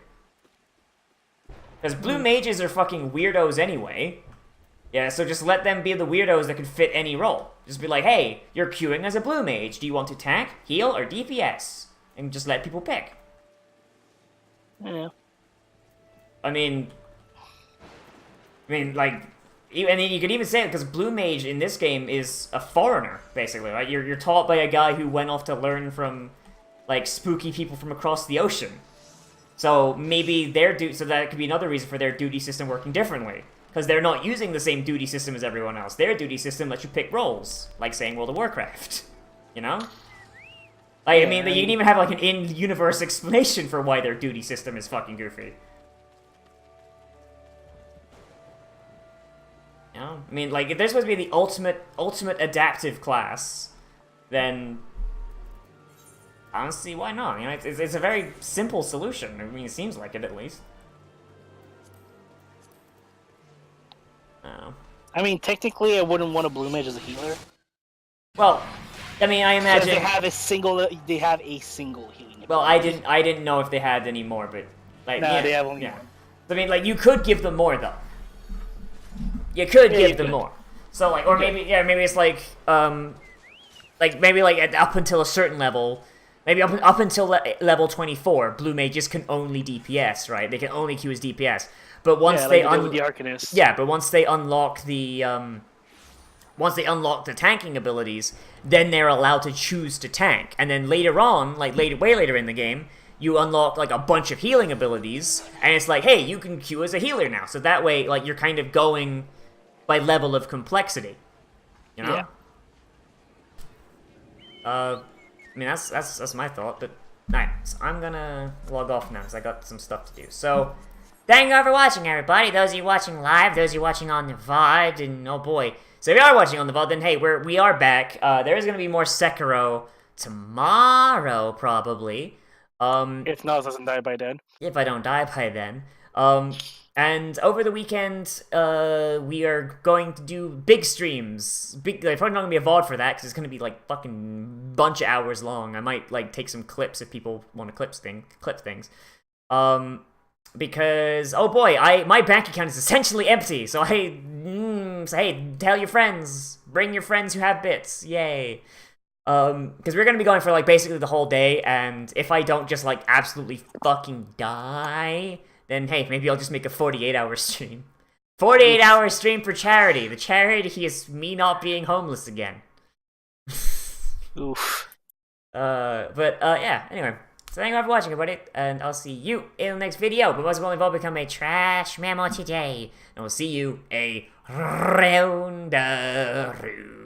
[SPEAKER 2] Because blue mages are fucking weirdos anyway. Yeah, so just let them be the weirdos that can fit any role. Just be like, hey, you're queuing as a blue mage. Do you want to tank, heal, or DPS? And just let people pick.
[SPEAKER 3] Yeah.
[SPEAKER 2] I mean, like, and then you could even say it because blue mage in this game is a foreigner, basically, right? You're taught by a guy who went off to learn from, like, spooky people from across the ocean. So maybe so that could be another reason for their duty system working differently. Because they're not using the same duty system as everyone else. Their duty system lets you pick roles, like saying World of Warcraft. You know? Like, I mean, you can even have, like, an in-universe explanation for why their duty system is fucking goofy. You know? I mean, like, if they're supposed to be the ultimate adaptive class, then I don't see why not. You know, it's a very simple solution. I mean, it seems like it, at least.
[SPEAKER 3] I mean, technically, I wouldn't want a blue mage as a healer.
[SPEAKER 2] Well, I mean, I imagine
[SPEAKER 3] they have a single healing.
[SPEAKER 2] Well, I didn't know if they had any more, but like,
[SPEAKER 3] nah,
[SPEAKER 2] yeah,
[SPEAKER 3] they have only
[SPEAKER 2] yeah.
[SPEAKER 3] one.
[SPEAKER 2] I mean, like, you could give them more though. You could give them more. So like, or maybe maybe it's like maybe like up until a certain level. Maybe up until level 24, blue mages can only DPS, right? They can only queue as DPS. But once
[SPEAKER 3] the Arcanist.
[SPEAKER 2] Yeah, but once they unlock the tanking abilities, then they're allowed to choose to tank. And then later on, like way later in the game, you unlock like a bunch of healing abilities, and it's like, hey, you can queue as a healer now. So that way, like, you're kind of going by level of complexity. You know? Yeah. I mean, that's my thought, but alright, so I'm gonna log off now because I got some stuff to do. So, thank you all for watching, everybody. Those of you watching live, those of you watching on the VOD, and oh boy. So if you are watching on the VOD, then hey, we are back. There is gonna be more Sekiro tomorrow, probably.
[SPEAKER 3] If Nozz doesn't die by then.
[SPEAKER 2] If I don't die by then. And over the weekend, we are going to do big streams. There's probably not gonna be a VOD for that because it's gonna be like fucking bunch of hours long. I might like take some clips if people want to clip things. Because oh boy, my bank account is essentially empty. So hey, tell your friends, bring your friends who have bits, yay. Because we're gonna be going for like basically the whole day, and if I don't just like absolutely fucking die, then hey, maybe I'll just make a 48-hour stream. 48-hour stream for charity. The charity is me not being homeless again.
[SPEAKER 3] Oof.
[SPEAKER 2] Yeah, anyway. So thank you all for watching, everybody, and I'll see you in the next video. But most of all, we've all become a trash mammal today, and we'll see you around the room.